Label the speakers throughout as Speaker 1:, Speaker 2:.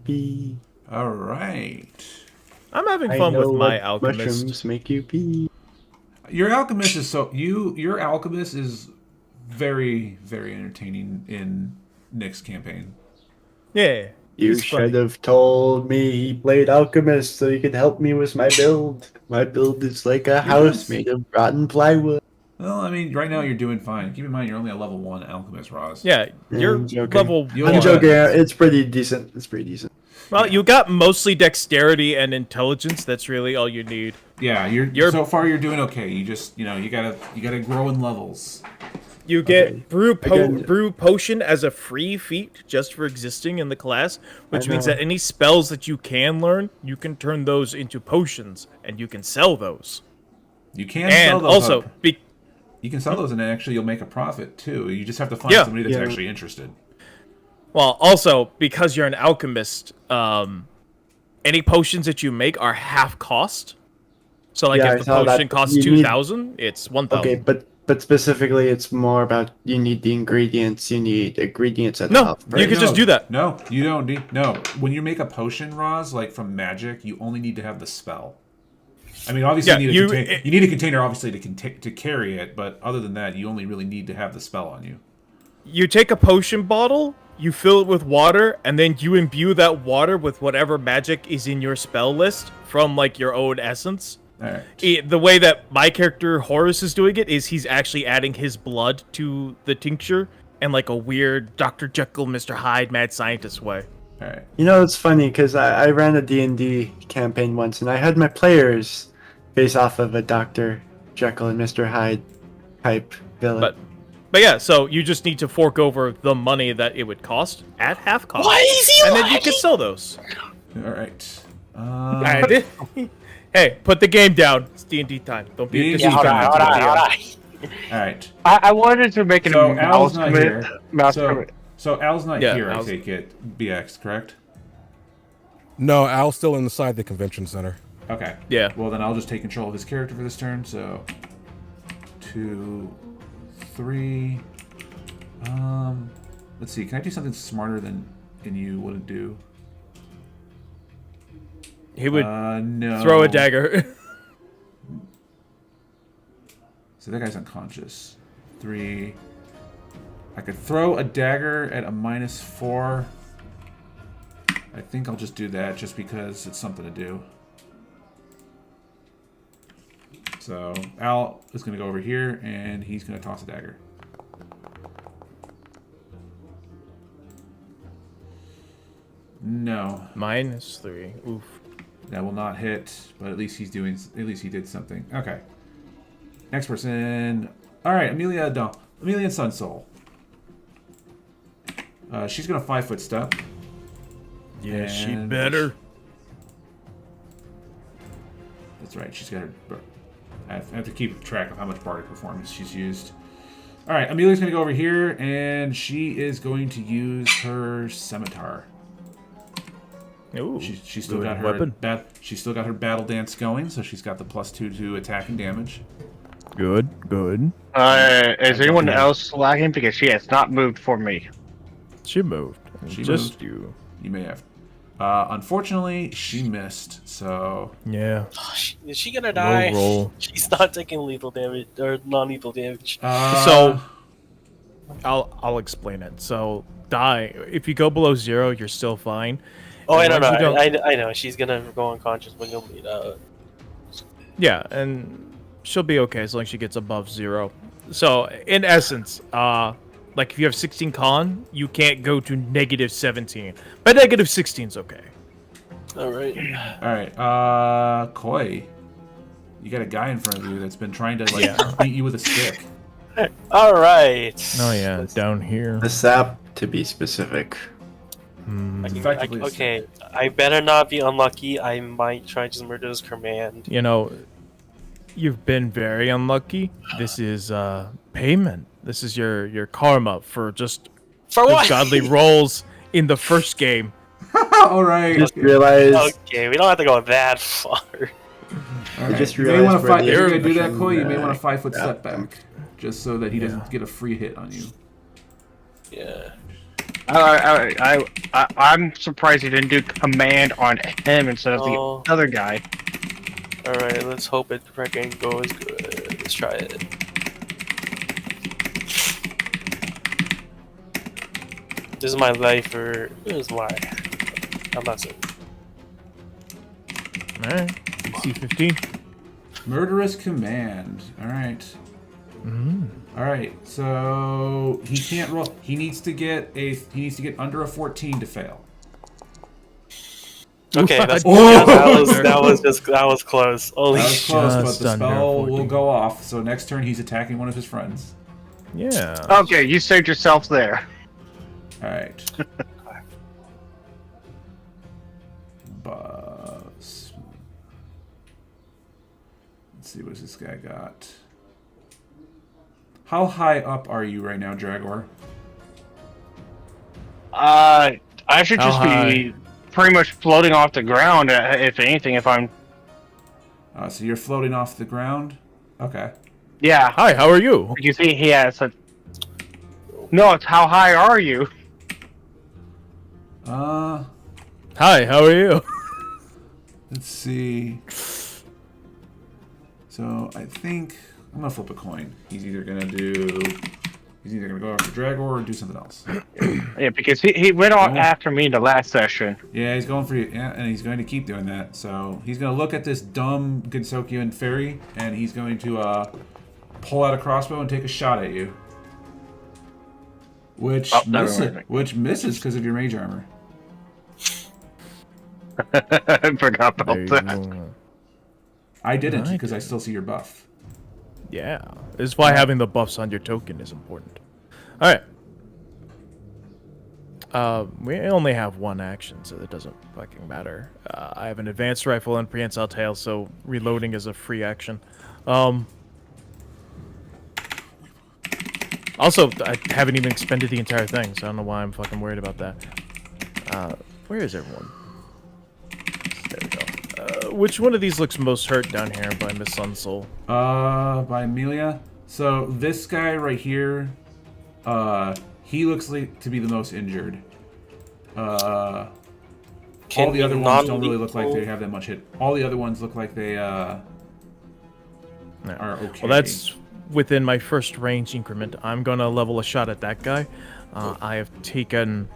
Speaker 1: pee.
Speaker 2: All right.
Speaker 3: I'm having
Speaker 1: I
Speaker 3: fun
Speaker 1: know
Speaker 3: with my
Speaker 1: what
Speaker 3: alchemist.
Speaker 1: mushrooms make you pee.
Speaker 2: Your alchemist is your alchemist is very, very entertaining in Nick's campaign.
Speaker 3: Yeah.
Speaker 1: You
Speaker 3: he's
Speaker 1: should
Speaker 3: funny.
Speaker 1: have told me he played alchemist so he could help me with my build. My build is like a
Speaker 2: Your
Speaker 1: house
Speaker 2: build's
Speaker 1: made of rotten plywood.
Speaker 2: well, I mean, right now you're doing fine. Keep in mind you're only a level 1 alchemist, Roz.
Speaker 3: Yeah,
Speaker 1: Yeah,
Speaker 3: you're
Speaker 1: I'm joking.
Speaker 3: level
Speaker 2: You
Speaker 1: I'm
Speaker 2: only
Speaker 3: one.
Speaker 1: joking.
Speaker 2: got-
Speaker 1: It's pretty decent. It's pretty decent.
Speaker 3: Well,
Speaker 2: Yeah.
Speaker 3: you got mostly dexterity and intelligence. That's really all you need.
Speaker 2: Yeah,
Speaker 3: You're-
Speaker 2: so far you're doing okay. You just you gotta grow in levels.
Speaker 3: You get
Speaker 1: Okay. Again-
Speaker 3: brew potion as a free feat just for existing in the class, which
Speaker 1: I
Speaker 3: means
Speaker 1: know.
Speaker 3: that any spells that you can learn, you can turn those into potions, and you can sell those.
Speaker 2: You can sell
Speaker 3: And
Speaker 2: those.
Speaker 3: also,
Speaker 2: you can sell those, and then actually you'll make a profit too. You just have to find
Speaker 3: Yeah.
Speaker 2: somebody that's
Speaker 1: Yeah.
Speaker 2: actually interested.
Speaker 3: also because you're an alchemist, any potions that you make are half cost. So, like,
Speaker 1: Yeah, I
Speaker 3: if the
Speaker 1: saw that.
Speaker 3: potion costs
Speaker 1: You need-
Speaker 3: 2,000, it's 1,000.
Speaker 1: Okay, but specifically, it's more about you need the ingredients. You need ingredients
Speaker 3: No,
Speaker 1: enough.
Speaker 3: you could just do that.
Speaker 2: No, you don't need. No, when you make a potion, Roz, like from magic, you only need to have the spell. I mean, obviously,
Speaker 3: Yeah,
Speaker 2: you need a container, obviously, to carry it. But other than that, you only really need to have the spell on you.
Speaker 3: You take a potion bottle, you fill it with water, and then you imbue that water with whatever magic is in your spell list from, like, your own essence.
Speaker 2: All right.
Speaker 3: The way that my character Horace is doing it is he's actually adding his blood to the tincture in like a weird Dr. Jekyll, Mr. Hyde, mad scientist way.
Speaker 2: All right.
Speaker 1: You know, it's funny because I ran a D&D campaign once, and I had my players face off of a Dr. Jekyll and Mr. Hyde type villain.
Speaker 3: But yeah, so you just need to fork over the money that it would cost at half cost.
Speaker 4: Why is he
Speaker 3: And then you
Speaker 4: lying?
Speaker 3: can sell those.
Speaker 2: All right.
Speaker 3: Hey, put the game down. It's D&D time. Don't be a
Speaker 2: Yeah, hold on,
Speaker 3: disrespectful.
Speaker 2: All right.
Speaker 5: I wanted to make an
Speaker 2: So Al's not
Speaker 5: announcement.
Speaker 2: here. So Al's not
Speaker 3: Yeah,
Speaker 2: here.
Speaker 3: Al's-
Speaker 2: I take it. BX, correct?
Speaker 6: No, Al's still inside the convention center.
Speaker 2: Okay.
Speaker 3: Yeah.
Speaker 2: Well, then I'll just take control of his character for this turn. So, 2, 3. Let's see. Can I do something smarter than you wouldn't do?
Speaker 3: He would
Speaker 2: No.
Speaker 3: throw a dagger.
Speaker 2: So that guy's unconscious. 3. I could throw a dagger at a -4. I think I'll just do that just because it's something to do. So Al is going to go over here and he's going to toss a dagger. No,
Speaker 3: -3. Oof.
Speaker 2: that will not hit. But at least he did something. Okay. Next person. All right, Amelia and Sun Soul. She's gonna 5-foot step.
Speaker 3: Yeah, she
Speaker 2: And-
Speaker 3: better.
Speaker 2: That's right. She's got her. I have to keep track of how much bardic performance she's used. All right, Amelia's gonna go over here, and she is going to use her scimitar.
Speaker 3: Ooh,
Speaker 2: She's still
Speaker 3: good
Speaker 2: got her
Speaker 3: weapon.
Speaker 2: she's still got her battle dance going, so she's got the +2 to attack and damage.
Speaker 3: Good.
Speaker 5: Is anyone else lagging? Because she has not moved for me.
Speaker 3: She moved.
Speaker 2: She
Speaker 3: Just
Speaker 2: moved.
Speaker 3: you.
Speaker 2: You may have. Unfortunately, she missed. So
Speaker 3: Yeah.
Speaker 4: Is she gonna die?
Speaker 3: roll.
Speaker 4: She's not taking lethal damage or non-lethal damage.
Speaker 3: So I'll explain it. So die. If you go below 0, you're still fine.
Speaker 4: Oh, I
Speaker 3: As
Speaker 4: don't
Speaker 3: long as you
Speaker 4: know. I know. She's gonna go unconscious when you'll bleed out.
Speaker 3: Yeah, and she'll be okay as long as she gets above 0. So in essence, like if you have 16 con, you can't go to -17, but -16's okay.
Speaker 4: All right.
Speaker 2: all right, Koi, you got a guy in front of you that's been trying to beat you with a stick.
Speaker 4: All right.
Speaker 3: Oh yeah, down here.
Speaker 1: The sap, to be specific.
Speaker 2: Effectively,
Speaker 4: Okay, I better not be unlucky. I might try to murder this command.
Speaker 3: You know, you've been very unlucky. This is payment. This is your karma for just
Speaker 4: For
Speaker 3: the
Speaker 4: what?
Speaker 3: godly rolls in the first game.
Speaker 2: all right.
Speaker 1: Just realized.
Speaker 4: Okay, we don't have to go that far.
Speaker 2: All right.
Speaker 1: just
Speaker 2: You may
Speaker 1: realized
Speaker 2: want to
Speaker 1: where
Speaker 2: fight.
Speaker 1: the
Speaker 2: If you're gonna do that,
Speaker 1: information,
Speaker 2: Koi, you may want to 5-foot step
Speaker 1: yeah.
Speaker 2: back, just so that he doesn't get a free hit on you.
Speaker 4: Yeah.
Speaker 5: I'm surprised he didn't do command on him instead of
Speaker 4: Oh.
Speaker 5: the other guy.
Speaker 4: Alright, let's hope it freaking goes good. Let's try it. This is my life, or this is why. I'm not saying.
Speaker 3: Alright. C15.
Speaker 2: Murderous command. All right. All right. So he can't roll. He needs to get under a 14 to fail.
Speaker 4: Okay, that's,
Speaker 3: Oh!
Speaker 4: that was close. Holy
Speaker 2: That was close, but
Speaker 3: Just
Speaker 2: the
Speaker 3: under
Speaker 2: spell
Speaker 3: 14.
Speaker 2: will go off. So next turn he's attacking one of his friends.
Speaker 3: Yeah.
Speaker 5: Okay, you saved yourself there.
Speaker 2: All right. Buzz. Let's see what this guy got. How high up are you right now, Dragor?
Speaker 5: I should
Speaker 3: How
Speaker 5: just be pretty much floating off the ground, if anything, if I'm...
Speaker 2: So you're floating off the ground? Okay.
Speaker 5: Yeah.
Speaker 3: Hi, how are you?
Speaker 5: You see, he has a... No, it's how high are you?
Speaker 2: Uh,
Speaker 3: Hi, how are you?
Speaker 2: let's see. So I think I'm gonna flip a coin. He's either gonna go after Dragor or do something else.
Speaker 5: Yeah, because he went on
Speaker 2: Yeah.
Speaker 5: after me in the last session.
Speaker 2: Yeah, he's going for you, yeah, and he's going to keep doing that. So he's going to look at this dumb Ginsokian fairy, and he's going to pull out a crossbow and take a shot at you. Which misses because of your mage armor.
Speaker 5: I forgot
Speaker 3: There
Speaker 5: about
Speaker 3: you
Speaker 5: that.
Speaker 3: go.
Speaker 2: I didn't
Speaker 3: I
Speaker 2: because I
Speaker 3: did.
Speaker 2: still see your buff.
Speaker 3: Yeah. This is why having the buffs on your token is important. Alright. We only have one action, so it doesn't fucking matter. I have an advanced rifle and prehensile tail, so reloading is a free action. Also, I haven't even expended the entire thing, so I don't know why I'm fucking worried about that. Where is everyone? There we go. Which one of these looks most hurt down here by Miss Sunsoul?
Speaker 2: By Amelia. So this guy right here, he looks like to be the most injured. All the other ones don't really look like they have that much hit. All the other ones look like they are okay.
Speaker 3: Well, that's within my first range increment. I'm gonna level a shot at that guy. I have taken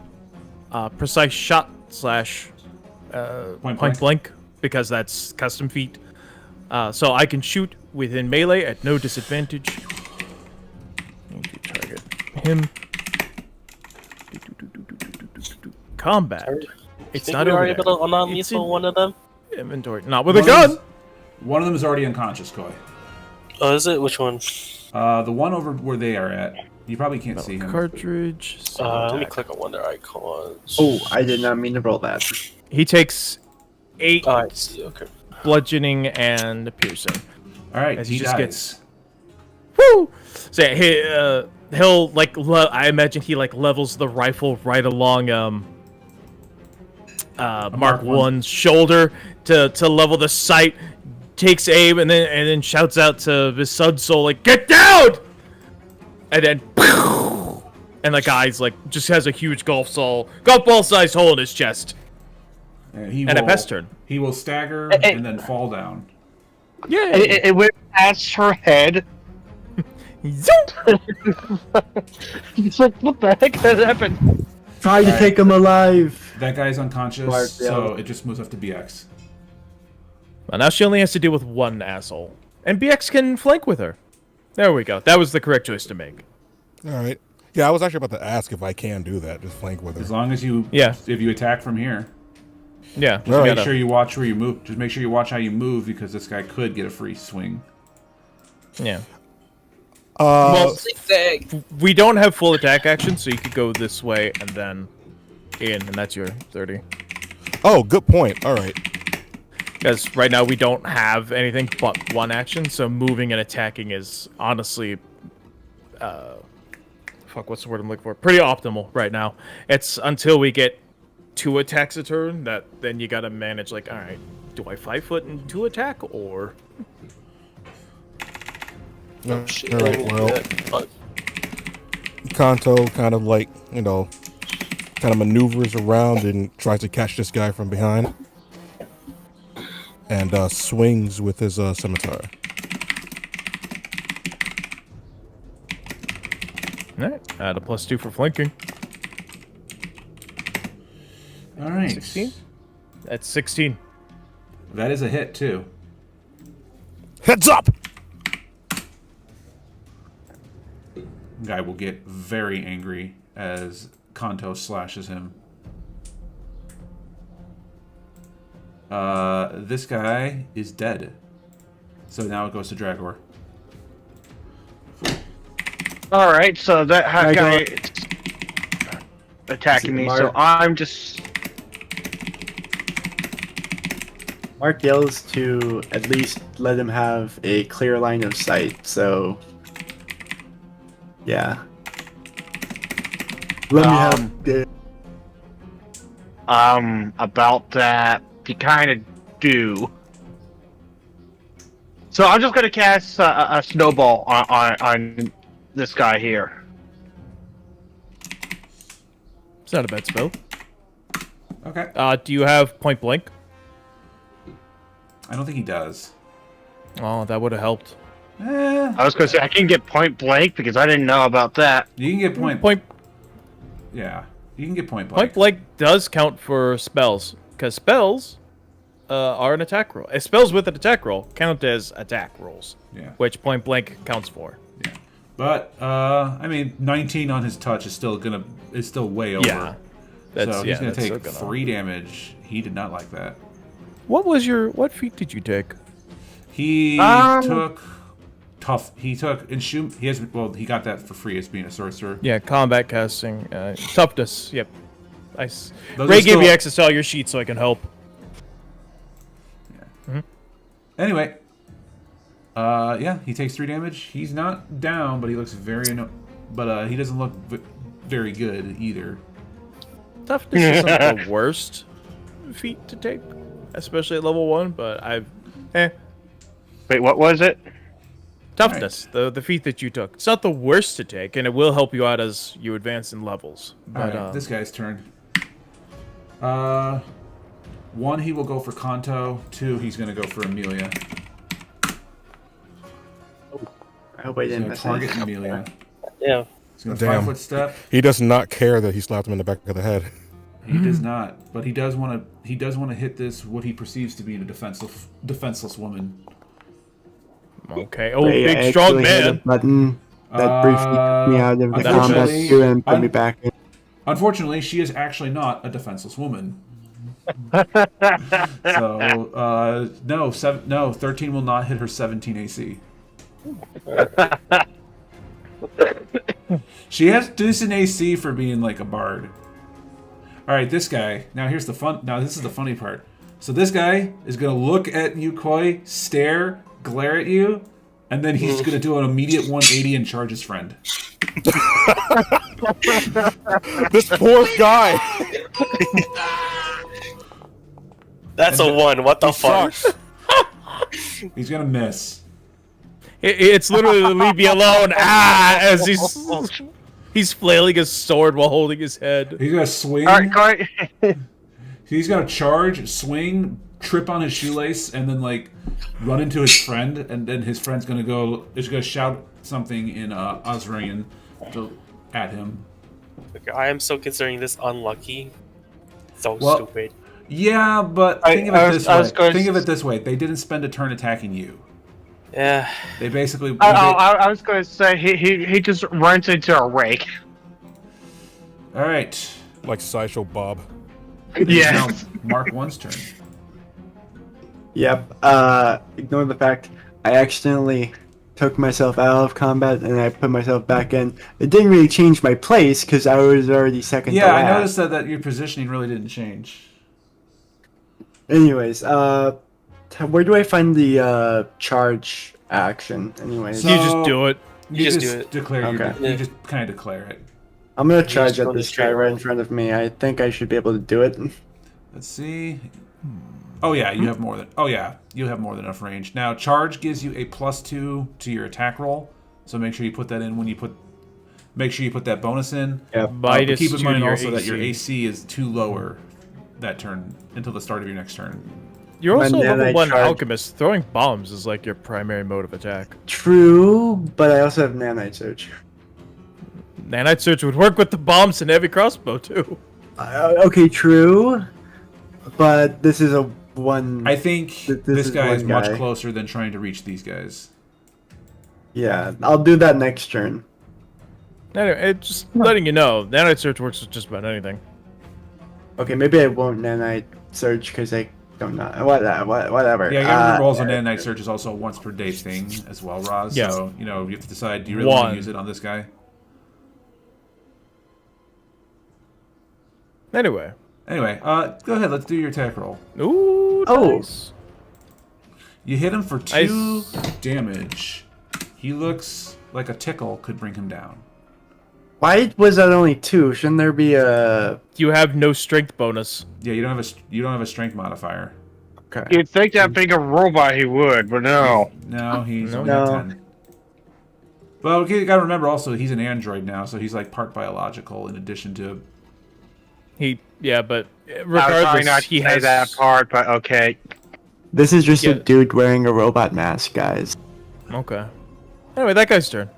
Speaker 3: precise shot slash point blank because that's custom feat. So I can shoot within melee at no disadvantage. Need to target him. Combat. It's
Speaker 4: Think
Speaker 3: not
Speaker 4: we
Speaker 3: over
Speaker 4: are
Speaker 3: there.
Speaker 4: able to
Speaker 3: It's
Speaker 4: non-lethal
Speaker 3: in
Speaker 4: one of them?
Speaker 3: inventory. Not with a gun.
Speaker 2: One of them is already unconscious, Koi.
Speaker 4: Oh, is it? Which one?
Speaker 2: The one over where they are at, you probably can't see him.
Speaker 3: Cartridge.
Speaker 4: Let me
Speaker 3: attack.
Speaker 4: click on one of their icons.
Speaker 1: Oh, I did not mean to roll that.
Speaker 3: He takes 8
Speaker 4: Oh, I see. Okay.
Speaker 3: bludgeoning and piercing.
Speaker 2: All right,
Speaker 3: As
Speaker 2: he
Speaker 3: he just
Speaker 2: dies.
Speaker 3: gets- Woo! So yeah, he'll like I imagine he like levels the rifle right along Mark
Speaker 2: Mark
Speaker 3: 1's shoulder to level the sight. Takes aim and then shouts out to his son soul like, "Get down!" And then and the guy's like just has a huge golf ball sized hole in his chest.
Speaker 2: He
Speaker 3: And a
Speaker 2: will-
Speaker 3: pest turn.
Speaker 2: He will stagger
Speaker 5: Hey.
Speaker 2: and then fall down.
Speaker 3: Yeah.
Speaker 5: It went past her head. It's like, what the heck has happened?
Speaker 1: Try to take him alive.
Speaker 2: That guy's unconscious,
Speaker 1: Mark,
Speaker 2: so
Speaker 1: yeah.
Speaker 2: it just moves up to BX.
Speaker 3: Well, now she only has to deal with one asshole. And BX can flank with her. There we go. That was the correct choice to make.
Speaker 6: All right. Yeah, I was actually about to ask if I can do that. Just flank with
Speaker 2: As
Speaker 6: her.
Speaker 2: long as you,
Speaker 3: Yeah.
Speaker 2: if you attack from here,
Speaker 3: Yeah.
Speaker 2: just
Speaker 3: we
Speaker 2: make
Speaker 3: gotta-
Speaker 2: sure you watch where you move. Just make sure you watch how you move because this guy could get a free swing.
Speaker 3: Yeah.
Speaker 6: Uh,
Speaker 3: We don't have full attack action, so you could go this way and then in, and that's your 30.
Speaker 6: oh, good point. All right.
Speaker 3: Because right now we don't have anything but one action, so moving and attacking is honestly, fuck, what's the word I'm looking for? Pretty optimal right now. It's until we get 2 attacks a turn that then you gotta manage, like, all right, do I 5 foot and 2 attack, or...
Speaker 6: All
Speaker 4: Shit,
Speaker 6: right. Well,
Speaker 4: but
Speaker 6: Kanto kind of like, kind of maneuvers around and tries to catch this guy from behind. And swings with his scimitar.
Speaker 3: All right. Add a +2 for flanking.
Speaker 2: All right.
Speaker 3: 16. That's 16.
Speaker 2: That is a hit too.
Speaker 6: Heads up!
Speaker 2: Guy will get very angry as Kanto slashes him. This guy is dead. So now it goes to Dragor.
Speaker 5: All right, so that guy is attacking me, so
Speaker 1: Mark?
Speaker 5: I'm just.
Speaker 1: Mark yells to at least let him have a clear line of sight, so yeah. Let me have the
Speaker 5: About that, you kind of do. So I'm just gonna cast a snowball on this guy here.
Speaker 3: It's not a bad spell.
Speaker 2: Okay.
Speaker 3: Do you have point blank?
Speaker 2: I don't think he does.
Speaker 3: Oh, that would have helped.
Speaker 5: I was gonna say I can get point blank because I didn't know about that.
Speaker 2: You can get
Speaker 3: Point
Speaker 2: Yeah, you can get point blank.
Speaker 3: blank does count for spells, because spells are an attack roll. Spells with an attack roll count as attack rolls,
Speaker 2: Yeah.
Speaker 3: which point blank counts for.
Speaker 2: Yeah. But I mean, 19 on his touch is still way over.
Speaker 3: Yeah, that's
Speaker 2: So he's gonna
Speaker 3: that's
Speaker 2: take
Speaker 3: still gonna-
Speaker 2: 3 damage. He did not like that.
Speaker 3: What feat did you take?
Speaker 2: He took tough. He took he got that for free as being a sorcerer.
Speaker 3: Yeah, combat casting, toughness. Yep. Nice.
Speaker 2: Those
Speaker 3: Ray
Speaker 2: are
Speaker 3: gave me
Speaker 2: still-
Speaker 3: access to all your sheets so I can help.
Speaker 2: Anyway, yeah, he takes 3 damage. He's not down, but he looks but he doesn't look very good either.
Speaker 3: Toughness isn't the worst feat to take, especially at level 1. But
Speaker 5: Wait, what was it?
Speaker 3: toughness, the feat that you took. It's not the worst to take, and it will help you out as you advance in levels.
Speaker 2: All
Speaker 3: But
Speaker 2: right, this guy's turn. 1, he will go for Kanto. 2, he's going to go for Amelia.
Speaker 1: I hope I
Speaker 2: He's
Speaker 1: didn't
Speaker 2: going
Speaker 1: miss
Speaker 2: to target
Speaker 1: it.
Speaker 2: Amelia.
Speaker 4: Yeah.
Speaker 2: He's going to
Speaker 6: Damn.
Speaker 2: 5-foot step.
Speaker 6: He does not care that he slapped him in the back of the head.
Speaker 2: He does not, but he does want to. He does want to hit this what he perceives to be a defenseless woman.
Speaker 3: okay. Oh,
Speaker 1: Wait, I
Speaker 3: big strong
Speaker 1: actually hit a
Speaker 3: man.
Speaker 1: button that briefly took me out of the combat
Speaker 2: unfortunately,
Speaker 1: queue and put me back in.
Speaker 2: Unfortunately, she is actually not a defenseless woman. So no, 13 will not hit her 17 AC. She has decent AC for being like a bard. All right, this guy. Now here's the fun. Now this is the funny part. So this guy is gonna look at you, Koi, stare, glare at you, and then he's gonna do an immediate 180 and charge his friend.
Speaker 6: This poor guy.
Speaker 4: That's a 1. What the fuck?
Speaker 6: Sucks.
Speaker 2: He's gonna miss.
Speaker 3: It's literally leave me alone. As he's flailing his sword while holding his head.
Speaker 2: He's gonna swing.
Speaker 5: All right,
Speaker 2: He's gonna charge, swing, trip on his shoelace, and then like run into his friend, and then his friend's gonna shout something in Osrian at him.
Speaker 4: I am so considering this unlucky. So
Speaker 2: Well,
Speaker 4: stupid.
Speaker 2: Yeah, but think of it this way. They didn't spend a turn attacking you.
Speaker 4: Yeah.
Speaker 2: They basically.
Speaker 5: I was going to say he just runs into a rake.
Speaker 2: All right.
Speaker 6: Like Sideshow Bob.
Speaker 5: Yeah.
Speaker 2: Now Mark 1's turn.
Speaker 1: Yep. Ignore the fact I accidentally took myself out of combat and I put myself back in. It didn't really change my place because I was already second to
Speaker 2: Yeah,
Speaker 1: last.
Speaker 2: I noticed that your positioning really didn't change.
Speaker 1: Anyways, where do I find the charge action? Anyways,
Speaker 2: So-
Speaker 3: You just do it.
Speaker 4: You just do it.
Speaker 2: Declare
Speaker 1: Okay.
Speaker 2: you just kind of declare it.
Speaker 1: I'm gonna charge
Speaker 4: just go
Speaker 1: at
Speaker 4: the
Speaker 1: this guy
Speaker 4: straight
Speaker 1: right in
Speaker 4: road.
Speaker 1: front of me. I think I should be able to do it.
Speaker 2: Let's see. Oh yeah, you have more than. Oh yeah, you have more than enough range. Now charge gives you a +2 to your attack roll, so make sure you put that in when you put make sure you put that bonus in.
Speaker 1: Yeah.
Speaker 2: But
Speaker 3: Minus
Speaker 2: keep in
Speaker 3: 2
Speaker 2: mind
Speaker 3: to your
Speaker 2: also that your
Speaker 3: AC.
Speaker 2: AC is too lower that turn until the start of your next turn.
Speaker 3: You're also a
Speaker 1: My
Speaker 3: level
Speaker 1: nanite
Speaker 3: 1
Speaker 1: charge.
Speaker 3: alchemist. Throwing bombs is like your primary mode of attack.
Speaker 1: True, but I also have nanite surge.
Speaker 3: Nanite Surge would work with the bombs and heavy crossbow too.
Speaker 1: Okay, true, but this is a one.
Speaker 2: I think
Speaker 1: This
Speaker 2: this
Speaker 1: is
Speaker 2: guy is
Speaker 1: one
Speaker 2: much
Speaker 1: guy.
Speaker 2: closer than trying to reach these guys.
Speaker 1: Yeah, I'll do that next turn.
Speaker 3: Anyway, just letting you know, Nanite Surge works with just about anything.
Speaker 1: Okay, maybe I won't nanite surge because I don't know. Whatever.
Speaker 2: Yeah, you gotta remember also Nanite Search is also a once per day thing as well, Roz.
Speaker 3: Yeah.
Speaker 2: So, you know, you have to decide, do you really want
Speaker 3: One.
Speaker 2: to use it on this guy?
Speaker 3: Anyway.
Speaker 2: Anyway, go ahead, let's do your attack roll.
Speaker 3: Ooh,
Speaker 1: Oh.
Speaker 3: nice.
Speaker 2: You hit him for
Speaker 3: I
Speaker 2: 2 damage. He looks like a tickle could bring him down.
Speaker 1: Why was that only 2? Shouldn't there be a?
Speaker 3: You have no strength bonus.
Speaker 2: Yeah, you don't have a strength modifier.
Speaker 1: Okay.
Speaker 5: You'd think that being a robot he would, but no.
Speaker 2: No, he's
Speaker 3: No.
Speaker 2: only at
Speaker 1: No.
Speaker 2: 10. Well, you gotta remember also he's an android now, so he's like part biological in addition to.
Speaker 3: But
Speaker 5: I was trying
Speaker 3: regardless,
Speaker 5: not to
Speaker 3: he
Speaker 5: say
Speaker 3: has
Speaker 5: that part, but okay.
Speaker 1: This is just
Speaker 3: Yeah.
Speaker 1: a dude wearing a robot mask, guys.
Speaker 3: Okay. Anyway, that guy's turn.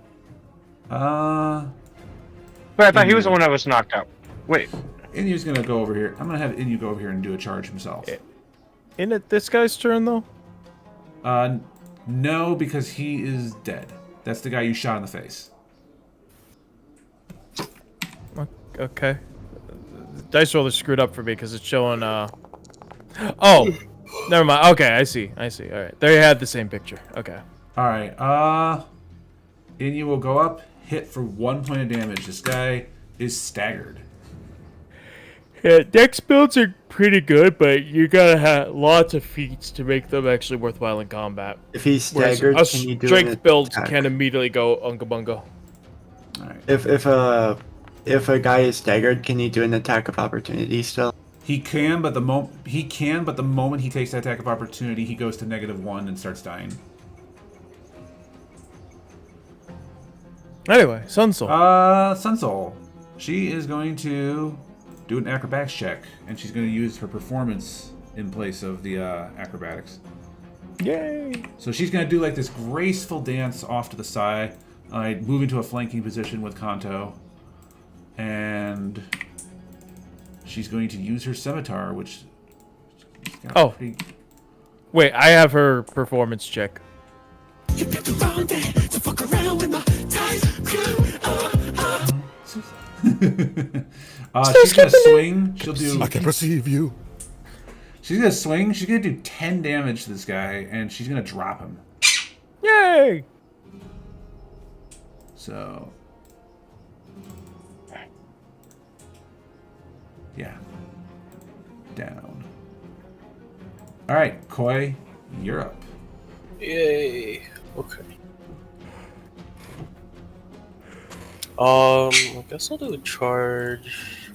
Speaker 5: But I thought he was the one that was knocked out. Wait.
Speaker 2: Inu's gonna go over here. I'm gonna have Inu go over here and do a charge himself.
Speaker 3: Isn't it this guy's turn though?
Speaker 2: No, because he is dead. That's the guy you shot in the face.
Speaker 3: Okay. The dice roller screwed up for me because it's showing. Oh, never mind. Okay, I see. All right, there you had the same picture. Okay.
Speaker 2: All right. Inu will go up, hit for 1 point of damage. This guy is staggered.
Speaker 3: Yeah, dex builds are pretty good, but you gotta have lots of feats to make them actually worthwhile in combat.
Speaker 1: If he's
Speaker 3: Whereas
Speaker 1: staggered,
Speaker 3: a
Speaker 1: can you do
Speaker 3: strength
Speaker 1: an
Speaker 3: build
Speaker 1: attack?
Speaker 3: can immediately go unga bunga.
Speaker 2: All right.
Speaker 1: If a guy is staggered, can he do an attack of opportunity still?
Speaker 2: He can, but the moment he takes that attack of opportunity, he goes to -1 and starts dying.
Speaker 3: Anyway, Sunsoul.
Speaker 2: Sunsoul. She is going to do an acrobatics check, and she's going to use her performance in place of the acrobatics.
Speaker 3: Yay!
Speaker 2: So she's going to do like this graceful dance off to the side, move into a flanking position with Kanto, and she's going to use her scimitar, which.
Speaker 3: Oh. Wait, I have her performance check.
Speaker 2: She's gonna swing. She'll do.
Speaker 6: I can perceive you.
Speaker 2: She's gonna swing. She's gonna do 10 damage to this guy, and she's gonna drop him.
Speaker 3: Yay!
Speaker 2: So. Yeah. Down. All right, Koi, you're up.
Speaker 4: Yay. Okay. I guess I'll do a charge.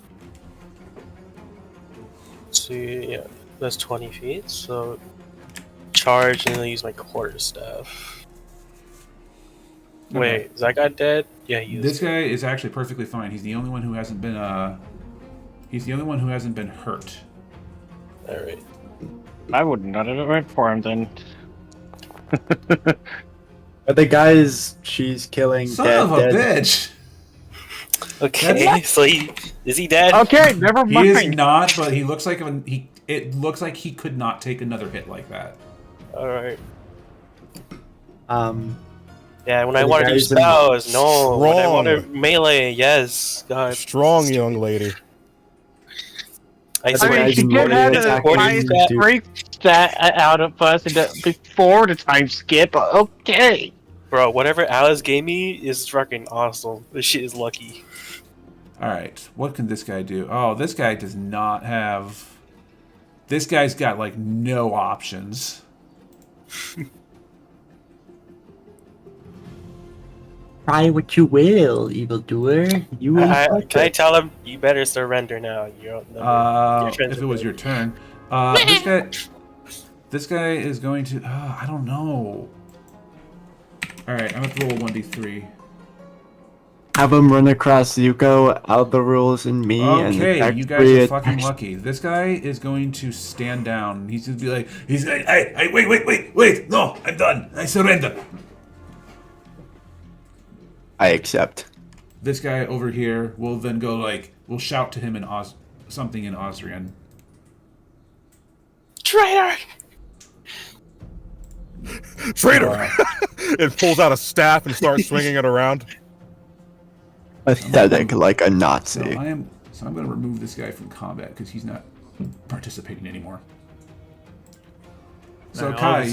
Speaker 4: Let's see, yeah, that's 20 feet, so charge and then I'll use my quarterstaff. Wait, is that guy dead? Yeah, he is.
Speaker 2: This guy is actually perfectly fine. He's the only one who hasn't been hurt.
Speaker 4: Alright.
Speaker 5: I would not have went for him then.
Speaker 1: But the guys she's killing
Speaker 2: Son
Speaker 1: dead.
Speaker 2: of a bitch!
Speaker 4: Okay, so is he dead?
Speaker 5: Okay, never
Speaker 2: He
Speaker 5: mind.
Speaker 2: is not, but he looks like it looks like he could not take another hit like that.
Speaker 4: Alright.
Speaker 1: Yeah,
Speaker 4: when I want to do
Speaker 1: guys in-
Speaker 4: spells, no. When I want to
Speaker 6: Strong.
Speaker 4: melee, yes. God.
Speaker 6: Strong young lady.
Speaker 4: I
Speaker 1: But the
Speaker 4: swear.
Speaker 1: guys
Speaker 5: she
Speaker 1: in
Speaker 5: did
Speaker 1: Morty
Speaker 5: have
Speaker 1: attacking
Speaker 5: to
Speaker 1: dude.
Speaker 5: break that out of us before the time skip. Okay.
Speaker 4: Bro, whatever Alice gave me is fucking awesome. This shit is lucky.
Speaker 2: Alright, what can this guy do? Oh, this guy does not have... This guy's got, like, no options.
Speaker 1: Try what you will, evildoer. You will
Speaker 4: Can I tell him, you better surrender now? Your
Speaker 2: If it was your turn. This guy is going to... I don't know. Alright, I'm going to roll a 1d3.
Speaker 1: have him run across Zuko, Alba rules, and me, and
Speaker 2: Okay,
Speaker 1: attack
Speaker 2: you guys
Speaker 1: three
Speaker 2: are fucking
Speaker 1: attacks.
Speaker 2: lucky. This guy is going to stand down. He's going to be like, hey, wait, no, I'm done. I surrender.
Speaker 1: I accept.
Speaker 2: This guy over here will then go like, we'll shout to him in something in Osrian.
Speaker 4: Traitor!
Speaker 6: Traitor! It pulls out a staff and starts swinging it around.
Speaker 1: Pathetic, like a
Speaker 2: So
Speaker 1: Nazi.
Speaker 2: I'm going to remove this guy from combat because he's not participating anymore. So
Speaker 3: Alright,
Speaker 2: Kai,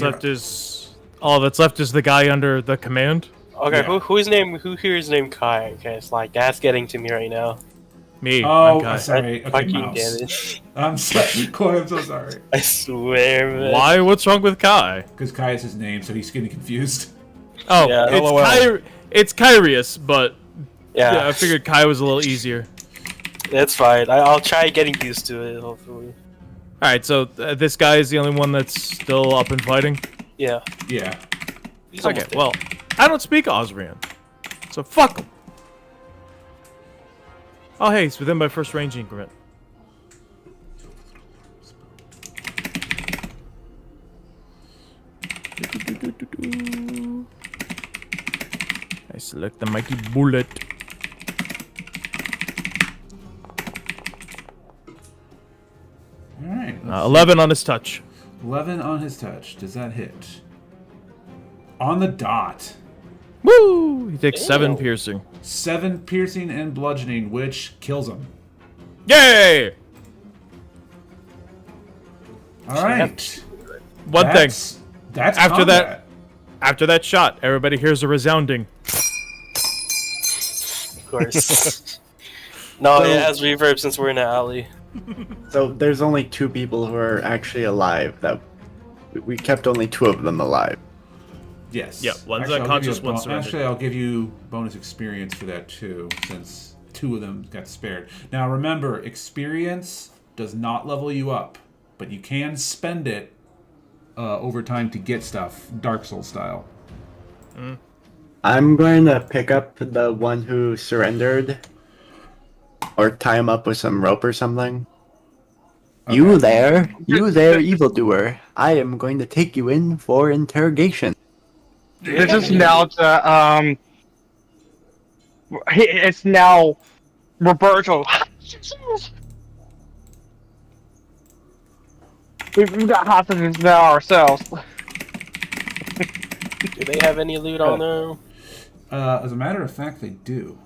Speaker 3: all that's left is the guy under the command.
Speaker 4: Okay,
Speaker 2: Yeah.
Speaker 4: who here is named Kai? Okay, it's like that's getting to me right now.
Speaker 3: Me.
Speaker 2: oh,
Speaker 3: I'm Kai.
Speaker 2: sorry. Okay,
Speaker 4: Fucking
Speaker 2: mouse.
Speaker 4: damn it.
Speaker 2: I'm sorry, Koi, I'm so sorry.
Speaker 4: I swear, man.
Speaker 3: Why? What's wrong with Kai?
Speaker 2: Because Kai is his name, so he's getting confused.
Speaker 3: Oh,
Speaker 4: Yeah.
Speaker 3: it's Kyrius, but
Speaker 4: Yeah,
Speaker 3: I figured Kai was a little easier.
Speaker 4: that's fine. I'll try getting used to it, hopefully.
Speaker 3: All right, so this guy is the only one that's still up and fighting.
Speaker 4: Yeah.
Speaker 2: Yeah.
Speaker 4: He's
Speaker 3: Okay,
Speaker 4: almost there.
Speaker 3: well, I don't speak Osrian, so fuck him. Oh, hey, he's within my first range increment. I select the mighty bullet.
Speaker 2: All right.
Speaker 3: 11 on his touch.
Speaker 2: 11 on his touch. Does that hit? On the dot.
Speaker 3: Woo! He takes 7
Speaker 4: Ew.
Speaker 3: piercing.
Speaker 2: 7 piercing and bludgeoning, which kills him.
Speaker 3: Yay!
Speaker 2: All right.
Speaker 3: One thing.
Speaker 2: That's
Speaker 3: After
Speaker 2: combat.
Speaker 3: that- After that shot, everybody hears a resounding.
Speaker 4: Of course. No, it has reverb since we're in an alley.
Speaker 1: So there's only 2 people who are actually alive. That we kept only 2 of them alive.
Speaker 2: Yes.
Speaker 3: Yeah, one's
Speaker 2: Actually, I'll give
Speaker 3: unconscious,
Speaker 2: you a
Speaker 3: one's surrendered.
Speaker 2: Actually, I'll give you bonus experience for that too, since 2 of them got spared. Now remember, experience does not level you up, but you can spend it over time to get stuff, Dark Souls style.
Speaker 1: I'm going to pick up the one who surrendered, or tie him up with some rope or something. You there, evildoer! I am going to take you in for interrogation.
Speaker 5: This is now the it's now Roberto. We've got hostages now ourselves.
Speaker 4: Do they have any loot on them?
Speaker 2: As a matter of fact, they do.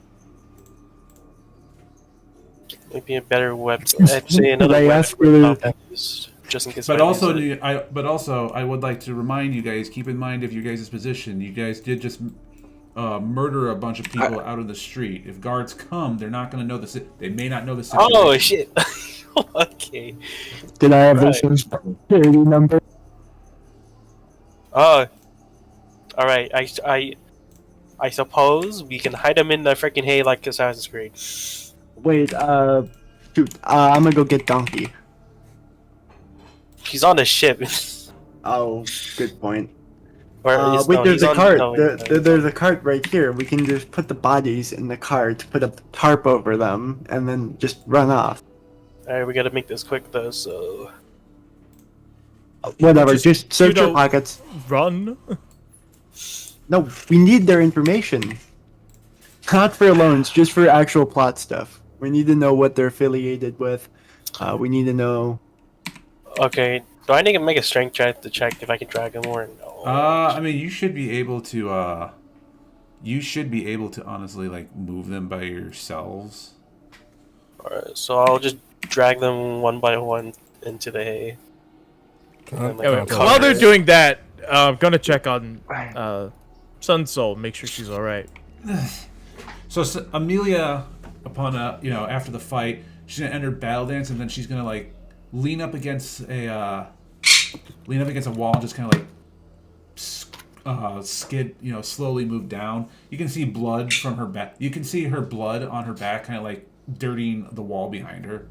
Speaker 4: Maybe a better weapon. I'd say another
Speaker 1: They
Speaker 4: weapon.
Speaker 1: ask for-
Speaker 4: Just in case.
Speaker 2: But
Speaker 4: I
Speaker 2: also,
Speaker 4: use it.
Speaker 2: I would like to remind you guys. Keep in mind of your guys' position. You guys did just murder a bunch of people out of the street. If guards come, they're not going to know they may not know the situation.
Speaker 4: Oh shit. Okay.
Speaker 1: Did I have
Speaker 4: Right.
Speaker 1: this security number?
Speaker 4: Oh. All right. I suppose we can hide them in the freaking hay like Assassin's Creed.
Speaker 1: Wait, shoot. I'm gonna go get Donkey.
Speaker 4: He's on the ship.
Speaker 1: Oh, good point.
Speaker 4: Or
Speaker 1: Wait,
Speaker 4: no,
Speaker 1: there's
Speaker 4: he's
Speaker 1: a
Speaker 4: on-
Speaker 1: cart.
Speaker 4: no,
Speaker 1: There's a cart right here. We can just put the bodies in the cart, put a tarp over them, and then just run off.
Speaker 4: Alright, we gotta make this quick though, so.
Speaker 1: Whatever, just search your
Speaker 3: know-
Speaker 1: pockets.
Speaker 3: Run.
Speaker 1: No, we need their information. Not for loans, just for actual plot stuff. We need to know what they're affiliated with. We need to know.
Speaker 4: Okay, do I need to make a strength check to check if I can drag him or no?
Speaker 2: I mean, you should be able to. You should be able to honestly like move them by yourselves.
Speaker 4: Alright, so I'll just drag them one by one into the hay. And, like,
Speaker 3: Anyway,
Speaker 4: I'll
Speaker 3: while they're
Speaker 4: cover it.
Speaker 3: doing that, I'm gonna check on Sun Soul, make sure she's all right.
Speaker 2: So Amelia, upon after the fight, she's gonna enter battle dance, and then she's gonna like lean up against a wall and just kind of like skid, slowly move down. You can see blood from her back. You can see her blood on her back, kind of like dirtying the wall behind her.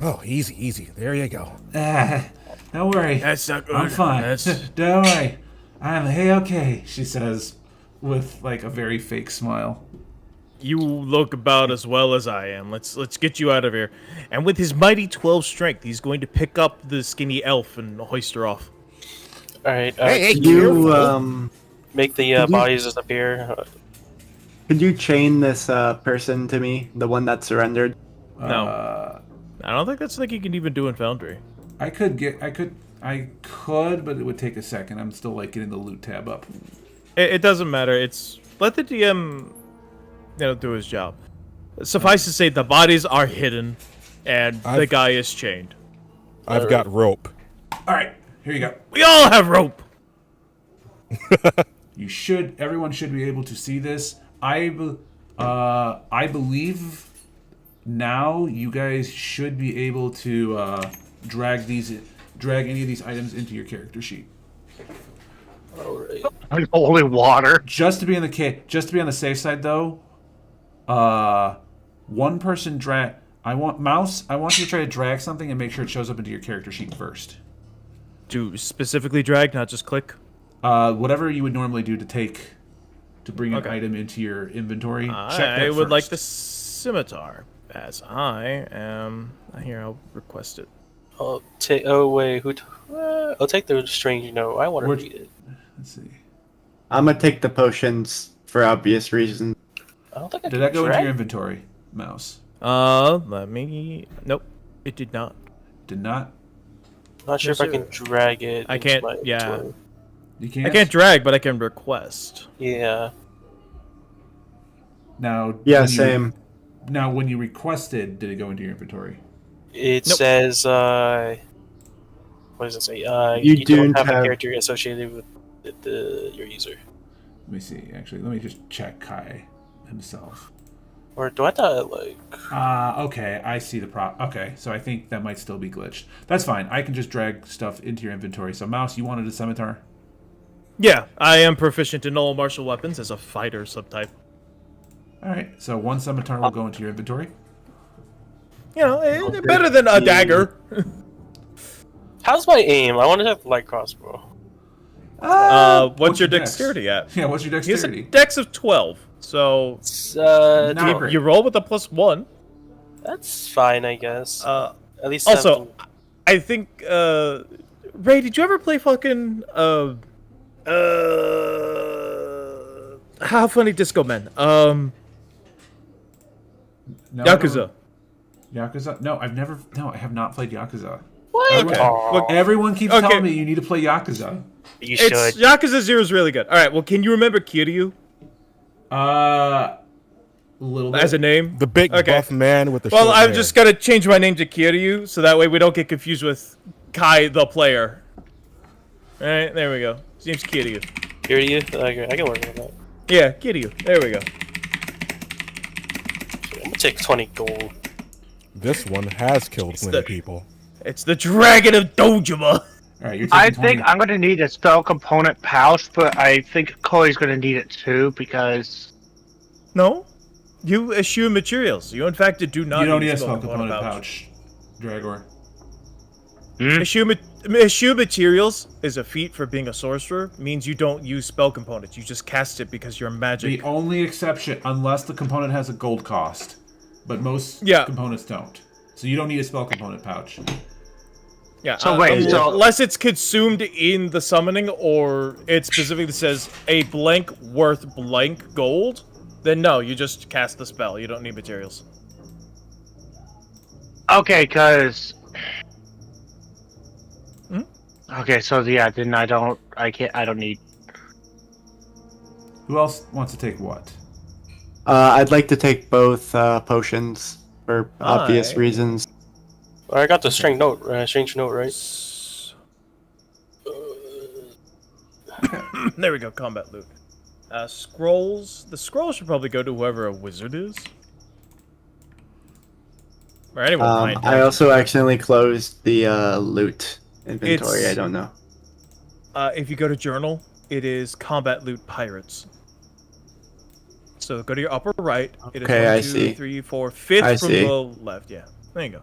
Speaker 6: Oh, easy, easy. There you go.
Speaker 2: Don't worry.
Speaker 3: That's not good.
Speaker 2: I'm fine.
Speaker 3: That's
Speaker 2: Don't worry. I'm okay, she says, with like a very fake smile.
Speaker 3: You look about as well as I am. Let's get you out of here. And with his mighty 12 strength, he's going to pick up the skinny elf and hoist her off.
Speaker 4: All right.
Speaker 6: Hey,
Speaker 4: Could
Speaker 1: You
Speaker 4: make the bodies disappear.
Speaker 1: could you chain this person to me, the one that surrendered?
Speaker 3: No. I don't think that's like you can even do in Foundry.
Speaker 2: I could, but it would take a second. I'm still like getting the loot tab up.
Speaker 3: It doesn't matter. It's let the DM, do his job. Suffice to say, the bodies are hidden, and the guy is chained.
Speaker 6: I've got rope.
Speaker 2: All right, here you go.
Speaker 3: We all have rope.
Speaker 2: Everyone should be able to see this. I believe now you guys should be able to drag any of these items into your character sheet.
Speaker 4: Alright.
Speaker 5: Holy water.
Speaker 2: Just to be on the safe side though, one person drag. I want you to try to drag something and make sure it shows up into your character sheet first.
Speaker 3: To specifically drag, not just click.
Speaker 2: Whatever you would normally do to bring an item into your inventory. Check that
Speaker 3: I would like
Speaker 2: first.
Speaker 3: the scimitar, as I am here. I'll request it.
Speaker 4: I'll take. Oh wait, I'll take the strange note. I want to read it.
Speaker 2: Let's see.
Speaker 1: I'm gonna take the potions for obvious reasons.
Speaker 4: I don't think I
Speaker 2: Did that go into
Speaker 4: drag-
Speaker 2: your inventory, Mouse?
Speaker 3: Let me. Nope, it did not.
Speaker 2: Did not.
Speaker 4: Not sure
Speaker 3: Yes,
Speaker 4: if I can drag it.
Speaker 3: I
Speaker 4: into
Speaker 3: can't-
Speaker 4: my
Speaker 3: yeah.
Speaker 4: inventory.
Speaker 2: You can't.
Speaker 3: I can't drag, but I can request.
Speaker 4: Yeah.
Speaker 2: Now.
Speaker 1: Yeah,
Speaker 2: when you-
Speaker 1: same.
Speaker 2: Now, when you requested, did it go into your inventory?
Speaker 4: It
Speaker 3: Nope.
Speaker 4: says. What does it say?
Speaker 1: You
Speaker 4: You don't
Speaker 1: don't
Speaker 4: have a
Speaker 1: have-
Speaker 4: character associated with your user.
Speaker 2: Let me see. Actually, let me just check Kai himself.
Speaker 4: Or do I have to like?
Speaker 2: Okay, I see the Okay, so I think that might still be glitched. That's fine. I can just drag stuff into your inventory. So, Mouse, you wanted a scimitar?
Speaker 3: Yeah, I am proficient in all martial weapons as a fighter subtype.
Speaker 2: All right, so one scimitar will go into your inventory.
Speaker 3: Better than a dagger.
Speaker 4: How's my aim? I want to have light crossbow.
Speaker 3: What's your
Speaker 2: dex?
Speaker 3: dexterity at?
Speaker 2: Yeah, what's your
Speaker 3: He has a
Speaker 2: dexterity?
Speaker 3: dex of 12, so
Speaker 4: It's,
Speaker 2: Not
Speaker 3: you,
Speaker 2: great.
Speaker 3: you roll with a +1.
Speaker 4: that's fine, I guess. At least
Speaker 3: Also,
Speaker 4: something.
Speaker 3: I think, Ray, did you ever play fucking, How Funny Disco Men?
Speaker 2: No,
Speaker 3: Yakuza.
Speaker 2: Yakuza? No, I have not played Yakuza.
Speaker 4: What?
Speaker 3: Okay.
Speaker 4: Aw,
Speaker 3: Look,
Speaker 2: Everyone keeps
Speaker 3: Okay.
Speaker 2: telling me you need to play Yakuza.
Speaker 4: you should.
Speaker 3: It's Yakuza 0 is really good. All right, well, can you remember Kiryu
Speaker 2: A little bit.
Speaker 3: as a name?
Speaker 6: The big
Speaker 3: Okay.
Speaker 6: buff man with the
Speaker 3: Well,
Speaker 6: short
Speaker 3: I'm
Speaker 6: hair.
Speaker 3: just gonna change my name to Kiryu, so that way we don't get confused with Kai the player. All right, there we go. His name's Kiryu.
Speaker 4: Here you. Okay, I can work with that.
Speaker 3: Yeah, Kiryu. There we go.
Speaker 4: I'm gonna take 20 gold.
Speaker 6: This one has killed plenty
Speaker 3: the-
Speaker 6: people.
Speaker 3: It's the Dragon of Dojima.
Speaker 2: All right, you're taking
Speaker 5: I
Speaker 2: 20.
Speaker 5: think I'm going to need a spell component pouch, but I think Chloe's going to need it too because.
Speaker 3: No, you eschew materials. You in fact do not.
Speaker 2: You don't
Speaker 3: need
Speaker 2: need a spell component
Speaker 3: pouch.
Speaker 2: pouch, Dragor.
Speaker 3: Eschew materials is a feat for being a sorcerer. Means you don't use spell components. You just cast it because you're magic.
Speaker 2: The only exception, unless the component has a gold cost, but most
Speaker 3: Yeah.
Speaker 2: components don't. So you don't need a spell component pouch.
Speaker 3: Yeah.
Speaker 5: So wait, so-
Speaker 3: unless it's consumed in the summoning, or it specifically says a blank worth blank gold, then no, you just cast the spell. You don't need materials.
Speaker 5: Okay, because.
Speaker 3: Hmm?
Speaker 5: Okay, so yeah, then I don't need.
Speaker 2: Who else wants to take what?
Speaker 1: I'd like to take both potions for obvious
Speaker 3: Alright.
Speaker 1: reasons.
Speaker 4: I got the strange note, right?
Speaker 3: There we go. Combat loot. Scrolls. The scrolls should probably go to whoever a wizard is. Or anyone behind
Speaker 1: I
Speaker 3: him.
Speaker 1: also accidentally closed the loot inventory.
Speaker 3: It's-
Speaker 1: I don't know.
Speaker 3: If you go to journal, it is combat loot pirates. So go to your upper right. It is
Speaker 1: Okay,
Speaker 3: 1,
Speaker 1: I
Speaker 3: 2,
Speaker 1: see.
Speaker 3: 3, 4, 5th
Speaker 1: I
Speaker 3: from
Speaker 1: see.
Speaker 3: the left. Yeah, there you go.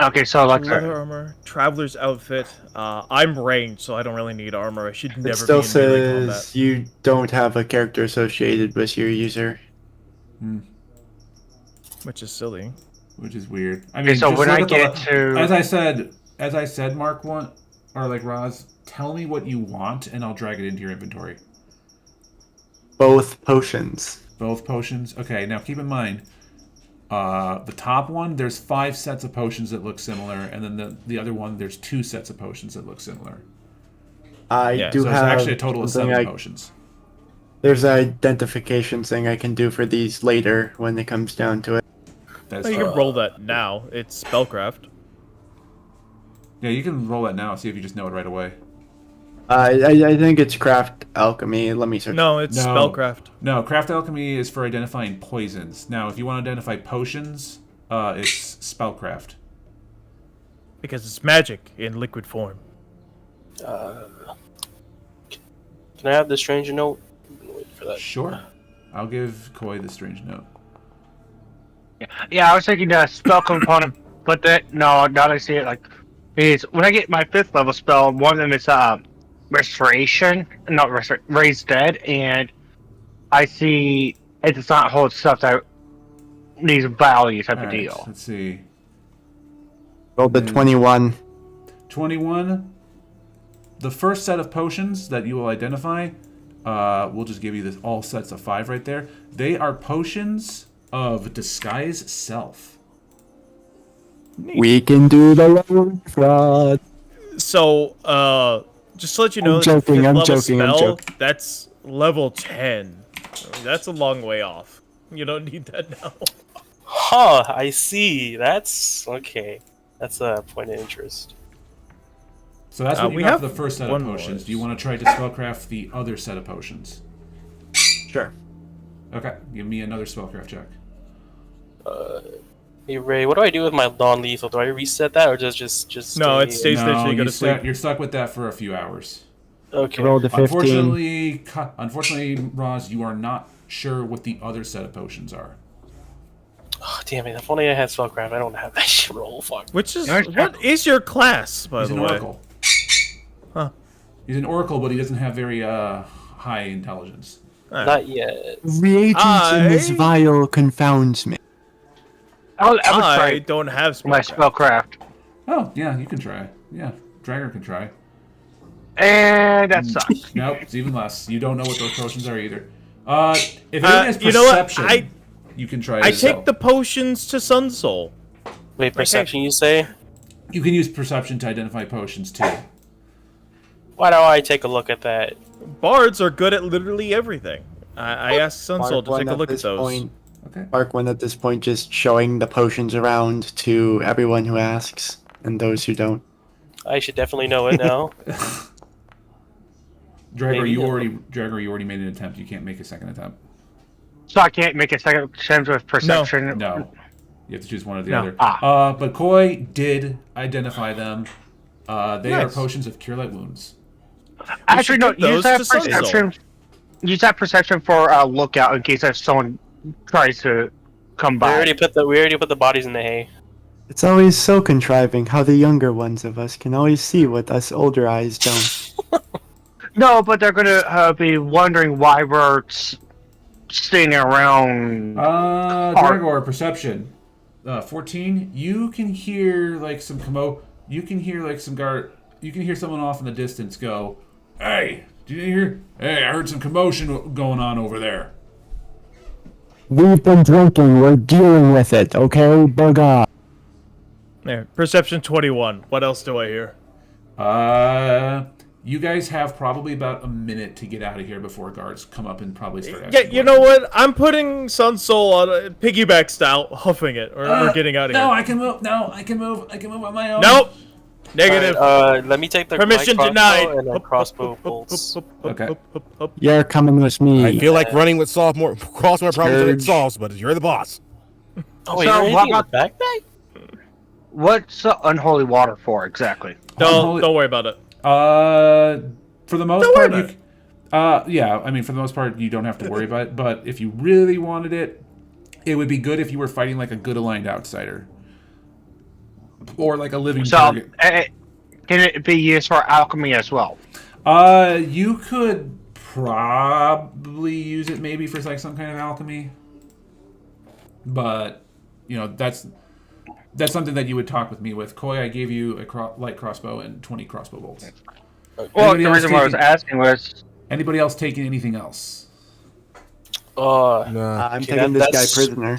Speaker 5: Okay, so let's
Speaker 3: Leather armor, traveler's outfit. I'm ranged, so I don't really need armor. I should
Speaker 1: It
Speaker 3: never
Speaker 1: still
Speaker 3: be in melee combat.
Speaker 1: says you don't have a character associated with your user.
Speaker 3: Which is silly.
Speaker 2: Which is weird. I mean,
Speaker 5: so
Speaker 2: just
Speaker 5: when
Speaker 2: look
Speaker 5: I
Speaker 2: at the
Speaker 5: get to-
Speaker 2: as I said, Mark, or like Roz, tell me what you want, and I'll drag it into your inventory.
Speaker 1: Both potions.
Speaker 2: Both potions. Okay, now keep in mind, the top one, there's 5 sets of potions that look similar, and then the other one, there's 2 sets of potions that look similar.
Speaker 1: I
Speaker 3: Yeah,
Speaker 1: do
Speaker 2: So it's
Speaker 1: have
Speaker 2: actually a total of
Speaker 1: something
Speaker 2: 7 potions.
Speaker 1: There's an identification thing I can do for these later when it comes down to it.
Speaker 2: That's
Speaker 3: Oh, you can roll that now. It's spellcraft.
Speaker 2: yeah, you can roll that now. See if you just know it right away.
Speaker 1: I think it's craft alchemy. Let me search.
Speaker 3: No, it's
Speaker 2: No.
Speaker 3: spellcraft.
Speaker 2: No, craft alchemy is for identifying poisons. Now, if you want to identify potions, it's spellcraft.
Speaker 3: Because it's magic in liquid form.
Speaker 4: Can I have the stranger note? I've been waiting for that.
Speaker 2: Sure. I'll give Koi the strange note.
Speaker 5: Yeah, I was thinking spell component, but now that I see it, like, is when I get my 5th level spell, one of them is restoration, not raise dead, and I see it does not hold stuff that needs value type of
Speaker 2: Alright,
Speaker 5: deal.
Speaker 2: let's see.
Speaker 1: Roll the 21.
Speaker 2: 21. The first set of potions that you will identify, we'll just give you this all sets of 5 right there. They are potions of disguise self.
Speaker 1: We can do the road fraud.
Speaker 3: So, just to let you know,
Speaker 1: I'm joking,
Speaker 3: fifth
Speaker 1: I'm
Speaker 3: level
Speaker 1: joking, I'm
Speaker 3: spell,
Speaker 1: joking.
Speaker 3: that's level 10. That's a long way off. You don't need that now.
Speaker 4: Huh, I see. That's okay. That's a point of interest.
Speaker 2: So that's what you
Speaker 3: we
Speaker 2: got
Speaker 3: have
Speaker 2: for the first set
Speaker 3: one
Speaker 2: of
Speaker 3: more.
Speaker 2: potions. Do you want to try to spellcraft the other set of potions?
Speaker 1: Sure.
Speaker 2: Okay, give me another spellcraft check.
Speaker 4: Hey Ray, what do I do with my non-lethal? Do I reset that or just
Speaker 3: No,
Speaker 4: stay-
Speaker 3: it stays there till you go to sleep.
Speaker 2: You're stuck with that for a few hours.
Speaker 4: Okay.
Speaker 1: Roll the 15.
Speaker 2: Unfortunately, Roz, you are not sure what the other set of potions are.
Speaker 4: Oh, damn it! If only I had spellcraft. I don't have that shit roll. Fuck.
Speaker 3: Which is
Speaker 5: Nice.
Speaker 3: what is your class, by
Speaker 2: He's
Speaker 3: the
Speaker 2: an
Speaker 3: way?
Speaker 2: oracle.
Speaker 3: Huh.
Speaker 2: He's an oracle, but he doesn't have very high intelligence.
Speaker 4: Not yet.
Speaker 1: Reagents in this
Speaker 3: I-
Speaker 1: vial confounds me.
Speaker 5: I would
Speaker 3: I
Speaker 5: try
Speaker 3: don't have
Speaker 5: my
Speaker 3: spellcraft.
Speaker 5: spellcraft,
Speaker 2: Oh, yeah, you can try. Yeah, Dragger can try.
Speaker 5: and that sucks.
Speaker 2: Nope, it's even less. You don't know what those potions are either. If it has
Speaker 3: You know what?
Speaker 2: perception, you can try it
Speaker 3: I
Speaker 2: as
Speaker 3: take
Speaker 2: well.
Speaker 3: the potions to Sun Soul.
Speaker 4: Wait, perception? You say?
Speaker 2: You can use perception to identify potions too.
Speaker 4: Why don't I take a look at that?
Speaker 3: Bards are good at literally everything. I asked Sun Soul to take a look at those.
Speaker 2: Okay.
Speaker 1: Mark one at this point, just showing the potions around to everyone who asks and those who don't.
Speaker 4: I should definitely know it now.
Speaker 2: Dragger,
Speaker 4: Maybe
Speaker 2: you
Speaker 4: not.
Speaker 2: already made an attempt. You can't make a second attempt.
Speaker 5: So I can't make a second attempt with perception.
Speaker 2: No. You have to choose one or the
Speaker 3: No.
Speaker 2: other. But Koi did identify them. They are
Speaker 3: Nice.
Speaker 2: potions of cure light wounds.
Speaker 5: Actually, no.
Speaker 3: should give
Speaker 5: Use
Speaker 3: those
Speaker 5: that
Speaker 3: to Sun Soul.
Speaker 5: perception. Use that perception for lookout in case if someone tries to come
Speaker 4: we
Speaker 5: by.
Speaker 4: already put the bodies in the hay.
Speaker 1: It's always so contriving how the younger ones of us can always see what us older eyes don't.
Speaker 5: No, but they're gonna be wondering why we're staying around.
Speaker 2: Dragor, perception. 14. You can hear like some You can hear like some You can hear someone off in the distance go, "Hey, did you hear? Hey, I heard some commotion going on over there."
Speaker 1: We've been drinking, we're dealing with it, okay? Bug off.
Speaker 3: There, perception 21. What else do I hear?
Speaker 2: You guys have probably about a minute to get out of here before guards come up and probably start
Speaker 3: Yeah,
Speaker 2: asking
Speaker 3: you know what? I'm putting Sun Soul on a piggyback style, huffing it, or we're getting out of
Speaker 2: No,
Speaker 3: here.
Speaker 2: I can move. No, I can move. I can move on my own.
Speaker 3: Nope. Negative.
Speaker 4: Alright, let me take the
Speaker 3: Permission
Speaker 4: my crossbow
Speaker 3: denied.
Speaker 4: and then crossbow bolts.
Speaker 2: Okay.
Speaker 1: You're coming with me.
Speaker 6: I feel like running would solve more problems than it
Speaker 1: Scourge.
Speaker 6: solves, but you're the boss.
Speaker 4: Oh wait,
Speaker 5: So,
Speaker 4: you're
Speaker 5: what
Speaker 4: anything in the backpack?
Speaker 5: What's unholy water for exactly?
Speaker 3: Don't worry about it.
Speaker 2: For the most
Speaker 3: Don't worry
Speaker 2: part, yeah. I mean, for the most part, you don't have to worry about it. But if you really wanted it, it would be good if you were fighting like a good aligned outsider. or like a living
Speaker 5: So,
Speaker 2: target.
Speaker 5: can it be used for alchemy as well?
Speaker 2: You could probably use it maybe for like some kind of alchemy, but you know that's something that you would talk with me with. Koi, I gave you a light crossbow and 20 crossbow bolts.
Speaker 5: Well,
Speaker 2: Anybody
Speaker 5: the
Speaker 2: else
Speaker 5: reason why I was
Speaker 2: taking-
Speaker 5: asking was
Speaker 2: Anybody else taking anything else?
Speaker 6: Nah.
Speaker 1: I'm
Speaker 4: okay,
Speaker 1: taking this guy prisoner.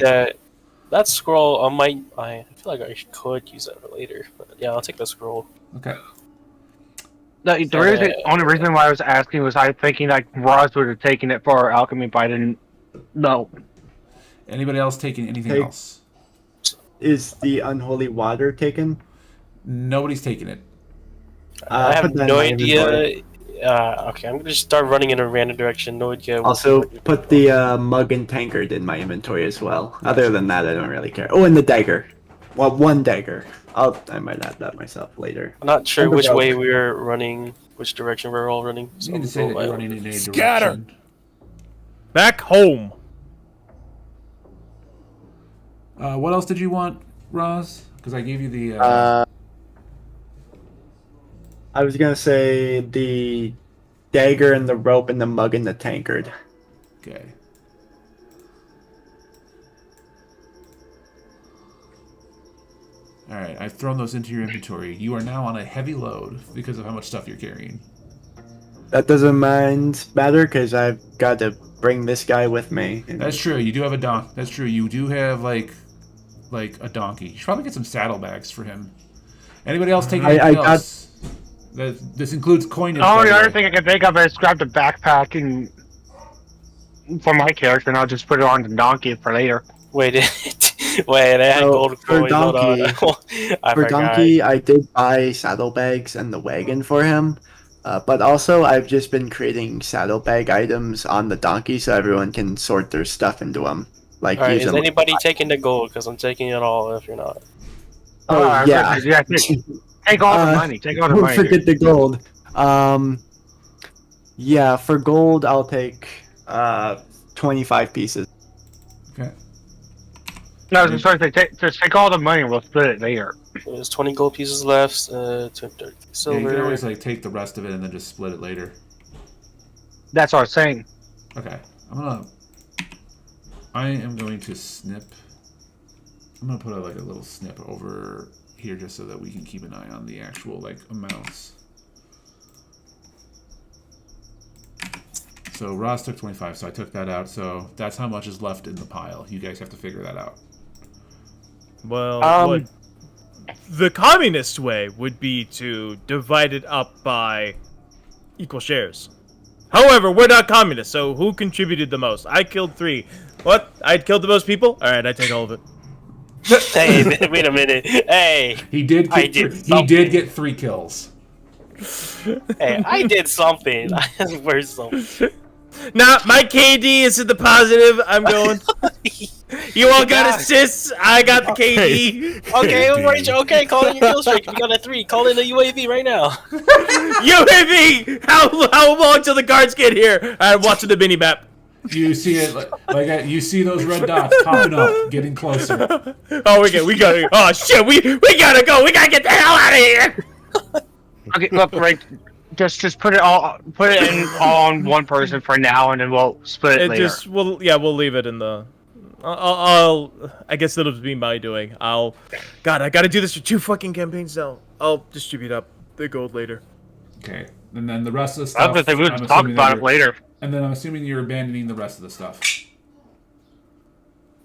Speaker 4: That scroll, I feel like I could use that for later. But yeah, I'll take the scroll.
Speaker 2: Okay.
Speaker 5: only reason why I was asking was I thinking like Roz would have taken it for alchemy, but I didn't know.
Speaker 2: Anybody else taking anything
Speaker 1: Take-
Speaker 2: else?
Speaker 1: Is the unholy water taken?
Speaker 2: Nobody's taking it.
Speaker 4: I have
Speaker 1: put that in
Speaker 4: no
Speaker 1: my
Speaker 4: idea.
Speaker 1: inventory.
Speaker 4: Okay, I'm gonna just start running in a random direction. No idea.
Speaker 1: Also, put the mug and tankard in my inventory as well. Other than that, I don't really care. Oh, and the dagger. Well, one dagger. I might add that myself later.
Speaker 4: I'm not sure
Speaker 1: And the
Speaker 4: which
Speaker 1: rope.
Speaker 4: way we're running, which direction we're all running.
Speaker 2: You need to say that you're running in a
Speaker 6: Scatter!
Speaker 2: direction.
Speaker 3: Back home.
Speaker 2: What else did you want, Roz? Because I gave you the.
Speaker 1: I was gonna say the dagger and the rope and the mug and the tankard.
Speaker 2: Okay. All right, I've thrown those into your inventory. You are now on a heavy load because of how much stuff you're carrying.
Speaker 1: That doesn't matter because I've got to bring this guy with me. And
Speaker 2: That's true. You do have a donkey. That's true. You do have like a donkey. You should probably get some saddlebags for him. Anybody else taking anything else? This includes coinage.
Speaker 5: Oh,
Speaker 2: by
Speaker 5: the
Speaker 2: the
Speaker 5: other
Speaker 2: way.
Speaker 5: thing I can think of is grab the backpack and for my character, and I'll just put it on the donkey for later.
Speaker 4: Wait, wait, I had
Speaker 1: So,
Speaker 4: gold
Speaker 1: for
Speaker 4: coins. Hold on.
Speaker 1: donkey-
Speaker 4: I
Speaker 1: For
Speaker 4: forgot.
Speaker 1: Donkey, I did buy saddlebags and the wagon for him. But also, I've just been creating saddlebag items on the donkey so everyone can sort their stuff into them. Like,
Speaker 4: All right,
Speaker 1: use
Speaker 4: is
Speaker 1: them.
Speaker 4: anybody taking the gold? Because I'm taking it all. If you're not,
Speaker 1: Oh, yeah.
Speaker 5: Take all the money. Take all the
Speaker 1: Don't
Speaker 5: money.
Speaker 1: forget the gold. Yeah, for gold, I'll take 25 pieces.
Speaker 2: Okay.
Speaker 5: No, I was sorry, just take all the money and we'll split it later.
Speaker 4: there's 20 gold pieces left. 230
Speaker 2: Yeah, you
Speaker 4: silver.
Speaker 2: can always like take the rest of it and then just split it later.
Speaker 5: That's what I was saying.
Speaker 2: Okay. I am going to snip. I'm gonna put a little snip over here just so that we can keep an eye on the actual like amounts. So Roz took 25, so I took that out. So that's how much is left in the pile. You guys have to figure that out.
Speaker 3: Well, the communist way would be to divide it up by equal shares. However, we're not communists, so who contributed the most? I killed 3. What? I killed the most people? Alright, I take all of it.
Speaker 4: Hey, wait a minute. Hey,
Speaker 2: He did.
Speaker 4: I
Speaker 2: Get
Speaker 4: did
Speaker 2: he did
Speaker 4: something.
Speaker 2: get 3 kills.
Speaker 4: hey, I did something. Where's something?
Speaker 3: Nah, my KD is in the positive. I'm going. You all got assists. I got the KD.
Speaker 4: Okay, okay, call in your kill streak. We got a 3. Call in a UAV right now.
Speaker 3: UAV! How long till the guards get here? I'm watching the mini map.
Speaker 2: You see it you see those red dots popping up, getting closer.
Speaker 3: Oh, we gotta. Oh shit, we gotta go. We gotta get the hell out of here.
Speaker 5: Okay, look, right. Just put it all on one person for now, and then we'll split it later.
Speaker 3: We'll leave it in the. I guess that'll be my doing. I gotta do this for 2 fucking campaigns now. I'll distribute up the gold later.
Speaker 2: Okay, and then the rest of the
Speaker 5: I
Speaker 2: stuff.
Speaker 5: was gonna say we
Speaker 2: I'm
Speaker 5: would talk
Speaker 2: assuming
Speaker 5: about
Speaker 2: that
Speaker 5: it later.
Speaker 2: And then I'm assuming you're abandoning the rest of the stuff.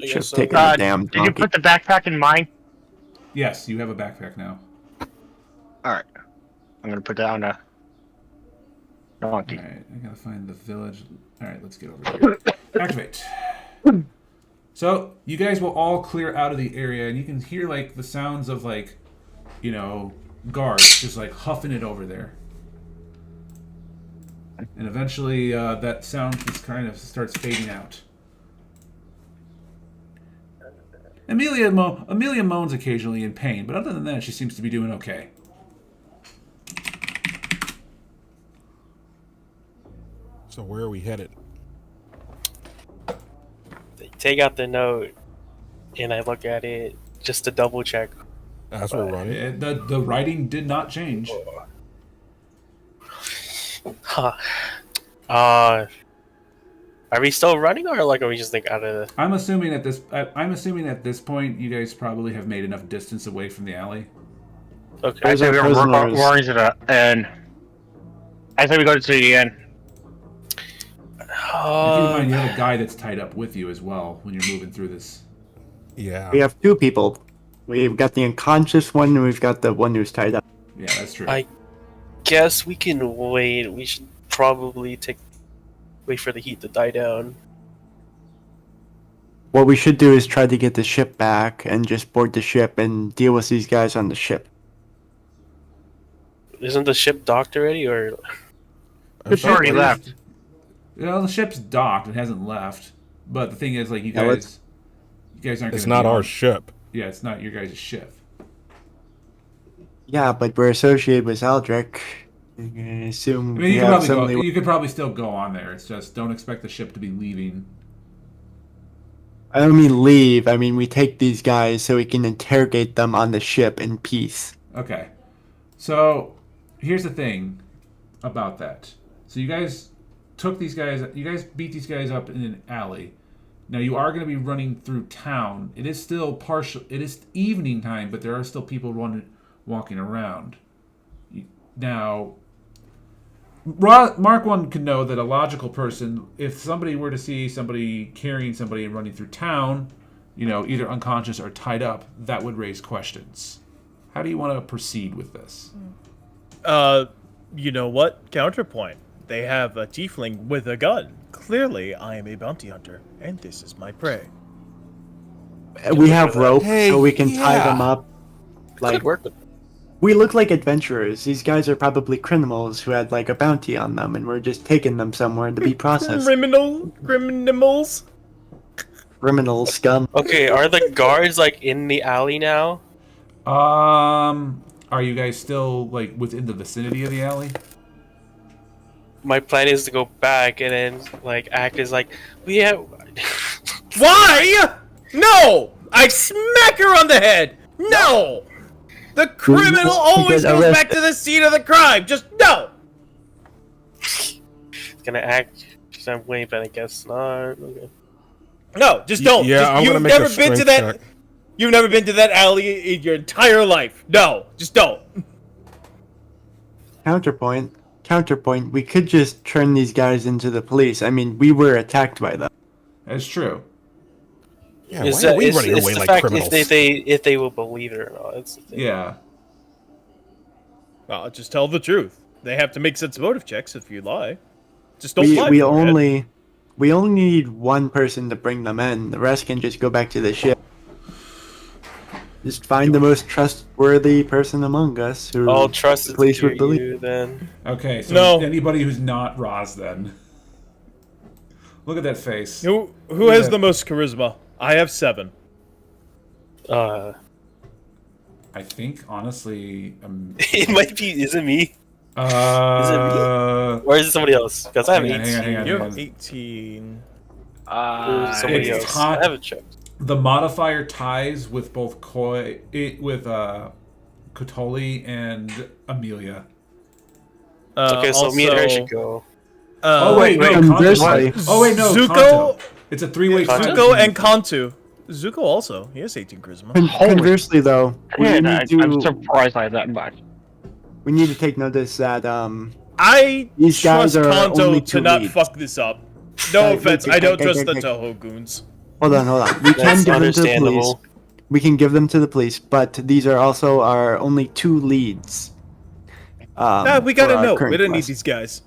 Speaker 4: I guess
Speaker 1: Just
Speaker 4: so.
Speaker 1: taking a damn
Speaker 5: Did you
Speaker 1: donkey.
Speaker 5: put the backpack in mine?
Speaker 2: Yes, you have a backpack now.
Speaker 5: All right, I'm gonna put that on the donkey.
Speaker 2: Alright, I gotta find the village. Alright, let's get over here. Activate. So, you guys will all clear out of the area, and you can hear, like, the sounds of, like, you know, guards just, like, huffing it over there. And eventually, that sound just kind of starts fading out. Amelia moans occasionally in pain, but other than that, she seems to be doing okay.
Speaker 6: So where are we headed?
Speaker 4: Take out the note, and I look at it just to double check.
Speaker 6: That's what we're running.
Speaker 2: The writing did not change.
Speaker 4: Huh. Are we still running, or like are we just like out of?
Speaker 2: I'm assuming at this point you guys probably have made enough distance away from the alley.
Speaker 4: Okay.
Speaker 5: I
Speaker 1: Those
Speaker 5: say
Speaker 1: are
Speaker 5: we
Speaker 1: prisoners.
Speaker 5: roaring to the end. I say we go to the end.
Speaker 2: Keep in mind you have a guy that's tied up with you as well when you're moving through this.
Speaker 6: Yeah.
Speaker 1: We have two people. We've got the unconscious one, and we've got the one who's tied up.
Speaker 2: Yeah, that's true.
Speaker 4: I guess we can wait. We should probably wait for the heat to die down.
Speaker 1: What we should do is try to get the ship back and just board the ship and deal with these guys on the ship.
Speaker 4: Isn't the ship docked already, or?
Speaker 5: It's already left.
Speaker 2: Well, the ship's docked. It hasn't left. But the thing is, like, you
Speaker 1: Yeah,
Speaker 2: guys aren't.
Speaker 6: It's
Speaker 2: gonna
Speaker 6: not
Speaker 2: be
Speaker 6: our
Speaker 2: on-
Speaker 6: ship.
Speaker 2: Yeah, it's not your guys' ship.
Speaker 1: Yeah, but we're associated with Aldrich. I assume
Speaker 2: I mean,
Speaker 1: we
Speaker 2: you
Speaker 1: have
Speaker 2: could
Speaker 1: somebody.
Speaker 2: you could probably still go on there. It's just don't expect the ship to be leaving.
Speaker 1: I don't mean leave. I mean we take these guys so we can interrogate them on the ship in peace.
Speaker 2: Okay. So here's the thing about that. So you guys took these guys. You guys beat these guys up in an alley. Now you are going to be running through town. It is still partial. It is evening time, but there are still people walking around. Now, Mark 1 could know that a logical person, if somebody were to see somebody carrying somebody and running through town, either unconscious or tied up, that would raise questions. How do you want to proceed with this?
Speaker 3: You know what? Counterpoint. They have a tiefling with a gun. Clearly, I am a bounty hunter, and this is my prey.
Speaker 1: We have rope
Speaker 6: Hey,
Speaker 1: so we can tie
Speaker 6: yeah.
Speaker 1: them up.
Speaker 4: Could
Speaker 1: Like
Speaker 4: work with.
Speaker 1: we look like adventurers. These guys are probably criminals who had like a bounty on them, and we're just taking them somewhere to be processed.
Speaker 3: Criminals.
Speaker 1: Criminal scum.
Speaker 4: Okay, are the guards like in the alley now?
Speaker 2: Are you guys still like within the vicinity of the alley?
Speaker 4: My plan is to go back and then like act as like we have.
Speaker 3: Why? No! I smack her on the head! No! The criminal always goes back to the scene of the crime! Just no!
Speaker 4: Gonna act some way, but I guess not. Okay.
Speaker 3: No, just don't.
Speaker 6: Yeah,
Speaker 3: Just,
Speaker 6: I'm gonna
Speaker 3: you've
Speaker 6: make a
Speaker 3: never been to
Speaker 6: strength
Speaker 3: that.
Speaker 6: check.
Speaker 3: You've never been to that alley in your entire life. No, just don't.
Speaker 1: Counterpoint. We could just turn these guys into the police. I mean, we were attacked by them.
Speaker 2: That's true.
Speaker 6: Yeah, why are we running
Speaker 4: it's
Speaker 6: away
Speaker 4: the
Speaker 6: like
Speaker 4: fact
Speaker 6: criminals?
Speaker 4: if they will believe it or not. It's the thing.
Speaker 2: Yeah.
Speaker 3: Well, just tell the truth. They have to make sense motive checks if you lie. Just don't
Speaker 1: We
Speaker 3: lie.
Speaker 1: we
Speaker 3: for it.
Speaker 1: only need one person to bring them in. The rest can just go back to the ship. Just find the most trustworthy person among us who
Speaker 4: I'll trust
Speaker 1: the
Speaker 4: it
Speaker 1: police
Speaker 4: to
Speaker 1: would believe.
Speaker 4: you then.
Speaker 2: Okay, so
Speaker 3: No.
Speaker 2: anybody who's not Roz then. Look at that face.
Speaker 3: Who has the most charisma? I have 7.
Speaker 2: I think, honestly,
Speaker 4: It might be. Is it me?
Speaker 2: uh,
Speaker 4: Or is it somebody else? Because I have
Speaker 2: Hang on,
Speaker 4: 18.
Speaker 2: hang on.
Speaker 3: You have 18.
Speaker 4: Or somebody
Speaker 2: it's
Speaker 4: else.
Speaker 2: hot.
Speaker 4: I haven't checked.
Speaker 2: the modifier ties with both Kotoli and Amelia.
Speaker 4: Okay, so me and her
Speaker 3: also,
Speaker 4: should go.
Speaker 2: Oh wait, no,
Speaker 1: conversely-
Speaker 2: Kanto. Oh wait, no,
Speaker 3: Zuko-
Speaker 2: Kanto. It's a three-way.
Speaker 4: Kanto?
Speaker 3: Zuko and Kantu. Zuko also. He has 18 charisma.
Speaker 1: Conversely, though, we
Speaker 5: I'm
Speaker 1: need
Speaker 5: surprised by that much.
Speaker 1: to take notice that
Speaker 3: I
Speaker 1: These guys
Speaker 3: trust
Speaker 1: are
Speaker 3: Kanto
Speaker 1: only
Speaker 3: to
Speaker 1: two
Speaker 3: not
Speaker 1: leads.
Speaker 3: fuck this up. No offense, I don't trust the
Speaker 1: Okay.
Speaker 3: Touhou goons.
Speaker 1: hold on. We can
Speaker 4: That's
Speaker 1: give them to the police.
Speaker 4: understandable.
Speaker 1: We can give them to the police, but these are also our only 2 leads.
Speaker 3: We got
Speaker 1: for
Speaker 3: a
Speaker 1: our
Speaker 3: note.
Speaker 1: current
Speaker 3: We don't need
Speaker 1: quest.
Speaker 3: these guys.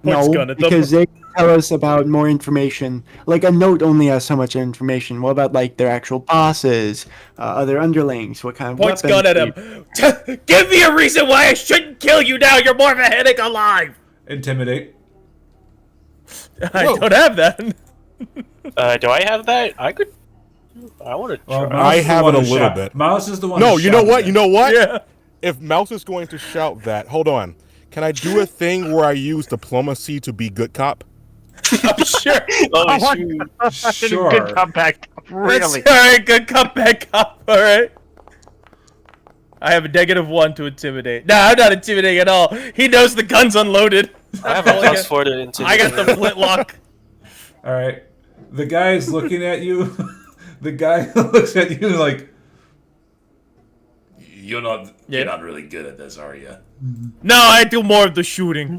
Speaker 3: Points
Speaker 1: No,
Speaker 3: gun at them.
Speaker 1: because they tell us about more information. Like a note only has so much information. What about like their actual bosses, other underlings? What kind of
Speaker 3: Points
Speaker 1: weapons
Speaker 3: gun at him. Give me a reason why I shouldn't kill you now. You're more of a headache alive.
Speaker 2: Intimidate.
Speaker 3: I
Speaker 6: Whoa.
Speaker 3: don't have that.
Speaker 4: Do I have that? I could. I want to
Speaker 2: Well,
Speaker 4: try.
Speaker 2: Mouse
Speaker 6: I
Speaker 2: is the
Speaker 6: have
Speaker 2: one
Speaker 6: it a
Speaker 2: who
Speaker 6: little
Speaker 2: shout-
Speaker 6: bit.
Speaker 2: Mouse is the one.
Speaker 6: No,
Speaker 2: who
Speaker 6: you know
Speaker 2: shouted
Speaker 6: what?
Speaker 2: it.
Speaker 6: You know what?
Speaker 3: Yeah.
Speaker 6: If Mouse is going to shout that, hold on. Can I do a thing where I use diplomacy to be good cop?
Speaker 3: I'm sure.
Speaker 4: Oh, shoot.
Speaker 2: Sure.
Speaker 5: Good comeback. Really?
Speaker 3: All right, good comeback up. All right. I have a -1 to intimidate. Nah, I'm not intimidating at all. He knows the gun's unloaded.
Speaker 4: I have a +4 to
Speaker 3: I
Speaker 4: intimidate.
Speaker 3: got the flintlock.
Speaker 2: All right. The guy's looking at you. The guy looks at you like, you're not really good at this, are you?
Speaker 3: No, I do more of the shooting.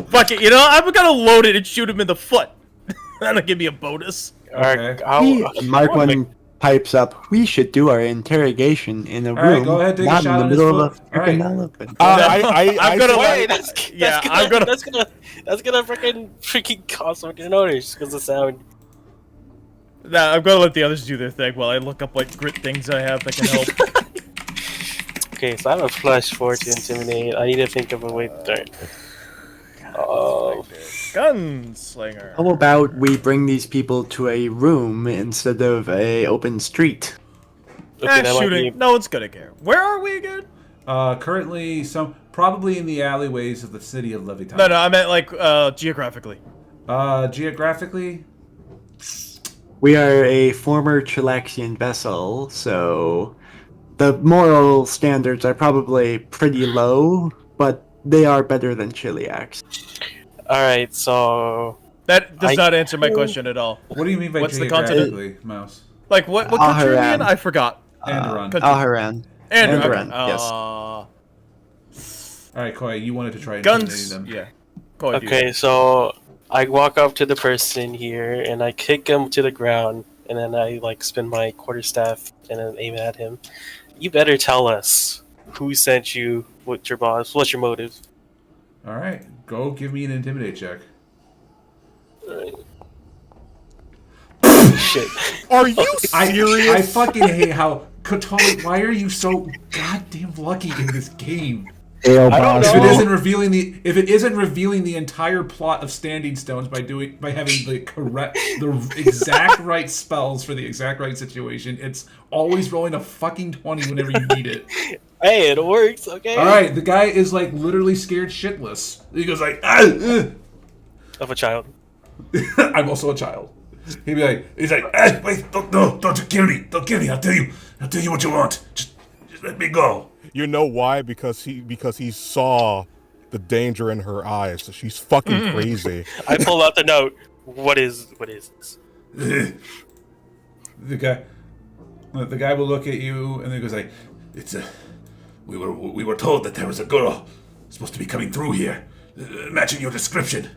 Speaker 3: Fuck it, you know, I'm gonna load it and shoot him in the foot. That'll give me a bonus.
Speaker 2: Okay.
Speaker 1: Mark one pipes up. We should do our interrogation in a
Speaker 2: right,
Speaker 1: room,
Speaker 2: go ahead, take a
Speaker 1: not in
Speaker 2: shot
Speaker 1: the
Speaker 2: on his
Speaker 1: middle of a
Speaker 2: foot. All
Speaker 1: freaking
Speaker 2: right.
Speaker 1: elephant.
Speaker 3: I'm gonna
Speaker 4: Wait, that's gonna freaking cause some notice because the sound.
Speaker 3: Nah, I'm gonna let the others do their thing while I look up what grit things I have that can help.
Speaker 4: Okay, so I have a +4 to intimidate. I need to think of a way to. Oh.
Speaker 3: Gunslinger.
Speaker 1: How about we bring these people to a room instead of a open street?
Speaker 4: Okay, that might
Speaker 3: Shooting.
Speaker 4: be.
Speaker 3: No one's gonna care. Where are we again?
Speaker 2: Currently, probably in the alleyways of the city of Leviton.
Speaker 3: No, I meant like geographically.
Speaker 2: Geographically,
Speaker 1: We are a former Chilaxian vessel, so the moral standards are probably pretty low, but they are better than Chiliacs.
Speaker 4: Alright, so.
Speaker 3: That does not answer my question at all.
Speaker 2: what do you mean by
Speaker 3: What's the continent?
Speaker 2: geographically, Mouse?
Speaker 3: Like what country are we in?
Speaker 1: Alharan.
Speaker 3: I forgot.
Speaker 2: Andoran.
Speaker 1: Alharan.
Speaker 3: Andoran.
Speaker 1: Andoran, yes.
Speaker 2: All right, Koi, you wanted to try intimidating
Speaker 3: Guns.
Speaker 2: them.
Speaker 3: Yeah. Go ahead,
Speaker 4: Okay, so I walk up to the person here and I kick him to the ground, and then I like spin my quarterstaff and then aim at him. You better tell us who sent you. What's your boss? What's your motive?
Speaker 2: All right, go give me an intimidate check.
Speaker 4: Alright. Shit.
Speaker 6: Are you serious?
Speaker 2: I fucking hate how Kotori. Why are you so goddamn lucky in this game?
Speaker 1: Ale
Speaker 4: I don't
Speaker 1: boss.
Speaker 2: If it
Speaker 4: know.
Speaker 2: isn't revealing the entire plot of Standing Stones by having the exact right spells for the exact right situation, it's always rolling a fucking 20 whenever you need it.
Speaker 4: Hey, it works, okay?
Speaker 2: All right, the guy is like literally scared shitless. He goes like,
Speaker 4: Of a child.
Speaker 2: I'm also a child. He's like, wait, don't you kill me, don't kill me. I'll tell you what you want. Just let me go.
Speaker 6: You know why? Because he saw the danger in her eyes. So she's fucking crazy.
Speaker 4: I pull out the note. What is this?
Speaker 2: The guy will look at you and then goes like, we were told that there was a girl supposed to be coming through here, matching your description.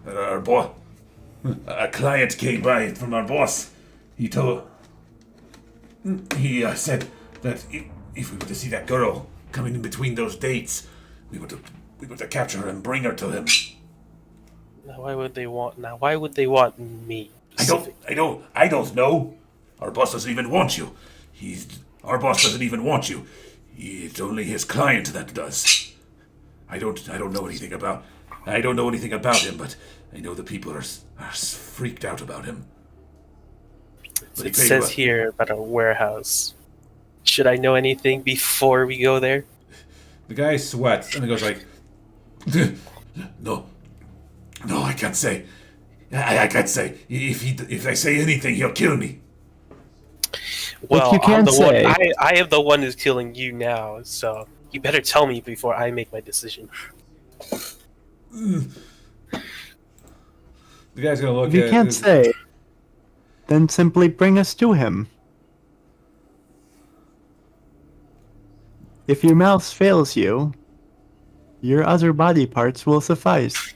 Speaker 2: A client came by from our boss. He said that if we were to see that girl coming in between those dates, we were to capture her and bring her to him.
Speaker 4: Now why would they want me?
Speaker 2: I don't know. Our boss doesn't even want you. Our boss doesn't even want you. It's only his client that does. I don't know anything about him, but I know the people are freaked out about him. But
Speaker 4: It says here about a warehouse. Should I know anything before we go there?
Speaker 2: The guy sweats and he goes like, No, I can't say. I can't say. If I say anything, he'll kill me.
Speaker 4: Well,
Speaker 1: you can't say.
Speaker 4: I am the one who's killing you now, so you better tell me before I make my decision.
Speaker 2: The guy's gonna look
Speaker 1: If you
Speaker 2: at
Speaker 1: can't say, then simply bring us to him. If your mouse fails you, your other body parts will suffice.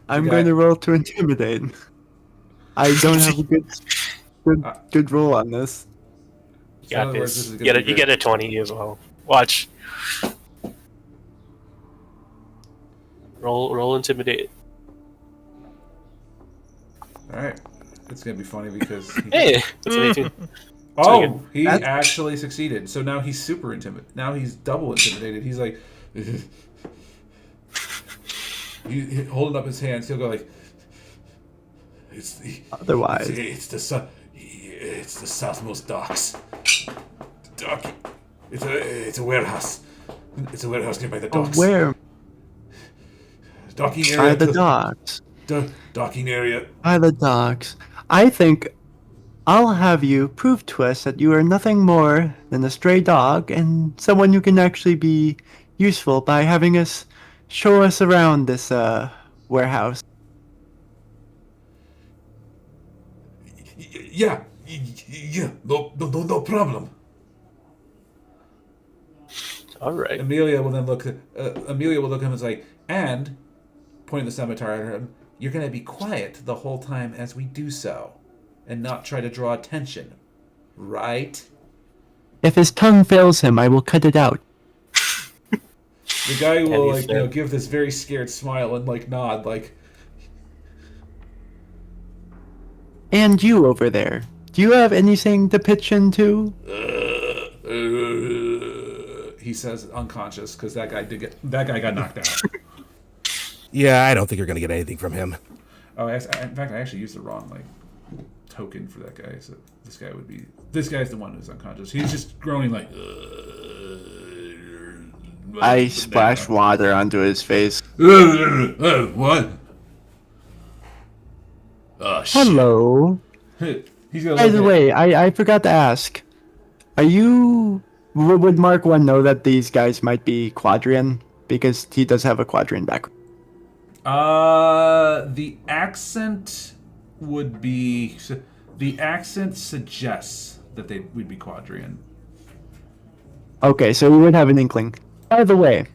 Speaker 1: I'm going to roll to intimidate. I don't have a good roll on this.
Speaker 4: You
Speaker 2: So in
Speaker 4: got
Speaker 2: other words,
Speaker 4: this.
Speaker 2: this is
Speaker 4: You
Speaker 2: gonna
Speaker 4: get,
Speaker 2: be
Speaker 4: you
Speaker 2: good.
Speaker 4: get a 20 as well. Watch. Roll intimidate.
Speaker 2: All right, it's gonna be funny because
Speaker 4: Hey, that's an 18.
Speaker 2: oh, he
Speaker 1: That's-
Speaker 2: actually succeeded. So now he's super intimidated. Now he's double intimidated. He's like, he holding up his hands. He'll go like,
Speaker 1: Otherwise,
Speaker 2: it's the southmost docks. Dock. It's a warehouse. It's a warehouse nearby the docks.
Speaker 1: where?
Speaker 2: Docking
Speaker 1: By
Speaker 2: area.
Speaker 1: the docks.
Speaker 2: Docking area.
Speaker 1: By the docks. I think I'll have you prove to us that you are nothing more than a stray dog and someone who can actually be useful by having us show us around this warehouse.
Speaker 2: Yeah, yeah, no problem.
Speaker 4: All right.
Speaker 2: Amelia will then look. Amelia will look at him and say, "And," pointing the scimitar at him, "you're going to be quiet the whole time as we do so, and not try to draw attention, right?"
Speaker 1: If his tongue fails him, I will cut it out.
Speaker 2: The guy will
Speaker 4: Heavy threat.
Speaker 2: give this very scared smile and nod
Speaker 1: And you over there, do you have anything to pitch into?
Speaker 2: He says unconscious because that guy got knocked out.
Speaker 6: Yeah, I don't think you're gonna get anything from him.
Speaker 2: Oh, in fact, I actually used the wrong token for that guy. So this guy's the one who's unconscious. He's just groaning
Speaker 1: I splash water onto his face.
Speaker 2: What? Oh shit.
Speaker 1: Hello.
Speaker 2: He's gonna
Speaker 1: By
Speaker 2: look
Speaker 1: the
Speaker 2: at-
Speaker 1: way, I forgot to ask. Are you... Would Mark 1 know that these guys might be Quadrian? Because he does have a Quadrian background.
Speaker 2: The accent would be. The accent suggests that we'd be Quadrian.
Speaker 1: Okay, so we would have an inkling. By the way,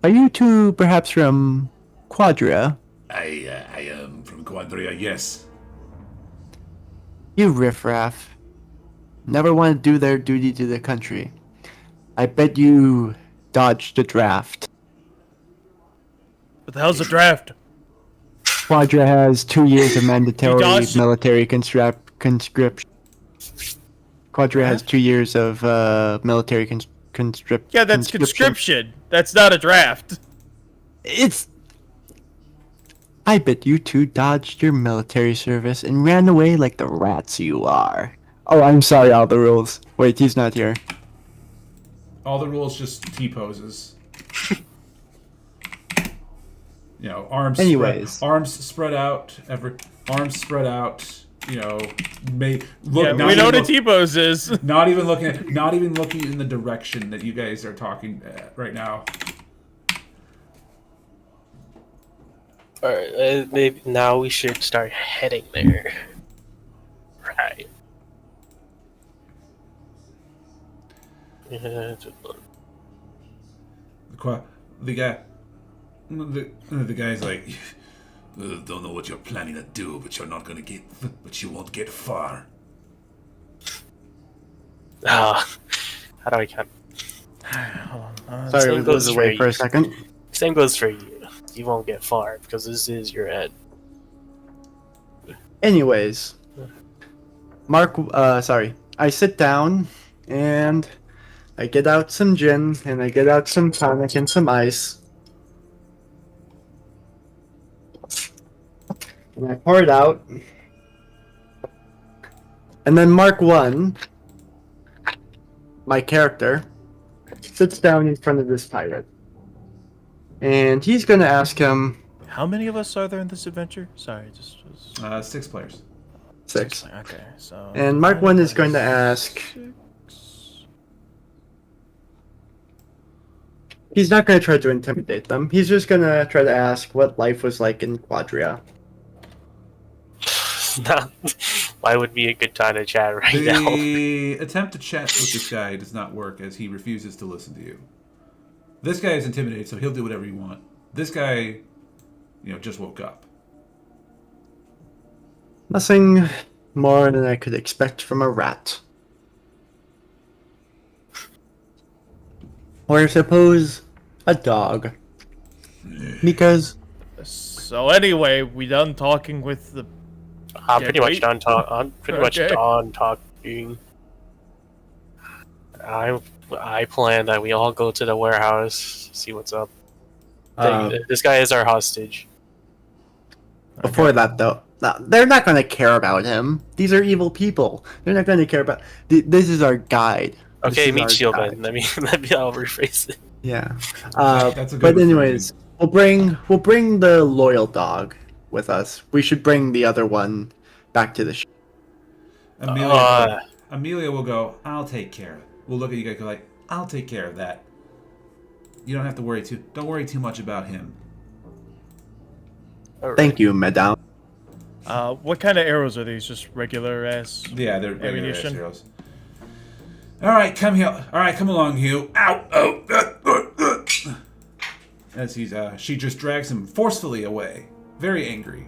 Speaker 1: are you two perhaps from Quadria?
Speaker 2: I am from Quadria, yes.
Speaker 1: You riffraff. Never want to do their duty to the country. I bet you dodged the draft.
Speaker 3: What the hell's a draft?
Speaker 1: Quadria has 2 years of mandatory
Speaker 3: dodged it.
Speaker 1: military conscription. Quadria has 2 years of military conscription.
Speaker 3: Yeah, that's conscription. That's not a draft.
Speaker 1: It's... I bet you two dodged your military service and ran away like the rats you are. Oh, I'm sorry, all the rules. Wait, he's not here.
Speaker 2: All the rules just T poses. Arms.
Speaker 1: Anyways.
Speaker 2: Arms spread out. Arms spread out. Look.
Speaker 3: Yeah,
Speaker 2: not
Speaker 3: we know
Speaker 2: even
Speaker 3: what a
Speaker 2: look-
Speaker 3: T-pose is.
Speaker 2: Not even looking in the direction that you guys are talking at right now.
Speaker 4: All right. Maybe now we should start heading there. Right.
Speaker 2: The guy's like, don't know what you're planning to do, but you won't get far.
Speaker 4: How do I count?
Speaker 1: Sorry,
Speaker 4: same
Speaker 1: we
Speaker 4: goes
Speaker 1: was away
Speaker 4: for
Speaker 1: for a
Speaker 4: you.
Speaker 1: second.
Speaker 4: Same goes for you. You won't get far because this is your end.
Speaker 1: Anyways, I sit down and I get out some gin and I get out some tonic and some ice. And I pour it out. And then Mark 1, my character, sits down in front of this pirate. And he's gonna ask him...
Speaker 3: How many of us are there in this adventure? Sorry, just
Speaker 2: 6 players.
Speaker 1: 6.
Speaker 3: Okay, so.
Speaker 1: And Mark 1 is going to ask... He's not going to try to intimidate them. He's just going to try to ask what life was like in Quadria.
Speaker 4: Why would be a good time to chat right now?
Speaker 2: The attempt to chat with this guy does not work as he refuses to listen to you. This guy is intimidated, so he'll do whatever you want. This guy, just woke up.
Speaker 1: Nothing more than I could expect from a rat. Or I suppose a dog. Because
Speaker 3: So anyway, we done talking with the.
Speaker 4: I'm pretty much
Speaker 3: wait.
Speaker 4: done talking. I plan that we all go to the warehouse, see what's up. This guy is our hostage.
Speaker 1: before that, though, they're not going to care about him. These are evil people. They're not going to care about... This is our guide.
Speaker 4: Okay, meet
Speaker 1: our
Speaker 4: Shieldman.
Speaker 1: guide.
Speaker 4: Let me I'll rephrase it.
Speaker 1: Yeah.
Speaker 2: That's a good
Speaker 1: But anyways, we'll bring the loyal dog with us. We should bring the other one back to the ship.
Speaker 2: Amelia will go, I'll take care of it. We'll look at you guys and go like, I'll take care of that. You don't have to worry don't worry too much about him.
Speaker 1: Thank you, madame.
Speaker 3: What kind of arrows are these? Just regular ass?
Speaker 2: Yeah, they're regular
Speaker 3: ammunition?
Speaker 2: arrows. Alright, come here. Alright, come along, Hugh. Ow! Oh! As she just drags him forcefully away. Very angry.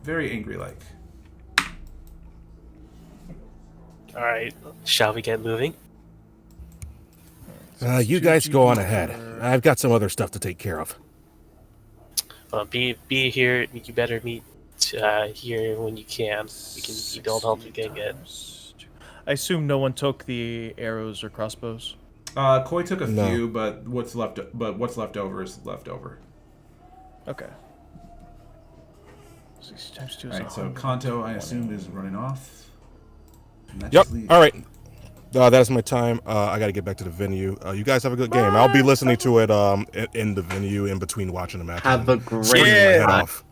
Speaker 2: Very angry like.
Speaker 4: Alright, shall we get moving?
Speaker 6: You guys go on ahead. I've got some other stuff to take care of.
Speaker 4: Be here. You better meet here when you can. You don't help you can get.
Speaker 3: I assume no one took the arrows or crossbows.
Speaker 2: Koi took a few, but what's left over is left over.
Speaker 3: Okay. 6 times 2 is
Speaker 2: Alright, so Kanto, I assume, is running off.
Speaker 6: Yep. All right. That is my time. I got to get back to the venue. You guys have a good game. I'll be listening to it in the venue in between watching the match.
Speaker 1: Have a great
Speaker 6: screaming my head
Speaker 1: time.
Speaker 6: off.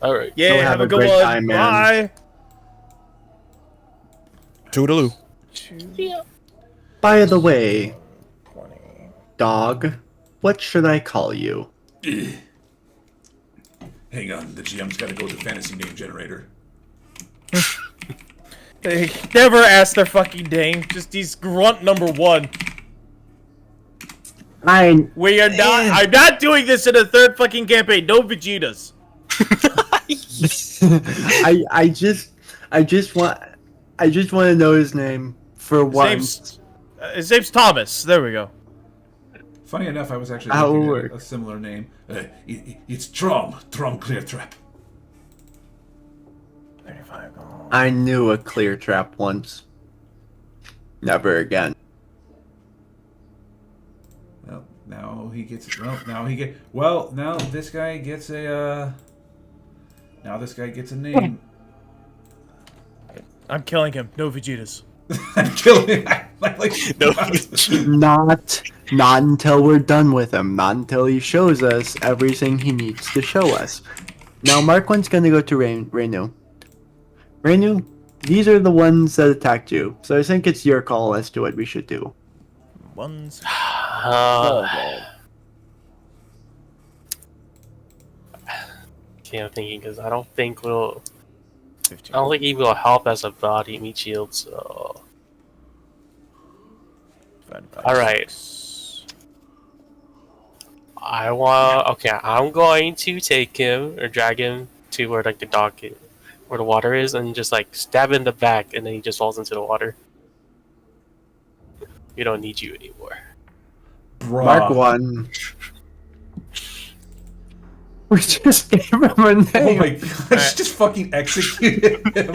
Speaker 4: Alright.
Speaker 3: Yeah,
Speaker 1: Go
Speaker 3: have
Speaker 1: have
Speaker 3: a
Speaker 1: a
Speaker 3: good
Speaker 1: great
Speaker 3: one.
Speaker 1: time, man.
Speaker 3: Bye.
Speaker 6: Toodaloo.
Speaker 1: By the way, dog, what should I call you?
Speaker 2: Hang on, the GM's got to go with the fantasy name generator.
Speaker 3: They never ask their fucking name. Just he's grunt number 1. We are not. I'm not doing this in a third fucking campaign. No Vegetas.
Speaker 1: I just want to know his name for once.
Speaker 3: His name's Thomas. There we go.
Speaker 2: Funny enough, I was actually
Speaker 1: That'll
Speaker 2: looking
Speaker 1: work.
Speaker 2: at a similar name. It's Trom Cleartrap.
Speaker 3: 35 gold.
Speaker 1: I knew a clear trap once. Never again.
Speaker 2: Well, now he gets. Now this guy gets a. Now this guy gets a name.
Speaker 3: I'm killing him. No Vegetas.
Speaker 2: I'm killing him.
Speaker 1: Not until we're done with him. Not until he shows us everything he needs to show us. Now, Mark One's gonna go to Reinu. Reinu, these are the ones that attacked you, so I think it's your call as to what we should do.
Speaker 3: One's.
Speaker 4: Okay, I'm thinking because I don't think
Speaker 3: 15.
Speaker 4: I don't think he will help as a body meat shield. So. All right. I'm going to take him or drag him to where like the dock, where the water is, and just like stab in the back, and then he just falls into the water. We don't need you anymore.
Speaker 2: Bruh.
Speaker 1: Mark 1. We just gave him a name.
Speaker 2: Oh my gosh! Just fucking executed him.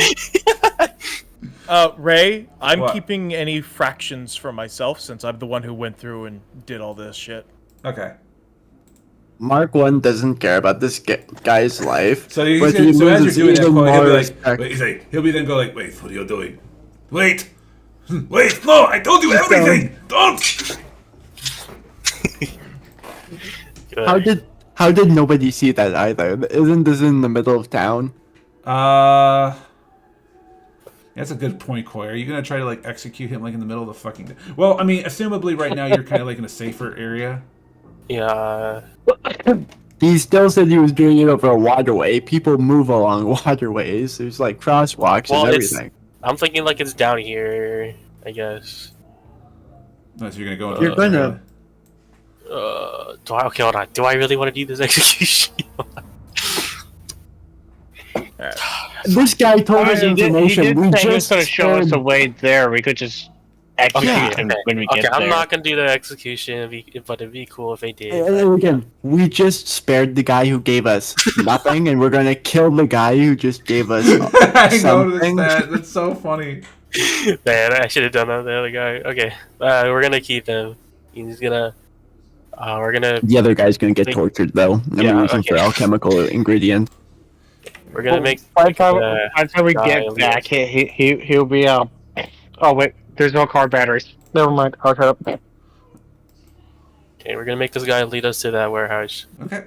Speaker 3: Ray, I'm
Speaker 2: What?
Speaker 3: keeping any fractions for myself since I'm the one who went through and did all this shit.
Speaker 2: Okay.
Speaker 1: Mark 1 doesn't care about this guy's life.
Speaker 2: So he's
Speaker 1: but
Speaker 2: gonna,
Speaker 1: he
Speaker 2: so as you're
Speaker 1: loses
Speaker 2: doing that,
Speaker 1: even
Speaker 2: Chloe, he'll
Speaker 1: more
Speaker 2: be
Speaker 1: respect.
Speaker 2: like, he'll be then go like, wait, what are you doing? Wait, wait, no, I told you everything. Don't.
Speaker 4: Good.
Speaker 1: How did nobody see that either? Isn't this in the middle of town?
Speaker 2: That's a good point, Koi. Are you gonna try to like execute him like in the middle of the fucking? Well, I mean, assumably right now you're kind of like in a safer area.
Speaker 4: Yeah.
Speaker 1: He still said he was doing it over a waterway. People move along waterways. There's like crosswalks
Speaker 4: Well,
Speaker 1: and
Speaker 4: it's-
Speaker 1: everything.
Speaker 4: I'm thinking like it's down here, I guess.
Speaker 2: No, so you're gonna go into
Speaker 1: You're gonna.
Speaker 4: Okay, hold on. Do I really want to do this execution?
Speaker 1: This guy told us
Speaker 5: He
Speaker 1: information.
Speaker 5: did
Speaker 1: We
Speaker 5: say he was
Speaker 1: just
Speaker 5: going to show us
Speaker 1: said-
Speaker 5: the way there. We could just execute him when we get there.
Speaker 4: I'm not gonna do the execution, but it'd be cool if they did.
Speaker 1: And again, we just spared the guy who gave us nothing, and we're gonna kill the guy who just gave us
Speaker 2: I noticed
Speaker 1: something.
Speaker 2: that. That's so funny.
Speaker 4: Man, I should have done that. The other guy. Okay, we're gonna keep him. He's gonna. We're gonna.
Speaker 1: The other guy's gonna get tortured though. I'm
Speaker 4: Yeah,
Speaker 1: using for
Speaker 4: okay.
Speaker 1: alchemical ingredients.
Speaker 4: We're gonna make.
Speaker 5: By the time we
Speaker 4: guy
Speaker 5: get
Speaker 4: leave.
Speaker 5: back, he'll be Oh wait, there's no car batteries. Never mind. I'll shut up.
Speaker 4: Okay, we're gonna make this guy lead us to that warehouse.
Speaker 2: Okay,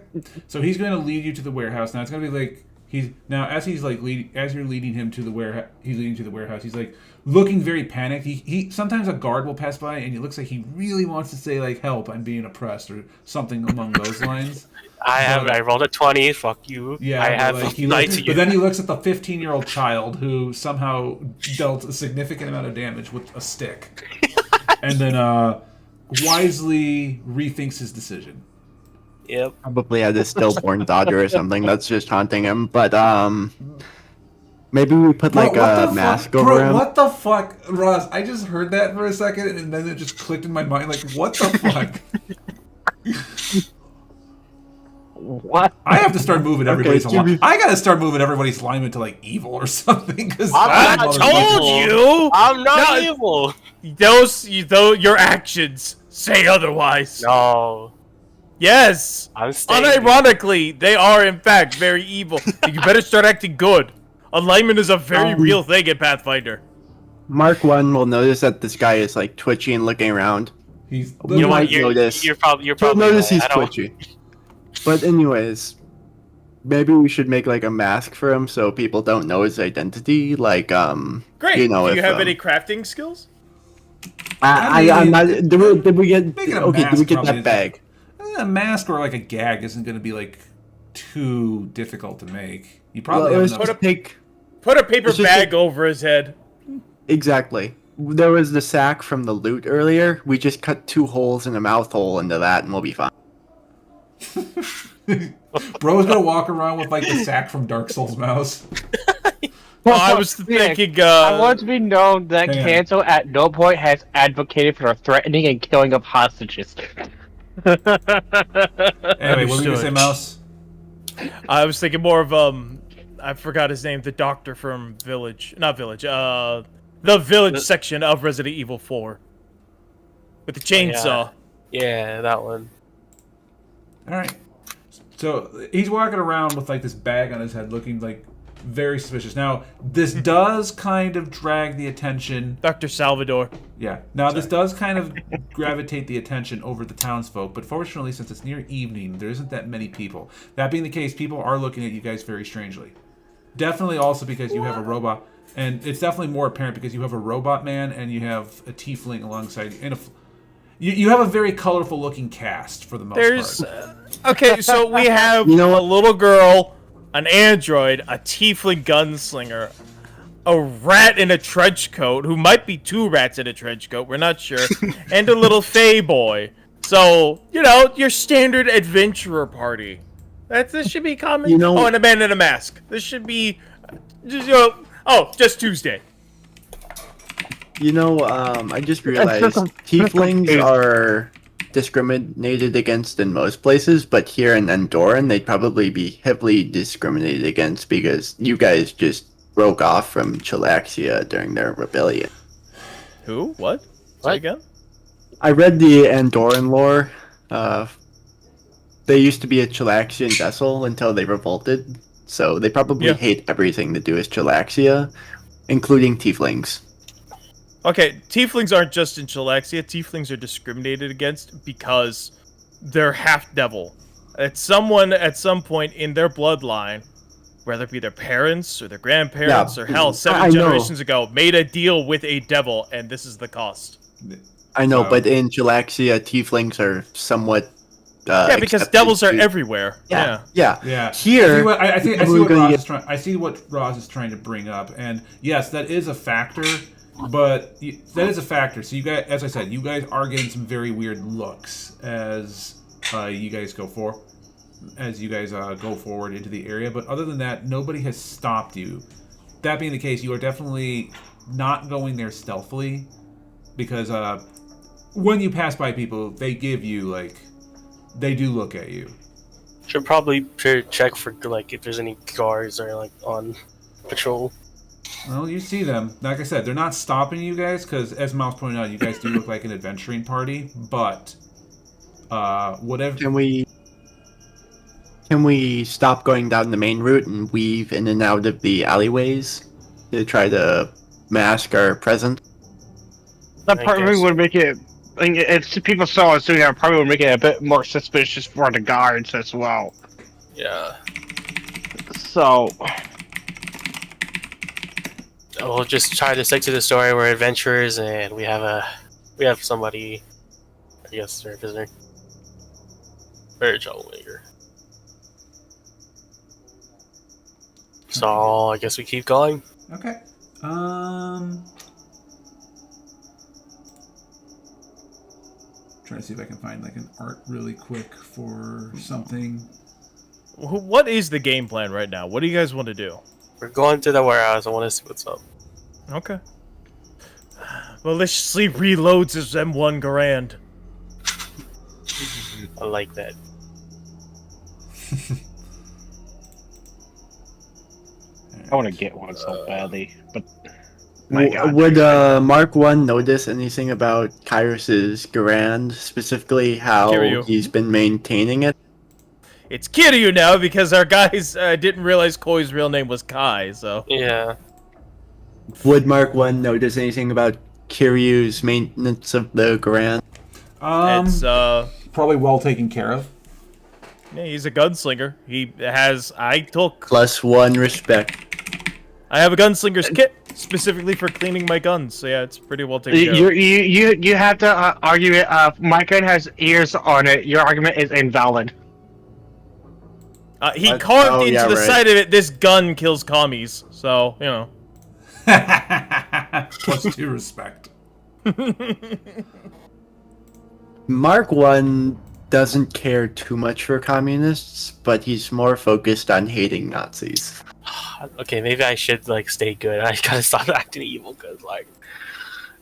Speaker 2: so he's gonna lead you to the warehouse. Now it's gonna be like He's now as he's like as you're leading him to the warehouse. He's leading to the warehouse. He's like looking very panicked. He sometimes a guard will pass by and it looks like he really wants to say like help, I'm being oppressed or something along those lines.
Speaker 4: I rolled a 20. Fuck you.
Speaker 2: Yeah,
Speaker 4: I have
Speaker 2: like,
Speaker 4: lied to you.
Speaker 2: But then he looks at the 15-year-old child who somehow dealt a significant amount of damage with a stick, and then wisely rethinks his decision.
Speaker 4: Yep.
Speaker 1: Probably had a stillborn daughter or something that's just haunting him. But maybe we put like a mask over him.
Speaker 2: What the fuck, Ross? I just heard that for a second, and then it just clicked in my mind. Like, what the fuck?
Speaker 5: What?
Speaker 2: I have to start moving everybody's
Speaker 1: Okay,
Speaker 2: alignment. I gotta start moving everybody's alignment to like evil or something. Because
Speaker 4: I'm not
Speaker 3: told you.
Speaker 4: I'm not
Speaker 3: No.
Speaker 4: evil.
Speaker 3: Your actions say otherwise.
Speaker 4: No.
Speaker 3: Yes.
Speaker 4: I'm staying.
Speaker 3: Unironically, they are in fact very evil. You better start acting good. Alignment is a very real thing in Pathfinder.
Speaker 1: Mark 1 will notice that this guy is like twitchy and looking around.
Speaker 2: He's
Speaker 1: You know what?
Speaker 4: You're probably
Speaker 1: You'll
Speaker 4: right.
Speaker 1: notice he's
Speaker 4: I don't-
Speaker 1: twitchy. But anyways, maybe we should make like a mask for him so people don't know his identity. Like
Speaker 3: Great.
Speaker 1: you know,
Speaker 3: Do you
Speaker 1: if,
Speaker 3: have any crafting skills?
Speaker 1: I'm not. Did we get?
Speaker 2: Making a
Speaker 1: Okay, did we
Speaker 2: mask
Speaker 1: get
Speaker 2: probably
Speaker 1: that bag?
Speaker 2: a mask or like a gag isn't going to be like too difficult to make. You probably
Speaker 1: Well,
Speaker 2: have
Speaker 1: let's
Speaker 2: enough.
Speaker 1: just take
Speaker 3: Put a paper
Speaker 1: It's just
Speaker 3: bag over his head.
Speaker 1: exactly. There was the sack from the loot earlier. We just cut 2 holes and a mouth hole into that, and we'll be fine.
Speaker 2: Bro's gonna walk around with like the sack from Dark Souls mouse.
Speaker 3: Oh, I was thinking.
Speaker 5: I want to be known that
Speaker 2: hang on.
Speaker 5: Cancel at no point has advocated for the threatening and killing of hostages.
Speaker 2: Anyway, what were you gonna say,
Speaker 3: Understood.
Speaker 2: Mouse?
Speaker 3: I was thinking more of I forgot his name. The doctor from the village section of Resident Evil 4 with the chainsaw.
Speaker 4: Yeah, that one.
Speaker 2: All right. So he's walking around with like this bag on his head, looking like very suspicious. Now this does kind of drag the attention.
Speaker 3: Dr. Salvador.
Speaker 2: Yeah. Now this does kind of gravitate the attention over the townsfolk, but fortunately, since it's near evening, there isn't that many people. That being the case, people are looking at you guys very strangely. Definitely also because you have a robot, and it's definitely more apparent because you have a robot man and you have a tiefling alongside you. And you have a very colorful looking cast for the most
Speaker 3: There's
Speaker 2: part.
Speaker 3: okay, so we have
Speaker 1: You know what?
Speaker 3: a little girl, an android, a tiefling gunslinger, a rat in a trench coat, who might be 2 rats in a trench coat, we're not sure, and a little fey boy. So, your standard adventurer party. This should be common.
Speaker 1: You know-
Speaker 3: Oh, and a man in a mask. This should be just Tuesday.
Speaker 1: I just realized tieflings are discriminated against in most places, but here in Endoran, they'd probably be heavily discriminated against because you guys just broke off from Chilaxia during their rebellion.
Speaker 3: Who? What? Say
Speaker 4: What?
Speaker 3: again?
Speaker 1: I read the Andoran lore. They used to be a Chilaxian vessel until they revolted, so they probably
Speaker 3: Yeah.
Speaker 1: hate everything to do with Chilaxia, including tieflings.
Speaker 3: Okay, tieflings aren't just in Chilaxia. Tieflings are discriminated against because they're half devil. It's someone at some point in their bloodline, whether it be their parents or their grandparents
Speaker 1: Yeah,
Speaker 3: or hell,
Speaker 1: I
Speaker 3: 7
Speaker 1: know.
Speaker 3: generations ago, made a deal with a devil, and this is the cost.
Speaker 1: I know,
Speaker 2: So-
Speaker 1: but in Chilaxia, tieflings are somewhat.
Speaker 3: Yeah, because
Speaker 1: accepted
Speaker 3: devils are
Speaker 1: to-
Speaker 3: everywhere.
Speaker 1: Yeah.
Speaker 2: Yeah.
Speaker 1: Here,
Speaker 2: I see
Speaker 1: people are
Speaker 2: what
Speaker 1: gonna
Speaker 2: Ross
Speaker 1: get-
Speaker 2: is trying. I see what Ross is trying to bring up, and yes, that is a factor. But that is a factor. So you guys, as I said, you guys are getting some very weird looks as you guys go forward into the area. But other than that, nobody has stopped you. That being the case, you are definitely not going there stealthily, because when you pass by people, they give you they do look at you.
Speaker 4: Should probably check for if there's any guards or on patrol.
Speaker 2: Well, you see them. Like I said, they're not stopping you guys because, as Mouse pointed out, you guys do look like an adventuring party. But whatever.
Speaker 1: Can we stop going down the main route and weave in and out of the alleyways to try to mask our presence?
Speaker 5: That
Speaker 4: I
Speaker 5: probably
Speaker 4: guess.
Speaker 5: would make it. If people saw us doing that, probably would make it a bit more suspicious for the guards as well.
Speaker 4: Yeah.
Speaker 5: So,
Speaker 4: We'll just try to stick to the story. We're adventurers, and we have somebody. I guess they're a prisoner. Very troublemaker. So I guess we keep going.
Speaker 2: Okay. Trying to see if I can find like an art really quick for something.
Speaker 3: What is the game plan right now? What do you guys want to do?
Speaker 4: We're going to the warehouse. I want to see what's up.
Speaker 3: Okay. Maliciously reloads his M1 Garand.
Speaker 4: I like that.
Speaker 5: I want to get one so badly, but my God.
Speaker 1: Would Mark 1 notice anything about Kyrus's Garand, specifically how
Speaker 3: Kiryu.
Speaker 1: he's been maintaining it?
Speaker 3: It's Kiryu now because our guys didn't realize Koi's real name was Kai, so...
Speaker 4: Yeah.
Speaker 1: Would Mark 1 notice anything about Kiryu's maintenance of the Garand?
Speaker 3: It's,
Speaker 2: Probably well taken care of.
Speaker 3: yeah, he's a gunslinger. He has...
Speaker 1: +1 respect.
Speaker 3: I have a gunslinger's kit specifically for cleaning my guns, so yeah, it's pretty well taken care of.
Speaker 5: You have to argue it. My gun has ears on it. Your argument is invalid.
Speaker 3: He carved
Speaker 1: oh,
Speaker 3: into
Speaker 1: yeah,
Speaker 3: the
Speaker 1: right.
Speaker 3: side of it, this gun kills commies, so, you know.
Speaker 2: +2 respect.
Speaker 1: Mark 1 doesn't care too much for communists, but he's more focused on hating Nazis.
Speaker 4: Okay, maybe I should like stay good. I gotta stop acting evil because like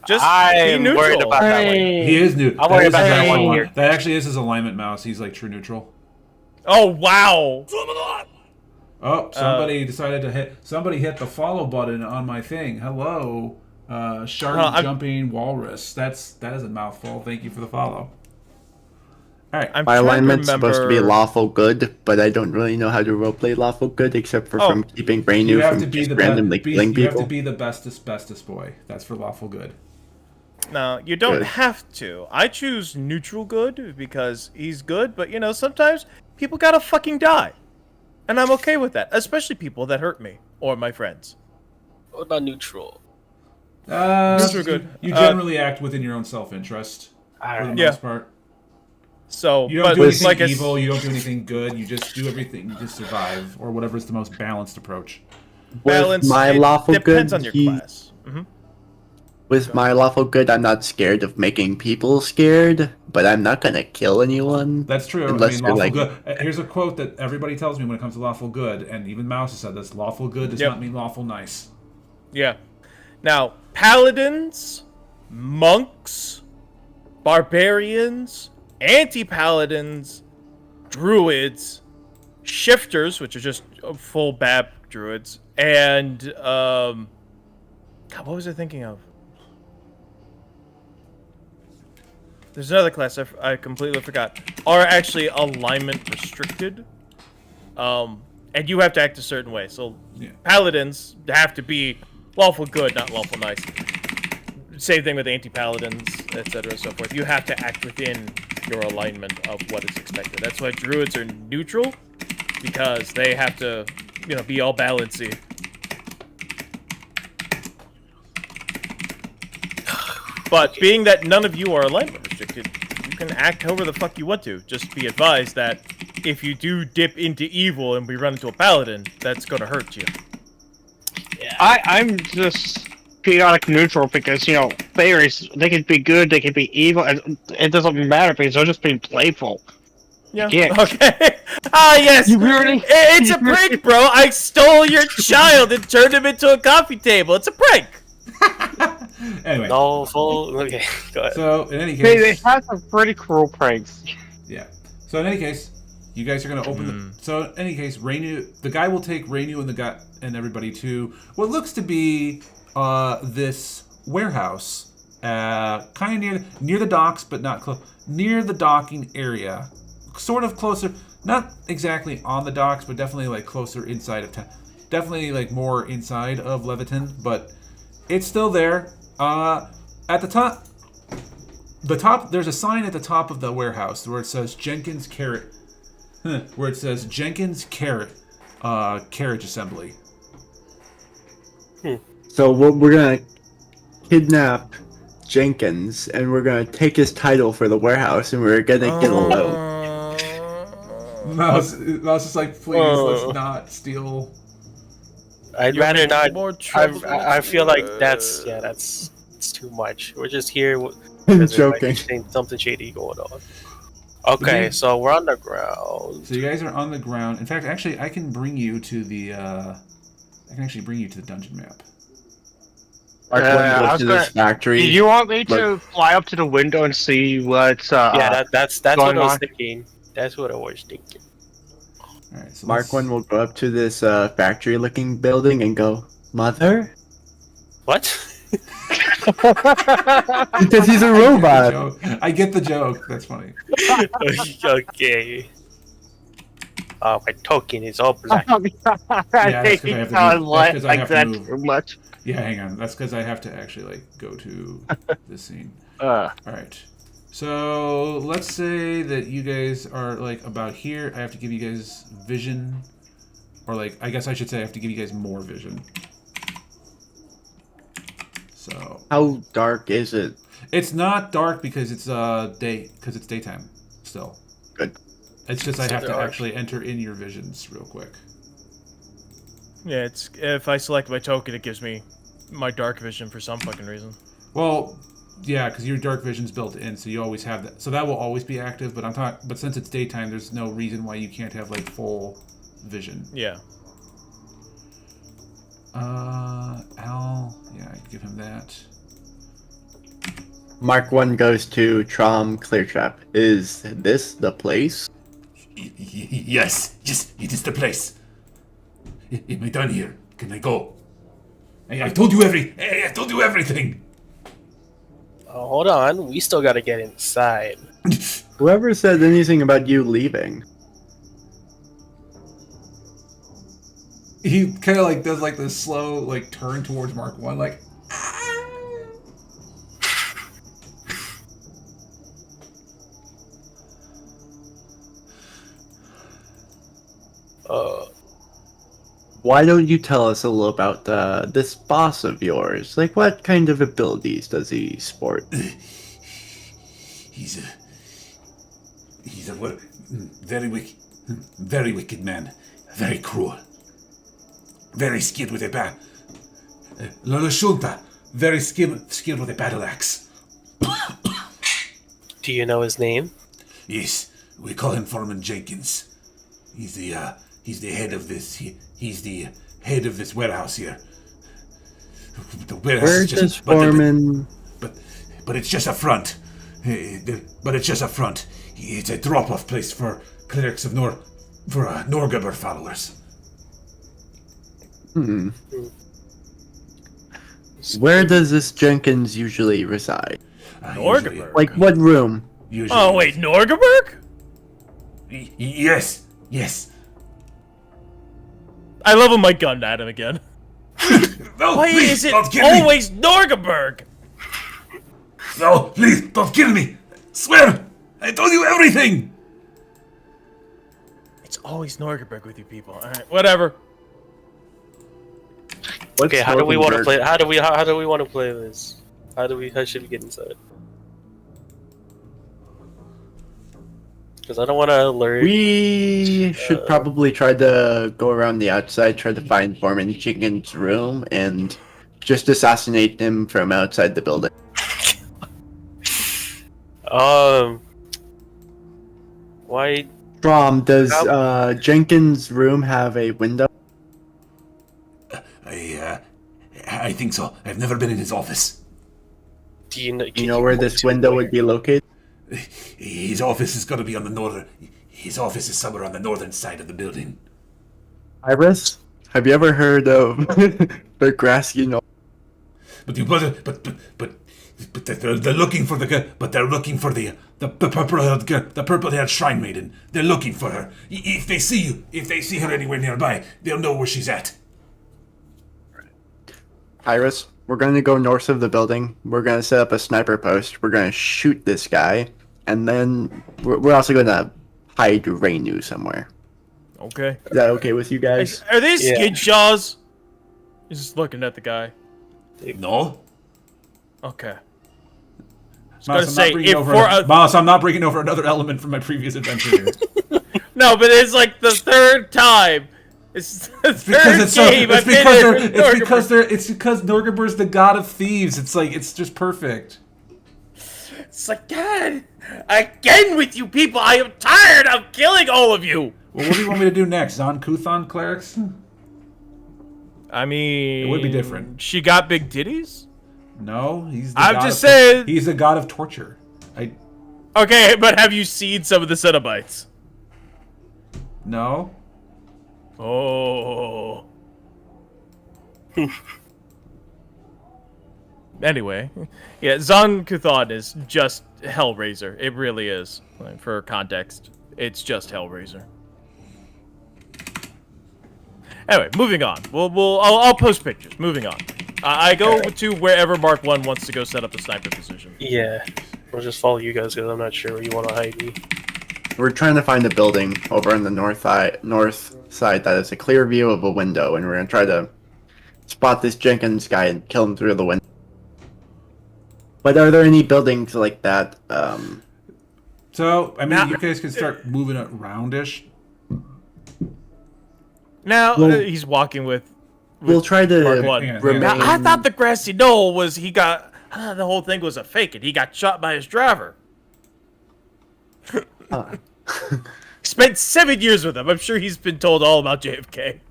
Speaker 3: Just
Speaker 4: I
Speaker 3: be
Speaker 4: am
Speaker 3: neutral.
Speaker 4: worried about that one.
Speaker 2: He is new.
Speaker 4: I'm worried about
Speaker 2: That is
Speaker 4: that
Speaker 2: his
Speaker 4: one
Speaker 2: alignment.
Speaker 4: here.
Speaker 2: That actually is his alignment mouse. He's like true neutral.
Speaker 3: Oh, wow!
Speaker 2: Oh, somebody decided to hit. Somebody hit the follow button on my thing. Hello, shark jumping walrus. That is a mouthful. Thank you for the follow. All right.
Speaker 3: I'm
Speaker 1: My
Speaker 3: trying to
Speaker 1: alignment's supposed to be
Speaker 3: remember-
Speaker 1: lawful good, but I don't really know how to roleplay lawful good except for from keeping
Speaker 2: You
Speaker 1: Rainu
Speaker 2: have
Speaker 1: from
Speaker 2: to be
Speaker 1: just
Speaker 2: the
Speaker 1: randomly killing
Speaker 2: you have
Speaker 1: people.
Speaker 2: to be the bestest boy. That's for lawful good.
Speaker 3: No, you don't
Speaker 1: Good.
Speaker 3: have to. I choose neutral good because he's good, but you know, sometimes people gotta fucking die. And I'm okay with that, especially people that hurt me or my friends.
Speaker 4: What about neutral?
Speaker 3: Neutral good.
Speaker 2: You generally act within your own self-interest for the
Speaker 3: Yeah.
Speaker 2: most part.
Speaker 3: So,
Speaker 2: You don't
Speaker 3: but
Speaker 2: do anything
Speaker 3: like I s-
Speaker 2: evil. You don't do anything good. You just do everything. You just survive, or whatever's the most balanced approach.
Speaker 3: balance,
Speaker 1: my
Speaker 3: it
Speaker 1: lawful
Speaker 3: depends
Speaker 1: good,
Speaker 3: on your
Speaker 1: he-
Speaker 3: class.
Speaker 1: With my lawful good, I'm not scared of making people scared, but I'm not gonna kill anyone.
Speaker 2: That's true.
Speaker 1: Unless
Speaker 2: I mean,
Speaker 1: you're
Speaker 2: lawful
Speaker 1: like-
Speaker 2: good. Here's a quote that everybody tells me when it comes to lawful good, and even Mouse has said this: lawful good does
Speaker 3: Yep.
Speaker 2: not mean lawful nice.
Speaker 3: Yeah. Now, paladins, monks, barbarians, anti-paladins, druids, shifters, which are just full BAP druids, and God, what was I thinking of? There's another class I completely forgot. Are actually alignment restricted. And you have to act a certain way. So
Speaker 2: Yeah.
Speaker 3: paladins have to be lawful good, not lawful nice. Same thing with anti-paladins, etc. so forth. You have to act within your alignment of what is expected. That's why druids are neutral, because they have to, you know, be all balancy. But being that none of you are alignment restricted, you can act however the fuck you want to. Just be advised that if you do dip into evil and we run into a paladin, that's gonna hurt you.
Speaker 5: I'm just chaotic neutral because, you know, fairies, they can be good, they can be evil, and it doesn't matter because they're just being playful.
Speaker 3: Yeah.
Speaker 5: Yeah.
Speaker 3: Okay. Ah, yes.
Speaker 5: You really-
Speaker 3: It's a prank, bro. I stole your child and turned him into a coffee table. It's a prank.
Speaker 2: Anyway,
Speaker 4: No full. Okay, go ahead.
Speaker 2: so in any
Speaker 5: They
Speaker 2: case,
Speaker 5: have some pretty cruel pranks.
Speaker 2: yeah. So in any case, you guys are gonna open the. So in any case, Rainu, the guy will take Rainu and the guy and everybody to what looks to be this warehouse, kind of near the docks, but not close, near the docking area, sort of closer, not exactly on the docks, but definitely like closer inside of town, definitely like more inside of Leviton, but it's still there. At the top, there's a sign at the top of the warehouse where it says Jenkins Carrot. Where it says Jenkins Carrot. carriage assembly.
Speaker 1: So we're gonna kidnap Jenkins, and we're gonna take his title for the warehouse, and we're gonna get a loan.
Speaker 2: Mouse is like, please, let's not steal.
Speaker 4: I'd
Speaker 3: You're
Speaker 4: rather
Speaker 3: making
Speaker 4: not.
Speaker 3: more trouble than
Speaker 4: I
Speaker 3: it's
Speaker 4: feel like
Speaker 3: worth.
Speaker 4: that's it's too much. We're just here.
Speaker 1: I'm
Speaker 4: There's
Speaker 1: joking.
Speaker 4: something shady going on. Okay, so we're on the ground.
Speaker 2: So you guys are on the ground. In fact, actually, I can bring you to the. I can actually bring you to the dungeon map.
Speaker 1: Mark one
Speaker 5: I
Speaker 1: goes
Speaker 5: was
Speaker 1: to
Speaker 5: gonna-
Speaker 1: this factory.
Speaker 5: Do you want me to fly up to the window and see what's
Speaker 4: Yeah, that's what
Speaker 5: going
Speaker 4: I was
Speaker 5: on?
Speaker 4: thinking. That's what I was thinking.
Speaker 2: All right, so
Speaker 1: Mark one will go up to this factory-looking building and go, "Mother,"
Speaker 4: What?
Speaker 1: because he's a robot.
Speaker 2: I get the joke. That's funny.
Speaker 4: Okay. My token is all black.
Speaker 5: I
Speaker 2: that's 'cause I have
Speaker 5: hate
Speaker 2: to
Speaker 5: how I
Speaker 2: move.
Speaker 5: like
Speaker 2: That's 'cause I have to
Speaker 5: that
Speaker 2: move.
Speaker 5: too much.
Speaker 2: Yeah, hang on. That's because I have to actually like go to this scene.
Speaker 5: Uh,
Speaker 2: All right. So let's say that you guys are like about here. I have to give you guys vision, or like I guess I should say I have to give you guys more vision. So
Speaker 1: How dark is it?
Speaker 2: it's not dark because it's it's daytime still.
Speaker 1: Good.
Speaker 2: It's just I have to
Speaker 4: dark.
Speaker 2: actually enter in your visions real quick.
Speaker 3: Yeah, it's if I select my token, it gives me my dark vision for some fucking reason.
Speaker 2: Well, yeah, because your dark vision's built in, so you always have that. So that will always be active. But But since it's daytime, there's no reason why you can't have like full vision.
Speaker 3: Yeah.
Speaker 2: Al. Yeah, I can give him that.
Speaker 1: Mark one goes to Trom Cleartrap. Is this the place?
Speaker 7: Yes, it is the place. Am I done here? Can I go? I told you I told you everything.
Speaker 4: Hold on, we still gotta get inside.
Speaker 1: Whoever said anything about you leaving?
Speaker 2: He kind of like does like this slow like turn towards Mark 1, like.
Speaker 1: Why don't you tell us a little about this boss of yours? Like, what kind of abilities does he sport?
Speaker 7: He's a very wicked man, very cruel, very skilled with a Shunta, very skilled with a battle axe.
Speaker 4: Do you know his name?
Speaker 7: Yes, we call him Foreman Jenkins. He's the head of this. He's the head of this warehouse here. The warehouse
Speaker 1: Where
Speaker 7: is just,
Speaker 1: does
Speaker 7: but the-
Speaker 1: Foreman...
Speaker 7: But it's just a front. But it's just a front. It's a drop-off place for clerics of Norgaber followers.
Speaker 1: Where does this Jenkins usually reside?
Speaker 3: Norgaber?
Speaker 1: Like, what room?
Speaker 7: Usually,
Speaker 3: Oh wait, Norgaberg?
Speaker 7: Yes.
Speaker 3: I level my gun at him again.
Speaker 7: No,
Speaker 3: Why
Speaker 7: please,
Speaker 3: is it
Speaker 7: don't kill me.
Speaker 3: always Norgaberg?
Speaker 7: No, please, don't kill me. Swear, I told you everything.
Speaker 3: It's always Norgaberg with you people. All right, whatever.
Speaker 4: Okay, how do we want to
Speaker 1: Northern
Speaker 4: play? How do we want to play this? How should we get inside? Because I don't want to alert.
Speaker 1: We should probably try to go around the outside, try to find Foreman Jenkins' room, and just assassinate him from outside the building.
Speaker 4: Why?
Speaker 1: Trom, does Jenkins' room have a window?
Speaker 7: I think so. I've never been in his office.
Speaker 4: Do you know?
Speaker 1: You know where this window would be located?
Speaker 7: His office is going to be on the northern. His office is somewhere on the northern side of the building.
Speaker 1: Iris, have you ever heard of the Grassy Knoll?
Speaker 7: But they're looking for the purple-haired shrine maiden. They're looking for her. If they see her anywhere nearby, they'll know where she's at.
Speaker 1: Iris, we're going to go north of the building. We're going to set up a sniper post. We're going to shoot this guy. And then we're also going to hide Rainu somewhere.
Speaker 3: Okay.
Speaker 1: Is that okay with you guys?
Speaker 3: Are these
Speaker 4: Yeah.
Speaker 3: skid shaws? He's just looking at the guy.
Speaker 7: No.
Speaker 3: Okay.
Speaker 2: Mouse,
Speaker 3: say, if for
Speaker 2: Mouse, I'm not bringing over another element from my previous adventure here.
Speaker 3: No, but it's like the third time. It's the third
Speaker 2: Because it's so.
Speaker 3: game
Speaker 2: It's
Speaker 3: I've been
Speaker 2: because
Speaker 3: in
Speaker 2: they're.
Speaker 3: with
Speaker 2: It's because
Speaker 3: Norgrimmar.
Speaker 2: they're. It's because Norgrimmer's the god of thieves. It's like it's just perfect.
Speaker 3: It's like, God, again with you people. I am tired of killing all of you.
Speaker 2: Well, what do you want me to do next? Zon Kuthon clerics?
Speaker 3: I mean,
Speaker 2: It would be different.
Speaker 3: She got big titties?
Speaker 2: No, he's. The
Speaker 3: I'm
Speaker 2: god
Speaker 3: just
Speaker 2: of
Speaker 3: saying-
Speaker 2: He's the god of torture.
Speaker 3: Okay, but have you seen some of the Cenobites?
Speaker 2: No.
Speaker 3: Oh. Anyway, yeah, Zon Kuthon is just Hellraiser. It really is. Like, for context, it's just Hellraiser. Anyway, moving on. I'll post pictures. Moving on. I go to wherever Mark 1 wants to go set up the sniper position.
Speaker 4: Yeah. I'll just follow you guys because I'm not sure where you want to hide me.
Speaker 1: We're trying to find a building over on the north side that is a clear view of a window, and we're gonna try to spot this Jenkins guy and kill him through the window. But are there any buildings like that?
Speaker 2: So I mean,
Speaker 3: Now-
Speaker 2: you guys can start moving it roundish.
Speaker 3: Now,
Speaker 1: Well-
Speaker 3: he's walking with
Speaker 1: We'll try to
Speaker 3: Mark 1.
Speaker 2: hang on,
Speaker 1: remain.
Speaker 3: Now, I thought the grassy knoll was the whole thing was a fake, and he got shot by his driver. Spent 7 years with him. I'm sure he's been told all about JFK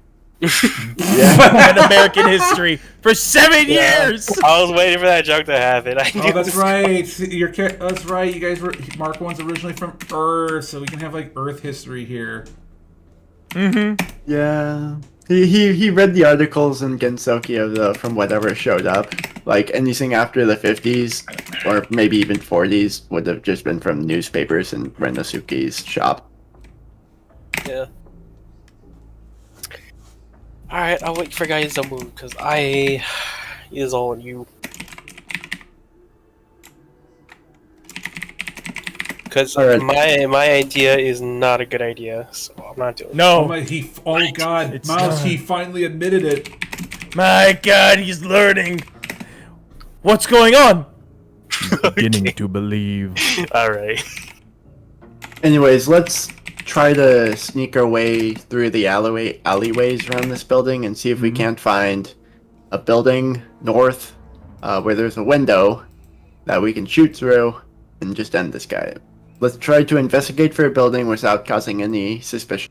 Speaker 1: Yeah.
Speaker 3: and American history for 7 years.
Speaker 4: I was waiting for that joke to happen. I knew
Speaker 2: Oh, that's
Speaker 4: this-
Speaker 2: right. That's right. You guys were Mark 1's originally from Earth, so we can have like Earth history here.
Speaker 1: Yeah. He read the articles in Gensoki from whatever showed up. Like anything after the 50s or maybe even 40s would have just been from newspapers in Renosuke's shop.
Speaker 4: Yeah. Alright, I'll wait for guys to move because is all on you. Because
Speaker 1: Alright.
Speaker 4: my idea is not a good idea, so I'm not doing it.
Speaker 3: No,
Speaker 2: Oh God,
Speaker 3: It's
Speaker 2: Miles,
Speaker 3: not.
Speaker 2: he finally admitted it.
Speaker 3: my God, he's learning. What's going on? Beginning to believe.
Speaker 4: Alright.
Speaker 1: Anyways, let's try to sneak our way through the alleyways around this building and see if we can't find a building north where there's a window that we can shoot through and just end this guy. Let's try to investigate for a building without causing any suspicion.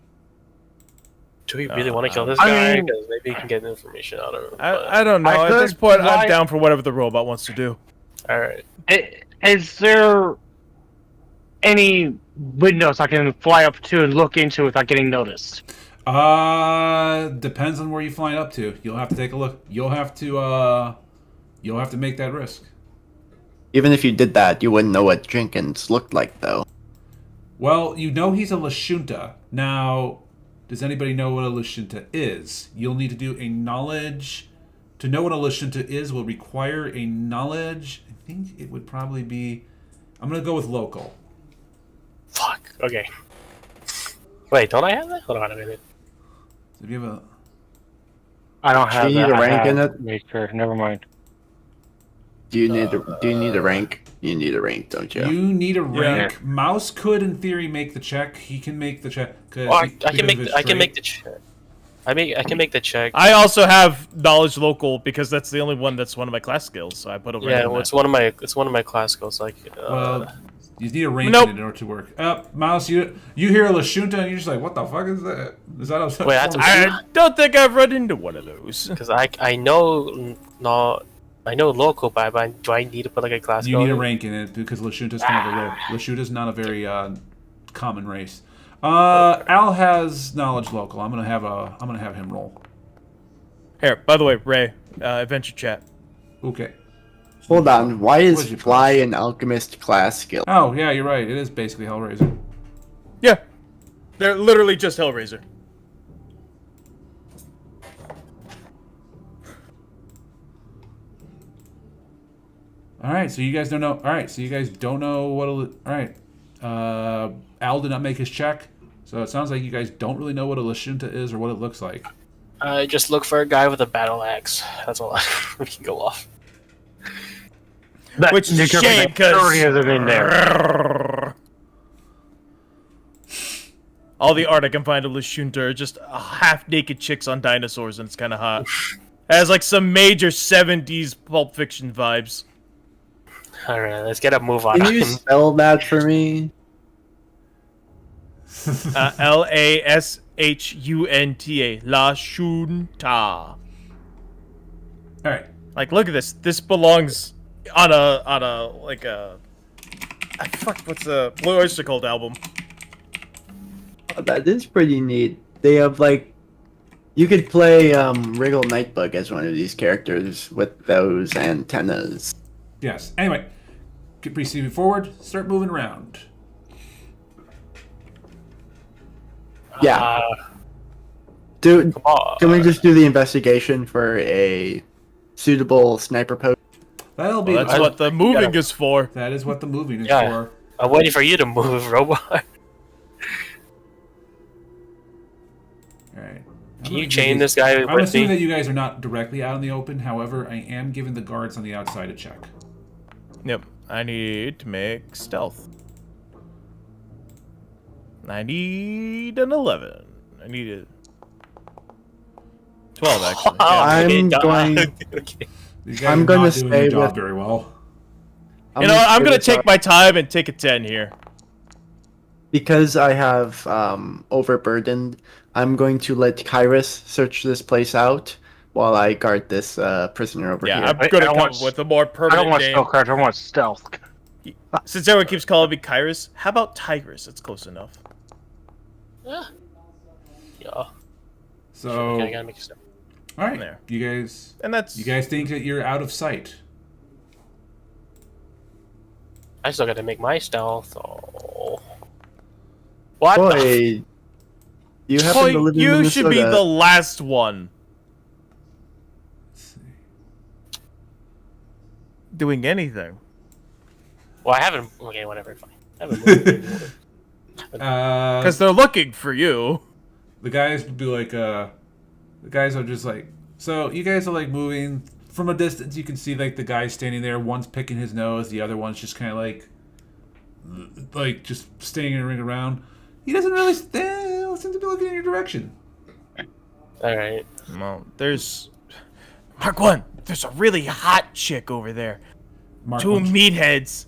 Speaker 4: Do we really want to kill this
Speaker 5: I
Speaker 4: guy?
Speaker 5: mean-
Speaker 4: Because maybe he can get information out of him.
Speaker 3: I don't know.
Speaker 5: I
Speaker 3: At this
Speaker 5: could
Speaker 3: point,
Speaker 5: fly-
Speaker 3: I'm down for whatever the robot wants to do.
Speaker 4: Alright.
Speaker 5: Is there any windows I can fly up to and look into without getting noticed?
Speaker 2: Depends on where you fly up to. You'll have to take a look. You'll have to make that risk.
Speaker 1: Even if you did that, you wouldn't know what Jenkins looked like, though.
Speaker 2: Well, you know he's a Lashunta. Now, does anybody know what a Lashunta is? You'll need to do a knowledge. To know what a Lashunta is will require a knowledge. I think it would probably be. I'm gonna go with local.
Speaker 4: Fuck. Okay. Wait, don't I have that? Hold on a minute.
Speaker 2: So if you have a.
Speaker 5: I don't have
Speaker 1: Do you need
Speaker 5: that.
Speaker 1: a rank
Speaker 5: I
Speaker 1: in
Speaker 5: have-
Speaker 1: it?
Speaker 5: Make sure. Never mind.
Speaker 1: Do you need a rank? You need a rank, don't you?
Speaker 2: You need a rank. Mouse could, in theory, make the check. He can make the check.
Speaker 4: Well, I can make the check. I can make the check.
Speaker 3: I also have knowledge local because that's the only one that's one of my class skills. So I put a rank
Speaker 4: Yeah,
Speaker 3: on
Speaker 4: well,
Speaker 3: that.
Speaker 4: it's one of my class skills. Like,
Speaker 2: Well, you need a rank
Speaker 3: Nope.
Speaker 2: in order to work. Mouse, you hear a Lashunta and you're just like, what the fuck is that? Is that a
Speaker 4: Wait, I have to-
Speaker 3: I don't think I've run into one of those.
Speaker 4: because I know I know local, but do I need to put like a class?
Speaker 2: You
Speaker 4: code
Speaker 2: need a
Speaker 4: in?
Speaker 2: rank in it because Lashunta's kind of a low. Lashunta's not a very common race. Al has knowledge local. I'm gonna have him roll.
Speaker 3: Here, by the way, Ray, adventure chat.
Speaker 2: Okay.
Speaker 1: Hold on. Why
Speaker 2: What
Speaker 1: is
Speaker 2: is your
Speaker 1: Fly an alchemist class skill?
Speaker 2: Oh yeah, you're right. It is basically Hellraiser.
Speaker 3: Yeah, they're literally just Hellraiser.
Speaker 2: All right, so you guys don't know. All right, so you guys don't know what. All right, Al did not make his check, So it sounds like you guys don't really know what a Lashunta is or what it looks like.
Speaker 4: Just look for a guy with a battle axe. That's all we can go off.
Speaker 3: Which is a shame, because
Speaker 5: in there.
Speaker 3: all the art I can find of Lashunta are just half-naked chicks on dinosaurs, and it's kind of hot. It has like some major 70s Pulp Fiction vibes.
Speaker 4: Alright, let's get a move on.
Speaker 1: Can you spell that for me?
Speaker 3: Lashunta. Lashunta.
Speaker 2: Alright.
Speaker 3: Like, look at this. This belongs on a like a what's the Blue Oyster Cult album?
Speaker 1: Oh, that is pretty neat. They have like, you could play Wriggle Nightbug as one of these characters with those antennas.
Speaker 2: Yes. Anyway, keep proceeding forward. Start moving around.
Speaker 1: Yeah. Dude,
Speaker 4: Come on.
Speaker 1: can we just do the investigation for a suitable sniper post?
Speaker 2: That'll be.
Speaker 3: Well, that's what the moving is for.
Speaker 2: That is what the moving is
Speaker 4: Yeah.
Speaker 2: for.
Speaker 4: I'm waiting for you to move, robot.
Speaker 2: Alright.
Speaker 4: Can you chain this guy
Speaker 2: I'm
Speaker 4: with
Speaker 2: assuming
Speaker 4: me?
Speaker 2: that you guys are not directly out in the open. However, I am giving the guards on the outside a check.
Speaker 3: Yep. I need to make stealth. I need an 11. I need a 12 actually. Yeah.
Speaker 1: I'm going.
Speaker 4: Okay.
Speaker 2: These guys
Speaker 1: I'm
Speaker 2: are
Speaker 1: gonna
Speaker 2: not doing
Speaker 1: stay
Speaker 2: their job
Speaker 1: with-
Speaker 2: very well.
Speaker 3: You know what? I'm gonna take my time and take a 10 here.
Speaker 1: Because I have overburdened. I'm going to let Kyrus search this place out while I guard this prisoner over
Speaker 3: Yeah,
Speaker 1: here.
Speaker 3: I'm
Speaker 5: I
Speaker 3: gonna
Speaker 5: don't
Speaker 3: come
Speaker 5: want
Speaker 3: up with a more
Speaker 5: I don't
Speaker 3: permanent
Speaker 5: want
Speaker 3: name.
Speaker 5: stealth, I want stealth.
Speaker 3: Since everyone keeps calling me Kyrus, how about Tigress? It's close enough.
Speaker 4: Yeah.
Speaker 2: So,
Speaker 4: Okay, I gotta make a step.
Speaker 2: all right,
Speaker 3: There.
Speaker 2: you guys think that you're out of sight?
Speaker 4: I still gotta make my stealth. Oh. What? the
Speaker 1: Boy, you happen to live in
Speaker 3: you
Speaker 1: Minnesota.
Speaker 3: should be the last one.
Speaker 2: Let's see.
Speaker 3: Doing anything.
Speaker 4: Well, I haven't. Okay, whatever. Fine. I haven't moved.
Speaker 3: Because they're looking for you.
Speaker 2: The guys would be like, the guys are just like, so you guys are like moving from a distance. You can see like the guy standing there. One's picking his nose. The other one's just kind of like just staying in a ring around. He doesn't really seem to be looking in your direction.
Speaker 4: All right.
Speaker 3: Well, there's Mark 1. There's a really hot chick over there.
Speaker 2: Mark
Speaker 3: Two
Speaker 2: one,
Speaker 3: meatheads.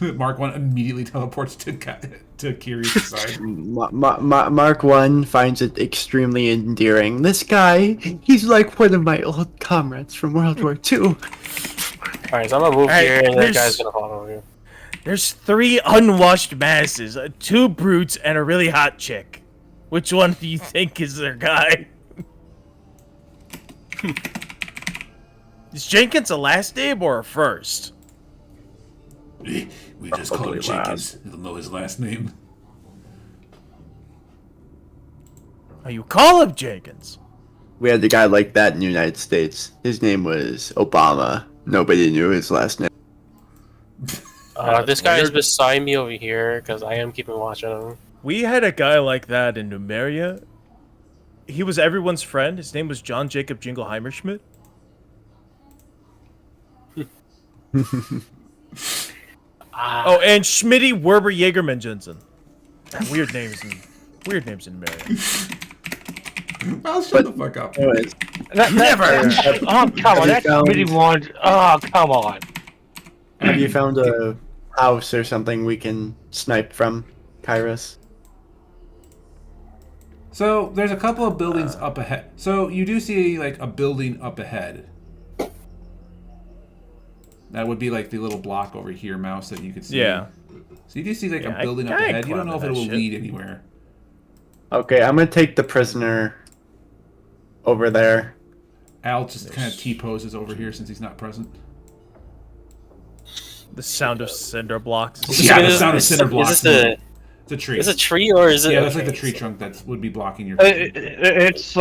Speaker 2: Mark 1 immediately teleports to Kiri's side.
Speaker 1: Mark 1 finds it extremely endearing. This guy, he's like one of my old comrades from World War II.
Speaker 4: All right, so I'm gonna move
Speaker 3: All right,
Speaker 4: here, and that
Speaker 3: there's-
Speaker 4: guy's gonna follow you.
Speaker 3: There's 3 unwashed masses, 2 brutes, and a really hot chick. Which one do you think is their guy? Is Jenkins a last name or a first?
Speaker 7: We just call him Jenkins. He'll know his last name.
Speaker 3: Oh, you call him Jenkins?
Speaker 1: We had a guy like that in the United States. His name was Obama. Nobody knew his last name.
Speaker 4: This guy is beside me over here because I am keeping watch on him.
Speaker 3: We had a guy like that in Numeria. He was everyone's friend. His name was John Jacob Jingleheimer Schmidt. Oh, and Schmitty Werber Jaegerman Jensen. Weird names in Numeria.
Speaker 2: I'll shut the fuck up.
Speaker 1: Anyways,
Speaker 5: Never! Oh, come on, that's
Speaker 1: found-
Speaker 5: really one. Oh, come on.
Speaker 1: have you found a house or something we can snipe from, Kyrus?
Speaker 2: So there's a couple of buildings up ahead. So you do see like a building up ahead. That would be like the little block over here, mouse, that you could see.
Speaker 3: Yeah.
Speaker 2: So you do see like
Speaker 3: Yeah,
Speaker 2: a building up
Speaker 3: I
Speaker 2: ahead. You don't know if it
Speaker 3: climbed
Speaker 2: will
Speaker 3: that
Speaker 2: lead
Speaker 3: shit.
Speaker 2: anywhere.
Speaker 1: Okay, I'm gonna take the prisoner over there.
Speaker 2: Al just kind of T-poses over here since he's not present.
Speaker 3: The sound of cinder blocks.
Speaker 2: Yeah, the
Speaker 4: Is-
Speaker 2: sound of
Speaker 4: is-
Speaker 2: cinder blocks.
Speaker 4: Is this
Speaker 2: It's a tree.
Speaker 4: a tree or is it?
Speaker 2: Yeah, that's like the
Speaker 4: okay,
Speaker 2: tree
Speaker 4: so-
Speaker 2: trunk that would be blocking your.
Speaker 5: It's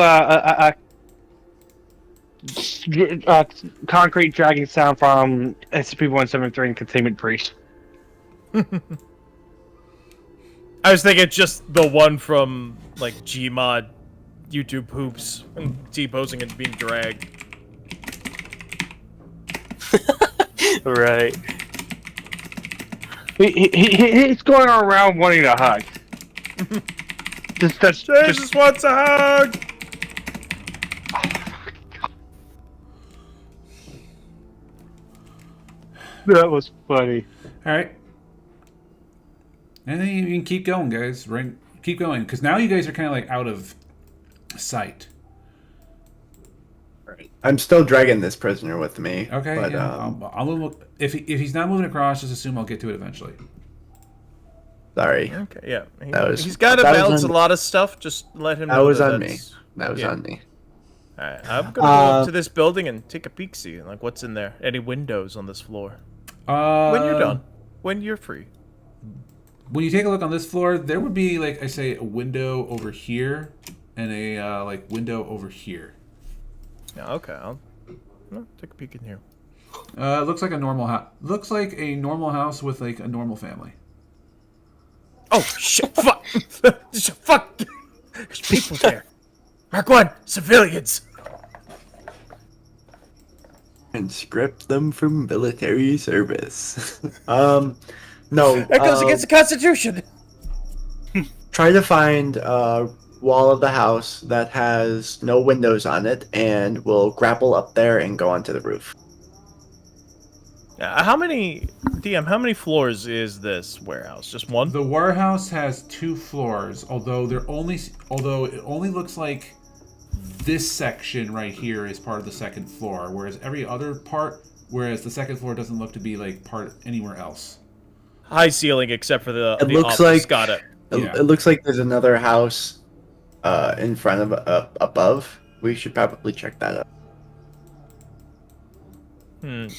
Speaker 5: concrete dragging sound from SCP-173 and Containment Breach.
Speaker 3: I was thinking just the one from like Gmod YouTube poops and T-posing and being dragged.
Speaker 4: Right.
Speaker 5: He's going around wanting a hug.
Speaker 3: Jesus wants a hug.
Speaker 5: That was funny.
Speaker 2: All right. And then you can keep going, guys. Right? Keep going, because now you guys are kind of like out of sight.
Speaker 1: I'm still dragging this prisoner with me.
Speaker 2: Okay.
Speaker 1: But,
Speaker 2: Yeah. If he's not moving across, just assume I'll get to it eventually.
Speaker 1: sorry.
Speaker 3: Okay, yeah. He's
Speaker 1: that
Speaker 3: got to
Speaker 1: was
Speaker 3: balance a
Speaker 1: on-
Speaker 3: lot of stuff. Just let him know
Speaker 1: That was
Speaker 3: that
Speaker 1: on me.
Speaker 3: that's-
Speaker 1: That was
Speaker 3: yeah.
Speaker 1: on me.
Speaker 3: Alright, I'm gonna go up to this building and take a peek-see. Like, what's in there? Any windows on this floor? When you're done. When you're free.
Speaker 2: When you take a look on this floor, there would be, like I say, a window over here and a like window over here.
Speaker 3: Yeah, okay. I'll take a peek in here.
Speaker 2: Looks like a normal house. Looks like a normal house with like a normal family.
Speaker 3: Oh shit! Fuck! Fuck! There's people there. Mark 1, civilians.
Speaker 1: And script them from military service. No.
Speaker 3: That goes against the Constitution.
Speaker 1: Try to find a wall of the house that has no windows on it, and we'll grapple up there and go onto the roof.
Speaker 3: How many floors is this warehouse? Just one?
Speaker 2: The warehouse has 2 floors, although it only looks like this section right here is part of the 2nd floor, whereas the 2nd floor doesn't look to be like part anywhere else.
Speaker 3: High ceiling, except for the
Speaker 1: looks
Speaker 3: office.
Speaker 1: like-
Speaker 3: Got it.
Speaker 2: Yeah.
Speaker 1: It looks like there's another house in front of above. We should probably check that out.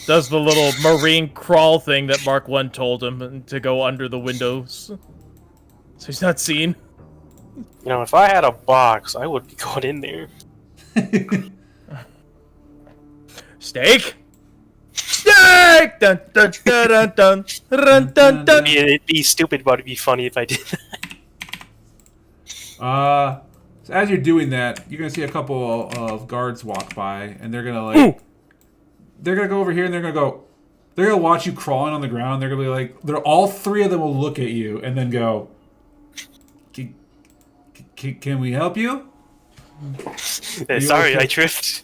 Speaker 3: Does the little marine crawl thing that Mark 1 told him to go under the windows. So he's not seen.
Speaker 4: You know, if I had a box, I would be going in there.
Speaker 3: Steak? Steak! Dun dun dun dun dun dun dun dun.
Speaker 4: It'd be stupid, but it'd be funny if I did that.
Speaker 2: So as you're doing that, you're gonna see a couple of guards walk by, and they're gonna they're gonna go over here, and they're gonna watch you crawling on the ground. They're gonna be like, all 3 of them will look at you, and then go, "Can we help you?"
Speaker 4: Sorry,
Speaker 2: okay?
Speaker 4: I tripped.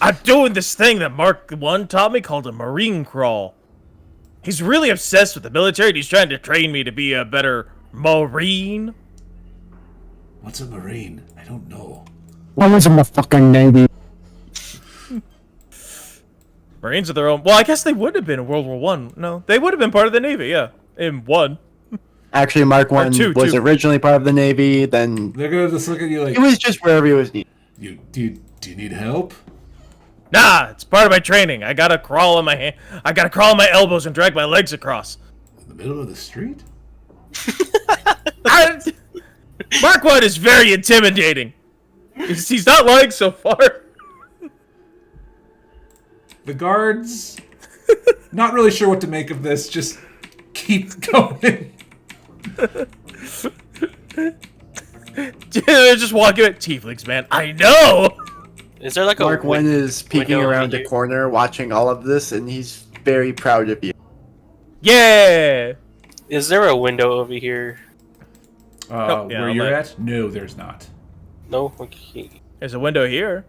Speaker 3: I'm doing this thing that Mark 1 taught me called a marine crawl. He's really obsessed with the military, and he's trying to train me to be a better marine.
Speaker 7: What's a marine? I don't know.
Speaker 5: I was in the fucking Navy.
Speaker 3: Marines are their own. Well, I guess they would have been in World War One. No, they would have been part of the Navy. Yeah, in 1.
Speaker 1: Actually, Mark 1
Speaker 3: two,
Speaker 1: was
Speaker 3: two.
Speaker 1: originally part of the Navy, then
Speaker 2: They're gonna just look at you like,
Speaker 1: it was just wherever he was needed.
Speaker 7: Do you need help?
Speaker 3: Nah, it's part of my training. I gotta crawl on my hand. I gotta crawl on my elbows and drag my legs across.
Speaker 7: In the middle of the street?
Speaker 3: Mark 1 is very intimidating. He's not lying so far.
Speaker 2: the guards, not really sure what to make of this. Just keep going.
Speaker 3: They're just walking at tieflings, man. I know.
Speaker 4: Is there like
Speaker 1: Mark
Speaker 4: a
Speaker 1: 1 is peeking
Speaker 4: window
Speaker 1: around
Speaker 4: over
Speaker 1: the
Speaker 4: here?
Speaker 1: corner, watching all of this, and he's very proud of you.
Speaker 3: Yeah.
Speaker 4: Is there a window over here?
Speaker 3: Oh, yeah,
Speaker 2: Where
Speaker 3: I'm
Speaker 2: you're
Speaker 3: like-
Speaker 2: at? No, there's not.
Speaker 4: No. Okay.
Speaker 3: There's a window here.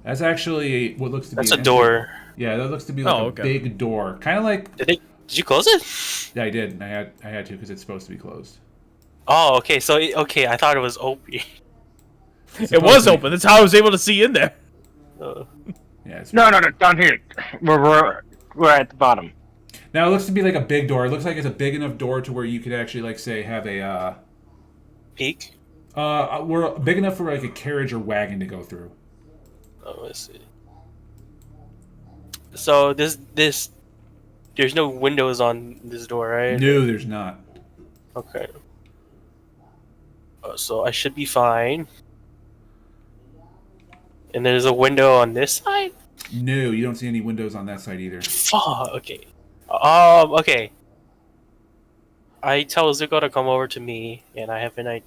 Speaker 2: That's actually what looks to be.
Speaker 4: That's a
Speaker 2: an
Speaker 4: door.
Speaker 2: Yeah, that looks to be like
Speaker 3: Oh,
Speaker 2: a
Speaker 3: okay.
Speaker 2: big door. Kind of like.
Speaker 4: Did you close it?
Speaker 2: Yeah, I did. I had to because it's supposed to be closed.
Speaker 4: Oh, okay. So I thought it was open.
Speaker 2: It's
Speaker 3: It
Speaker 2: supposed
Speaker 3: was
Speaker 2: to be-
Speaker 3: open. That's how I was able to see in there.
Speaker 2: Yeah. It's
Speaker 5: No, down here. We're at the bottom.
Speaker 2: Now it looks to be like a big door. It looks like it's a big enough door to where you could actually, like, say, have a
Speaker 4: Peek.
Speaker 2: we're big enough for like a carriage or wagon to go through.
Speaker 4: Oh, let's see. So there's no windows on this door, right?
Speaker 2: No, there's not.
Speaker 4: Okay. So I should be fine. And there's a window on this side?
Speaker 2: No, you don't see any windows on that side either.
Speaker 4: Fuck, okay. Okay. I tell Zuko to come over to me, and I have an idea.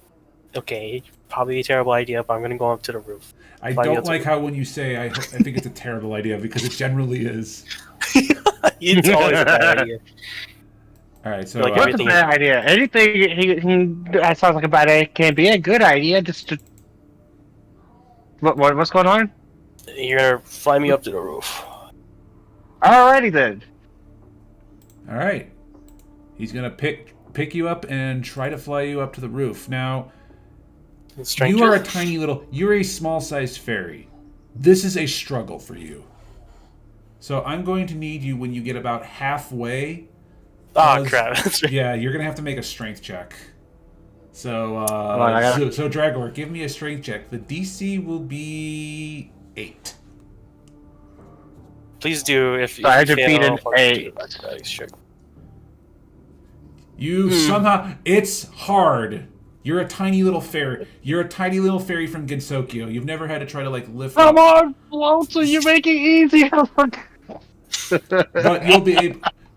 Speaker 4: Okay, probably a terrible idea, but I'm gonna go up to the roof.
Speaker 2: I
Speaker 4: Flying
Speaker 2: don't
Speaker 4: up to
Speaker 2: like
Speaker 4: the
Speaker 2: how when you say I think it's a terrible idea because it generally is.
Speaker 4: It's always a bad idea.
Speaker 2: All right, so
Speaker 4: Like
Speaker 5: What's a
Speaker 4: everything-
Speaker 5: bad idea? Anything that sounds like a bad idea can be a good idea. What's going on?
Speaker 4: You're gonna fly me up to the roof.
Speaker 5: Alrighty then.
Speaker 2: all right, he's gonna pick you up and try to fly you up to the roof. Now,
Speaker 4: Strength
Speaker 2: you are a
Speaker 4: check?
Speaker 2: tiny little. You're a small-sized fairy. This is a struggle for you. So I'm going to need you when you get about halfway.
Speaker 4: Oh crap! That's right.
Speaker 2: Yeah, you're gonna have to make a strength check. So,
Speaker 5: on,
Speaker 2: so Dragor, give me a strength check. The DC will be 8.
Speaker 4: Please do. If
Speaker 5: So I had
Speaker 4: you
Speaker 5: to
Speaker 4: fail,
Speaker 5: beat an
Speaker 4: I'll fucking
Speaker 5: 8.
Speaker 4: do that, guys. Sure.
Speaker 2: You somehow. It's hard. You're a tiny little fairy. You're a tiny little fairy from Gensokyo. You've never had to try to like lift
Speaker 5: Come
Speaker 2: up.
Speaker 5: on, Floatsy, you're making it easier.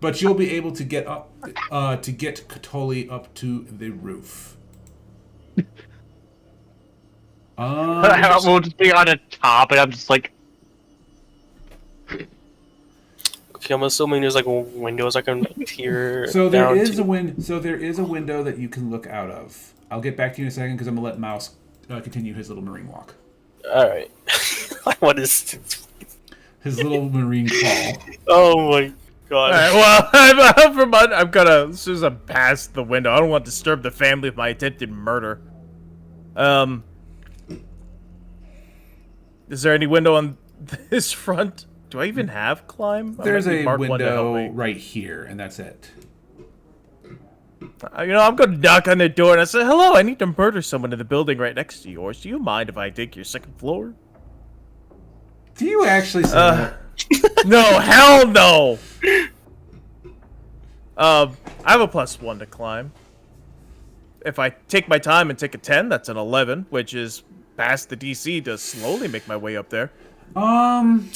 Speaker 2: But you'll be able to get up to get Katoli up to the roof.
Speaker 5: We'll just be on the top, and I'm just like,
Speaker 4: Okay, I'm assuming there's like windows I can peer
Speaker 2: So there
Speaker 4: down
Speaker 2: is
Speaker 4: to.
Speaker 2: So there is a window that you can look out of. I'll get back to you in a second because I'm gonna let Mouse continue his little marine walk.
Speaker 4: All right. What is this?
Speaker 2: His little marine crawl.
Speaker 4: Oh my god.
Speaker 3: Alright, well, I'm gonna, as soon as I'm past the window, I don't want to disturb the family of my attempted murder. Is there any window on this front? Do I even have climb?
Speaker 2: There's a
Speaker 3: Mark one to help
Speaker 2: window
Speaker 3: me.
Speaker 2: right here, and that's it.
Speaker 3: I'm gonna knock on the door and I say, hello, I need to murder someone in the building right next to yours. Do you mind if I take your second floor?
Speaker 2: Do you actually say that?
Speaker 3: No, hell no! I have a +1 to climb. If I take my time and take a 10, that's an 11, which is past the DC to slowly make my way up there.
Speaker 2: I'm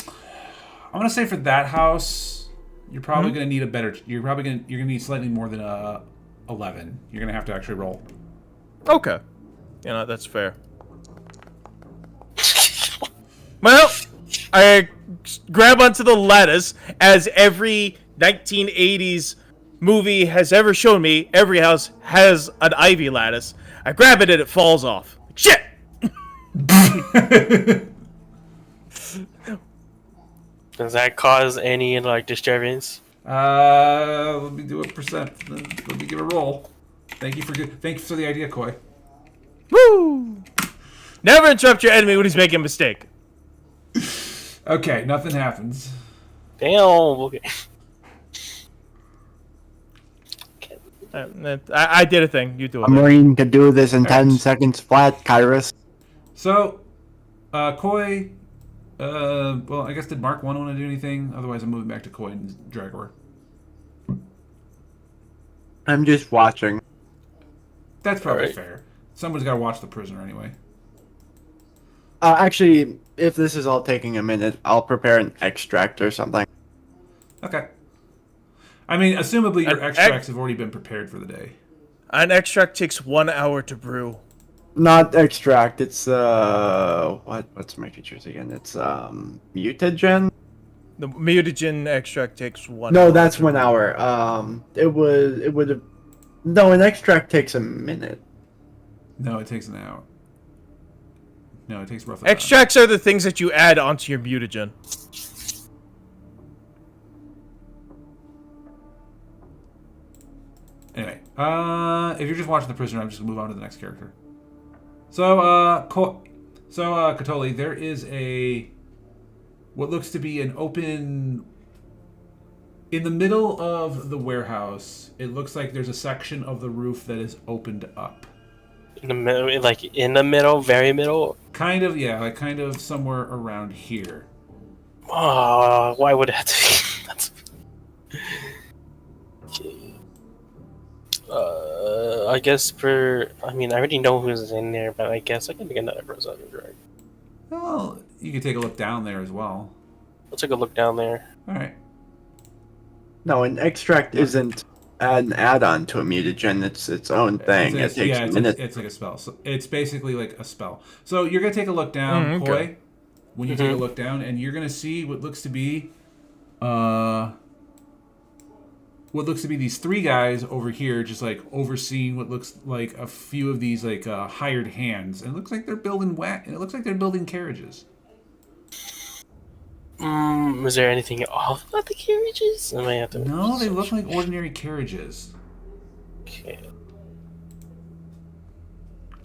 Speaker 2: gonna say for that house, you're probably gonna need a better. You're gonna need slightly more than a 11. You're gonna have to actually roll.
Speaker 3: Okay. You know, that's fair. Well, I grab onto the lattice, as every 1980s movie has ever shown me. Every house has an ivy lattice. I grab it and it falls off. Shit!
Speaker 4: Does that cause any like disturbance?
Speaker 2: Let me do a percent. Let me give a roll. Thank you for the idea, Koi.
Speaker 3: Woo! Never interrupt your enemy when he's making a mistake.
Speaker 2: Okay, nothing happens.
Speaker 4: Damn. Okay.
Speaker 3: I did a thing. You do
Speaker 1: A
Speaker 3: it.
Speaker 1: marine could do this in 10
Speaker 2: Alright.
Speaker 1: seconds flat, Kyrus.
Speaker 2: So, Koi. Well, I guess did Mark want to do anything? Otherwise, I'm moving back to Koi and Dragor.
Speaker 1: I'm just watching.
Speaker 2: That's probably
Speaker 4: Alright.
Speaker 2: fair. Someone's got to watch the prisoner anyway.
Speaker 1: Actually, if this is all taking a minute, I'll prepare an extract or something.
Speaker 2: Okay. I mean, assumably your
Speaker 3: An
Speaker 2: extracts have already been prepared for the day.
Speaker 3: An extract takes 1 hour to brew.
Speaker 1: Not extract, it's what's my features again? It's mutagen?
Speaker 3: The mutagen extract takes 1
Speaker 1: No,
Speaker 3: hour.
Speaker 1: that's 1 hour. It would have no, an extract takes a minute.
Speaker 2: No, it takes an hour. No, it takes roughly. an hour.
Speaker 3: Extracts are the things that you add onto your mutagen.
Speaker 2: Anyway, if you're just watching the prisoner, I'm just gonna move on to the next character. So, Katoli, there is what looks to be an open. In the middle of the warehouse, it looks like there's a section of the roof that is opened up.
Speaker 4: In the middle, like in the middle, very middle.
Speaker 2: Kind of, yeah, like kind of somewhere around here.
Speaker 4: Why would that? That's. I guess I mean, I already know who's in there, but I guess I can make another person drag.
Speaker 2: Well, you can take a look down there as well.
Speaker 4: Let's take a look down there.
Speaker 2: All right.
Speaker 1: No, an extract isn't an add-on to a mutagen. It's its own thing. It takes minutes.
Speaker 2: It's like a spell. So it's basically like a spell. So you're gonna take a look down,
Speaker 3: Okay.
Speaker 2: Koi. When you take a look down, and you're gonna see what looks to be, these three guys over here, just like overseeing what looks like a few of these like hired hands. And it looks like they're building It looks like they're building carriages.
Speaker 4: Is there anything off about the carriages? I might have to.
Speaker 2: No, they look like ordinary carriages.
Speaker 4: Okay.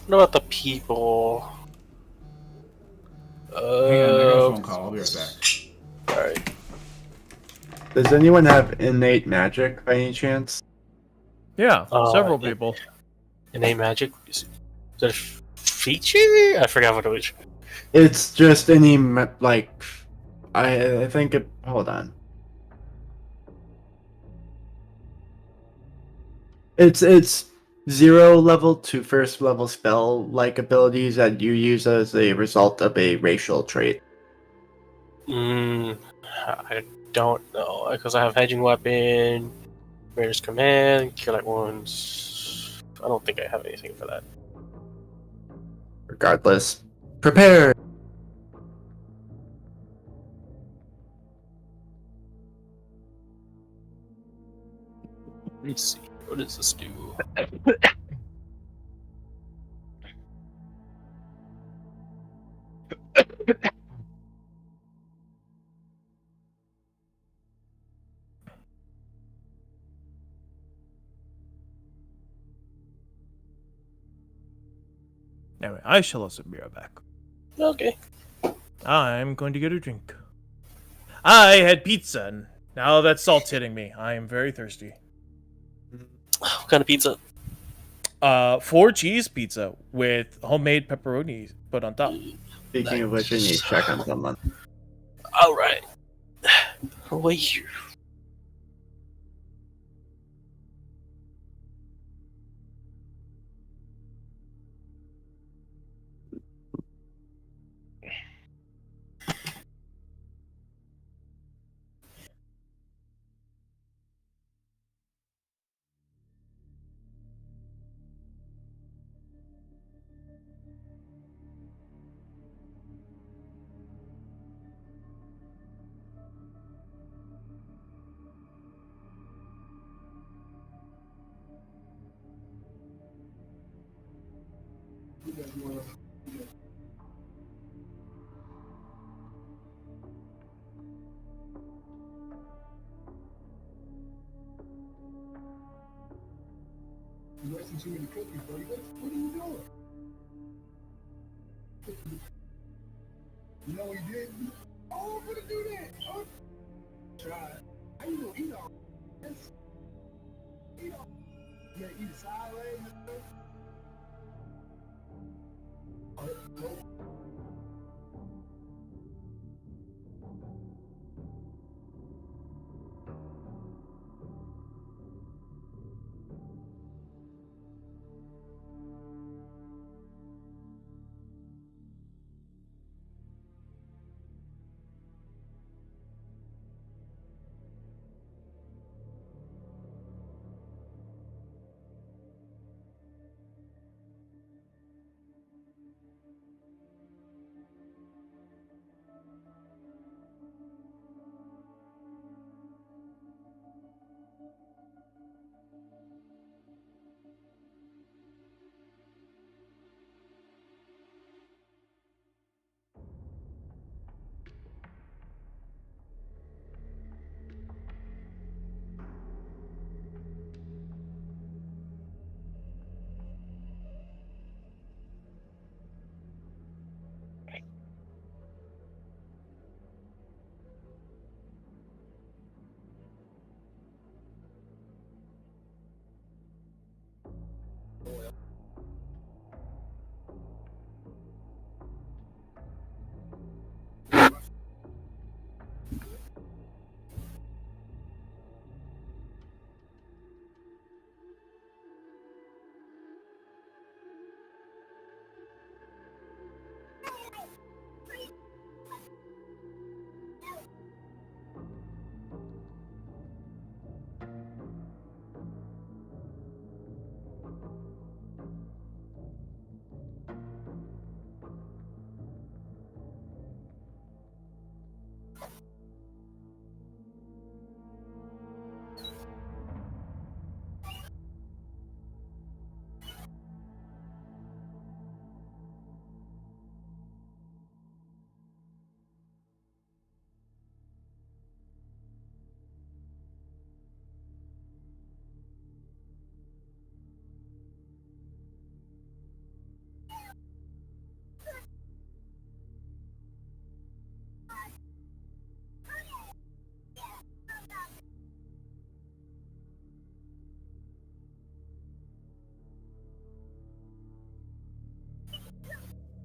Speaker 4: What about the people?
Speaker 2: Hang on, I got a phone call. I'll be right back.
Speaker 4: Alright.
Speaker 1: Does anyone have innate magic by any chance?
Speaker 3: Yeah, several
Speaker 4: yeah.
Speaker 3: people.
Speaker 4: Innate magic? Is that a feature? I forgot what it was.
Speaker 1: It's just any like. I think it. Hold on. It's 0 level to first level spell like abilities that you use as a result of a racial trait.
Speaker 4: I don't know. Because I have hedging weapon, Raider's command, cure light wounds. I don't think I have anything for that.
Speaker 1: Regardless, prepare.
Speaker 4: Let me see. What does this do?
Speaker 3: Anyway, I shall also be right back.
Speaker 4: Okay.
Speaker 3: I'm going to get a drink. I had pizza, and now that salt's hitting me. I am very thirsty.
Speaker 4: What kind of pizza?
Speaker 3: 4 cheese pizza with homemade pepperoni put on top.
Speaker 1: Speaking of which, I need to check on someone.
Speaker 4: Alright. Wait here.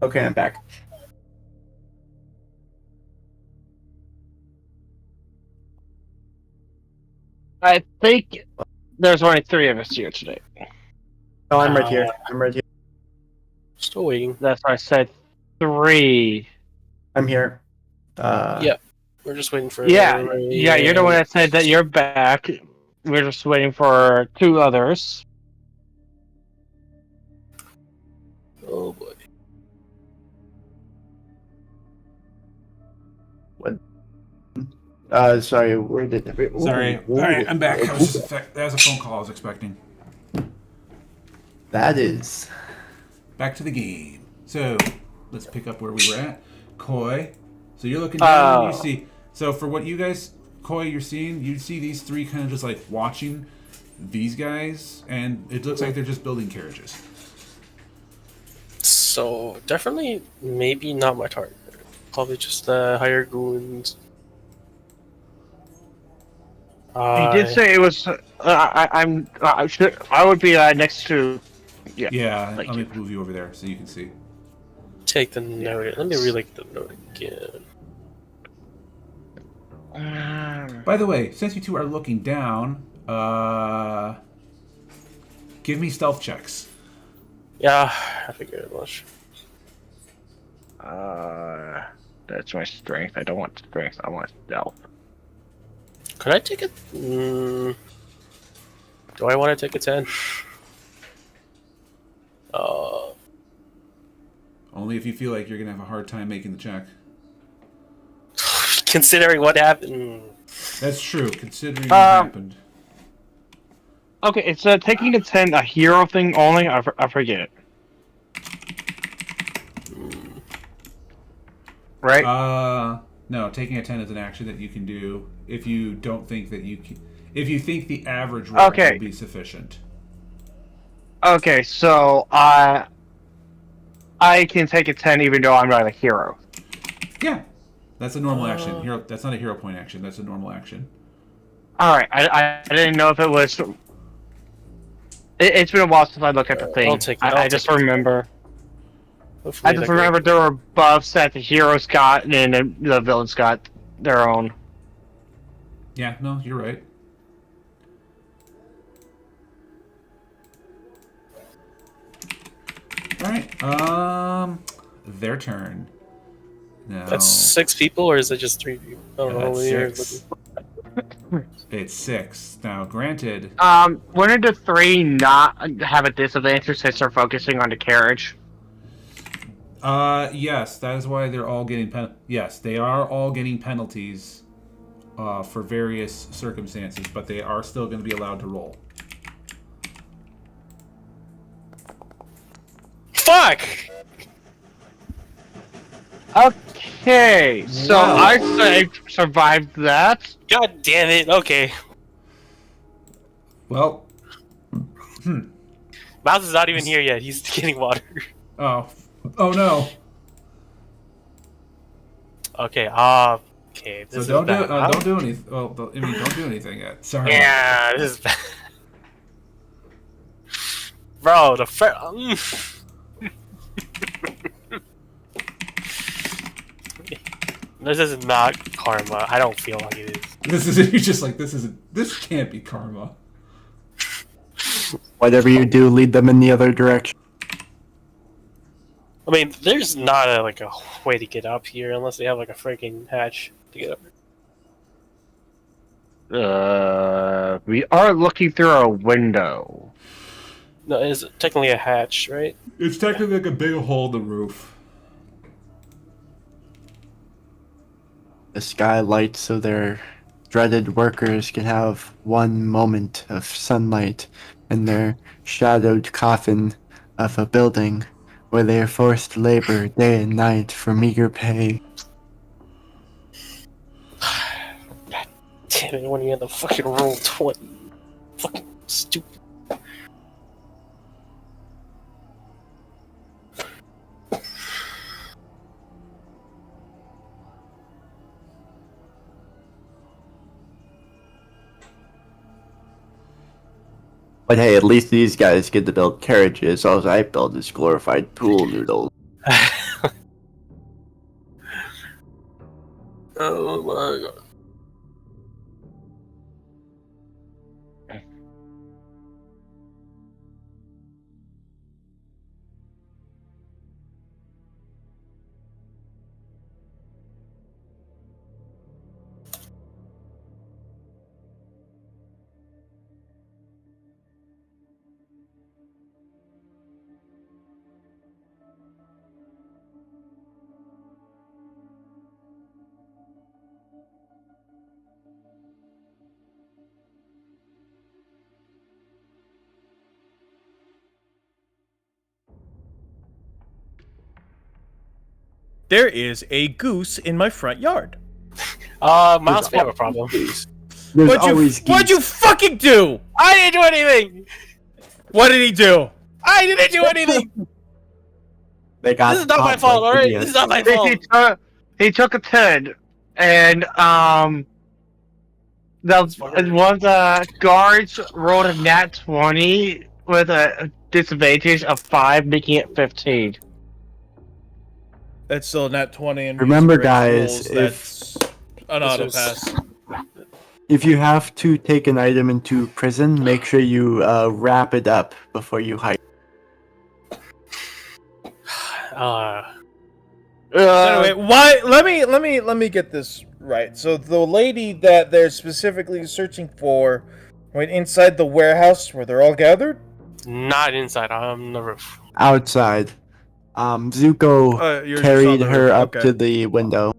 Speaker 1: Okay, I'm back.
Speaker 5: I think there's only 3 of us here today.
Speaker 1: No, I'm right here. I'm right here.
Speaker 4: Still waiting.
Speaker 5: That's why I said 3.
Speaker 1: I'm here.
Speaker 4: Yeah. We're just waiting for.
Speaker 5: Yeah, you're the one that said that you're back. We're just waiting for 2 others.
Speaker 4: Oh boy.
Speaker 1: Sorry, where did...
Speaker 2: Sorry. All right, I'm back. That was a phone call I was expecting.
Speaker 1: That is...
Speaker 2: Back to the game. So, let's pick up where we were at. Koi. So you're looking down and you see... So for what you guys, Koi, you're seeing, you see these 3 kind of just like watching these guys, and it looks like they're just building carriages.
Speaker 4: So definitely, maybe not my target. Probably just the higher goons.
Speaker 5: You did say it was. I would be next to.
Speaker 2: Yeah,
Speaker 5: Thank
Speaker 2: let me
Speaker 5: you.
Speaker 2: move you over there so you can see.
Speaker 4: Take the note. Let me relink the note again.
Speaker 2: By the way, since you 2 are looking down, give me stealth checks.
Speaker 4: Yeah, I figured it was.
Speaker 5: That's my strength. I don't want strength. I want stealth.
Speaker 4: Could I take it? Do I want to take a 10?
Speaker 2: Only if you feel like you're going to have a hard time making the check.
Speaker 4: Considering what happened.
Speaker 2: That's true, considering what happened.
Speaker 5: Okay, it's taking the 10 a hero thing only. I forget it. Right?
Speaker 2: No, taking a 10 is an action that you can do if you don't think that you can... If you think the average roll will be sufficient.
Speaker 5: Okay, so I can take a 10 even though I'm not a hero.
Speaker 2: Yeah, that's a normal action. That's not a hero point action. That's a normal action.
Speaker 5: All right, I didn't know if it was. It's been a while since I looked at the thing.
Speaker 4: I'll take it.
Speaker 5: I just remember.
Speaker 4: Hopefully
Speaker 5: I just remember there were buffs that the heroes got and then the villains got their own.
Speaker 2: Yeah, no, you're right. All right. Their turn. Now,
Speaker 4: That's 6 people, or is it just 3 people? I don't know.
Speaker 2: that's 6. It's 6. Now, granted.
Speaker 5: Wouldn't the 3 not have a disadvantage since they're focusing on the carriage?
Speaker 2: Yes, that is why they're all getting yes, they are all getting penalties for various circumstances, but they are still going to be allowed to roll.
Speaker 4: Fuck!
Speaker 5: Okay, so I survived that.
Speaker 4: God damn it, okay.
Speaker 2: Well,
Speaker 4: Mouse is not even here yet, he's getting water.
Speaker 2: oh no.
Speaker 4: Okay, okay, this
Speaker 2: So
Speaker 4: is bad.
Speaker 2: don't do anything. Well, don't do anything yet. Sorry.
Speaker 4: Yeah, this is bad. Bro, the first... This is not karma. I don't feel like it is.
Speaker 2: You're just like, this can't be karma.
Speaker 1: Whatever you do, lead them in the other direction.
Speaker 4: I mean, there's not a way to get up here unless they have a freaking hatch to get up.
Speaker 5: We are looking through a window.
Speaker 4: No, it's technically a hatch, right?
Speaker 2: It's technically like a big hole in the roof.
Speaker 1: The sky lights so their dreaded workers can have one moment of sunlight in their shadowed coffin of a building where they are forced to labor day and night for meager pay.
Speaker 4: Damn it, when you had the fucking roll 20. Fucking stupid.
Speaker 1: But hey, at least these guys get to build carriages. All I build is glorified pool noodles.
Speaker 4: Oh my god.
Speaker 3: There is a goose in my front yard.
Speaker 4: Miles, we have a problem.
Speaker 1: There's
Speaker 3: What'd you fucking do?
Speaker 4: I didn't do anything!
Speaker 3: What did he do?
Speaker 4: I didn't do anything!
Speaker 1: They got
Speaker 4: This is not my
Speaker 1: caught
Speaker 4: fault,
Speaker 1: like
Speaker 4: alright?
Speaker 1: idiots.
Speaker 4: This is not my fault!
Speaker 5: He took a turn, and one of the guards rolled a nat 20 with a disadvantage of 5, making it 15.
Speaker 3: That's still nat 20 and
Speaker 1: Remember,
Speaker 3: music race
Speaker 1: guys,
Speaker 3: rules,
Speaker 1: if-
Speaker 3: that's an auto pass.
Speaker 1: If you have to take an item into prison, make sure you wrap it up before you hike.
Speaker 3: Anyway, why? Let me get this right. So the lady that they're specifically searching for went inside the warehouse where they're all gathered.
Speaker 4: Not inside, on the roof.
Speaker 1: Outside. Zuko
Speaker 3: You're just on
Speaker 1: carried
Speaker 3: the
Speaker 1: her
Speaker 3: roof,
Speaker 1: up
Speaker 3: okay.
Speaker 1: to the window.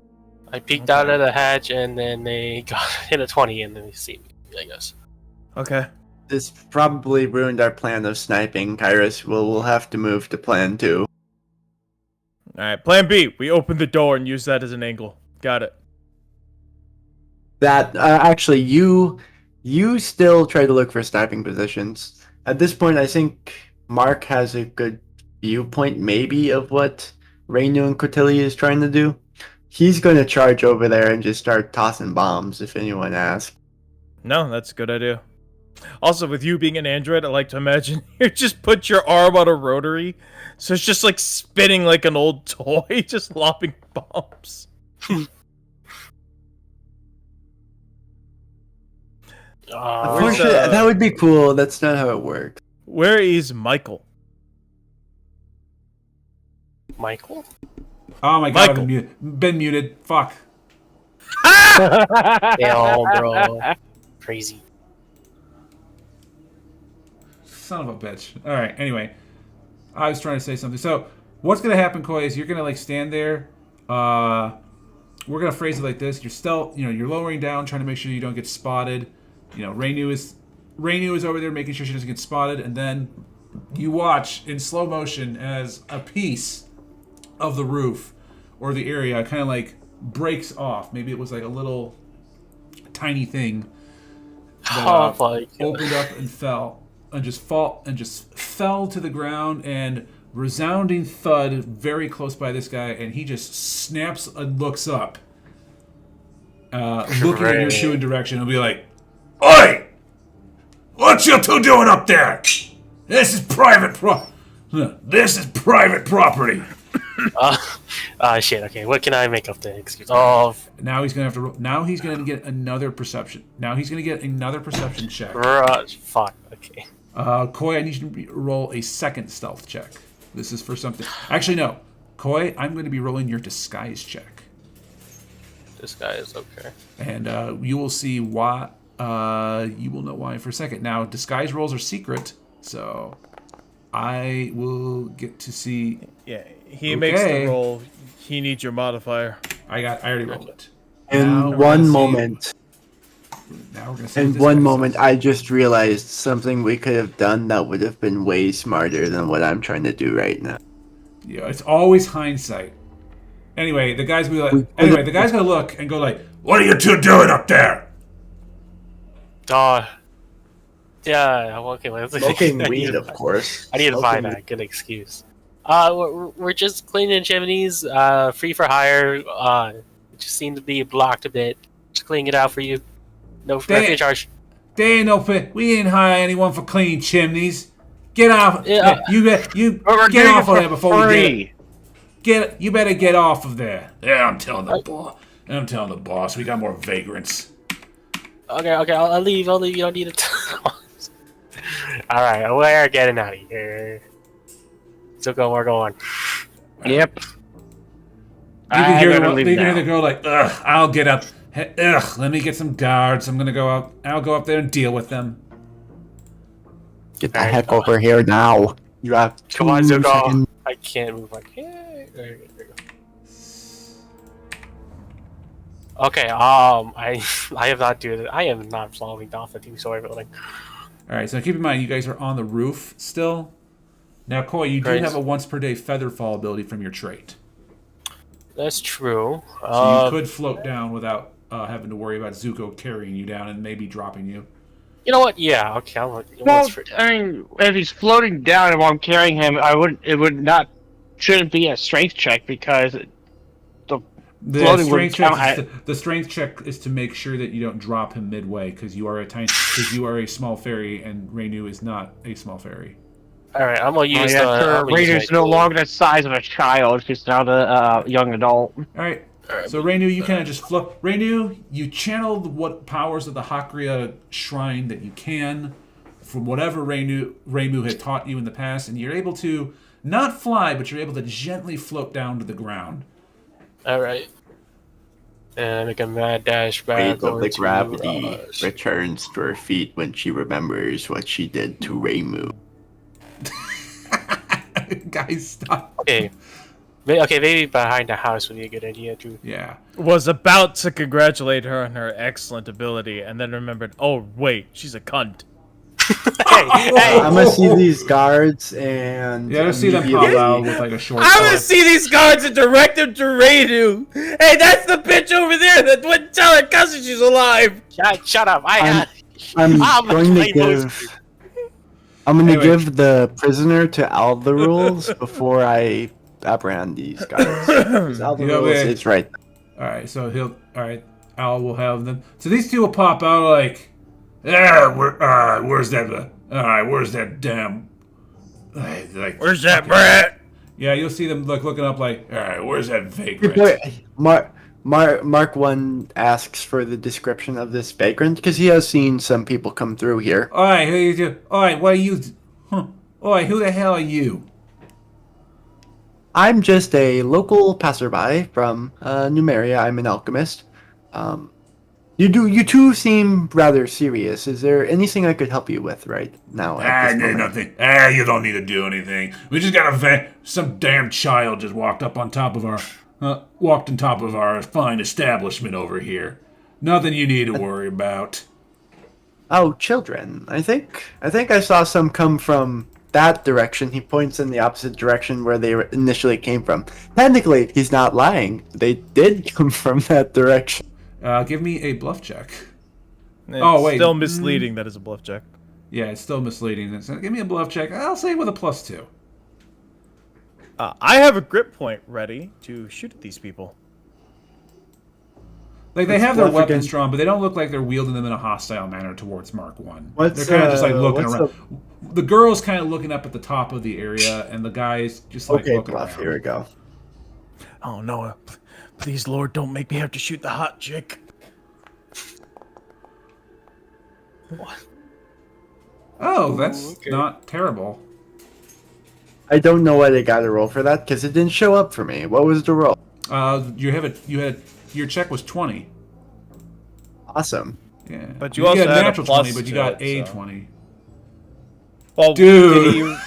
Speaker 4: I peeked out of the hatch, and then they got hit a 20, and then they see me, I guess.
Speaker 3: Okay.
Speaker 1: This probably ruined our plan of sniping, Kyrus. We'll have to move to plan 2.
Speaker 3: All right. Plan B. We open the door and use that as an angle. Got it.
Speaker 1: That actually, you still try to look for sniping positions. At this point, I think Mark has a good viewpoint, maybe, of what Rainu and Cordelia is trying to do. He's going to charge over there and just start tossing bombs if anyone asks.
Speaker 3: No, that's a good idea. Also, with you being an android, I like to imagine you just put your arm on a rotary, so it's just like spinning like an old toy, just lobbing bombs.
Speaker 1: Unfortunately, that would be cool. That's not how it works.
Speaker 3: Where is Michael?
Speaker 4: Michael?
Speaker 2: Oh my god,
Speaker 3: Michael.
Speaker 2: I've been muted. Fuck.
Speaker 4: Damn, bro. Crazy.
Speaker 2: Son of a bitch. Alright, anyway. I was trying to say something. So, what's going to happen, Koi, is you're going to, like, stand there. We're going to phrase it like this. You're still, you're lowering down, trying to make sure you don't get spotted. Rainu is over there making sure she doesn't get spotted. And then you watch in slow motion as a piece of the roof or the area kind of, like, breaks off. Maybe it was, like, a little tiny thing that opened up and fell. And just fell to the ground, and resounding thud very close by this guy, and he just snaps and looks up, looking in your shooting direction. He'll be like,
Speaker 7: Oi! What you two doing up there? This is private property.
Speaker 4: Shit. Okay, what can I make up the excuse? Oh,
Speaker 2: now he's gonna have to. Now he's gonna get another perception. Check.
Speaker 4: Fuck. Okay.
Speaker 2: Koi, I need you to roll a second stealth check. This is for something. Actually, no. Koi, I'm going to be rolling your disguise check.
Speaker 4: Disguise, okay.
Speaker 2: And you will see why. You will know why for a second. Now, disguise rolls are secret, so I will get to see.
Speaker 3: Yeah, he makes
Speaker 2: Okay.
Speaker 3: the roll. He needs your modifier.
Speaker 2: I already rolled it.
Speaker 1: In
Speaker 2: Now we're
Speaker 1: one
Speaker 2: gonna see-
Speaker 1: moment,
Speaker 2: Now we're gonna see
Speaker 1: in
Speaker 2: what this
Speaker 1: one
Speaker 2: guy
Speaker 1: moment,
Speaker 2: says.
Speaker 1: I just realized something we could have done that would have been way smarter than what I'm trying to do right now.
Speaker 2: Yeah, it's always hindsight. Anyway, the guy's gonna be like. Anyway, the guy's gonna look and go like, "What are you two doing up there?"
Speaker 4: Yeah, okay.
Speaker 1: Smoking weed, of course.
Speaker 4: I need to buy
Speaker 1: Smoking
Speaker 4: that. Good excuse. We're just cleaning chimneys. Free for hire. It just seemed to be blocked a bit. Just cleaning it out for you. No free charge.
Speaker 2: They ain't no fit. We ain't hire anyone for cleaning chimneys. Get off.
Speaker 4: Yeah.
Speaker 2: You
Speaker 5: We're
Speaker 2: get
Speaker 5: getting
Speaker 2: off
Speaker 5: it
Speaker 2: of
Speaker 5: for
Speaker 2: there before we
Speaker 5: free.
Speaker 2: get. You better get off of there. Yeah, I'm telling the boss. I'm telling the boss. We got more vagrants.
Speaker 4: Okay, I'll leave. You don't need it. All right, we're getting out of here. We're going.
Speaker 5: Yep.
Speaker 2: You can hear
Speaker 5: now.
Speaker 2: the girl like, "Ugh, I'll get up. Ugh, let me get some guards. I'm gonna go out. I'll go up there and deal with them."
Speaker 1: Get the heck over here now. You have 2
Speaker 4: Come on, Zuko.
Speaker 1: seconds.
Speaker 4: I can't move. I can't. There we go. Okay. I am not doing it. I am not following off the two-story building.
Speaker 2: All right, so keep in mind, you guys are on the roof still. Now, Koi, you do
Speaker 4: Right.
Speaker 2: have a once per day feather fall ability from your trait,
Speaker 4: That's true.
Speaker 2: so you could float down without having to worry about Zuko carrying you down and maybe dropping you.
Speaker 4: You know what? Yeah. Okay.
Speaker 5: Well,
Speaker 4: Once for-
Speaker 5: I mean, if he's floating down and while I'm carrying him, shouldn't be a strength check because
Speaker 2: The
Speaker 5: floating
Speaker 2: strength,
Speaker 5: would count
Speaker 2: check is the strength check is to make sure that you don't drop him midway because you are a small fairy and Reinu is not a small fairy.
Speaker 4: All right. I'm gonna use the.
Speaker 5: Raider's no longer the size of a child; she's now the young adult.
Speaker 2: All right. So Reinu, you kind of just float. Reinu, you channeled what powers of the Hakria shrine that you can from whatever Reimu had taught you in the past, and you're able to not fly, but you're able to gently float down to the ground.
Speaker 4: All right. And make a mad dash back.
Speaker 1: Weight of
Speaker 4: over
Speaker 1: the
Speaker 4: to,
Speaker 1: gravity returns to her feet when she remembers what she did to Reimu.
Speaker 2: Guys, stop.
Speaker 4: Okay. Okay, maybe behind the house would be a good idea too.
Speaker 2: Yeah.
Speaker 3: Was about to congratulate her on her excellent ability, and then remembered, oh wait, she's a cunt.
Speaker 4: Hey,
Speaker 1: I'm gonna see these guards and
Speaker 2: Yeah, I see them pop out with like a short.
Speaker 3: I'm gonna see these guards and direct them to Reinu. Hey, that's the bitch over there that wouldn't tell her cousin she's alive.
Speaker 4: shut up!
Speaker 1: I'm
Speaker 4: I'm
Speaker 1: going to
Speaker 4: playing those-
Speaker 1: give. I'm gonna
Speaker 2: Anyway.
Speaker 1: give the prisoner to Al the rules before I apprehend these guys. 'Cause Al the
Speaker 2: You know,
Speaker 1: rules
Speaker 2: man.
Speaker 1: is right.
Speaker 2: All right, so Al will have them. So these two will pop out like, where's that? Where's that damn? Like,
Speaker 3: Where's that brat?
Speaker 2: yeah, you'll see them looking up like, all right, where's that vagrant?
Speaker 1: Mark 1 asks for the description of this vagrant because he has seen some people come through here.
Speaker 2: All right, who you do? All right, what are you? Huh? All right, who the hell are you?
Speaker 1: I'm just a local passerby from Numeria. I'm an alchemist. You two seem rather serious. Is there anything I could help you with right now? At this moment?
Speaker 7: Nothing. You don't need to do anything. We just got some damn child just walked on top of our fine establishment over here. Nothing you need to worry about.
Speaker 1: Oh, children. I think I saw some come from that direction. He points in the opposite direction where they initially came from. Technically, he's not lying. They did come from that direction.
Speaker 2: Give me a bluff check.
Speaker 3: It's
Speaker 2: Oh, wait.
Speaker 3: still misleading. That is a bluff check.
Speaker 2: Yeah, it's still misleading. So give me a bluff check. I'll say with a +2.
Speaker 3: I have a grip point ready to shoot at these people.
Speaker 2: Like they
Speaker 1: Let's
Speaker 2: have their
Speaker 1: bluff
Speaker 2: weapons
Speaker 1: against-
Speaker 2: drawn, but they don't look like they're wielding them in a hostile manner towards Mark 1.
Speaker 1: What's,
Speaker 2: They're kind of just like looking
Speaker 1: what's
Speaker 2: around. The girl's kind of looking up at the top of the area, and the guy's just like
Speaker 1: Okay,
Speaker 2: looking
Speaker 1: bluff.
Speaker 2: around.
Speaker 1: Here we go.
Speaker 3: Oh no! Please, Lord, don't make me have to shoot the hot chick.
Speaker 2: Oh, that's
Speaker 4: okay.
Speaker 2: not terrible.
Speaker 1: I don't know why they got a roll for that because it didn't show up for me. What was the roll?
Speaker 2: Your check was 20.
Speaker 1: Awesome.
Speaker 2: Yeah,
Speaker 3: But you also
Speaker 2: got a
Speaker 3: had a
Speaker 2: natural
Speaker 3: plus
Speaker 2: 20, but you
Speaker 3: to
Speaker 2: got
Speaker 3: it,
Speaker 2: a
Speaker 3: so.
Speaker 2: 20.
Speaker 3: Well,
Speaker 2: Dude.
Speaker 3: did you-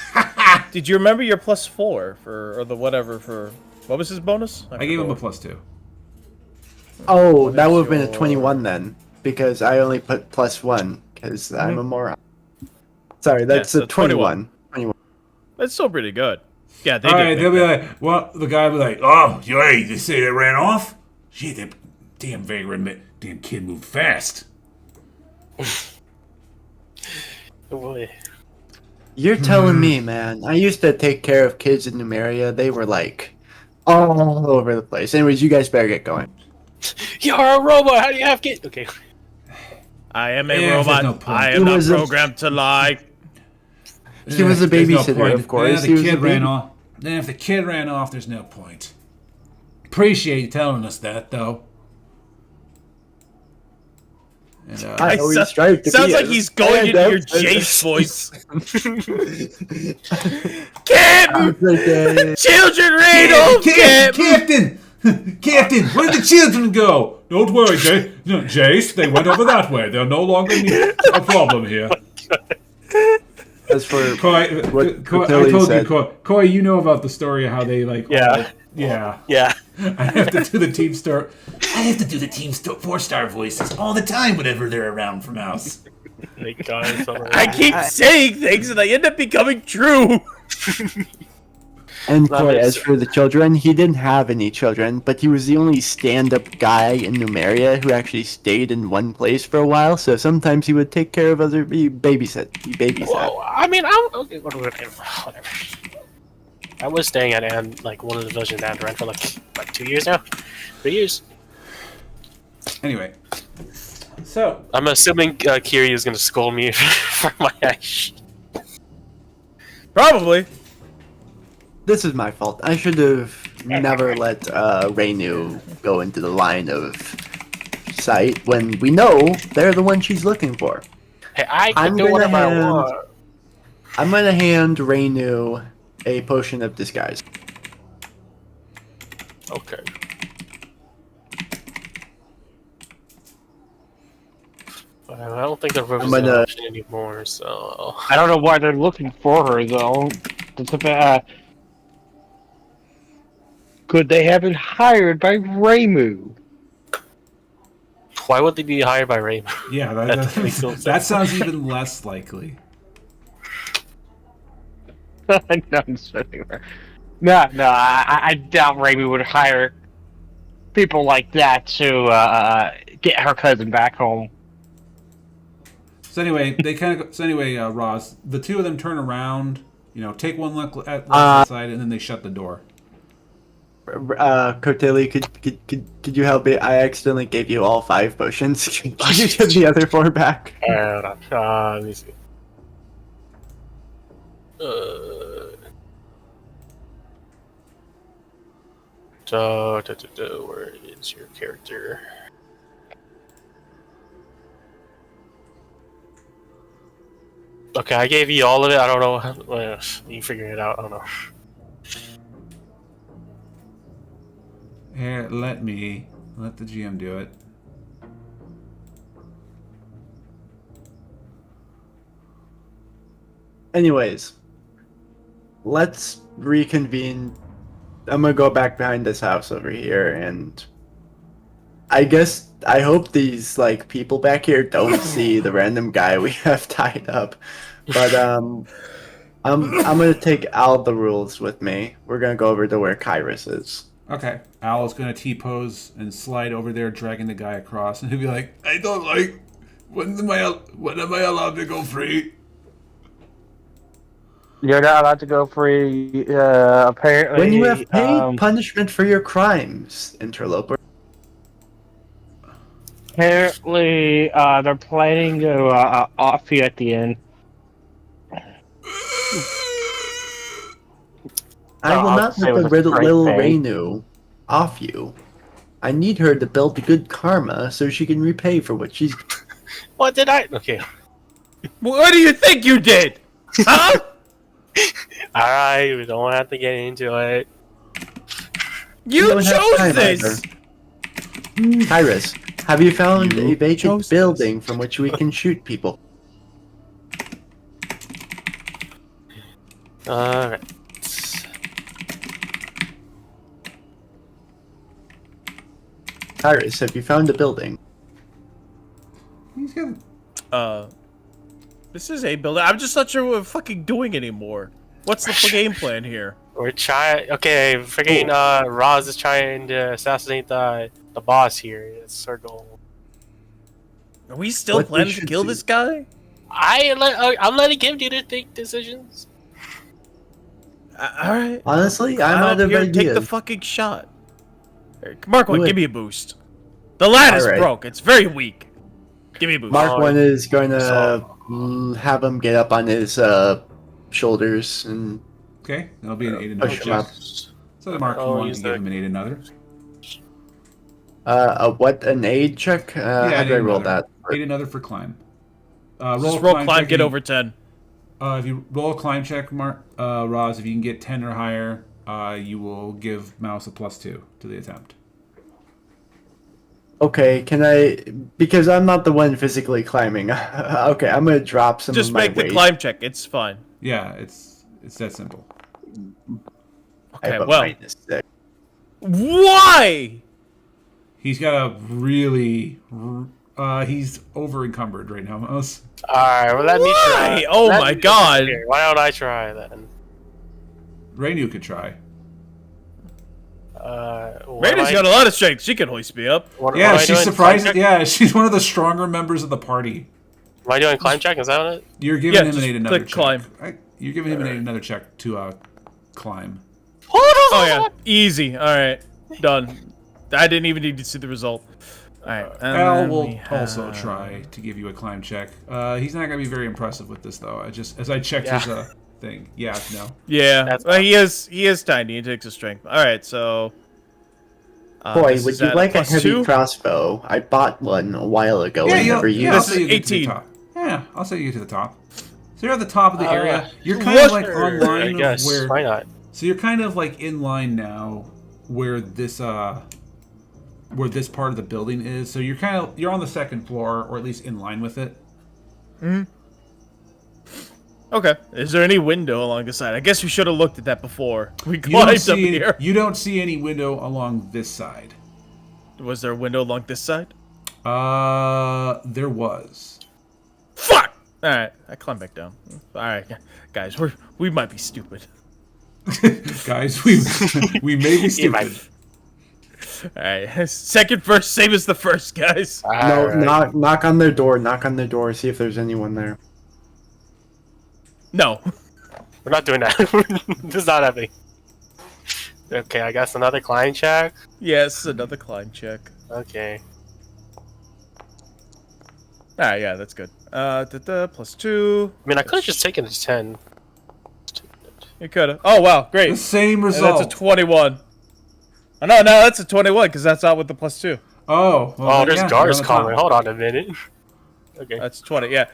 Speaker 3: Did you remember your +4 or the whatever for what was his bonus?
Speaker 2: I gave him a
Speaker 3: forgot.
Speaker 2: +2.
Speaker 1: Oh,
Speaker 3: What
Speaker 1: that
Speaker 3: is
Speaker 1: would have been a
Speaker 3: your-
Speaker 1: 21 then, because I only put +1 because I'm a moron. Sorry, that's
Speaker 3: so
Speaker 1: a 21. 21.
Speaker 3: That's still pretty good. Yeah, they
Speaker 7: All
Speaker 3: did.
Speaker 7: right,
Speaker 3: make
Speaker 7: they'll be
Speaker 3: that.
Speaker 7: like, well, the guy will be like, oh, hey, they say they ran off? Shit, that damn vagrant, damn kid moved fast.
Speaker 4: Oh boy.
Speaker 1: You're telling me, man. I used to take care of kids in Numeria. They were like all over the place. Anyways, you guys better get going.
Speaker 4: You're a robot. How do you have kids? Okay.
Speaker 3: I am a
Speaker 7: Yeah, there's
Speaker 3: robot.
Speaker 7: no point.
Speaker 3: I
Speaker 1: It
Speaker 3: am not
Speaker 1: was a-
Speaker 3: programmed to lie.
Speaker 1: He was a
Speaker 7: There's no
Speaker 1: babysitter,
Speaker 7: point.
Speaker 1: of course.
Speaker 7: Then
Speaker 1: He
Speaker 7: if
Speaker 1: was
Speaker 7: the
Speaker 1: a
Speaker 7: kid ran
Speaker 1: baby-
Speaker 7: off, there's no point. Appreciate you telling us that, though. And,
Speaker 1: I always
Speaker 3: so-
Speaker 1: strive to
Speaker 3: Sounds
Speaker 1: be
Speaker 3: like
Speaker 1: a
Speaker 3: he's going into your Jace voice. Captain! Children read off, Captain!
Speaker 7: Captain, where did the children go? Don't worry, Jace. They went over that way. They're no longer a problem here.
Speaker 1: As for
Speaker 7: Koi,
Speaker 1: what
Speaker 7: Koi, I
Speaker 1: Cotilli
Speaker 7: told
Speaker 1: said.
Speaker 7: you, Koi, you know about the story of how they like.
Speaker 4: Yeah.
Speaker 7: Yeah.
Speaker 4: Yeah.
Speaker 7: I have to do the team store. I have to do the team 4-star voices all the time whenever they're around from house.
Speaker 4: Thank God. it's all
Speaker 3: I
Speaker 4: right.
Speaker 3: keep saying things and they end up becoming true.
Speaker 1: And
Speaker 4: That
Speaker 1: Coy,
Speaker 4: makes
Speaker 1: as for the children, he didn't have any children, but he was the only stand-up guy in Numeria who actually stayed in one place for a while. So sometimes he would take care of other babysat. He babysat.
Speaker 4: Well, I mean, I'm okay. Whatever. I was staying at one of the villages in Andoran for like 2 years now, 3 years.
Speaker 2: Anyway, so
Speaker 4: I'm assuming Kiri is gonna scold me for my action.
Speaker 3: Probably.
Speaker 1: This is my fault. I should have never let Reinu go into the line of sight when we know they're the one she's looking for.
Speaker 4: Hey, I can
Speaker 1: I'm
Speaker 4: do
Speaker 1: gonna
Speaker 4: whatever I
Speaker 1: hand-
Speaker 4: want.
Speaker 1: I'm gonna hand Reinu a potion of disguise.
Speaker 4: Okay. I don't think the river's an
Speaker 1: gonna-
Speaker 4: option anymore, so...
Speaker 5: I don't know why they're looking for her though. Could they have been hired by Reimu?
Speaker 4: Why would they be hired by Raymond?
Speaker 2: yeah,
Speaker 4: That makes no sense.
Speaker 2: that sounds even less likely.
Speaker 5: No, I'm just kidding. No, I doubt Reimu would hire people like that to get her cousin back home.
Speaker 2: So anyway, Roz, the two of them turn around, take one look at the side, and then they shut the door.
Speaker 1: Cotilli, could you help me? I accidentally gave you all 5 potions. Could you give the other 4 back?
Speaker 4: Hold on. Let me see. Where is your character? Okay, I gave you all of it. I don't know. You figure it out. I don't know.
Speaker 2: Here, let the GM do it.
Speaker 1: Anyways, let's reconvene. I'm gonna go back behind this house over here, and I hope these people back here don't see the random guy we have tied up. But I'm gonna take Al the rules with me. We're gonna go over to where Kairos is.
Speaker 2: Okay. Al is going to T-pose and slide over there, dragging the guy across, and he'll be like, I don't like... When am I allowed to go free?
Speaker 5: You're not allowed to go free, apparently.
Speaker 1: When you have paid punishment for your crimes, interloper.
Speaker 5: Apparently, they're planning to off you at the end.
Speaker 1: I will
Speaker 5: I'll
Speaker 1: not
Speaker 5: say it
Speaker 1: let
Speaker 5: was
Speaker 1: the
Speaker 5: a straight
Speaker 1: little
Speaker 5: pay.
Speaker 1: Reinu off you. I need her to build good karma so she can repay for what she's...
Speaker 4: What did I? Okay.
Speaker 3: What do you think you did? Huh?
Speaker 4: Alright, we don't have to get into it.
Speaker 3: You
Speaker 1: don't have
Speaker 3: chose
Speaker 1: time
Speaker 3: this.
Speaker 1: Kairos, have you found
Speaker 3: You
Speaker 1: a vacant
Speaker 3: chose
Speaker 1: building from which we can shoot people?
Speaker 4: Alright.
Speaker 1: Tyrus, have you found a building?
Speaker 2: He's got.
Speaker 3: This is a building. I'm just not sure what we're fucking doing anymore. What's the game plan here?
Speaker 4: We're trying. Okay, freaking Roz is trying to assassinate the boss here. It's our goal.
Speaker 3: Are we still
Speaker 1: What we
Speaker 3: planning to
Speaker 1: should
Speaker 3: kill
Speaker 1: do-
Speaker 3: this guy?
Speaker 4: I'm letting him do the think decisions.
Speaker 3: All right.
Speaker 1: Honestly, I'm
Speaker 3: Climb
Speaker 1: out
Speaker 3: up
Speaker 1: of
Speaker 3: here,
Speaker 1: ideas.
Speaker 3: take the fucking shot. Here, Mark one,
Speaker 1: Do it.
Speaker 3: give me a boost. The ladder's
Speaker 1: Alright.
Speaker 3: broke. It's very weak. Give me a boost.
Speaker 1: Mark one is going to
Speaker 4: So-
Speaker 1: have him get up on his shoulders and
Speaker 2: Okay, that'll be an 8 another
Speaker 1: push him up.
Speaker 2: check. So the Mark
Speaker 4: Oh,
Speaker 2: 1
Speaker 4: use
Speaker 2: can give
Speaker 4: that.
Speaker 2: him an 8 another.
Speaker 1: What, an aid check? How
Speaker 2: an
Speaker 1: do I
Speaker 2: eight
Speaker 1: roll
Speaker 2: another.
Speaker 1: that?
Speaker 2: 8 another for climb.
Speaker 3: Just roll climb,
Speaker 2: check
Speaker 3: get
Speaker 2: if you-
Speaker 3: over 10.
Speaker 2: If you roll a climb check, Mark, Roz, if you can get 10 or higher, you will give Mouse a +2 to the attempt.
Speaker 1: Okay, can I? Because I'm not the one physically climbing. Okay, I'm gonna drop some
Speaker 3: Just
Speaker 1: of my
Speaker 3: make the
Speaker 1: weight.
Speaker 3: climb check. It's fine.
Speaker 2: Yeah, it's that simple.
Speaker 1: I
Speaker 3: Okay,
Speaker 1: have a
Speaker 3: well.
Speaker 1: -6.
Speaker 3: Why?
Speaker 2: He's got a really... he's over-encumbered right now, Mouse.
Speaker 4: Alright, well let me try.
Speaker 3: Why? Oh
Speaker 4: Let
Speaker 3: my
Speaker 4: me-
Speaker 3: God.
Speaker 4: Here, why don't I try then?
Speaker 2: Rainu could try.
Speaker 4: What am
Speaker 3: Raina's
Speaker 4: I-
Speaker 3: got a lot of strength. She can hoist me up.
Speaker 4: what
Speaker 2: Yeah,
Speaker 4: am I
Speaker 2: she's
Speaker 4: doing?
Speaker 2: surprised.
Speaker 4: Climb check?
Speaker 2: Yeah, she's one of the stronger members of the party.
Speaker 4: Am I doing climb check? Is that it?
Speaker 2: You're giving
Speaker 3: Yeah,
Speaker 2: him an
Speaker 3: just
Speaker 2: 8 another
Speaker 3: click
Speaker 2: check.
Speaker 3: climb.
Speaker 2: You're giving him an 8 another check to climb.
Speaker 3: Oh yeah, easy. All right, done. I didn't even need to see the result. All right. and
Speaker 2: Al
Speaker 3: then
Speaker 2: will
Speaker 3: we
Speaker 2: also
Speaker 3: have-
Speaker 2: try to give you a climb check. He's not gonna be very impressive with this though. As I checked his thing. Yeah, no.
Speaker 3: Yeah,
Speaker 4: That's
Speaker 3: well, he is tiny. He takes a strength. All right, so.
Speaker 1: Boy,
Speaker 3: this
Speaker 1: would
Speaker 3: is
Speaker 1: you
Speaker 3: at
Speaker 1: like a
Speaker 3: plus
Speaker 1: heavy
Speaker 3: 2?
Speaker 1: crossbow? I bought one a while ago
Speaker 2: Yeah,
Speaker 1: and never
Speaker 2: yeah,
Speaker 1: used.
Speaker 2: I'll
Speaker 3: This
Speaker 2: say
Speaker 3: is
Speaker 2: you get to the
Speaker 3: 18.
Speaker 2: top. Yeah, I'll say you get to the top. So you're at the top of the
Speaker 4: Uh,
Speaker 2: area. You're kind of like
Speaker 4: Sure,
Speaker 2: on
Speaker 4: I
Speaker 2: line of
Speaker 4: guess.
Speaker 2: where.
Speaker 4: Why not?
Speaker 2: So you're kind of like in line now, where this part of the building is. So you're on the second floor, or at least in line with it.
Speaker 3: Okay. Is there any window along the side? I guess we should have looked at that before. We
Speaker 2: You don't
Speaker 3: climbed up
Speaker 2: see.
Speaker 3: here.
Speaker 2: You don't see any window along this side.
Speaker 3: Was there a window along this side?
Speaker 2: There was.
Speaker 3: Fuck! All right, I climb back down. All right, guys, we might be stupid.
Speaker 2: Guys, we may be
Speaker 4: You might-
Speaker 2: stupid.
Speaker 3: All right, second verse, same as the first, guys.
Speaker 1: No,
Speaker 4: Alright.
Speaker 1: knock on their door. Knock on their door. See if there's anyone there.
Speaker 3: No.
Speaker 4: We're not doing that. This is not happening. Okay, I guess another climb check.
Speaker 3: Yes, another climb check.
Speaker 4: Okay.
Speaker 3: All right, yeah, that's good. +2.
Speaker 4: I mean, I could have just taken the 10.
Speaker 3: You could have. Oh wow, great.
Speaker 2: The same
Speaker 3: And
Speaker 2: result.
Speaker 3: that's a 21. Oh, no, that's a 21 because that's out with the +2.
Speaker 2: Oh. Well,
Speaker 4: Oh, there's
Speaker 2: yeah,
Speaker 4: guards
Speaker 2: you're on the
Speaker 4: coming.
Speaker 2: top.
Speaker 4: Hold on a minute. Okay.
Speaker 3: That's 20. Yeah.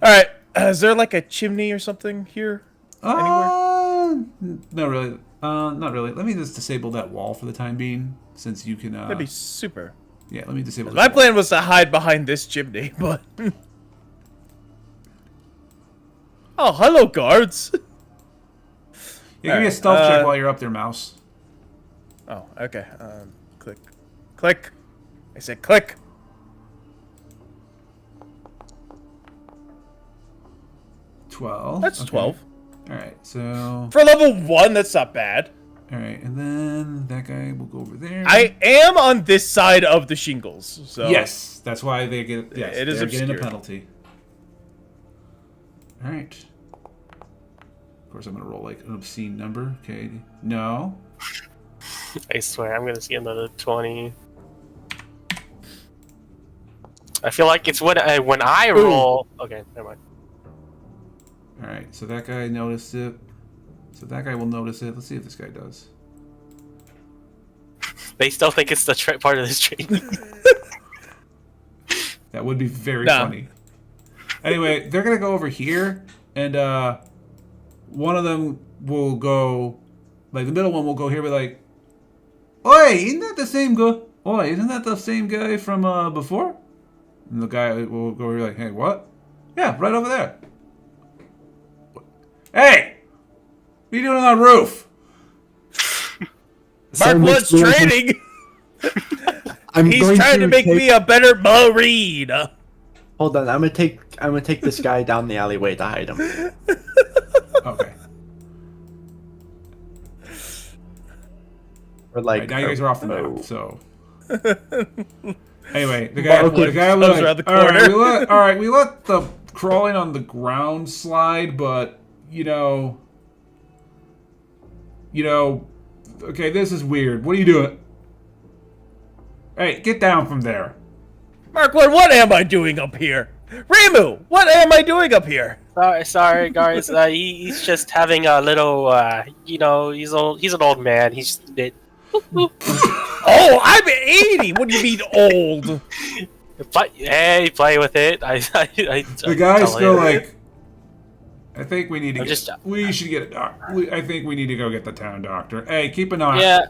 Speaker 3: All right. Is there like a chimney or something here?
Speaker 2: No, really. Not really. Let me just disable that wall for the time being, since you can.
Speaker 3: That'd be super.
Speaker 2: Yeah, let me disable.
Speaker 3: My
Speaker 2: that wall.
Speaker 3: plan was to hide behind this chimney, but. Oh, hello, guards.
Speaker 2: Yeah, give me a
Speaker 3: Alright,
Speaker 2: stealth check while you're up there, mouse.
Speaker 3: Oh, okay. Click. Click. I said click. That's 12.
Speaker 2: All right, so
Speaker 3: For level 1, that's not bad.
Speaker 2: all right, and then that guy will go over there.
Speaker 3: I am on this side of the shingles, so.
Speaker 2: Yes, that's why they get. Yes,
Speaker 3: It is
Speaker 2: they're getting a
Speaker 3: obscure.
Speaker 2: penalty. All right. Of course, I'm gonna roll like an obscene number. Okay, no.
Speaker 4: I swear, I'm gonna see another 20. I feel like it's when I roll. Okay, never mind.
Speaker 2: All right, so that guy noticed it. So that guy will notice it. Let's see if this guy does.
Speaker 4: They still think it's the part of this tree.
Speaker 2: That would be very
Speaker 3: Nah.
Speaker 2: funny. Anyway, they're gonna go over here, and one of them will go, like the middle one will go here, be like, "Oi, isn't that the same guy? Oi, isn't that the same guy from before?" And the guy will go over here like, "Hey, what? Yeah, right over there. Hey,
Speaker 7: What are you doing on the roof?
Speaker 3: Mark
Speaker 1: Sir
Speaker 3: wants
Speaker 1: makes me-
Speaker 3: training. He's
Speaker 1: going
Speaker 3: trying to make
Speaker 1: take-
Speaker 3: me a better Marine.
Speaker 1: Hold on, I'm gonna take this guy down the alleyway to hide him.
Speaker 7: Okay.
Speaker 1: Or like,
Speaker 7: Right, now you guys are off the map, so. Anyway, the
Speaker 3: Mark
Speaker 7: guy
Speaker 3: comes
Speaker 7: was
Speaker 3: around
Speaker 7: like,
Speaker 3: the
Speaker 7: all right,
Speaker 3: corner."
Speaker 7: we let the crawling on the ground slide, but okay, this is weird. What are you doing? Hey, get down from there.
Speaker 3: Markwood, what am I doing up here? Ramu, what am I doing up here?
Speaker 4: Sorry, guys. He's just having a little, he's old. He's an old man. He's just a bit.
Speaker 3: Oh, I'm 80. What do you mean old?
Speaker 4: But hey, play with it.
Speaker 7: The guy's still like, I think we need to.
Speaker 4: I'm
Speaker 7: We should get a doctor. I think we need to go get the town doctor. Hey, keep an eye.
Speaker 4: Yeah.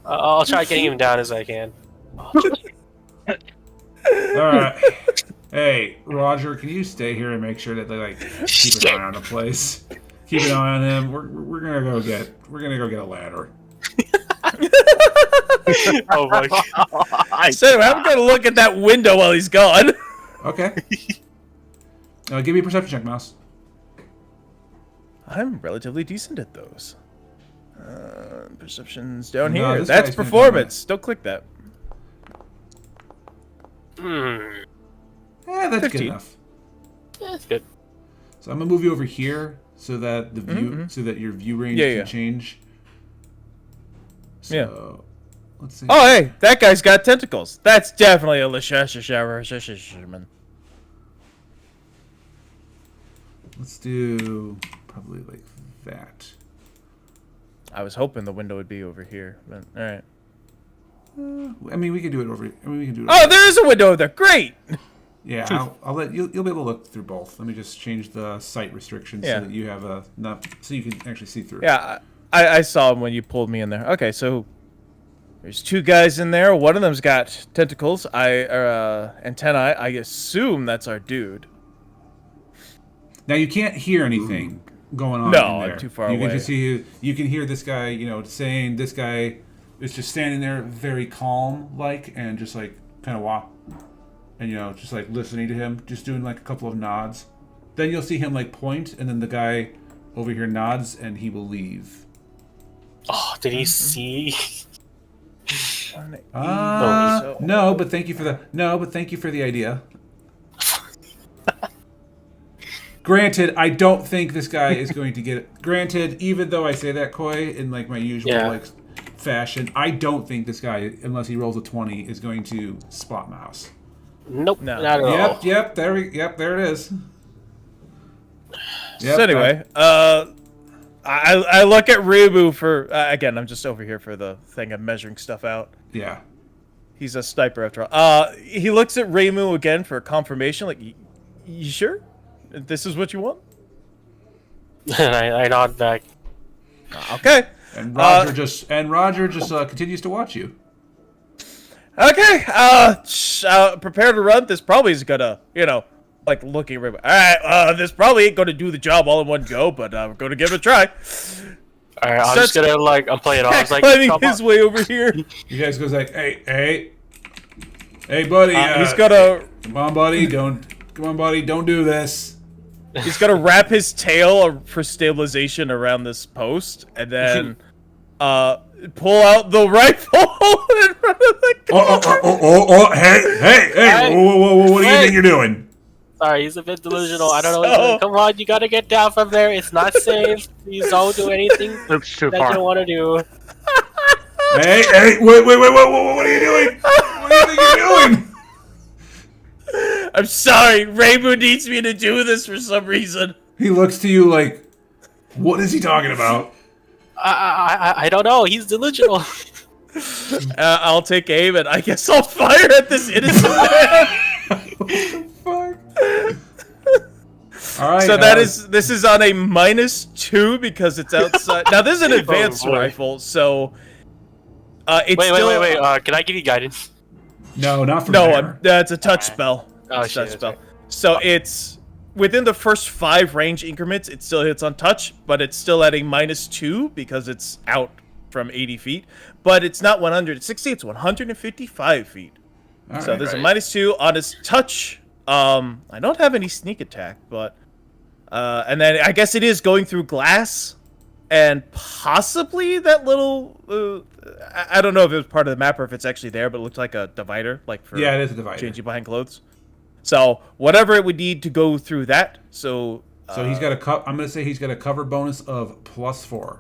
Speaker 4: I'll try getting him down as I can.
Speaker 7: All right. Hey, Roger, can you stay here and make sure that they keep an eye on the place? Keep an eye on him. We're gonna go get a ladder.
Speaker 4: Oh my god.
Speaker 3: So I'm gonna look at that window while he's gone.
Speaker 7: Okay. Give me a perception check, Mouse.
Speaker 3: I'm relatively decent at those. Perception's down
Speaker 7: No,
Speaker 3: here.
Speaker 7: this
Speaker 3: That's
Speaker 7: guy's gonna
Speaker 3: performance. Don't click that.
Speaker 4: Hmm.
Speaker 7: Yeah, that's
Speaker 3: 15.
Speaker 7: good enough.
Speaker 4: That's good.
Speaker 7: So I'm gonna move you over here so that the view, so that your view range
Speaker 3: Yeah,
Speaker 7: can
Speaker 3: yeah.
Speaker 7: change. So, let's see.
Speaker 3: Oh, hey, that guy's got tentacles. That's definitely a Lashashaman.
Speaker 7: Let's do probably like that.
Speaker 3: I was hoping the window would be over here, but all right.
Speaker 7: I mean, we can do it over. I mean, we can do it.
Speaker 3: Oh, there is a window over there. Great.
Speaker 7: Yeah, I'll let you'll be able to look through both. Let me just change the sight restrictions
Speaker 3: Yeah.
Speaker 7: so that you have a not so you can actually see through.
Speaker 3: Yeah, I saw him when you pulled me in there. Okay, so there's two guys in there. One of them's got tentacles. Antennae. I assume that's our dude.
Speaker 7: Now you can't hear anything going on.
Speaker 3: No,
Speaker 7: in there.
Speaker 3: too far
Speaker 7: you
Speaker 3: away.
Speaker 7: can just see. You can hear this guy. Saying this guy is just standing there, very calm, and just kind of walk, and just listening to him, just doing a couple of nods. Then you'll see him point, and then the guy over here nods, and he will leave.
Speaker 4: Oh, did he see?
Speaker 7: No, but thank you for the idea. Granted, I don't think this guy is going to get it. Granted, even though I say that, Koi, in my usual fashion, I don't think this guy, unless he rolls a 20, is going to spot mouse.
Speaker 4: Nope,
Speaker 3: No.
Speaker 4: not at all.
Speaker 7: Yep, there it is. Yep,
Speaker 3: So anyway, I look at Ryubu for again. I'm just over here for the thing of measuring stuff out.
Speaker 7: yeah.
Speaker 3: He's a sniper after all. He looks at Reimu again for confirmation. You sure? This is what you want?
Speaker 4: And I nod back.
Speaker 3: Okay.
Speaker 7: And Roger just continues to watch you.
Speaker 3: Okay. Prepare to run. This probably is gonna, looking. All right. This probably ain't gonna do the job all in one go, but we're gonna give it a try.
Speaker 4: All right, I'm just gonna I'm playing off. I was like,
Speaker 3: climbing
Speaker 4: come
Speaker 3: his
Speaker 4: on.
Speaker 3: way over here.
Speaker 7: You guys goes hey, buddy.
Speaker 3: He's gonna.
Speaker 7: Come on, buddy. Don't do this.
Speaker 3: He's gonna wrap his tail for stabilization around this post, and then pull out the rifle in front of the car.
Speaker 7: Hey! Whoa! What do you think you're doing?
Speaker 4: Sorry, he's a bit delusional. I don't know what he's doing. Come on, you gotta get down from there. It's not safe. Please don't do anything
Speaker 5: Oops, too
Speaker 4: that
Speaker 5: far.
Speaker 4: you want to do.
Speaker 7: Hey! Wait! What are you doing? What do you think you're doing?
Speaker 3: I'm sorry, Rainbow needs me to do this for some reason.
Speaker 7: He looks to you like, what is he talking about?
Speaker 4: I don't know. He's delusional.
Speaker 3: I'll take aim, and I guess I'll fire at this innocent man.
Speaker 7: Fuck. All right.
Speaker 3: So this is on a -2 because it's outside. Now this is an advanced
Speaker 4: boy.
Speaker 3: rifle, so it's
Speaker 4: wait. Can I give you guidance?
Speaker 7: No, not from
Speaker 3: No,
Speaker 7: there.
Speaker 3: that's a touch spell.
Speaker 4: Oh,
Speaker 3: It's a touch
Speaker 4: shit,
Speaker 3: spell.
Speaker 4: okay.
Speaker 3: So it's within the first 5 range increments, it still hits on touch, but it's still at a -2 because it's out from 80 feet. But it's not 160; it's 155 feet. So there's a -2 on his touch. I don't have any sneak attack, but and then I guess it is going through glass, and possibly that little. I don't know if it was part of the map or if it's actually there, but it looked like a divider, like for
Speaker 2: Yeah, it is a divider.
Speaker 3: changing behind clothes. So whatever it would need to go through that. So
Speaker 2: he's got I'm gonna say he's got a cover bonus of +4.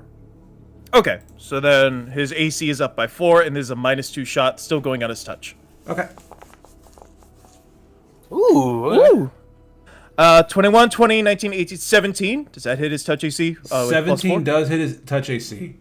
Speaker 3: okay. So then his AC is up by 4, and there's a -2 shot still going on his touch.
Speaker 2: Okay.
Speaker 4: Ooh.
Speaker 3: 21, 20, 19, 18, 17. Does that hit his touch AC? With +4?
Speaker 2: does hit his touch AC.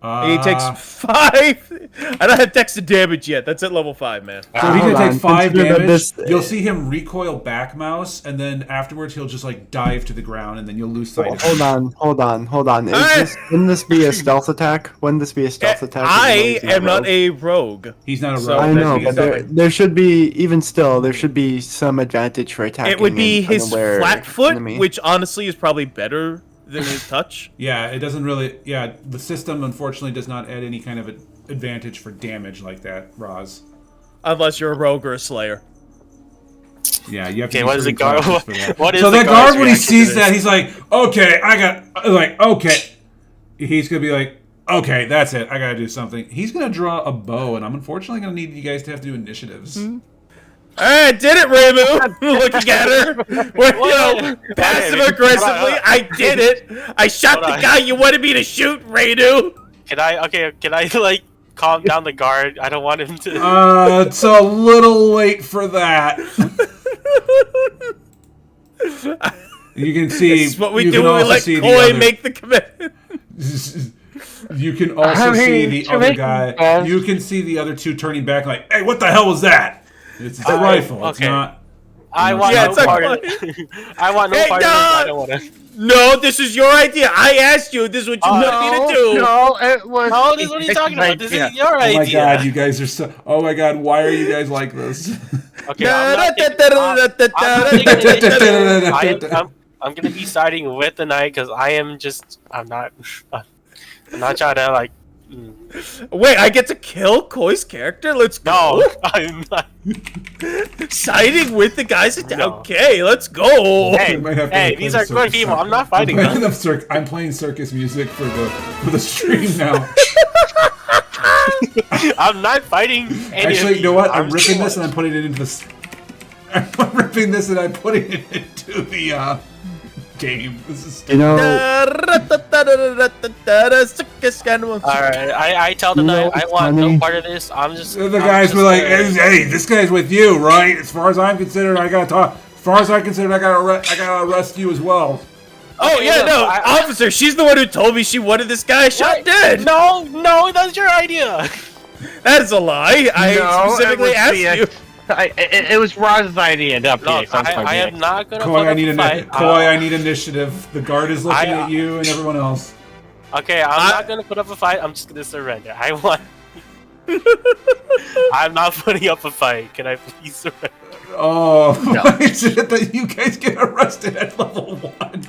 Speaker 3: He takes 5. I don't have dex to damage yet. That's at level 5, man.
Speaker 2: So he's gonna
Speaker 1: Hold
Speaker 2: take
Speaker 1: on,
Speaker 2: 5
Speaker 1: consider that
Speaker 2: damage.
Speaker 1: this-
Speaker 2: You'll see him recoil back mouse, and then afterwards he'll just like dive to the ground, and then you'll lose sight of him.
Speaker 1: Hold on. Wouldn't this be a stealth attack? Wouldn't this be a stealth attack?
Speaker 3: I
Speaker 1: Even though he's
Speaker 3: am not
Speaker 1: rogue?
Speaker 3: a rogue.
Speaker 2: He's not a
Speaker 3: So
Speaker 2: rogue.
Speaker 1: I know,
Speaker 3: That's
Speaker 1: but there should be, even still, there should be some advantage for attacking.
Speaker 3: It would be
Speaker 1: an
Speaker 3: his
Speaker 1: unaware
Speaker 3: flat foot,
Speaker 1: enemy.
Speaker 3: which honestly is probably better than his touch.
Speaker 2: Yeah, it doesn't really. Yeah, the system unfortunately does not add any kind of advantage for damage like that, Roz.
Speaker 3: Unless you're a rogue or a slayer.
Speaker 2: Yeah, you have to.
Speaker 4: Okay,
Speaker 2: be
Speaker 4: what is the
Speaker 2: pretty
Speaker 4: guard?
Speaker 2: cautious for that.
Speaker 4: What is
Speaker 2: so
Speaker 4: the
Speaker 2: that
Speaker 4: guard's
Speaker 2: guard, when he
Speaker 4: reaction to
Speaker 2: sees
Speaker 4: this?
Speaker 2: that, he's like, "Okay, okay." He's gonna be like, "Okay, that's it. I gotta do something." He's gonna draw a bow, and I'm unfortunately gonna need you guys to have to do initiatives.
Speaker 3: I did it, Ramu! Looking at her. Well, passive aggressively, I did it! I shot
Speaker 4: Hold
Speaker 3: the
Speaker 4: on.
Speaker 3: guy you wanted me to shoot, Rainu!
Speaker 4: Can I like calm down the guard? I don't want him to.
Speaker 2: It's a little late for that. You can see.
Speaker 3: This is what we
Speaker 2: you
Speaker 3: do
Speaker 2: can
Speaker 3: when we
Speaker 2: also
Speaker 3: let
Speaker 2: see the
Speaker 3: Koi
Speaker 2: other-
Speaker 3: make the commitment.
Speaker 2: You can also see the
Speaker 5: to
Speaker 2: other
Speaker 5: make
Speaker 2: guy.
Speaker 5: sense.
Speaker 2: You can see the other two turning back, like, "Hey, what the hell was that?" It's a rifle. It's
Speaker 4: okay.
Speaker 2: not.
Speaker 4: I want
Speaker 3: Yeah,
Speaker 4: no
Speaker 3: it's
Speaker 4: part of
Speaker 3: like-
Speaker 4: it. I want no
Speaker 3: Hey,
Speaker 4: part of it. I
Speaker 3: no!
Speaker 4: don't want to.
Speaker 3: No, this is your idea. I asked you. This is what you wanted me to do.
Speaker 5: No, it was.
Speaker 4: No, this is what are you talking about? This is your
Speaker 2: Oh my
Speaker 4: idea.
Speaker 2: god, you guys are so. Oh my god, why are you guys like this?
Speaker 4: Okay, I'm gonna be siding with the knight because I'm not trying to like.
Speaker 3: Wait, I get to kill Koi's character? Let's go.
Speaker 4: No, I'm not.
Speaker 3: Siding with the guys. That,
Speaker 4: No.
Speaker 3: Okay, let's go.
Speaker 4: Hey,
Speaker 2: I might have to
Speaker 4: hey,
Speaker 2: play
Speaker 4: these are
Speaker 2: circus
Speaker 4: good people.
Speaker 2: now.
Speaker 4: I'm not fighting them.
Speaker 2: I'm playing circus music for the stream now.
Speaker 4: I'm not fighting any
Speaker 2: Actually,
Speaker 4: of
Speaker 2: you know what? I'm
Speaker 4: I'm
Speaker 2: ripping
Speaker 4: sure.
Speaker 2: this and I'm putting it into the. I'm ripping this and I'm putting it into the game. This is.
Speaker 1: You know,
Speaker 3: Alright.
Speaker 4: I tell the
Speaker 1: You know
Speaker 4: knight I
Speaker 1: what's
Speaker 4: want
Speaker 1: funny?
Speaker 4: no part of this.
Speaker 2: The guys were like, "Hey, this guy's with you, right? As far as I'm concerned, I gotta talk. As far as I'm concerned, I gotta arrest you as well."
Speaker 3: Oh,
Speaker 4: Okay,
Speaker 3: yeah,
Speaker 4: look,
Speaker 3: no,
Speaker 4: I-
Speaker 3: officer, she's the one who told me she wanted this guy shot dead.
Speaker 4: No, that's your idea.
Speaker 3: That is a lie. I
Speaker 5: No,
Speaker 3: specifically
Speaker 5: it was
Speaker 3: asked
Speaker 5: the,
Speaker 3: you.
Speaker 5: It was Roz's idea to
Speaker 4: Look,
Speaker 5: update.
Speaker 4: I am not gonna
Speaker 2: Koi,
Speaker 4: put
Speaker 2: I
Speaker 4: up
Speaker 2: need
Speaker 4: a fight.
Speaker 2: I need initiative. The guard is looking
Speaker 4: I-
Speaker 2: at you and everyone else.
Speaker 4: Okay, I'm not gonna put up a fight. I'm just gonna surrender. I want. I'm not putting up a fight. Can I please surrender?
Speaker 2: Oh, why is it that you guys get arrested at level 1?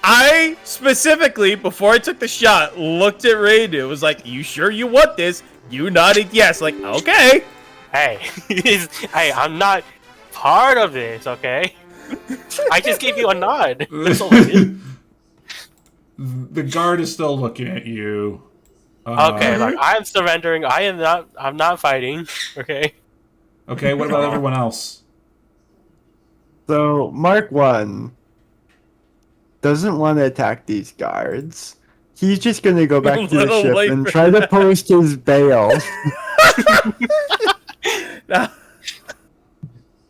Speaker 3: I specifically, before I took the shot, looked at Rainu. Was like, "You sure you want this?" You nodded yes. Like, okay.
Speaker 4: Hey, hey, I'm not part of this. Okay, I just gave you a nod. That's all I did.
Speaker 2: The guard is still looking at you.
Speaker 4: Okay, look, I'm surrendering. I'm not fighting. Okay.
Speaker 2: Okay, what about everyone else?
Speaker 1: so Mark 1 doesn't want to attack these guards. He's just gonna go back to the
Speaker 3: Little
Speaker 1: ship
Speaker 3: late
Speaker 1: and
Speaker 3: for
Speaker 1: try to post his bail.
Speaker 3: Nah.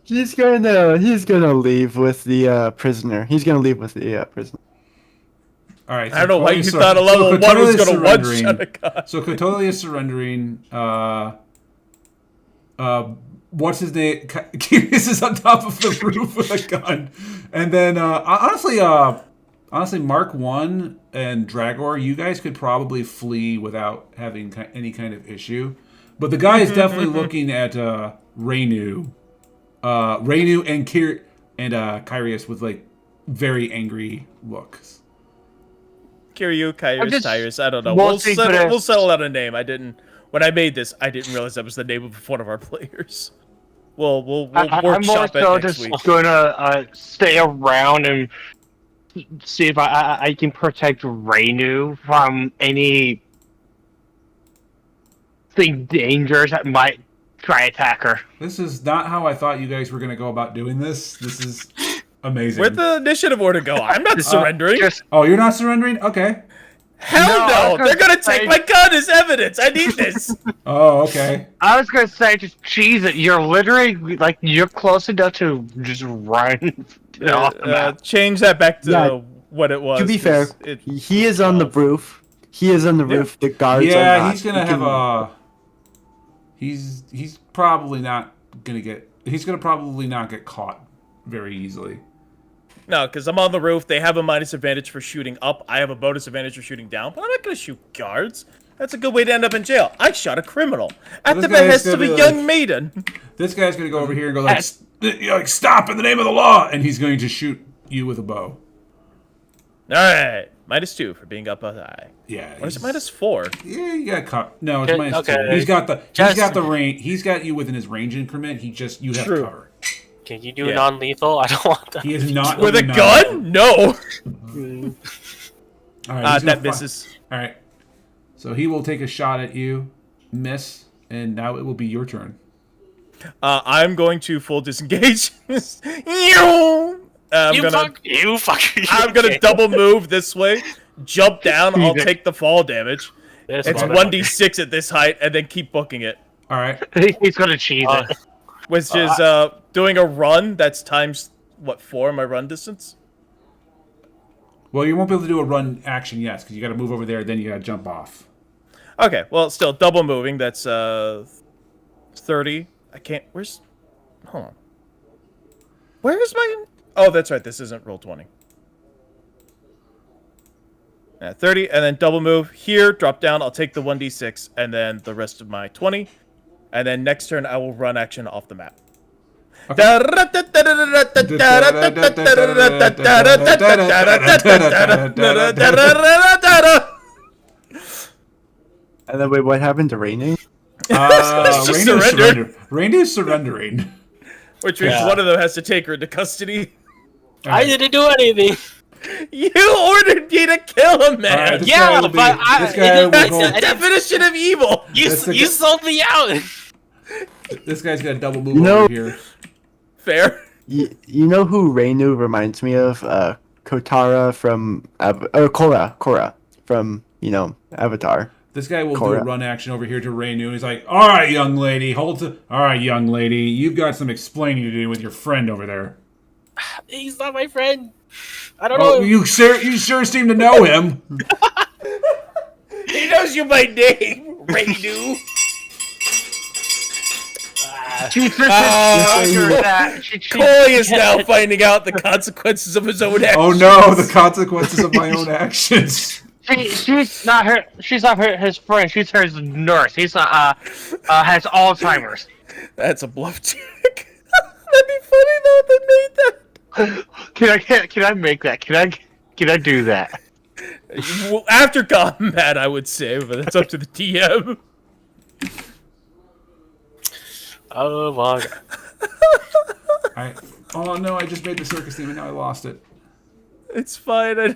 Speaker 1: He's gonna leave with the prisoner. He's gonna leave with the prisoner.
Speaker 2: All right.
Speaker 3: I don't know why you
Speaker 2: Kotoli
Speaker 3: thought a level 1
Speaker 2: Kotoli
Speaker 3: was
Speaker 2: is
Speaker 3: gonna one
Speaker 2: surrendering.
Speaker 3: shot a guy.
Speaker 2: So Kotoli is surrendering. What's his name? Kyrgios is on top of the roof with a gun, and then honestly, Mark 1 and Dragor, you guys could probably flee without having any kind of issue. But the guy is definitely looking at Rainu. Rainu and
Speaker 7: and Kyrios with like very angry looks.
Speaker 3: Kiryu, Kairos,
Speaker 5: just
Speaker 3: Tyrus. I don't know.
Speaker 5: mostly gonna-
Speaker 3: We'll settle on a name. When I made this, I didn't realize that was the name of one of our players. We'll
Speaker 5: I'm more
Speaker 3: workshop it
Speaker 5: so
Speaker 3: next
Speaker 5: just
Speaker 3: week.
Speaker 5: gonna stay around and see if I can protect Reinu from anything dangerous that might try attack her.
Speaker 7: This is not how I thought you guys were going to go about doing this. This is amazing.
Speaker 3: Where'd the initiative order go? I'm not surrendering.
Speaker 5: Just
Speaker 7: Oh, you're not surrendering? Okay.
Speaker 3: Hell
Speaker 5: No, I
Speaker 3: no!
Speaker 5: was gonna
Speaker 3: They're gonna take
Speaker 5: say-
Speaker 3: my gun as evidence. I need this.
Speaker 7: Oh, okay.
Speaker 5: I was gonna say, just cheese it. You're literally like you're close enough to just run off the map.
Speaker 3: Change that back to
Speaker 1: Yeah.
Speaker 3: what it was.
Speaker 1: To be fair,
Speaker 3: 'cause it-
Speaker 1: he is on the roof. He is on the
Speaker 3: Yeah.
Speaker 1: roof. The guards are
Speaker 7: Yeah,
Speaker 1: not.
Speaker 7: he's going to
Speaker 1: He
Speaker 7: have
Speaker 1: can-
Speaker 7: a... He's probably not going to get... He's going to probably not get caught very easily.
Speaker 3: No, because I'm on the roof. They have a minus advantage for shooting up. I have a bonus advantage for shooting down. But I'm not going to shoot guards. That's a good way to end up in jail. I shot a criminal at
Speaker 7: This
Speaker 3: the
Speaker 7: guy's
Speaker 3: behest
Speaker 7: gonna
Speaker 3: of a
Speaker 7: be
Speaker 3: young
Speaker 7: like-
Speaker 3: maiden.
Speaker 7: This guy's going to go over here and go like, stop in the name of the law! And he's going to shoot you with a bow.
Speaker 3: All right, -2 for being up high.
Speaker 7: Yeah.
Speaker 3: Or is it
Speaker 7: he's-
Speaker 3: -4?
Speaker 7: Yeah, you got caught. No, it's
Speaker 4: Okay,
Speaker 7: -2.
Speaker 4: okay.
Speaker 7: He's got the
Speaker 4: Just-
Speaker 7: range. He's got you within his range increment. You have
Speaker 3: True.
Speaker 7: cover.
Speaker 4: Can you do
Speaker 3: Yeah.
Speaker 4: non-lethal? I don't want that.
Speaker 7: He is not
Speaker 3: With a
Speaker 7: doing
Speaker 3: gun? No.
Speaker 7: All right, he's gonna
Speaker 3: That
Speaker 7: fi-
Speaker 3: misses.
Speaker 7: All right. So he will take a shot at you, miss, and now it will be your turn.
Speaker 3: I'm going to full disengage. I'm
Speaker 4: You
Speaker 3: gonna
Speaker 4: fuck.
Speaker 3: I'm gonna double move this way, jump down. I'll take the fall damage.
Speaker 4: This
Speaker 3: It's
Speaker 4: motherfucker.
Speaker 3: 1d6 at this height, and then keep booking it.
Speaker 7: All right.
Speaker 5: He's gonna cheese it.
Speaker 3: Which is doing a run. That's times what 4 my run distance.
Speaker 7: Well, you won't be able to do a run action yet because you got to move over there. Then you got to jump off.
Speaker 3: Okay, well, still double moving. That's 30. I can't. Where's? Hold on. Where is my? Oh, that's right. This isn't roll 20. 30, and then double move here. Drop down. I'll take the 1d6, and then the rest of my 20. And then next turn, I will run action off the map.
Speaker 1: And then wait, what happened to Rainy?
Speaker 3: Just surrendered.
Speaker 7: Reindeer's surrendering.
Speaker 3: Which means
Speaker 4: Yeah.
Speaker 3: one of them has to take her into custody.
Speaker 4: I didn't do anything.
Speaker 3: You ordered me to kill him, man.
Speaker 7: Alright, this
Speaker 4: Yeah,
Speaker 7: guy will
Speaker 4: but
Speaker 7: this guy will
Speaker 3: That's
Speaker 7: go-
Speaker 3: the definition of evil.
Speaker 7: That's the
Speaker 4: You
Speaker 7: guy-
Speaker 4: sold me out.
Speaker 7: This guy's got a double move
Speaker 1: You know-
Speaker 7: over here.
Speaker 3: Fair.
Speaker 1: You know who Reinu reminds me of? Kotara from Korra from Avatar.
Speaker 7: This guy will do
Speaker 1: Korra.
Speaker 7: a run action over here to Reinu. He's like, "All right, young lady, hold to. All right, young lady, you've got some explaining to do with your friend over there."
Speaker 4: He's not my friend. I don't
Speaker 7: Oh,
Speaker 4: know.
Speaker 7: you sure seem to know him.
Speaker 3: He knows you by name, Radu.
Speaker 5: She that.
Speaker 3: Koi is now finding out the consequences of his own actions.
Speaker 7: Oh no, the consequences of my own actions.
Speaker 5: She's not her. She's not his friend. She's his nurse. He's has Alzheimer's.
Speaker 3: That's a bluff check. That'd be funny though if they made that.
Speaker 5: Can I make that? Can I do that?
Speaker 3: Well, after combat, I would say, but that's up to the DM.
Speaker 4: Oh my god.
Speaker 7: Oh no, I just made the circus theme and now I lost it.
Speaker 3: It's fine.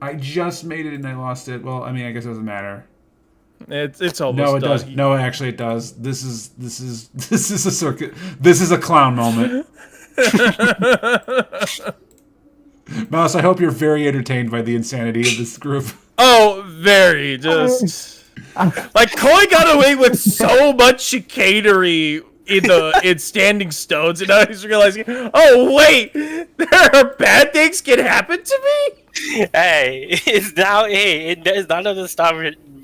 Speaker 7: I just made it and I lost it. Well, I mean, I guess it doesn't matter.
Speaker 3: It's almost
Speaker 7: No, it
Speaker 3: done.
Speaker 7: does. No, actually, it does. This is a circuit. This is a clown moment. Mouse, I hope you're very entertained by the insanity of this group.
Speaker 3: Oh, very just like Koi got away with so much chicanery in Standing Stones, and now he's realizing, oh wait, there are bad things can happen to me.
Speaker 4: Hey, it's now. Hey, it's none of this stuff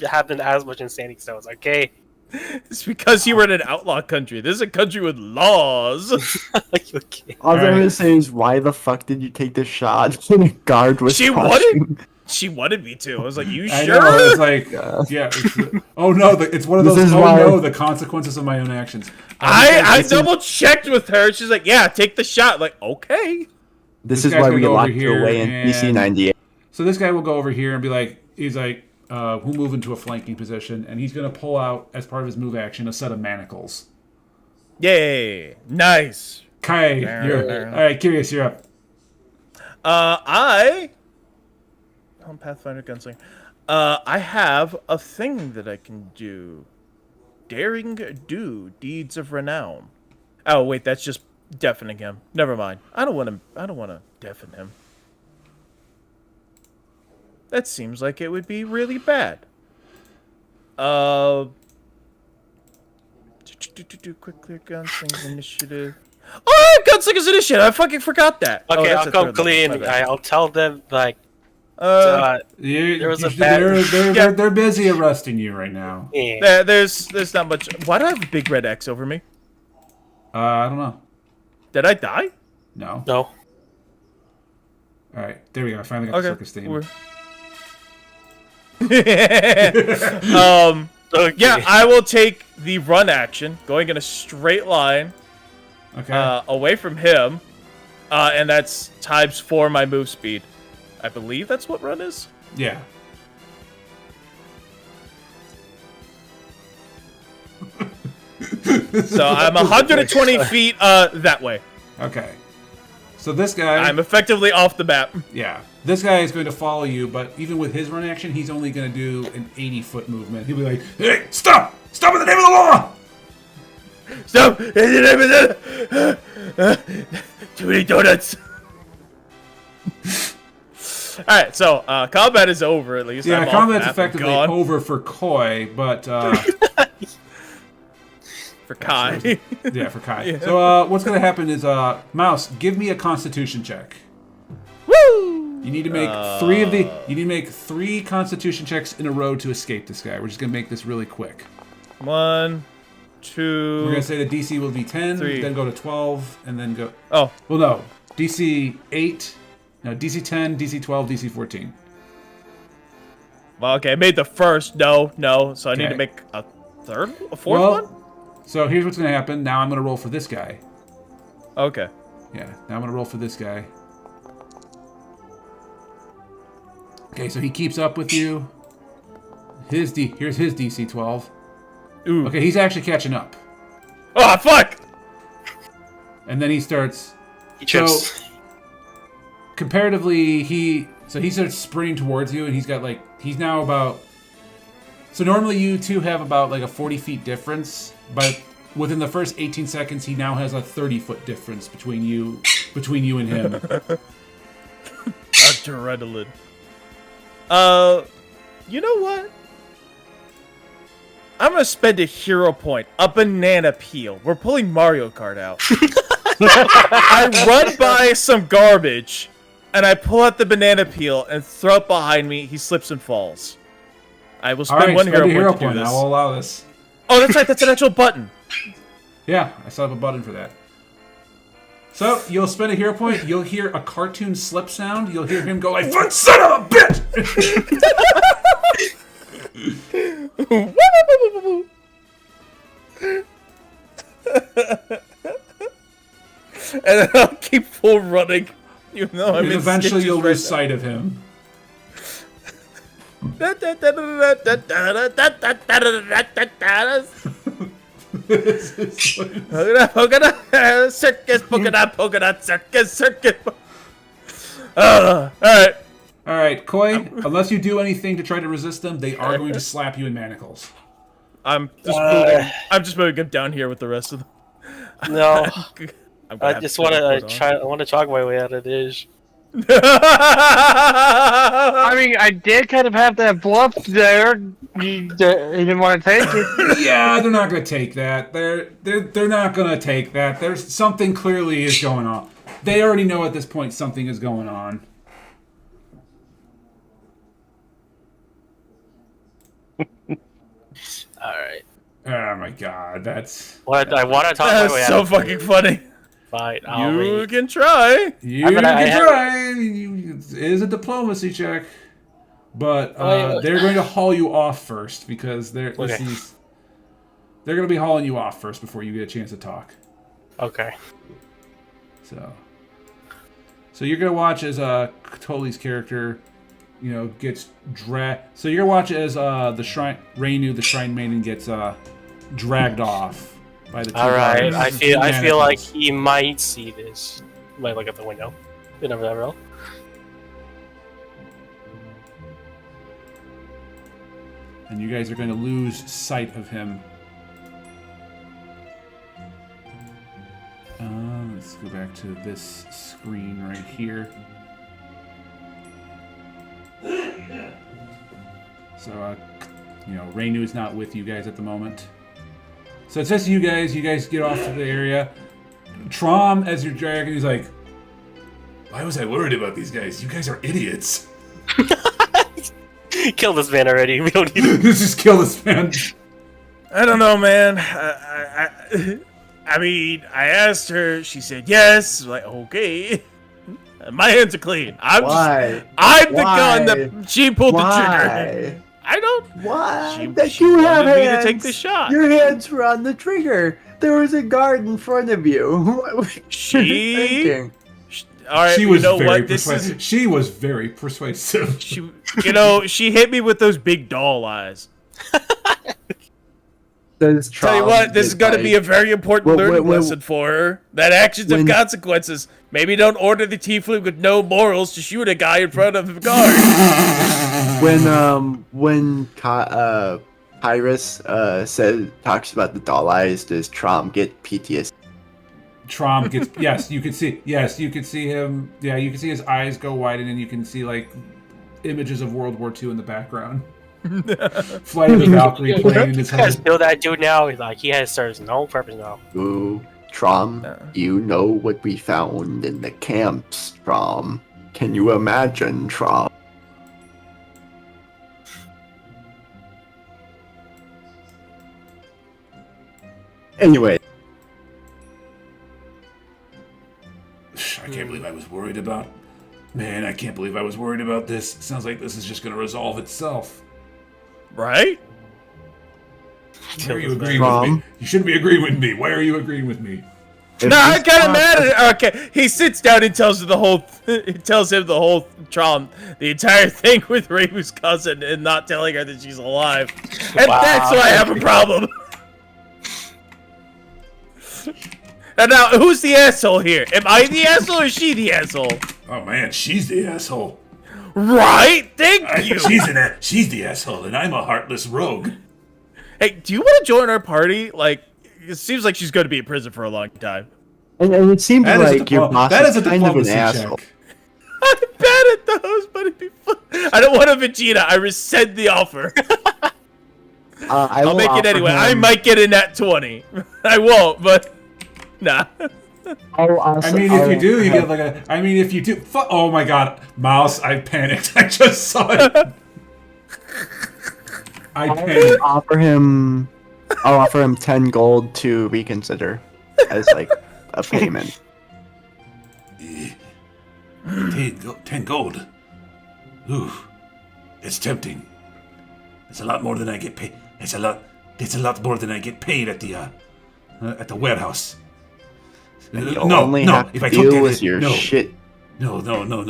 Speaker 4: happened as much in Standing Stones. Okay.
Speaker 3: It's because you were in an outlaw country. This is a country with laws.
Speaker 4: Okay.
Speaker 1: All I'm
Speaker 7: Alright.
Speaker 1: gonna say is, why the fuck did you take the shot when a guard was
Speaker 3: She
Speaker 1: crouching?
Speaker 3: wanted. She wanted me to. I was like, "You
Speaker 2: I
Speaker 3: sure?"
Speaker 2: know. It's like, yeah. Oh no! It's one of
Speaker 1: This
Speaker 2: those.
Speaker 1: is
Speaker 2: Oh
Speaker 1: why-
Speaker 2: no! The consequences of my own actions.
Speaker 3: I
Speaker 2: This is-
Speaker 3: double checked with her. She's like, "Yeah, take the shot." Like, okay.
Speaker 1: This
Speaker 2: This
Speaker 1: is
Speaker 2: guy's
Speaker 1: why
Speaker 2: gonna
Speaker 1: we
Speaker 2: go over
Speaker 1: locked you
Speaker 2: here
Speaker 1: away in PC
Speaker 2: and-
Speaker 1: 98.
Speaker 2: So this guy will go over here and be like, he's like, we'll move into a flanking position, and he's gonna pull out as part of his move action a set of manacles.
Speaker 3: Yay! Nice.
Speaker 2: Kai, you're all right. Curious, you're up.
Speaker 3: I'm Pathfinder Gunslinger. I have a thing that I can do. Daring do deeds of renown. Oh wait, that's just deafening him. Never mind. I don't want to deafen him. That seems like it would be really bad. Quick clear Gunslinger's initiative. Oh, Gunslinger's initiative. I fucking forgot that.
Speaker 4: Okay,
Speaker 3: that's
Speaker 4: I'll
Speaker 3: a
Speaker 4: come
Speaker 3: third level.
Speaker 4: clean.
Speaker 3: My bad.
Speaker 4: I'll tell them like
Speaker 3: Uh,
Speaker 4: there was a bad.
Speaker 2: They're busy arresting you right now.
Speaker 3: there's not much. Why do I have a big red X over me?
Speaker 2: I don't know.
Speaker 3: Did I die?
Speaker 2: No.
Speaker 4: No.
Speaker 2: All right, there we go. I finally got the circus theme.
Speaker 4: Okay.
Speaker 3: Yeah, I will take the run action, going in a straight line
Speaker 2: Okay.
Speaker 3: away from him, and that's times 4 my move speed. I believe that's what run is.
Speaker 2: Yeah.
Speaker 3: So I'm 120 feet that way.
Speaker 2: Okay. So this guy.
Speaker 3: I'm effectively off the map.
Speaker 2: Yeah. This guy is going to follow you, but even with his run action, he's only going to do an 80-foot movement. He'll be like, "Hey, stop! Stop in the name of the law!"
Speaker 3: Stop! Too many donuts. All right, so combat is over at least.
Speaker 2: Yeah,
Speaker 3: I'm off
Speaker 2: combat's
Speaker 3: map, I'm
Speaker 2: effectively
Speaker 3: gone.
Speaker 2: over for Koi, but
Speaker 3: For Kai.
Speaker 2: yeah, for Kai.
Speaker 3: Yeah.
Speaker 2: So what's going to happen is, Mouse, give me a Constitution check.
Speaker 3: Woo!
Speaker 2: You need to make You need to make 3 Constitution checks in a row to escape this guy. We're just going to make this really quick.
Speaker 3: 1, 2.
Speaker 2: We're going to say the DC will be 10,
Speaker 3: 3.
Speaker 2: then go to 12, and then go.
Speaker 3: Oh,
Speaker 2: Well, no, DC 8. No, DC 10, DC 12, DC 14.
Speaker 3: well, okay. I made the first. No. So I need
Speaker 2: Okay.
Speaker 3: to make a fourth one.
Speaker 2: So here's what's going to happen. Now I'm going to roll for this guy.
Speaker 3: Okay.
Speaker 2: Yeah, now I'm going to roll for this guy. Okay, so he keeps up with you. Here's his DC 12.
Speaker 3: Ooh.
Speaker 2: Okay, he's actually catching up.
Speaker 3: Oh fuck!
Speaker 2: And then he starts.
Speaker 4: He trips.
Speaker 2: Comparatively, he starts sprinting towards you, and he's now about. So normally you two have about like a 40 feet difference, but within the first 18 seconds, he now has a 30-foot difference between you and him.
Speaker 3: Adrenaline. You know what? I'm gonna spend a hero point, a banana peel. We're pulling Mario Kart out. I run by some garbage, and I pull out the banana peel and throw it behind me. He slips and falls. I will
Speaker 2: All
Speaker 3: spend
Speaker 2: right,
Speaker 3: one
Speaker 2: spend a
Speaker 3: hero
Speaker 2: hero
Speaker 3: point to do
Speaker 2: point.
Speaker 3: this.
Speaker 2: I will allow this.
Speaker 3: Oh, that's right. That's an actual button.
Speaker 2: Yeah, I still have a button for that. So, you'll spend a hero point, you'll hear a cartoon slip sound, you'll hear him go like, "Fuck, son of a bitch!"
Speaker 3: And then I'll keep full running. Even though I'm
Speaker 2: And
Speaker 3: in
Speaker 2: eventually
Speaker 3: stitches
Speaker 2: you'll
Speaker 3: right
Speaker 2: lose sight of him.
Speaker 3: Circus. Alright.
Speaker 2: Alright, Koi, unless you do anything to try to resist them, they are going to slap you in manacles.
Speaker 3: I'm just moving him down here with the rest of them.
Speaker 4: No,
Speaker 3: I'm gonna
Speaker 4: I
Speaker 3: have
Speaker 4: just
Speaker 3: to
Speaker 4: want
Speaker 3: put
Speaker 4: to
Speaker 3: it
Speaker 4: try. I want to talk my way out of this.
Speaker 3: on.
Speaker 5: I mean, I did kind of have that bluff there. You didn't want to take it.
Speaker 2: Yeah, they're not going to take that. They're not going to take that. There's something clearly is going on. They already know at this point something is going on.
Speaker 4: All right.
Speaker 2: Oh my god, that's...
Speaker 4: I want to talk my way
Speaker 3: That's
Speaker 4: out.
Speaker 3: so
Speaker 4: of
Speaker 3: fucking funny.
Speaker 4: Fine.
Speaker 3: You can try.
Speaker 2: You
Speaker 4: I mean, I
Speaker 2: can
Speaker 4: have-
Speaker 2: try. It is a diplomacy check. But
Speaker 4: Wait.
Speaker 2: they're going to haul you off first because they're
Speaker 4: Okay.
Speaker 2: going to be hauling you off first before you get a chance to talk.
Speaker 4: Okay.
Speaker 2: So you're gonna watch as Toli's character, gets dragged. So you're gonna watch as Rainu, the Shrine Maiden, gets dragged off by the two
Speaker 4: All right.
Speaker 2: guards.
Speaker 4: I feel like he might see this. Might look at the window. You never know.
Speaker 2: And you guys are going to lose sight of him. Let's go back to this screen right here. So, Rainu is not with you guys at the moment. So it says to you guys get off to the area. Trom, as you're dragging, he's like,
Speaker 7: Why was I worried about these guys? You guys are idiots.
Speaker 4: Kill this man already. We don't need him.
Speaker 2: let's just kill this man.
Speaker 3: I don't know, man. I mean, I asked her. She said yes. Like, okay. My hands are clean. I'm the gun that she pulled the trigger. I don't.
Speaker 1: Why?
Speaker 3: She
Speaker 1: You have
Speaker 3: wanted me
Speaker 1: hands.
Speaker 3: to take the shot.
Speaker 1: Your hands were on the trigger. There was a guard in front of you. What were you
Speaker 3: She-
Speaker 1: thinking?
Speaker 3: All right,
Speaker 2: She was
Speaker 3: you know
Speaker 2: very
Speaker 3: what? This
Speaker 2: persuasive.
Speaker 3: is
Speaker 2: She was very persuasive.
Speaker 3: she hit me with those big doll eyes. Tell you what, this is going to be a very important learning lesson for her. That actions have consequences. Maybe don't order the tiefling with no morals to shoot a guy in front of a guard.
Speaker 1: when Pyrus talks about the doll eyes, does Trom get PTSD?
Speaker 2: Trom gets you can see him. Yeah, you can see his eyes go wide, and then you can see like images of World War II in the background. Flight of the Valkyrie playing in his
Speaker 4: You guys
Speaker 2: head.
Speaker 4: know that dude now. Like he has serves no purpose now.
Speaker 1: Ooh, Trom, you know what we found in the camps, Trom. Can you imagine, Trom? Anyway.
Speaker 7: I can't believe I was worried about. Man, I can't believe I was worried about this. Sounds like this is just going to resolve itself.
Speaker 3: Right?
Speaker 7: Why are you agreeing with me? You shouldn't be agreeing with me. Why are you agreeing with me?
Speaker 3: No, I'm kind of mad at her. Okay, he sits down and tells her the whole. Tells him the whole the entire thing with Rayu's cousin, and not telling her that she's alive, and that's why I have a problem. And now, who's the asshole here? Am I the asshole or is she the asshole?
Speaker 7: Oh man, she's the asshole.
Speaker 3: Right? Thank you.
Speaker 7: She's the asshole, and I'm a heartless rogue.
Speaker 3: Hey, do you want to join our party? Like, it seems like she's going to be in prison for a long time.
Speaker 1: And it seems like your boss is kind of an
Speaker 7: diplomacy
Speaker 1: asshole.
Speaker 7: check.
Speaker 3: I'm bad at those, but it'd be fun. I don't want a Vegeta. I rescind the offer. I'll make it anyway. I might get in at 20. I won't, but nah.
Speaker 2: I mean, if you do, you get like a. I mean, if you do. Oh my god, Mouse! I panicked. I just saw it. I panicked.
Speaker 1: I'll offer him 10 gold to reconsider as like a payment.
Speaker 7: 10 gold. Ooh, it's tempting. It's a lot more than I get paid. It's a lot more than I get paid at the warehouse.
Speaker 1: You'll only have to deal with your shit.
Speaker 7: No.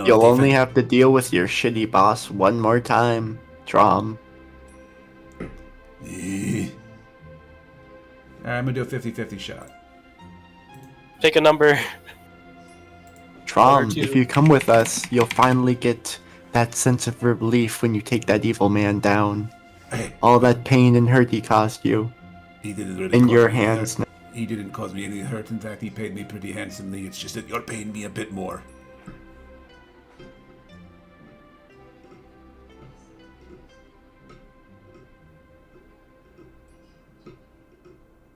Speaker 1: You'll only have to deal with your shitty boss one more time, Trom.
Speaker 2: I'm gonna do a 50-50 shot.
Speaker 4: Pick a number.
Speaker 1: Trom, if you come with us, you'll finally get that sense of relief when you take that evil man down.
Speaker 7: Hey.
Speaker 1: All that pain and hurt he caused you.
Speaker 7: He didn't really
Speaker 1: in
Speaker 7: cause
Speaker 1: your
Speaker 7: me
Speaker 1: hands.
Speaker 7: hurt. He didn't cause me any hurt. In fact, he paid me pretty handsomely. It's just that you're paying me a bit more.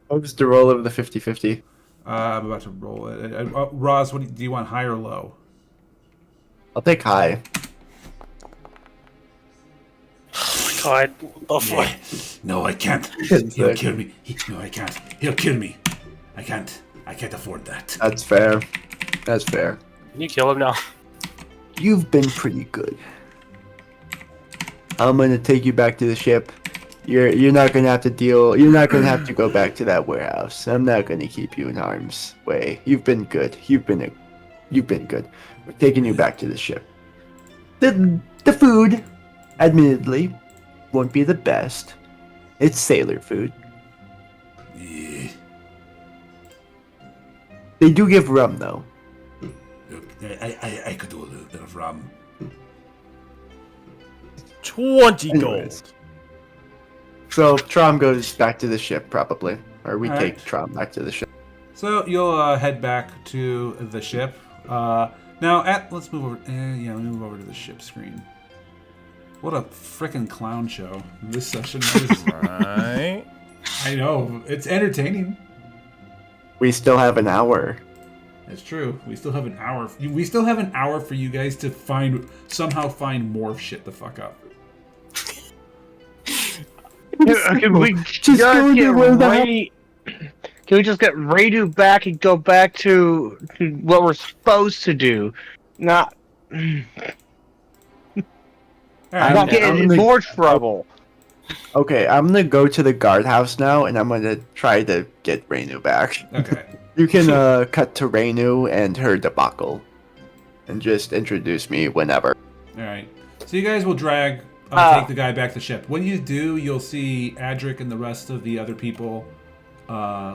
Speaker 1: What was the roll of the 50-50?
Speaker 2: I'm about to roll it. Roz, do you want high or low?
Speaker 1: I'll take high.
Speaker 4: God,
Speaker 7: Yeah. No, I can't. He'll kill me. No, I can't. He'll kill me. I can't afford that.
Speaker 1: That's fair. That's fair.
Speaker 4: Can you kill him now?
Speaker 1: You've been pretty good. I'm gonna take you back to the ship. You're not gonna have to deal. You're not gonna have to go back to that warehouse. I'm not gonna keep you in harm's way. You've been good. You've been good. We're taking you back to the ship. The food, admittedly, won't be the best. It's sailor food.
Speaker 7: Yeah.
Speaker 1: They do give rum though.
Speaker 7: Look, I could do a little bit of rum.
Speaker 3: 20 gold.
Speaker 1: Anyways. So Trom goes back to the ship probably, or we
Speaker 2: All
Speaker 1: take
Speaker 2: right.
Speaker 1: Trom back to the ship.
Speaker 2: So you'll head back to the ship. Now, let's move over. Yeah, let me move over to the ship screen. What a freaking clown show this session is.
Speaker 3: Right.
Speaker 2: I know, it's entertaining.
Speaker 1: We still have an hour.
Speaker 2: It's true. We still have an hour. We still have an hour for you guys to somehow find more shit to fuck up.
Speaker 5: Can we
Speaker 1: Just go
Speaker 5: get
Speaker 1: to where the
Speaker 5: Ray? Can we just get Radu back and go back to what we're supposed to do? Not
Speaker 2: All right.
Speaker 5: not get in
Speaker 1: I'm gonna-
Speaker 5: more trouble.
Speaker 1: Okay, I'm gonna go to the guardhouse now, and I'm gonna try to get Rainu back.
Speaker 2: Okay.
Speaker 1: You can cut to Rainu and her debacle, and just introduce me whenever.
Speaker 2: All right. So you guys will take the guy back to the ship. When you do, you'll see Adric and the rest of the other people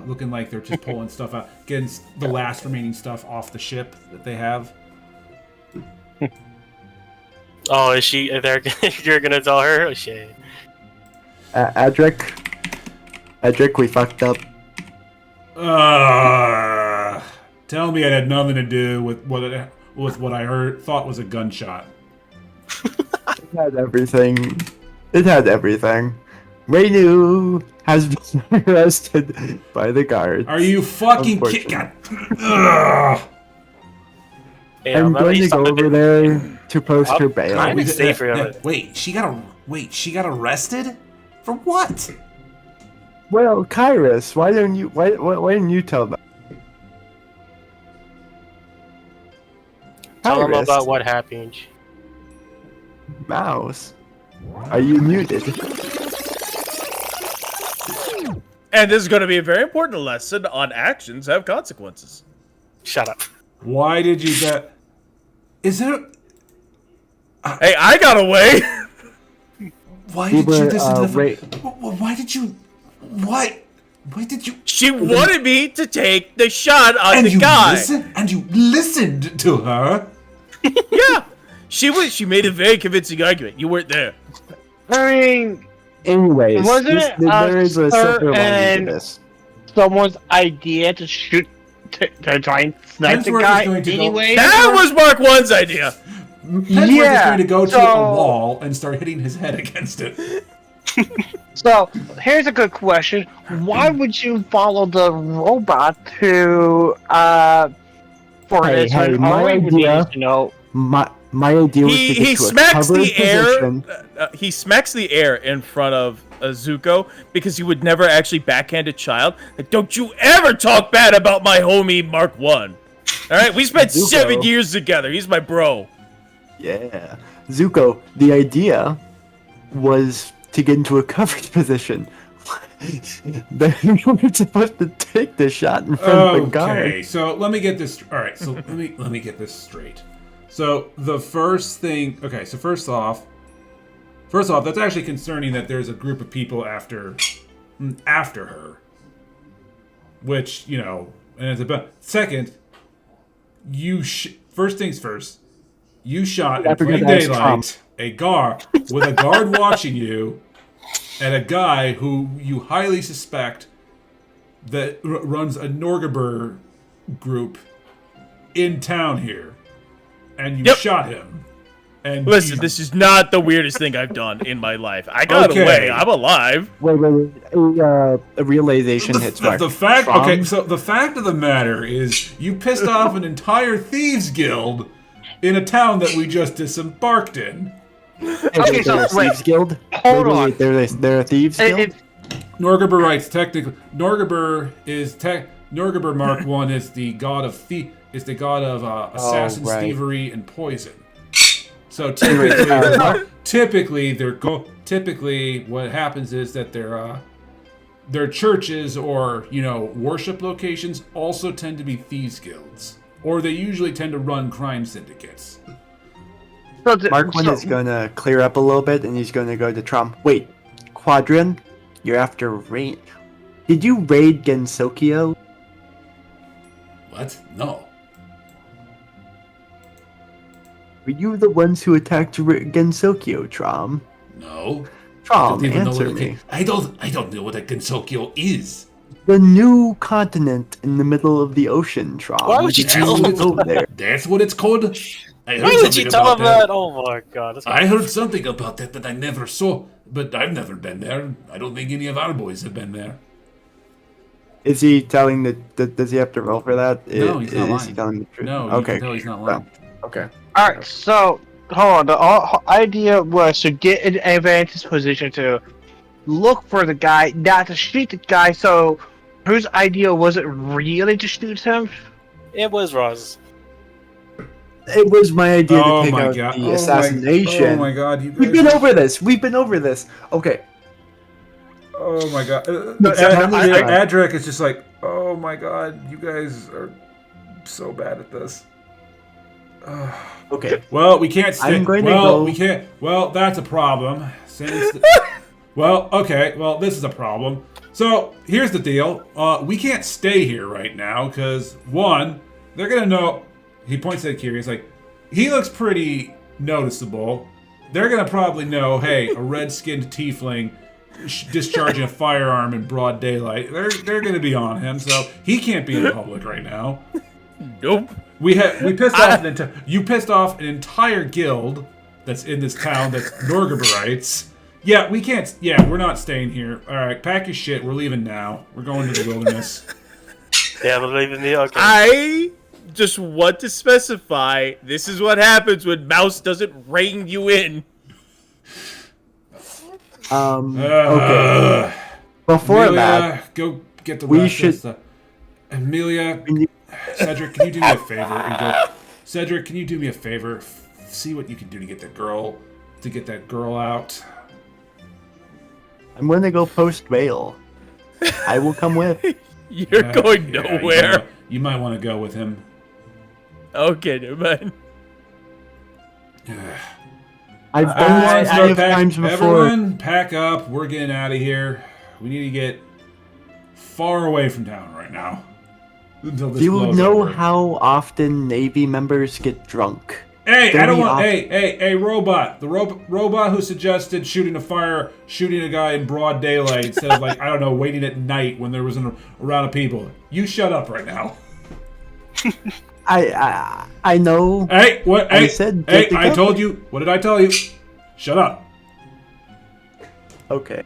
Speaker 2: looking like they're just pulling stuff out, getting the last remaining stuff off the ship that they have.
Speaker 4: Oh, is she? You're gonna tell her? Oh shit.
Speaker 1: Adric, we fucked up.
Speaker 2: Tell me it had nothing to do with what I thought was a gunshot.
Speaker 1: It had everything. Rainu has been arrested by the guards.
Speaker 2: Are you fucking kidding?
Speaker 4: Yeah,
Speaker 1: I'm going to go over there to post her bail.
Speaker 4: I'd be safer of it.
Speaker 7: Wait, she got arrested? For what?
Speaker 1: Well, Kairos, why didn't you tell them?
Speaker 4: Tell them
Speaker 1: Kairos,
Speaker 4: about what happened.
Speaker 1: Mouse, are you muted?
Speaker 3: And this is going to be a very important lesson on actions have consequences.
Speaker 4: Shut up.
Speaker 2: Why did you get? Is there?
Speaker 3: Hey, I got away!
Speaker 7: Why did you listen to the?
Speaker 1: Ray-
Speaker 7: Why did you? What? Why did you?
Speaker 3: She wanted me to take the shot on
Speaker 7: And
Speaker 3: the
Speaker 7: you
Speaker 3: guy.
Speaker 7: listened to her.
Speaker 3: Yeah, she made a very convincing argument. You weren't there.
Speaker 5: I mean,
Speaker 1: Anyways,
Speaker 5: Wasn't it
Speaker 1: there is a silver lining
Speaker 5: certain-
Speaker 1: to this.
Speaker 5: someone's idea to shoot to try and snipe the
Speaker 2: Hemsworth is
Speaker 5: guy
Speaker 2: going to go-
Speaker 5: anyway.
Speaker 3: That was Mark 1's idea.
Speaker 2: Hemsworth is going to go to a wall and start hitting his head against it.
Speaker 5: So here's a good question: why would you follow the robot to for
Speaker 1: Hey,
Speaker 5: this?
Speaker 1: hey,
Speaker 5: when
Speaker 1: my
Speaker 5: all we would need
Speaker 1: idea-
Speaker 5: is to know.
Speaker 1: My idea was to
Speaker 3: He
Speaker 1: get to a
Speaker 3: smacks
Speaker 1: covered
Speaker 3: the air.
Speaker 1: position.
Speaker 3: He smacks the air in front of Zuko because he would never actually backhand a child. Like, don't you ever talk bad about my homie Mark 1. All right, we spent
Speaker 1: Zuko.
Speaker 3: 7 years together. He's my bro.
Speaker 1: Yeah, Zuko. The idea was to get into a covered position. Then we were supposed to take the shot in front of the guy.
Speaker 2: Okay, so let me get this. All right, so let me get this straight. So the first thing. Okay, so first off, that's actually concerning that there's a group of people after her. Which, you know, and it's about second. First things first. You shot in plain daylight a guard with a guard watching you, and a guy who you highly suspect that runs a Norgaber group in town here, and you
Speaker 3: Yep.
Speaker 2: shot him. And
Speaker 3: Listen, this is not the weirdest thing I've done in my life. I got
Speaker 2: Okay.
Speaker 3: away. I'm alive.
Speaker 1: Wait. A realization hits Mark.
Speaker 2: the fact.
Speaker 1: From-
Speaker 2: Okay, so the fact of the matter is, you pissed off an entire thieves guild in a town that we just disembarked in.
Speaker 5: Okay, so
Speaker 1: they're a
Speaker 5: wait,
Speaker 1: thieves guild.
Speaker 5: hold on.
Speaker 1: They're a thieves guild.
Speaker 2: Norgaber writes technically. Norgaber Mark 1 is the god of assassins,
Speaker 1: right.
Speaker 2: thievery, and poison.
Speaker 7: So typically what happens is that their churches or worship locations also tend to be thieves guilds, or they usually tend to run crime syndicates.
Speaker 1: Marquin is gonna clear up a little bit, and he's gonna go to Trump. Wait, Quadrin, you're after raid. Did you raid Gensokyo?
Speaker 7: What? No.
Speaker 1: Were you the ones who attacked Gensokyo, Trom?
Speaker 7: No.
Speaker 1: Trom, answer me.
Speaker 7: I don't know what a Gensokyo is.
Speaker 1: The new continent in the middle of the ocean, Trom.
Speaker 4: Why would you tell him
Speaker 1: over there?
Speaker 7: That's what it's called?
Speaker 4: Why would you tell him that? Oh my god.
Speaker 7: I heard something about that I never saw, but I've never been there. I don't think any of our boys have been there.
Speaker 1: Is he telling does he have to roll for that?
Speaker 7: No, he's not lying.
Speaker 1: Is he telling the truth?
Speaker 7: No,
Speaker 1: okay.
Speaker 7: you can tell he's not lying.
Speaker 1: Okay.
Speaker 5: Alright, so, hold on. The idea was to get an advantage position to look for the guy, not to shoot the guy, so whose idea was it really to shoot him?
Speaker 4: It was Roz.
Speaker 1: It was my idea to
Speaker 7: Oh
Speaker 1: take
Speaker 7: my
Speaker 1: out
Speaker 7: god.
Speaker 1: the assassination.
Speaker 7: Oh my god, you guys.
Speaker 1: We've been over this. We've been over this. Okay.
Speaker 7: Oh my god.
Speaker 1: No,
Speaker 7: Adric is just like, oh my god, you guys are so bad at this.
Speaker 1: Okay.
Speaker 7: Well, we can't stay.
Speaker 1: I'm going to
Speaker 7: well,
Speaker 1: go-
Speaker 7: we can't. Well, that's a problem. Since okay. Well, this is a problem. So here's the deal. We can't stay here right now because one, they're gonna know. He points at Kiri. He's like, he looks pretty noticeable. They're gonna probably know. Hey, a red-skinned tiefling discharging a firearm in broad daylight. They're gonna be on him. So he can't be in public right now.
Speaker 3: Nope.
Speaker 7: We pissed off you pissed off an entire guild that's in this town that's Norgabarites. Yeah, we can't. Yeah, we're not staying here. All right, pack your shit. We're leaving now. We're going to the wilderness.
Speaker 4: Yeah, we're leaving the. Okay.
Speaker 3: I just want to specify this is what happens when Mouse doesn't rein you in.
Speaker 1: Okay. Before
Speaker 7: Amelia,
Speaker 1: that,
Speaker 7: go get the
Speaker 1: we
Speaker 7: rest
Speaker 1: should-
Speaker 7: of the. Amelia, Cedric, can you do me a favor and go? Cedric, can you do me a favor? See what you can do to get that girl out.
Speaker 1: I'm going to go post bail. I will come with.
Speaker 3: You're going nowhere.
Speaker 7: You might want to go with him.
Speaker 3: Okay, never mind.
Speaker 1: I've done this plenty of times before.
Speaker 7: Everyone, pack up. We're getting out of here. We need to get far away from town right now. Until this
Speaker 1: Do you
Speaker 7: blows
Speaker 1: know
Speaker 7: over.
Speaker 1: how often Navy members get drunk?
Speaker 7: Hey, I don't
Speaker 1: Very
Speaker 7: want.
Speaker 1: often.
Speaker 7: Hey, robot! The robot who suggested shooting a guy in broad daylight instead of I don't know, waiting at night when there wasn't a round of people. You shut up right now.
Speaker 1: I know.
Speaker 7: Hey, what?
Speaker 1: I
Speaker 7: Hey,
Speaker 1: said
Speaker 7: hey!
Speaker 1: get the
Speaker 7: I
Speaker 1: cover.
Speaker 7: told you. What did I tell you? Shut up.
Speaker 1: Okay.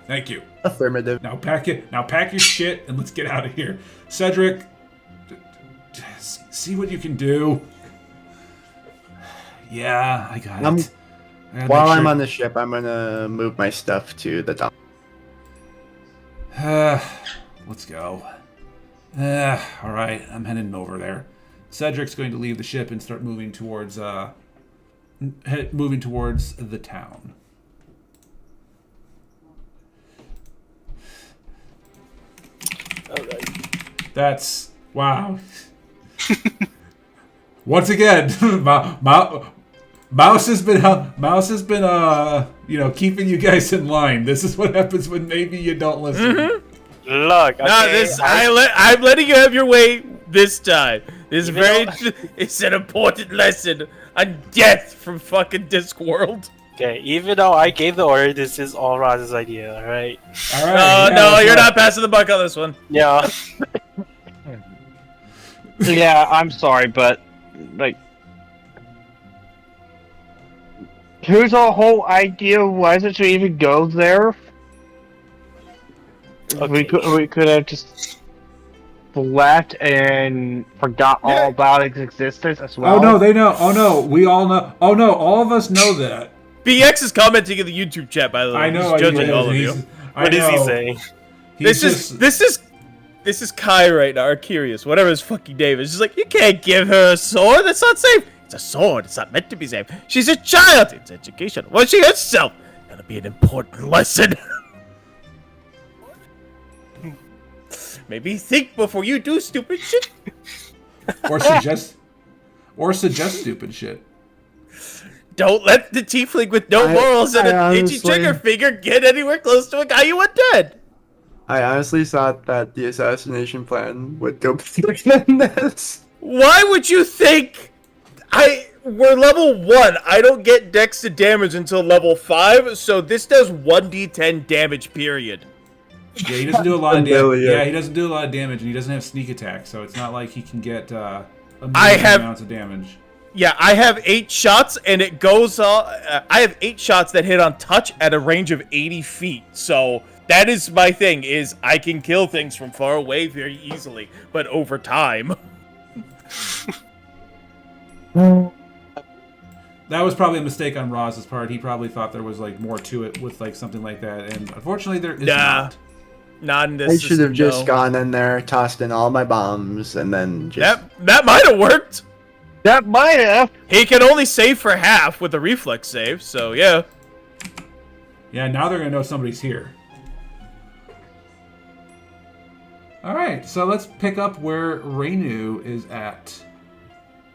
Speaker 7: Thank you.
Speaker 1: Affirmative.
Speaker 7: Now pack your shit and let's get out of here. Cedric, see what you can do. Yeah, I got it.
Speaker 1: While I'm on the ship, I'm gonna move my stuff to the dump.
Speaker 7: Let's go. All right, I'm heading over there. Cedric's going to leave the ship and start moving towards the town.
Speaker 4: Alright.
Speaker 7: That's wow. Once again, Mouse has been keeping you guys in line. This is what happens when maybe you don't listen.
Speaker 3: Mm-hmm.
Speaker 4: Look, okay,
Speaker 3: I'm letting you have your way this time. This is
Speaker 4: Even
Speaker 3: it's an important lesson on death from fucking Discworld.
Speaker 4: okay, even though I gave the order, this is all Roz's idea, alright?
Speaker 7: All right.
Speaker 3: No, you're not passing the buck on this one.
Speaker 4: Yeah.
Speaker 5: Yeah, I'm sorry, but whose whole idea was it to even go there?
Speaker 4: Okay.
Speaker 5: We could have just left and forgot all about its existence as well.
Speaker 7: Oh no, they know. Oh no, we all know. Oh no, all of us know that.
Speaker 3: BX is commenting in the YouTube chat, by the way.
Speaker 7: I know.
Speaker 3: He's judging all of you.
Speaker 4: What is he saying?
Speaker 3: This is Kai right now, or Curious, whatever his fucking name is. He's like, you can't give her a sword. That's not safe. It's a sword. It's not meant to be safe. She's a child. It's education. Well, she herself. That'll be an important lesson. Maybe think before you do stupid shit.
Speaker 2: Or suggest stupid shit.
Speaker 3: Don't let the tiefling with no morals and an itchy trigger finger get anywhere close to a guy you want dead.
Speaker 1: I honestly thought that the assassination plan would go better than this.
Speaker 3: Why would you think we're level 1. I don't get dex to damage until level 5, so this does 1d10 damage, period.
Speaker 2: Yeah, he doesn't do a lot of damage. Yeah, he doesn't do a lot of damage, and he doesn't have sneak attack, so it's not like he can get amounts of damage.
Speaker 3: Yeah, I have 8 shots, and it goes. I have 8 shots that hit on touch at a range of 80 feet. So that is my thing: is I can kill things from far away very easily, but over time.
Speaker 2: That was probably a mistake on Roz's part. He probably thought there was like more to it with like something like that, and unfortunately there is not.
Speaker 3: Not in this.
Speaker 1: I should have just gone in there, tossed in all my bombs, and then just.
Speaker 3: That might have worked.
Speaker 5: That might have.
Speaker 3: He can only save for half with a reflex save, so yeah.
Speaker 2: Yeah, now they're gonna know somebody's here. All right, so let's pick up where Reinu is at.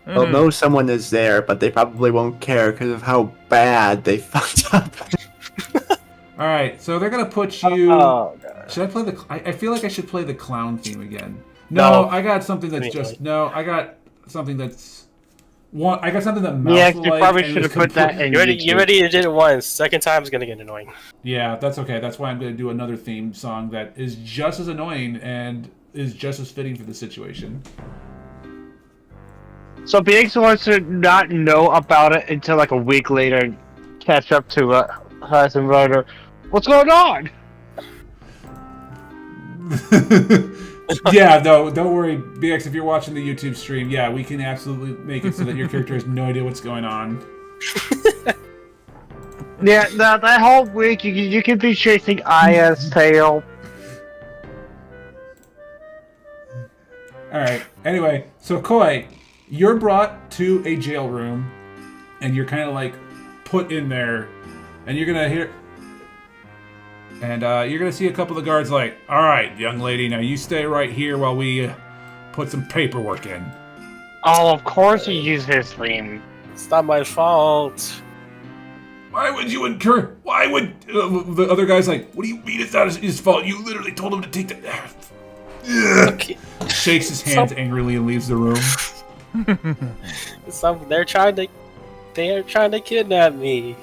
Speaker 1: They'll know someone is there, but they probably won't care because of how bad they fucked up.
Speaker 2: All right, so they're gonna put you.
Speaker 5: Oh, God.
Speaker 2: Should I play the? I feel like I should play the clown theme again. No, I got something that's just no. I got something that's. I got something that mouse.
Speaker 5: Yeah, you probably should have put that in.
Speaker 4: You already did it once. Second time's gonna get annoying.
Speaker 2: Yeah, that's okay. That's why I'm gonna do another theme song that is just as annoying and is just as fitting for the situation.
Speaker 5: So BX wants to not know about it until like a week later and catch up to us and writer. What's going on?
Speaker 2: Yeah, no, don't worry, BX. If you're watching the YouTube stream, yeah, we can absolutely make it so that your character has no idea what's going on.
Speaker 5: Yeah, that whole week you can be chasing Aya's tail.
Speaker 2: All right. Anyway, so Koi, you're brought to a jail room, and you're kind of like put in there, and you're gonna hear. And you're going to see a couple of guards like, all right, young lady, now you stay right here while we put some paperwork in.
Speaker 5: Oh, of course he used his theme.
Speaker 4: It's not my fault.
Speaker 2: Why would you incur? Why would the other guy's like, what do you mean it's not his fault? You literally told him to take the.
Speaker 4: Okay.
Speaker 2: Shakes his hands angrily and leaves the room.
Speaker 4: They're trying to kidnap me.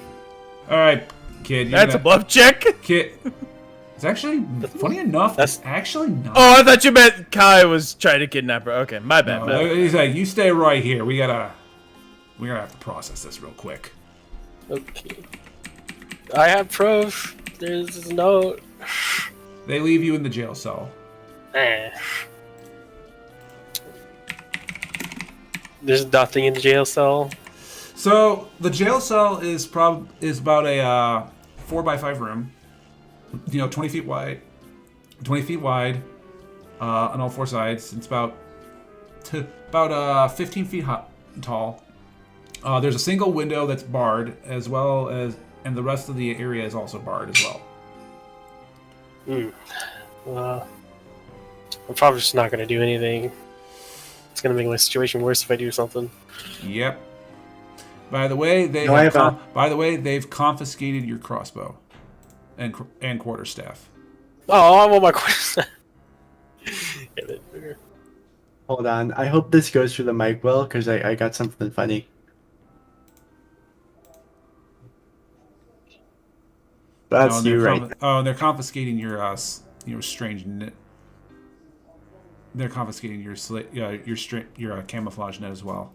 Speaker 2: All right, kid.
Speaker 3: That's a bluff check.
Speaker 2: Kid. It's actually funny enough. That's actually not.
Speaker 3: Oh, I thought you meant Kai was trying to kidnap her. Okay, my bad.
Speaker 2: No, he's like, you stay right here. We're gonna have to process this real quick.
Speaker 4: Okay. I have proof. There's a note.
Speaker 2: They leave you in the jail cell.
Speaker 4: There's nothing in the jail cell.
Speaker 2: So the jail cell is about a 4x5 room. 20 feet wide. 20 feet wide on all four sides. It's about 15 feet tall. There's a single window that's barred, as well as, and the rest of the area is also barred as well.
Speaker 4: I'm probably just not going to do anything. It's going to make my situation worse if I do something.
Speaker 2: Yep. By the way, they've confiscated your crossbow and quarterstaff.
Speaker 4: Oh, I want my quarterstaff.
Speaker 1: Hold on. I hope this goes through the mic well, because I got something funny. That's you, right?
Speaker 2: They're confiscating your strange net. They're confiscating your camouflage net as well.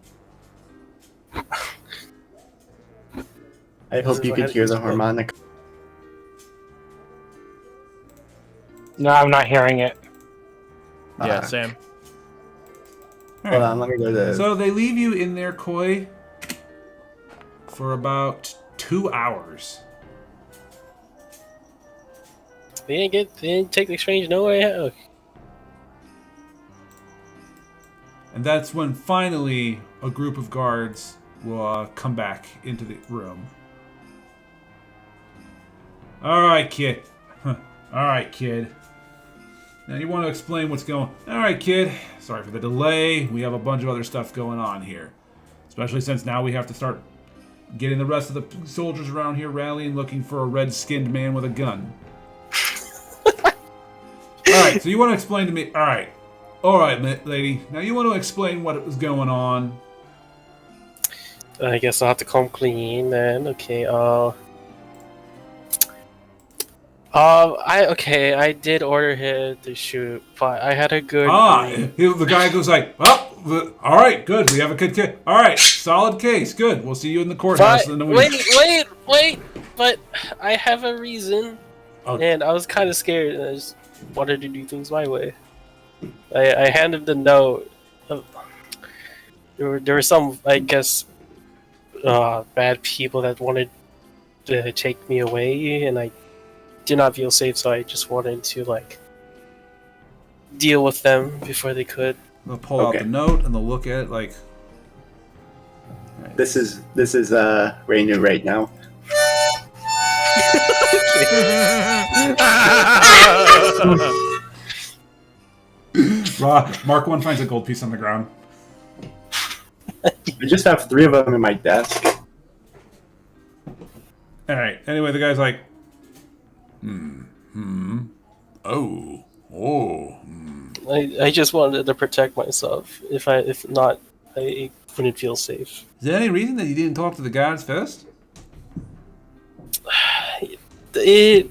Speaker 1: I hope you could hear the harmonic.
Speaker 5: No, I'm not hearing it.
Speaker 3: Yeah, Sam.
Speaker 1: Hold on, let me go to.
Speaker 2: So they leave you in there, Koi, for about 2 hours.
Speaker 4: They didn't take the exchange no way out.
Speaker 2: And that's when finally a group of guards
Speaker 7: will come back into the room. All right, kid. All right, kid. Now you want to explain what's going on. All right, kid. Sorry for the delay. We have a bunch of other stuff going on here. Especially since now we have to start getting the rest of the soldiers around here rallying, looking for a red-skinned man with a gun. Alright, so you want to explain to me... Alright, lady. Now you want to explain what was going on.
Speaker 4: I guess I'll have to come clean then. Okay, I did order him to shoot, but I had a good...
Speaker 7: The guy goes like, well, alright, good, we have a good case. Alright, solid case, good. We'll see you in the courthouse in a week.
Speaker 4: Wait, but I have a reason.
Speaker 7: Okay.
Speaker 4: And I was kind of scared, and I just wanted to do things my way. I handed the note. There were some, I guess, bad people that wanted to take me away, and I did not feel safe, so I just wanted to, like, deal with them before they could.
Speaker 7: They'll pull out the note, and they'll look at it like...
Speaker 1: Right. This is Rainu right now.
Speaker 7: Mark 1 finds a gold piece on the ground.
Speaker 1: I just have 3 of them in my desk.
Speaker 7: Alright, anyway, the guy's like...
Speaker 4: I just wanted to protect myself. If not, I wouldn't feel safe.
Speaker 7: Is there any reason that you didn't talk to the guards first?
Speaker 4: It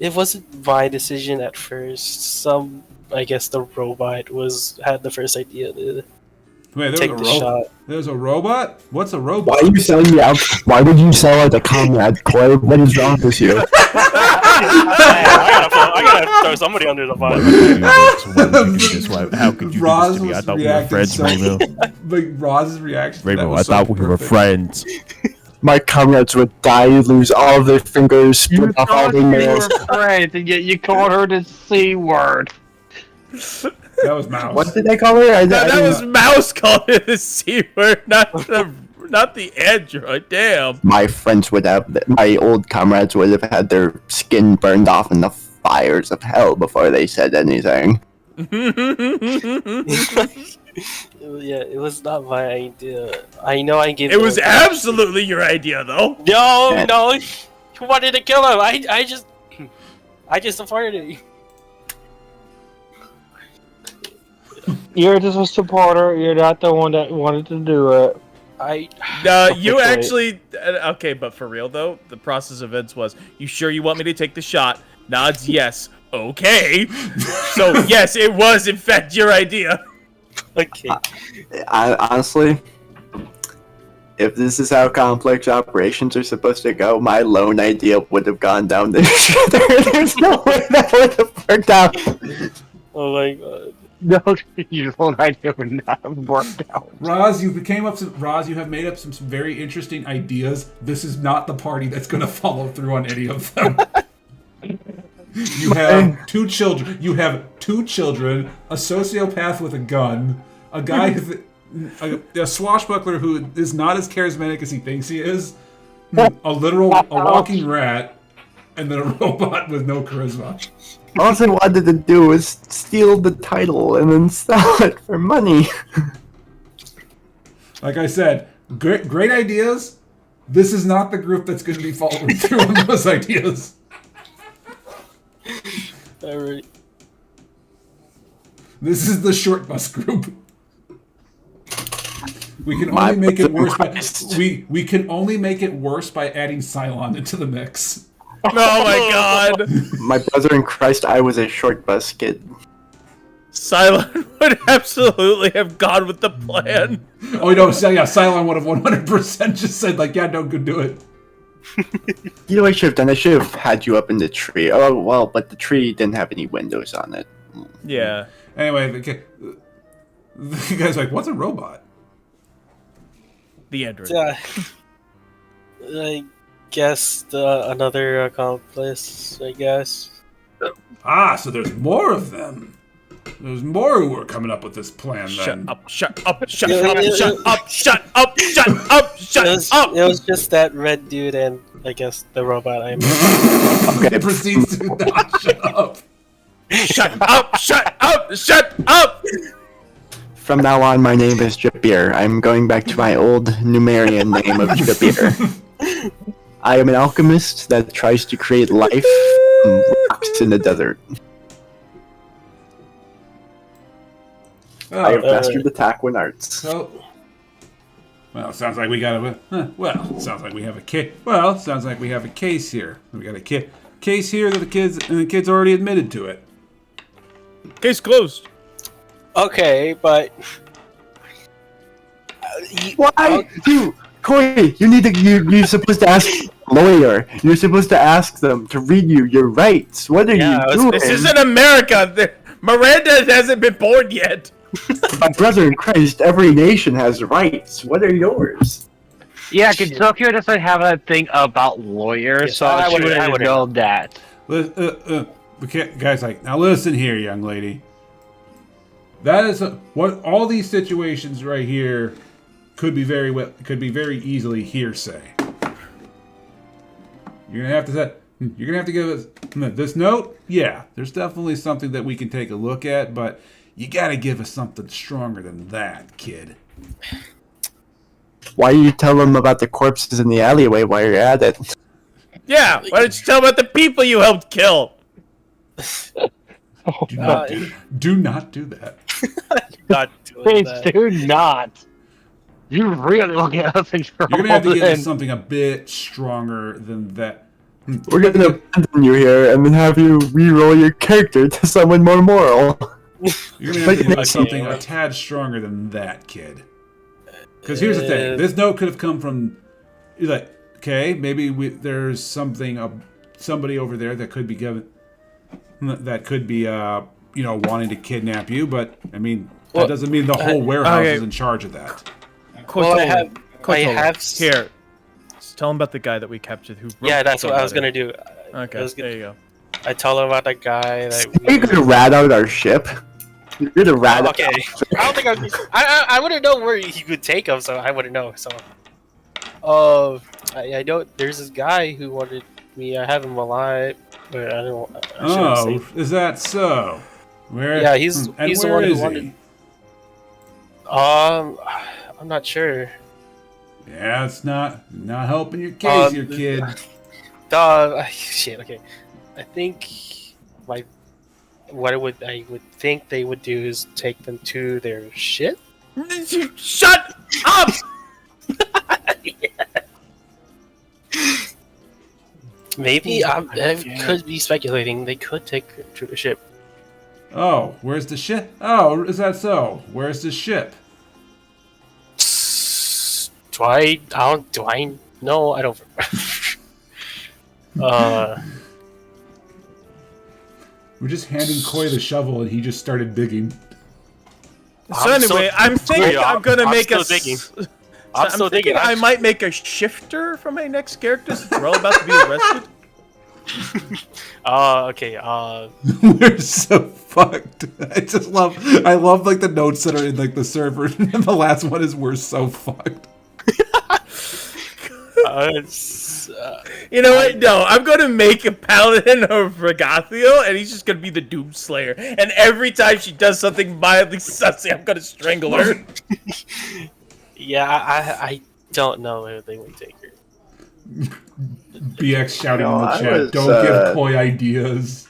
Speaker 4: wasn't my decision at first. I guess the robot had the first idea to take the shot.
Speaker 7: There's a robot? What's a robot?
Speaker 1: Why are you selling me out? Why would you sell out the comrade, Clay? What is wrong with you?
Speaker 4: I gotta throw somebody under the bus.
Speaker 3: How could you do this to me? I thought we were friends, Rainbow.
Speaker 7: Like Roz's reaction.
Speaker 3: Rainbow, I thought we were friends.
Speaker 1: My comrades would die, lose all of their fingers, split off all their nails.
Speaker 5: Friends, and yet you called her the C word.
Speaker 7: That was Mouse.
Speaker 1: What did I call her?
Speaker 3: That was Mouse calling it the C word, not the android. Damn.
Speaker 1: My friends would have, my old comrades would have had their skin burned off in the fires of hell before they said anything.
Speaker 4: Yeah, it was not my idea. I know I gave.
Speaker 3: It was absolutely your idea, though.
Speaker 4: No, you wanted to kill him. I just supported it.
Speaker 5: You're just a supporter. You're not the one that wanted to do it.
Speaker 3: You actually... Okay, but for real, though, the process of events was, you sure you want me to take the shot? Nods yes. Okay. So, yes, it was, in fact, your idea.
Speaker 4: Okay.
Speaker 1: Honestly, if this is how complex operations are supposed to go, my lone idea would have gone down the shitter. There's no way that would have worked out.
Speaker 4: Oh my god.
Speaker 5: No, your own idea would not have worked out.
Speaker 7: Roz, you have made up some very interesting ideas. This is not the party that's going to follow through on any of them. You have 2 children. You have 2 children, a sociopath with a gun, a guy, a swashbuckler who is not as charismatic as he thinks he is, a walking rat, and then a robot with no charisma.
Speaker 1: All I wanted to do was steal the title and then sell it for money.
Speaker 7: Like I said, great ideas. This is not the group that's going to be following through on those ideas.
Speaker 4: Alright.
Speaker 7: This is the short bus group. We can only make it worse by we can only make it worse by adding Cylon into the mix.
Speaker 3: Oh my god!
Speaker 1: My brother in Christ, I was a short bus kid.
Speaker 3: Cylon would absolutely have gone with the plan.
Speaker 7: Oh no, Cylon would have 100% just said like, yeah, no, go do it.
Speaker 1: You know what I should have done? I should have had you up in the tree. Oh, well, but the tree didn't have any windows on it.
Speaker 3: Yeah.
Speaker 7: Anyway, the guy's like, what's a robot?
Speaker 3: The android.
Speaker 4: I guess another accomplice, I guess.
Speaker 7: Ah, so there's more of them. There's more who were coming up with this plan then.
Speaker 3: Shut up, shut up, shut up, shut up, shut up, shut up!
Speaker 4: It was just that red dude and I guess the robot I am.
Speaker 7: It proceeds to not shut up.
Speaker 3: Shut up, shut up, shut up!
Speaker 1: From now on, my name is Dripbeer. I'm going back to my old Numerian name of Dripbeer. I am an alchemist that tries to create life from rocks in the desert. I have mastered attack when arts.
Speaker 7: So, well, sounds like we got a. Well, sounds like we have a case. Well, sounds like we have a case here. We got a case here that the kids already admitted to it.
Speaker 3: Case closed.
Speaker 4: Okay, but
Speaker 1: Why? You, Corey, you need to. You're supposed to ask a lawyer. You're supposed to ask them to read you your rights. What are you doing?
Speaker 3: This isn't America. Miranda hasn't been born yet.
Speaker 1: My brother in Christ, every nation has rights. What are yours?
Speaker 5: Yeah, Kentucky doesn't have a thing about lawyers,
Speaker 4: Yes,
Speaker 5: so
Speaker 4: I
Speaker 5: she
Speaker 4: would've
Speaker 5: wouldn't know that.
Speaker 7: Guys, like, now listen here, young lady. That is what all these situations right here could be very easily hearsay. You're gonna have to give us this note. Yeah, there's definitely something that we can take a look at, but you gotta give us something stronger than that, kid.
Speaker 1: Why do you tell them about the corpses in the alleyway while you're at it?
Speaker 3: Yeah, why don't you tell about the people you helped kill?
Speaker 7: Do not do that.
Speaker 4: not doing
Speaker 5: Please
Speaker 4: that.
Speaker 5: do not. You really look at us in trouble.
Speaker 7: You're gonna have to give
Speaker 5: then.
Speaker 7: us something a bit stronger than that.
Speaker 1: We're gonna abandon you here and then have you re-roll your character to someone more moral.
Speaker 7: You're gonna have to give us something a tad stronger than that, kid. Because here's the thing: this note could have come from, like, okay, maybe there's somebody over there that could be given, that could be, wanting to kidnap you. But I mean, that doesn't mean the whole warehouse is in charge of that.
Speaker 4: Well, I have
Speaker 3: here. Just tell him about the guy that we captured. Who?
Speaker 4: Yeah, that's what I was gonna do.
Speaker 3: Okay, there you go.
Speaker 4: I tell him about that guy that.
Speaker 1: Are you gonna rat out our ship? You're gonna rat out.
Speaker 4: Okay, I don't think I wouldn't know where he could take him, so I wouldn't know. So, I know there's this guy who wanted me. I have him alive, but I don't.
Speaker 7: Is that so? Where?
Speaker 4: Yeah, he's
Speaker 7: and
Speaker 4: the
Speaker 7: where
Speaker 4: one who
Speaker 7: is
Speaker 4: wanted.
Speaker 7: he?
Speaker 4: I'm not sure.
Speaker 7: Yeah, it's not helping your case, your kid.
Speaker 4: Shit. Okay, I think what I would think they would do is take them to their ship.
Speaker 3: Shut up!
Speaker 4: Maybe I could be speculating. They could take her to the ship.
Speaker 7: Oh, where's the ship? Oh, is that so? Where's the ship?
Speaker 4: Do I know? I don't.
Speaker 7: We're just handing Koi the shovel, and he just started digging.
Speaker 3: So anyway, I'm thinking I'm gonna make a.
Speaker 4: I'm still digging.
Speaker 3: I might make a shifter for my next character since we're all about to be arrested.
Speaker 4: Okay.
Speaker 7: We're so fucked. I love like the notes that are in like the server, and the last one is "we're so fucked."
Speaker 3: You know what? No, I'm gonna make a paladin of Regathiel, and he's just gonna be the Doomslayer. And every time she does something mildly sussy, I'm gonna strangle her.
Speaker 4: Yeah, I don't know if they would take her.
Speaker 7: BX shouting in the chat, "Don't give Koi ideas."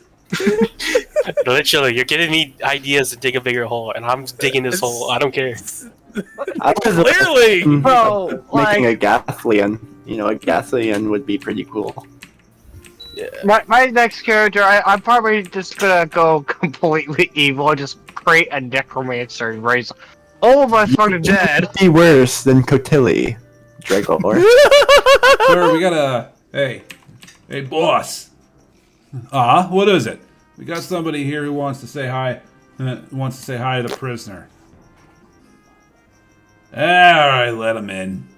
Speaker 4: Literally, you're giving me ideas to dig a bigger hole, and I'm digging this hole. I don't care.
Speaker 3: Clearly,
Speaker 5: Bro,
Speaker 1: making a Gathlian. You know, a Gathlian would be pretty cool.
Speaker 4: Yeah.
Speaker 5: my next character, I'm probably just gonna go completely evil and just create a necromancer and raise all of us from the dead.
Speaker 1: Be worse than Cotilli, Dragor.
Speaker 7: Sir, we got a hey, boss. What is it? We got somebody here who wants to say hi. Wants to say hi to the prisoner. All right, let him in.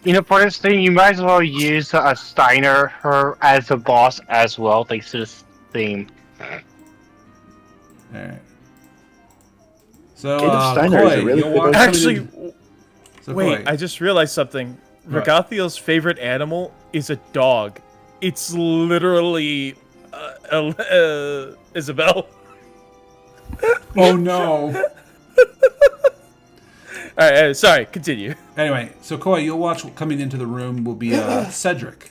Speaker 5: You know, for this thing, you might as well use Steiner her as a boss as well, thanks to this theme.
Speaker 7: All right.
Speaker 2: So,
Speaker 1: Caleb Steiner is a
Speaker 2: Koi,
Speaker 1: really
Speaker 2: you'll
Speaker 1: good
Speaker 2: walk.
Speaker 1: host.
Speaker 3: Actually,
Speaker 2: So,
Speaker 3: wait,
Speaker 2: Koi,
Speaker 3: I just realized something.
Speaker 2: What?
Speaker 3: Regathiel's favorite animal is a dog. It's literally Isabel.
Speaker 2: oh no.
Speaker 3: All right, sorry. Continue.
Speaker 2: Anyway, so Koi, you'll watch coming into the room will be Cedric.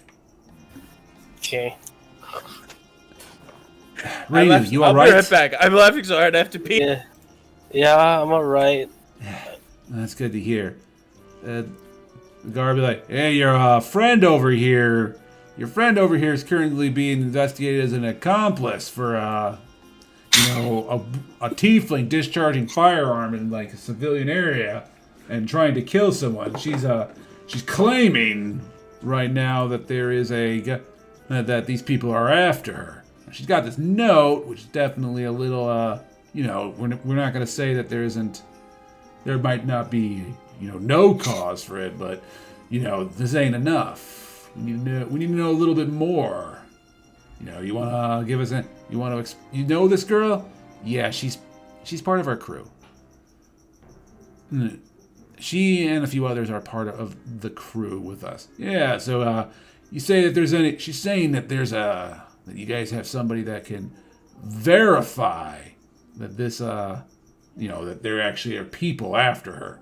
Speaker 4: Okay.
Speaker 2: Rainu, you
Speaker 3: I'll
Speaker 2: alright?
Speaker 3: be right back. I'm laughing so hard I have to pee.
Speaker 4: Yeah. Yeah, I'm alright.
Speaker 2: That's good to hear. The guard will be like, hey, your friend over here. Your friend over here is currently being investigated as an accomplice for, a tiefling discharging firearm in like a civilian area and trying to kill someone. She's claiming right now that there is that these people are after her. She's got this note, which is definitely a little, we're not going to say that there might not be, no cause for it, but, this ain't enough. We need to know a little bit more. You want to give us you know this girl? Yeah, she's part of our crew. She and a few others are part of the crew with us. Yeah, so, you say that she's saying that that you guys have somebody that can verify that this, that there actually are people after her.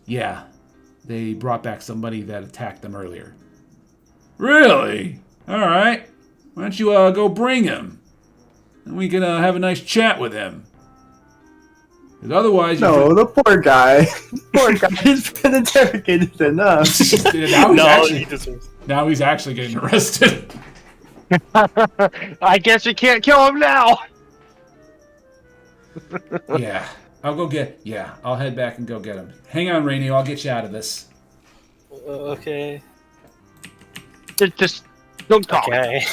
Speaker 2: Yeah, they brought back somebody that attacked them earlier. Really? All right. Why don't you go bring him? And we can have a nice chat with him. Because otherwise...
Speaker 1: No, the poor guy. Poor guy. He's been interrogated enough.
Speaker 2: Now he's actually getting arrested.
Speaker 5: I guess you can't kill him now.
Speaker 2: Yeah. I'll head back and go get him. Hang on, Rainy. I'll get you out of this.
Speaker 4: Okay.
Speaker 5: Just don't talk.
Speaker 4: Okay.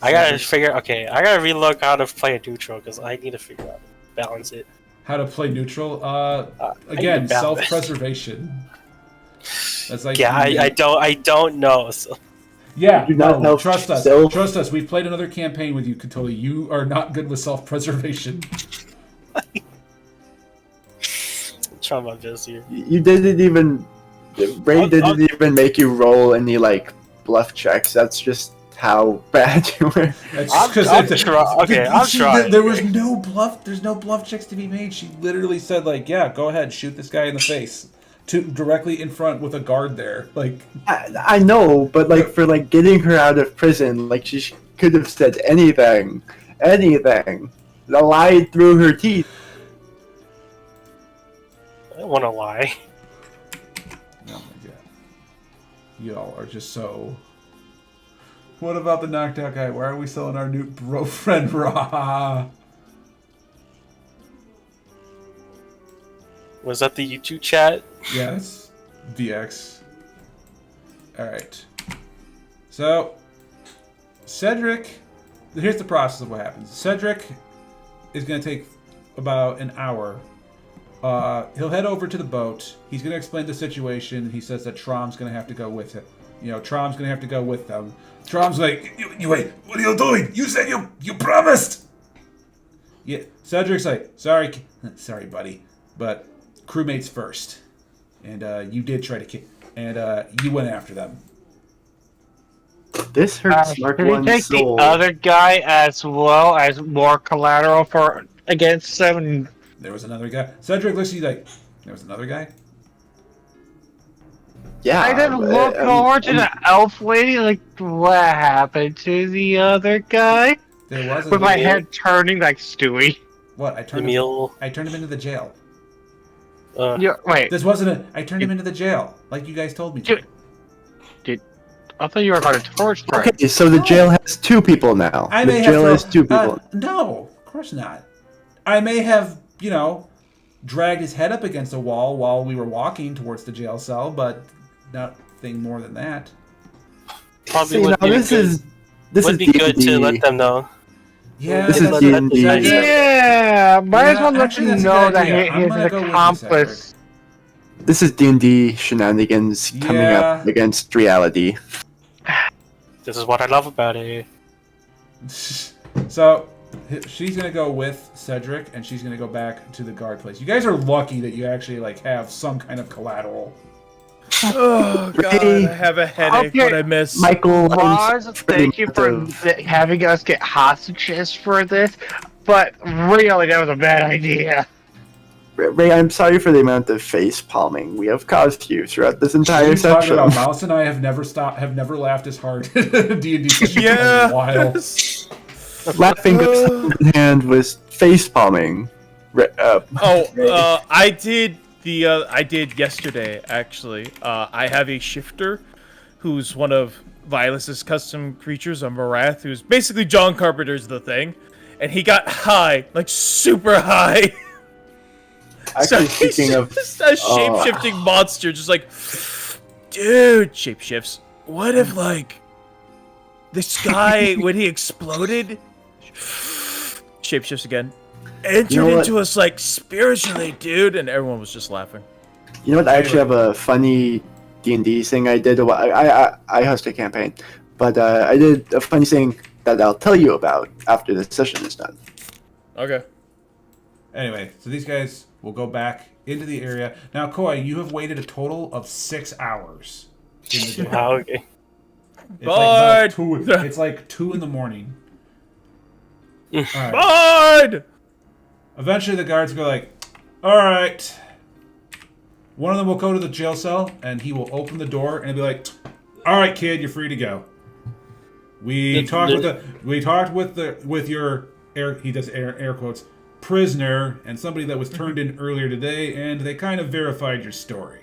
Speaker 4: I gotta relook how to play a neutral because I need to figure out how to balance it.
Speaker 2: How to play neutral?
Speaker 4: I
Speaker 2: Again,
Speaker 4: need to balance.
Speaker 2: self-preservation. That's like
Speaker 4: I don't know. So.
Speaker 2: Yeah,
Speaker 1: Do not help
Speaker 2: trust us.
Speaker 1: yourself.
Speaker 2: Trust us. We've played another campaign with you, Katoli. You are not good with self-preservation.
Speaker 4: Try my best here.
Speaker 1: You didn't even. Ray didn't even make you roll any like bluff checks. That's just how bad you were.
Speaker 4: I'm trying.
Speaker 2: There was no bluff. There's no bluff checks to be made. She literally said, like, "Yeah, go ahead, shoot this guy in the face." Directly in front with a guard there. Like,
Speaker 1: I know, but like for like getting her out of prison, like she could have said anything. Lied through her teeth.
Speaker 4: I don't want to lie.
Speaker 2: oh my god, y'all are just so. What about the knocked out guy? Why are we selling our new bro friend raw?
Speaker 4: Was that the YouTube chat?
Speaker 2: Yes, DX. All right. So, Cedric. Here's the process of what happens. Cedric is going to take about an hour. He'll head over to the boat. He's going to explain the situation. He says that Trom's going to have to go with him. Trom's going to have to go with them. Trom's like, you wait, what are you doing? You said you promised. Yeah, Cedric's like, sorry, buddy, but crewmates first. And you did try to kill, and you went after them.
Speaker 1: This hurts Mark
Speaker 5: Can we
Speaker 1: One's
Speaker 5: take
Speaker 1: soul.
Speaker 5: the other guy as well as more collateral against them?
Speaker 2: There was another guy. Cedric looks at you like, there was another guy?
Speaker 1: Yeah,
Speaker 5: I didn't look over to the elf lady, like, what happened to the other guy?
Speaker 2: There was
Speaker 5: With my head turning like Stewie.
Speaker 2: What? I turned
Speaker 4: Emil.
Speaker 2: him into the jail.
Speaker 5: Wait,
Speaker 2: This wasn't I turned him into the jail, like you guys told me to.
Speaker 5: I thought you were going to torch right?
Speaker 1: Okay, so the jail has two people now.
Speaker 2: I
Speaker 1: The
Speaker 2: may
Speaker 1: jail
Speaker 2: have
Speaker 1: has two people.
Speaker 2: no, of course not. I may have, dragged his head up against a wall while we were walking towards the jail cell, but nothing more than that.
Speaker 4: Probably
Speaker 1: See,
Speaker 4: would
Speaker 1: now
Speaker 4: be
Speaker 1: this
Speaker 4: good.
Speaker 1: is this
Speaker 4: Would
Speaker 1: is
Speaker 4: be good to
Speaker 1: D&D.
Speaker 4: let them know.
Speaker 2: Yeah,
Speaker 1: This is
Speaker 2: that's-
Speaker 1: D&D.
Speaker 2: that's-
Speaker 5: Yeah, might as well let
Speaker 2: actually,
Speaker 5: you
Speaker 2: that's a
Speaker 5: know
Speaker 2: good
Speaker 5: that
Speaker 2: idea. I'm
Speaker 5: he's
Speaker 2: gonna
Speaker 5: an
Speaker 2: go with you,
Speaker 5: accomplice.
Speaker 1: This is D&D shenanigans coming
Speaker 2: Yeah.
Speaker 1: up against reality.
Speaker 4: This is what I love about it.
Speaker 2: So She's gonna go with Cedric, and she's gonna go back to the guard place. You guys are lucky that you actually like have some kind of collateral.
Speaker 3: Oh god,
Speaker 1: Ray,
Speaker 3: I have a headache.
Speaker 5: Okay,
Speaker 3: What I miss?
Speaker 1: Michael,
Speaker 5: Roz, thank you for having us get hostages for this, but really, that was a bad idea.
Speaker 1: Ray, I'm sorry for the amount of face palming we have caused you throughout this entire
Speaker 2: Talking
Speaker 1: session.
Speaker 2: about Mouse and I have never laughed as hard at D&D session in a while.
Speaker 1: Laughing goes hand in hand with face palming.
Speaker 3: I did I did yesterday actually. I have a shifter who's one of Vilas's custom creatures, a Marath, who's basically John Carpenter's The Thing, and he got high, like super high.
Speaker 1: Actually,
Speaker 3: So he's
Speaker 1: speaking of,
Speaker 3: just a shape-shifting monster, just like, dude, shapeshifts. What if like this guy when he exploded, shapeshifts again, entered
Speaker 1: You know
Speaker 3: into us like spiritually, dude, and everyone was just laughing.
Speaker 1: you know what? I actually have a funny D&D thing I did. I host a campaign, but I did a funny thing that I'll tell you about after this session is done.
Speaker 3: Okay.
Speaker 2: Anyway, so these guys will go back into the area. Now, Koi, you have waited a total of 6 hours in the day.
Speaker 4: Oh, okay.
Speaker 2: It's like 2 in the morning. All right.
Speaker 3: Bard!
Speaker 2: Eventually, the guards go like, "All right." One of them will go to the jail cell, and he will open the door, and he'll be like, "All right, kid, you're free to go." We talked with your he does air quotes, prisoner, and somebody that was turned in earlier today, and they kind of verified your story.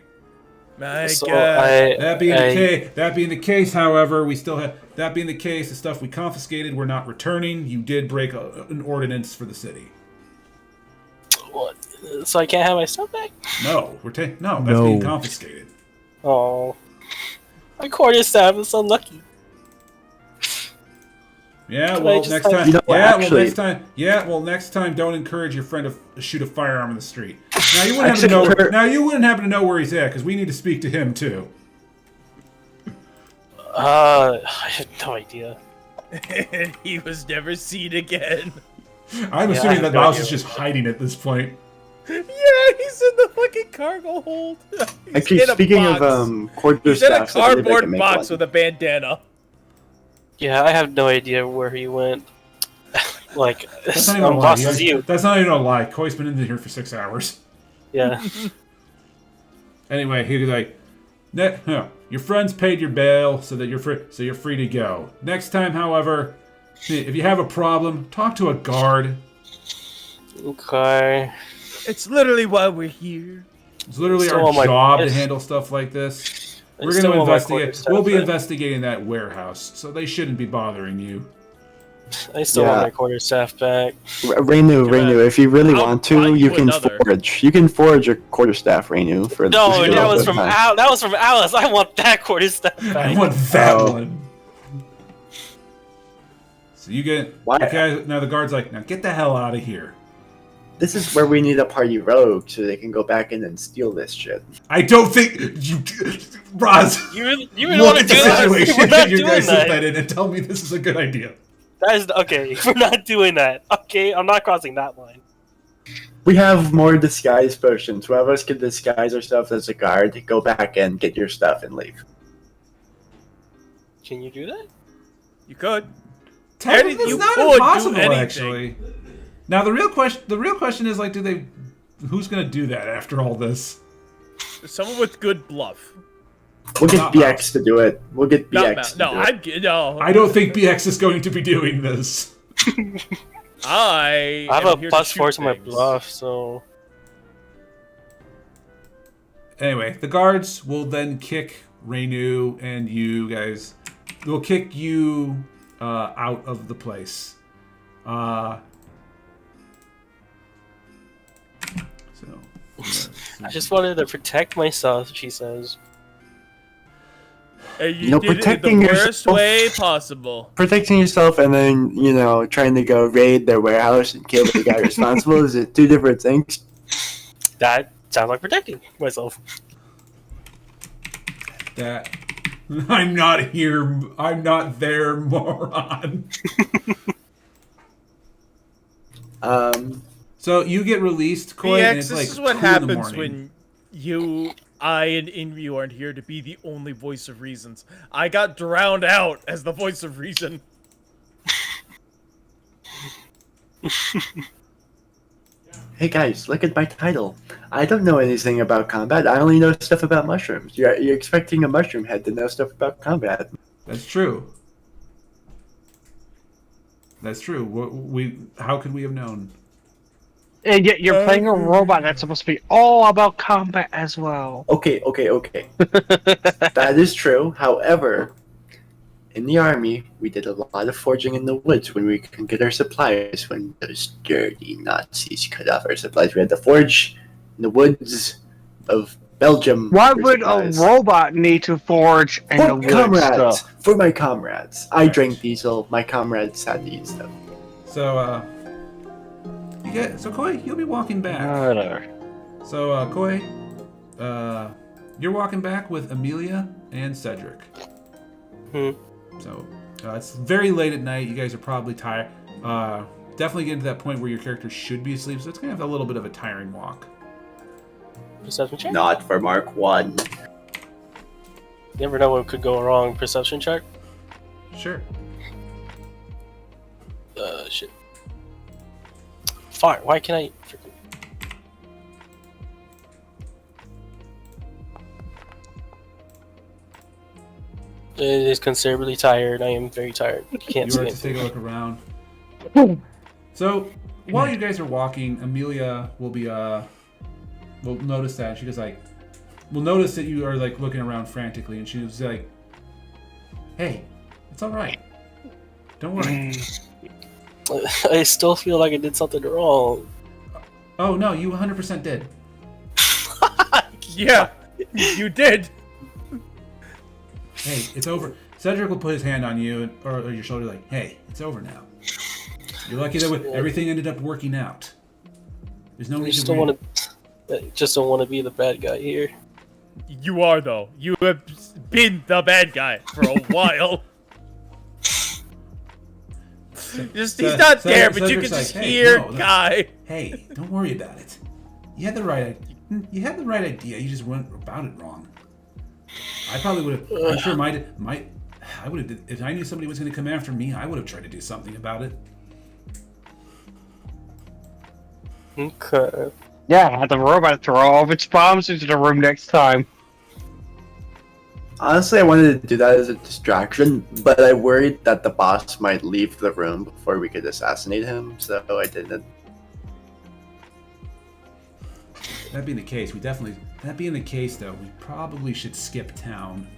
Speaker 3: My
Speaker 4: So
Speaker 3: God.
Speaker 2: That being the case, however, we still have that being the case. The stuff we confiscated, we're not returning. You did break an ordinance for the city.
Speaker 4: What? So I can't have my stuff back?
Speaker 2: No, that's being confiscated.
Speaker 4: Oh, my quarterstaff is unlucky.
Speaker 2: Yeah,
Speaker 4: Can I
Speaker 2: well,
Speaker 4: just
Speaker 2: next
Speaker 4: have-
Speaker 2: time.
Speaker 1: You know what,
Speaker 2: Next time, don't encourage your friend to shoot a firearm in the street. Now you wouldn't happen to know where he's at, because we need to speak to him too.
Speaker 4: I have no idea.
Speaker 3: He was never seen again.
Speaker 2: I'm
Speaker 4: Yeah,
Speaker 2: assuming
Speaker 4: I
Speaker 2: that
Speaker 4: have no
Speaker 2: Mouse
Speaker 4: idea.
Speaker 2: is just hiding at this point.
Speaker 3: Yeah, he's in the fucking cargo hold. He's
Speaker 1: Actually,
Speaker 3: in a
Speaker 1: speaking
Speaker 3: box.
Speaker 1: of quarter
Speaker 3: He's in a
Speaker 1: staffs, I believe I can
Speaker 3: cardboard
Speaker 1: make
Speaker 3: box
Speaker 1: one.
Speaker 3: with a bandana.
Speaker 4: Yeah, I have no idea where he went. Like,
Speaker 2: That's not even a lie.
Speaker 4: boss is you.
Speaker 2: That's not even a lie. Koi's been in here for 6 hours.
Speaker 4: Yeah.
Speaker 2: Anyway, he's like, your friends paid your bail, so you're free to go. Next time, however, if you have a problem, talk to a guard.
Speaker 4: Okay.
Speaker 3: It's literally why we're here.
Speaker 2: It's literally
Speaker 4: Still
Speaker 2: our
Speaker 4: on my-
Speaker 2: job to
Speaker 4: it's-
Speaker 2: handle stuff like this.
Speaker 4: it's
Speaker 2: We're
Speaker 4: still
Speaker 2: going to
Speaker 4: on my
Speaker 2: investigate.
Speaker 4: quarterstaff,
Speaker 2: We'll be
Speaker 4: but-
Speaker 2: investigating that warehouse, so they shouldn't be bothering you.
Speaker 4: I still want my quarterstaff back.
Speaker 1: Rainu, if you really
Speaker 3: I'll
Speaker 1: want
Speaker 3: buy
Speaker 1: to,
Speaker 3: you
Speaker 1: you can
Speaker 3: another.
Speaker 1: forge. You can forge a quarterstaff, Rainu. For
Speaker 4: No,
Speaker 1: for
Speaker 4: that was
Speaker 1: the
Speaker 4: from
Speaker 1: time.
Speaker 4: That was from Alice. I want that quarterstaff
Speaker 2: I
Speaker 4: back.
Speaker 2: want that
Speaker 1: Oh.
Speaker 2: one. So you get.
Speaker 1: Why-
Speaker 2: Okay, now the guard's like, now get the hell out of here.
Speaker 1: This is where we need a party rogue so they can go back in and steal this shit.
Speaker 2: I don't think you, Roz.
Speaker 4: You really
Speaker 2: Look
Speaker 4: want to
Speaker 2: at the
Speaker 4: do that?
Speaker 2: situation
Speaker 4: We're not
Speaker 2: that you
Speaker 4: doing
Speaker 2: guys
Speaker 4: that.
Speaker 2: put that in and tell me this is a good idea.
Speaker 4: That is okay. We're not doing that. Okay, I'm not crossing that line.
Speaker 1: We have more disguise potions. One of us can disguise ourselves as a guard, go back in, get your stuff, and leave.
Speaker 4: Can you do that?
Speaker 3: You could.
Speaker 2: Technically,
Speaker 3: You
Speaker 2: it's not
Speaker 3: could do
Speaker 2: impossible,
Speaker 3: anything.
Speaker 2: actually. Now the real question is like, who's gonna do that after all this?
Speaker 3: Someone with good bluff.
Speaker 1: We'll get
Speaker 2: Not
Speaker 1: BX to do it. We'll get
Speaker 3: Not
Speaker 1: BX.
Speaker 3: Mal-
Speaker 1: to
Speaker 3: no,
Speaker 1: do it.
Speaker 3: I'm good. No.
Speaker 2: I don't think BX is going to be doing this.
Speaker 3: I
Speaker 4: have
Speaker 3: am
Speaker 4: a
Speaker 3: here to
Speaker 4: plus
Speaker 3: shoot
Speaker 4: 4 to my
Speaker 3: things.
Speaker 4: bluff, so
Speaker 2: Anyway, the guards will then kick Rainu and you guys. They'll kick you out of the place.
Speaker 4: I just wanted to protect myself. She says.
Speaker 3: And you,
Speaker 1: You know,
Speaker 3: did it in
Speaker 1: protecting
Speaker 3: the worst
Speaker 1: yourself-
Speaker 3: way possible.
Speaker 1: Protecting yourself and then, trying to go raid their warehouse and kill the guy responsible is it two different things?
Speaker 4: That sounds like protecting myself.
Speaker 2: That I'm not here. I'm not there, moron. So you get released, Koi, and
Speaker 3: BX,
Speaker 2: it's
Speaker 3: this
Speaker 2: like
Speaker 3: is what
Speaker 2: 2 in the
Speaker 3: happens
Speaker 2: morning.
Speaker 3: when I, and Inview aren't here to be the only voice of reasons. I got drowned out as the voice of reason.
Speaker 1: Hey guys, look at my title. I don't know anything about combat. I only know stuff about mushrooms. You're expecting a mushroom head to know stuff about combat.
Speaker 2: That's true. That's true. How could we have known?
Speaker 5: And yet you're playing a robot that's supposed to be all about combat as well.
Speaker 1: Okay. That is true. However, in the army, we did a lot of forging in the woods when we couldn't get our supplies, when those dirty Nazis cut off our supplies. We had to forge in the woods of Belgium.
Speaker 5: Why
Speaker 1: for
Speaker 5: would
Speaker 1: supplies.
Speaker 5: a robot need to forge in the
Speaker 1: For
Speaker 5: woods?
Speaker 1: comrades!
Speaker 5: Though?
Speaker 1: For my comrades. I drank diesel. My comrades had to eat stuff.
Speaker 2: So, so Koi, you'll be walking back.
Speaker 5: Whatever.
Speaker 2: So, Koi, you're walking back with Amelia and Cedric. So, it's very late at night. You guys are probably tired. Definitely getting to that point where your character should be asleep, so it's going to have a little bit of a tiring walk.
Speaker 4: Perception check?
Speaker 1: Not for Mark 1.
Speaker 4: You never know what could go wrong. Perception check?
Speaker 2: Sure.
Speaker 4: Shit. Fire. Why can't I... It is considerably tired. I am very tired. You can't
Speaker 2: You
Speaker 4: see
Speaker 2: are to
Speaker 4: anything.
Speaker 2: take a look around. So, while you guys are walking, Amelia will be, will notice that. She goes like, will notice that you are like looking around frantically, and she was like, hey, it's alright. Don't worry.
Speaker 4: I still feel like I did something wrong.
Speaker 2: Oh no, you 100% did.
Speaker 3: Yeah, you did.
Speaker 2: Hey, it's over. Cedric will put his hand on you or your shoulder like, hey, it's over now. You're lucky that everything ended up working out. There's no
Speaker 4: I
Speaker 2: reason
Speaker 4: just don't want to. Just don't want to be the bad guy here.
Speaker 3: You are, though. You have been the bad guy for a while. He's not there, but you can just hear guy.
Speaker 2: Hey, don't worry about it. You had the right idea. You just went about it wrong. I probably would have. I'm sure I would have. If I knew somebody was going to come after me, I would have tried to do something about it.
Speaker 4: Okay.
Speaker 5: Yeah, have the robot throw all of its bombs into the room next time.
Speaker 1: Honestly, I wanted to do that as a distraction, but I worried that the boss might leave the room before we could assassinate him, so I didn't.
Speaker 2: That being the case, though, we probably should skip town.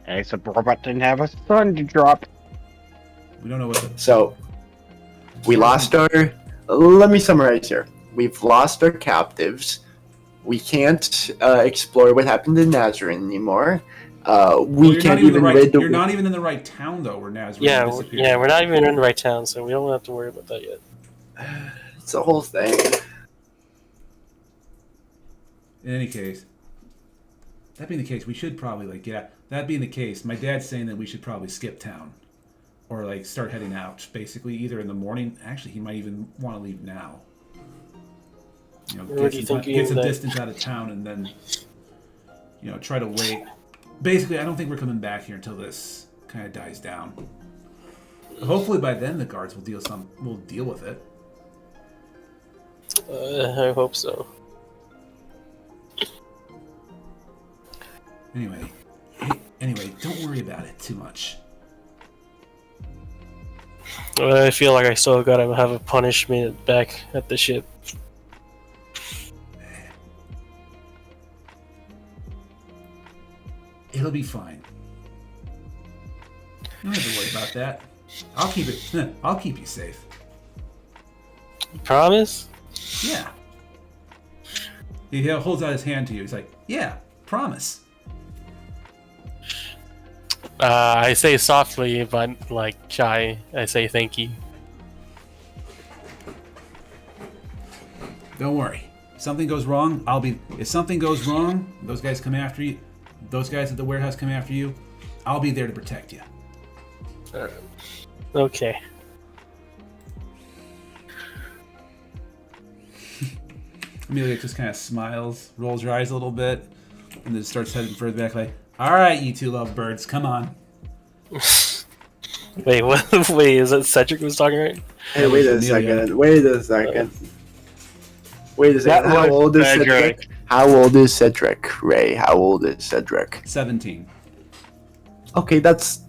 Speaker 5: Hey, so the robot didn't have a sun to drop.
Speaker 2: We don't know what the.
Speaker 1: So, we lost our... Let me summarize here. We've lost our captives. We can't explore what happened in Nazarene anymore. We can't even rid the...
Speaker 2: You're not even in the right town, though, where Nazarene
Speaker 4: Yeah,
Speaker 2: disappeared.
Speaker 4: yeah, we're not even in the right town, so we don't have to worry about that yet.
Speaker 1: It's the whole thing.
Speaker 2: In any case, that being the case, we should probably get out. That being the case, my dad's saying that we should probably skip town, or start heading out. Basically, either in the morning. Actually, he might even want to leave now. Get some distance out of town, and then try to wait. Basically, I don't think we're coming back here until this kind of dies down. Hopefully, by then the guards will deal with it.
Speaker 4: I hope so.
Speaker 2: Anyway, don't worry about it too much.
Speaker 4: I feel like I still gotta have a punishment back at the ship.
Speaker 2: It'll be fine. You don't have to worry about that. I'll keep you safe.
Speaker 4: Promise?
Speaker 2: Yeah. He holds out his hand to you. He's like, yeah, promise.
Speaker 4: I say softly, but shy. I say thank you.
Speaker 2: Don't worry. If something goes wrong, if something goes wrong, those guys come after you. Those guys at the warehouse come after you. I'll be there to protect you.
Speaker 4: Okay.
Speaker 2: Amelia just kind of smiles, rolls her eyes a little bit, and then starts heading further back. Like, all right, you two lovebirds, come on.
Speaker 4: Wait, what? Wait, is that Cedric was talking right?
Speaker 1: Hey, wait a
Speaker 2: Amelia.
Speaker 1: second. Wait a second. Wait a second.
Speaker 5: That
Speaker 1: How
Speaker 5: was
Speaker 1: old is
Speaker 5: Cedric.
Speaker 1: Cedric? How old is Cedric? Ray, how old is Cedric?
Speaker 2: 17.
Speaker 1: Okay, that's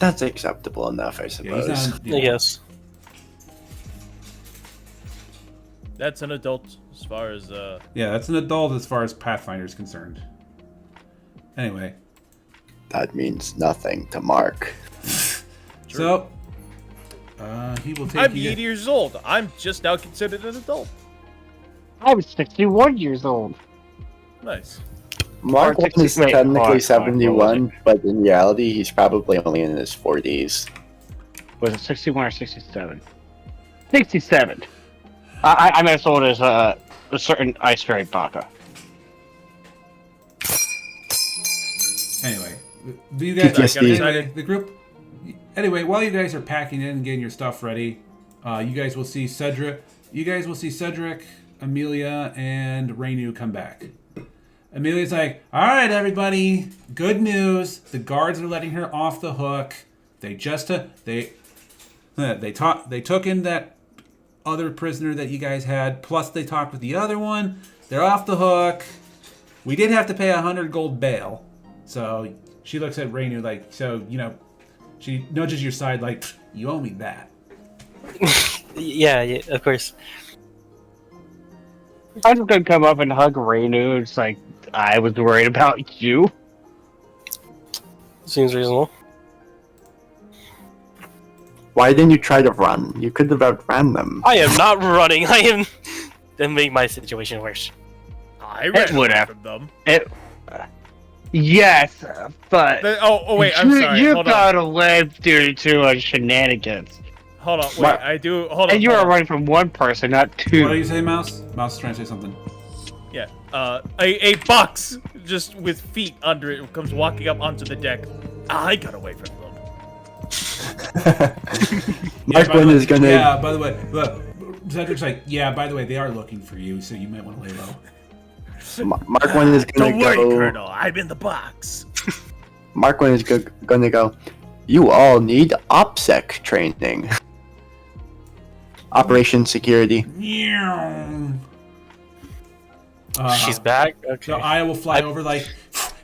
Speaker 1: acceptable enough, I
Speaker 2: Yeah,
Speaker 1: suppose.
Speaker 2: he's not.
Speaker 4: Yes.
Speaker 3: That's an adult as far as
Speaker 2: Yeah, that's an adult as far as Pathfinder is concerned. Anyway,
Speaker 1: That means nothing to Mark.
Speaker 2: so he will take
Speaker 3: I'm
Speaker 2: you.
Speaker 3: 80 years old. I'm just now considered an adult.
Speaker 5: I was 61 years old.
Speaker 3: Nice.
Speaker 1: Mark
Speaker 5: Or
Speaker 1: is
Speaker 5: 60 wait,
Speaker 1: technically
Speaker 5: hold on,
Speaker 1: 71, but in reality, he's probably only in his 40s.
Speaker 5: Was it 61 or 67? 67. I'm as old as a certain Ice Fairy Baka.
Speaker 2: Anyway, do you guys?
Speaker 1: PTSD.
Speaker 2: Anyway, the group. Anyway, while you guys are packing in and getting your stuff ready, you guys will see Cedric. You guys will see Cedric, Amelia, and Rainu come back. Amelia's like, "All right, everybody, good news. The guards are letting her off the hook. They just they took in that other prisoner that you guys had. Plus, they talked with the other one. They're off the hook. We did have to pay 100 gold bail." So she looks at Rainu like, she nudges your side like, "You owe me that."
Speaker 4: Yeah, of course.
Speaker 5: I'm just gonna come up and hug Rainu. It's like, I was worried about you.
Speaker 4: Seems reasonable.
Speaker 1: Why didn't you try to run? You could have outran them.
Speaker 4: I am not running. I am. That make my situation worse.
Speaker 3: I ran
Speaker 5: would
Speaker 3: away
Speaker 5: have.
Speaker 3: from them.
Speaker 5: Yes, but
Speaker 3: Oh wait, I'm sorry.
Speaker 5: You
Speaker 3: Hold
Speaker 5: got
Speaker 3: on.
Speaker 5: away due to shenanigans,
Speaker 3: Hold on. Wait,
Speaker 1: What?
Speaker 3: I do. Hold on.
Speaker 5: and you
Speaker 3: hold
Speaker 5: are
Speaker 3: on.
Speaker 5: running from one person, not two.
Speaker 2: What do you say, Mouse? Mouse is trying to say something.
Speaker 3: Yeah. A box just with feet under it comes walking up onto the deck. I got away from them.
Speaker 1: Mark
Speaker 2: by the
Speaker 1: Wynn
Speaker 2: way-
Speaker 1: is gonna.
Speaker 2: Yeah, by the way, look, Cedric's like, yeah, by the way, they are looking for you, so you might want to lay low.
Speaker 1: Mark Wynn is gonna
Speaker 3: Don't worry,
Speaker 1: go.
Speaker 3: Colonel. I'm in the box.
Speaker 1: Mark Wynn is gonna go. You all need OPSEC training. Operation Security.
Speaker 4: She's back. Okay.
Speaker 2: So Aya will fly over like,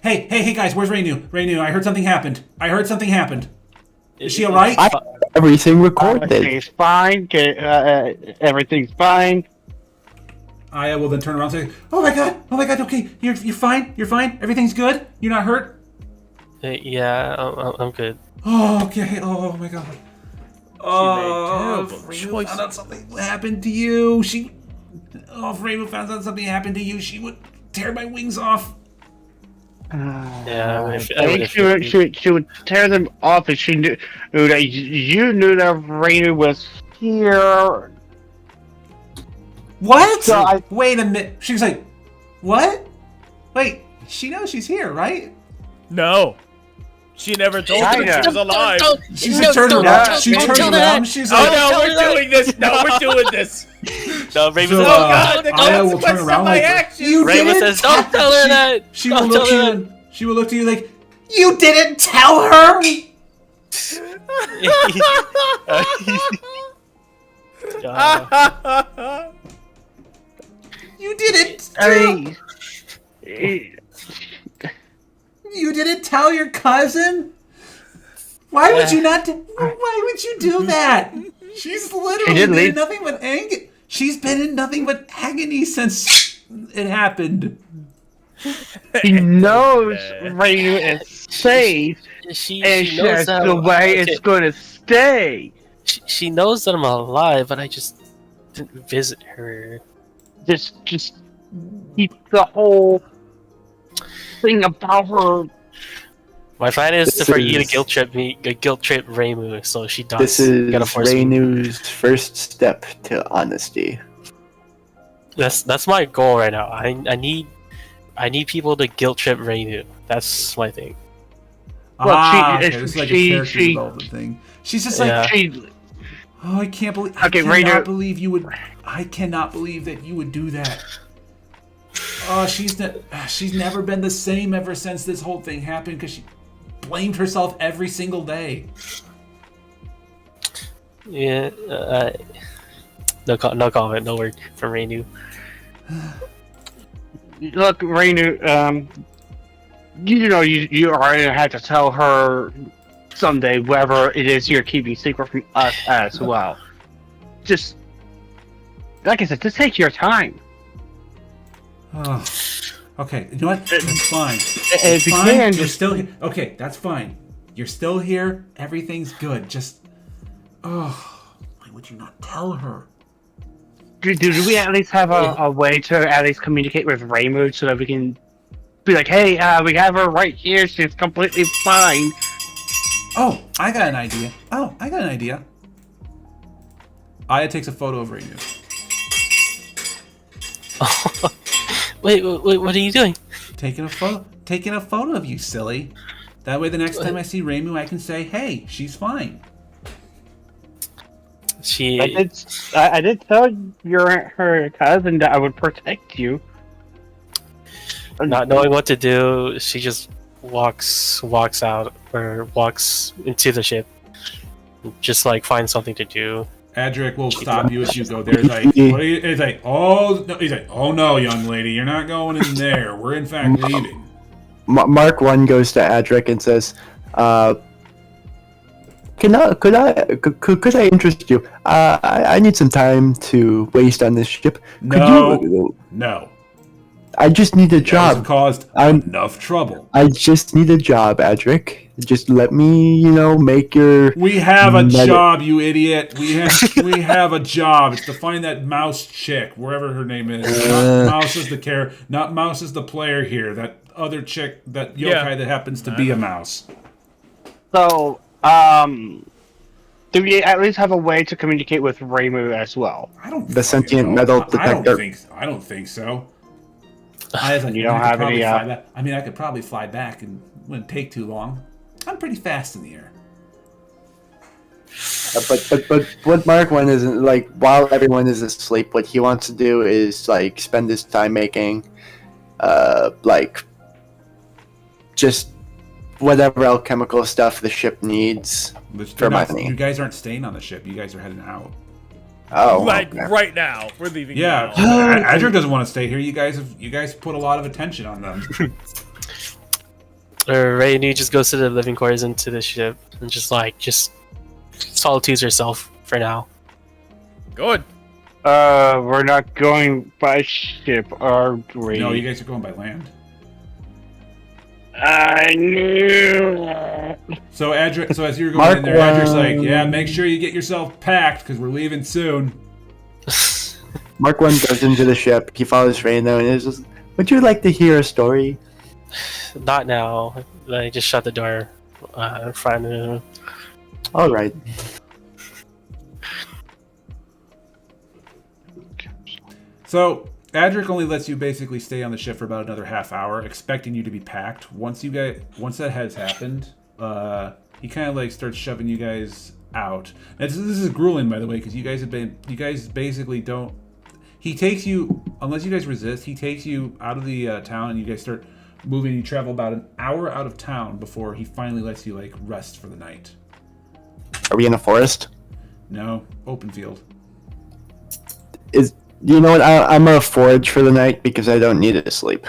Speaker 2: hey, guys, where's Rainu? Rainu, I heard something happened. Is she alright?
Speaker 1: I have everything recorded.
Speaker 5: Everything's fine. Everything's fine.
Speaker 2: Aya will then turn around and say, oh my god, okay, you're fine, everything's good, you're not hurt?
Speaker 4: Yeah, I'm good.
Speaker 2: Oh, okay, oh my god. Oh,
Speaker 3: terrible
Speaker 2: if Rainu
Speaker 3: choices.
Speaker 2: found out something happened to you, if Rainu found out something happened to you, she would tear my wings off.
Speaker 4: Yeah,
Speaker 5: I think she would tear them off if she knew that you knew that Rainu was here.
Speaker 2: What?
Speaker 5: So
Speaker 2: Wait a minute. She was like, what? Wait, she knows she's here, right?
Speaker 3: No. She never told me
Speaker 5: China.
Speaker 3: she was alive.
Speaker 2: She just turned around. She turned around. She's like,
Speaker 3: Oh no, we're doing this. No, we're doing this.
Speaker 4: No, Raven
Speaker 2: So,
Speaker 4: says,
Speaker 3: Oh god, the
Speaker 2: Aya will turn
Speaker 3: consequences
Speaker 2: around
Speaker 3: of my
Speaker 2: like,
Speaker 3: actions.
Speaker 2: you
Speaker 4: Raven
Speaker 2: didn't
Speaker 4: says, don't
Speaker 2: tell-
Speaker 4: tell her that.
Speaker 2: She will
Speaker 4: Don't
Speaker 2: look
Speaker 4: tell
Speaker 2: to
Speaker 4: her
Speaker 2: you. She will look to you like, you didn't tell her. You didn't.
Speaker 5: I
Speaker 2: You didn't tell your cousin. Why would you not? Why would you do that? She's literally
Speaker 5: did
Speaker 2: been in
Speaker 5: leave-
Speaker 2: nothing but agony. She's been in nothing but agony since it happened.
Speaker 5: He knows Rainu is safe,
Speaker 4: she
Speaker 5: and
Speaker 4: knows
Speaker 5: that's
Speaker 4: that
Speaker 5: the way
Speaker 4: okay,
Speaker 5: it's going to stay.
Speaker 4: she knows that I'm alive, but I just didn't visit her.
Speaker 5: Just keep the whole thing about her.
Speaker 4: My plan is
Speaker 1: This
Speaker 4: for you to
Speaker 1: is-
Speaker 4: guilt trip Raimu, so she does.
Speaker 1: This is
Speaker 4: gotta force me.
Speaker 1: Rainu's first step to honesty.
Speaker 4: That's my goal right now. I need people to guilt trip Rainu. That's my thing.
Speaker 5: Well,
Speaker 2: Okay, this is like a character
Speaker 5: she-
Speaker 2: development thing. She's just like,
Speaker 4: Yeah.
Speaker 5: She,
Speaker 7: Oh, I can't believe.
Speaker 5: Okay,
Speaker 7: I cannot
Speaker 5: Rainer.
Speaker 7: believe you would. I cannot believe that you would do that. Oh, she's never been the same ever since this whole thing happened because she blamed herself every single day.
Speaker 4: Yeah. No comment. No word from Reinu.
Speaker 5: Look, Rainu, you are gonna have to tell her someday whether it is you're keeping secret from us as well. Just like I said, just take your time.
Speaker 7: Oh, okay, you know what? That's fine.
Speaker 5: If
Speaker 7: It's
Speaker 5: you
Speaker 7: fine.
Speaker 5: can,
Speaker 7: You're
Speaker 5: just
Speaker 7: still here. Okay, that's fine. You're still here. Everything's good. Just, why would you not tell her?
Speaker 5: do we at least have a way to at least communicate with Raymond so that we can be like, hey, we have her right here. She's completely fine.
Speaker 7: Oh, I got an idea. Aya takes a photo of Rainu.
Speaker 4: Wait, what are you doing?
Speaker 7: Taking a photo of you, silly. That way, the next time I see Reimu, I can say, "Hey, she's fine."
Speaker 5: I did tell her cousin that I would protect you.
Speaker 4: Not knowing what to do, she just walks out or walks into the ship. Just like find something to do.
Speaker 7: Adric will stop you as you go there. He's like, what are you? He's like, oh no, young lady, you're not going in there. We're in fact leaving.
Speaker 1: Mark 1 goes to Adric and says, could I interest you? I need some time to waste on this ship.
Speaker 7: No.
Speaker 1: I just need a job.
Speaker 7: That caused enough trouble.
Speaker 1: I just need a job, Adric. Just let me, make your...
Speaker 7: We have a job, you idiot. We have a job. It's to find that mouse chick, wherever her name is. Not Mouse is not Mouse is the player here. That other chick, that yokai that happens to be a mouse.
Speaker 5: So, do we at least have a way to communicate with Reimu as well?
Speaker 7: I don't.
Speaker 1: The sentient metal detector.
Speaker 7: I don't think so.
Speaker 5: You don't have any.
Speaker 7: I mean, I could probably fly back and it wouldn't take too long. I'm pretty fast in the air.
Speaker 1: But what Mark 1 is like, while everyone is asleep, what he wants to do is like spend his time making, just whatever alchemical stuff the ship needs for money.
Speaker 7: You guys aren't staying on the ship. You guys are heading out.
Speaker 1: Oh,
Speaker 3: like
Speaker 1: okay.
Speaker 3: right now, we're leaving.
Speaker 7: Yeah,
Speaker 3: now.
Speaker 7: Adric doesn't want to stay here. You guys put a lot of attention on them.
Speaker 4: Rainu just goes to the living quarters into the ship and just solitudes herself for now.
Speaker 3: Good.
Speaker 5: We're not going by ship, are we?
Speaker 7: No, you guys are going by land.
Speaker 5: I knew.
Speaker 7: So as you're going in there, Adric's like, yeah, make sure you get yourself packed because we're leaving soon.
Speaker 1: Mark 1 goes into the ship. He follows Reyno and is just, would you like to hear a story?
Speaker 4: Not now. I just shut the door in front of him.
Speaker 1: All right.
Speaker 7: So Adric only lets you basically stay on the ship for about another half hour, expecting you to be packed. Once that has happened, he kind of like starts shoving you guys out. This is grueling, by the way, because you guys basically don't. He takes you, unless you guys resist, he takes you out of the town, and you guys start moving. You travel about an hour out of town before he finally lets you like rest for the night.
Speaker 1: Are we in a forest?
Speaker 7: No, open field.
Speaker 1: You know what? I'm gonna forage for the night because I don't need it to sleep.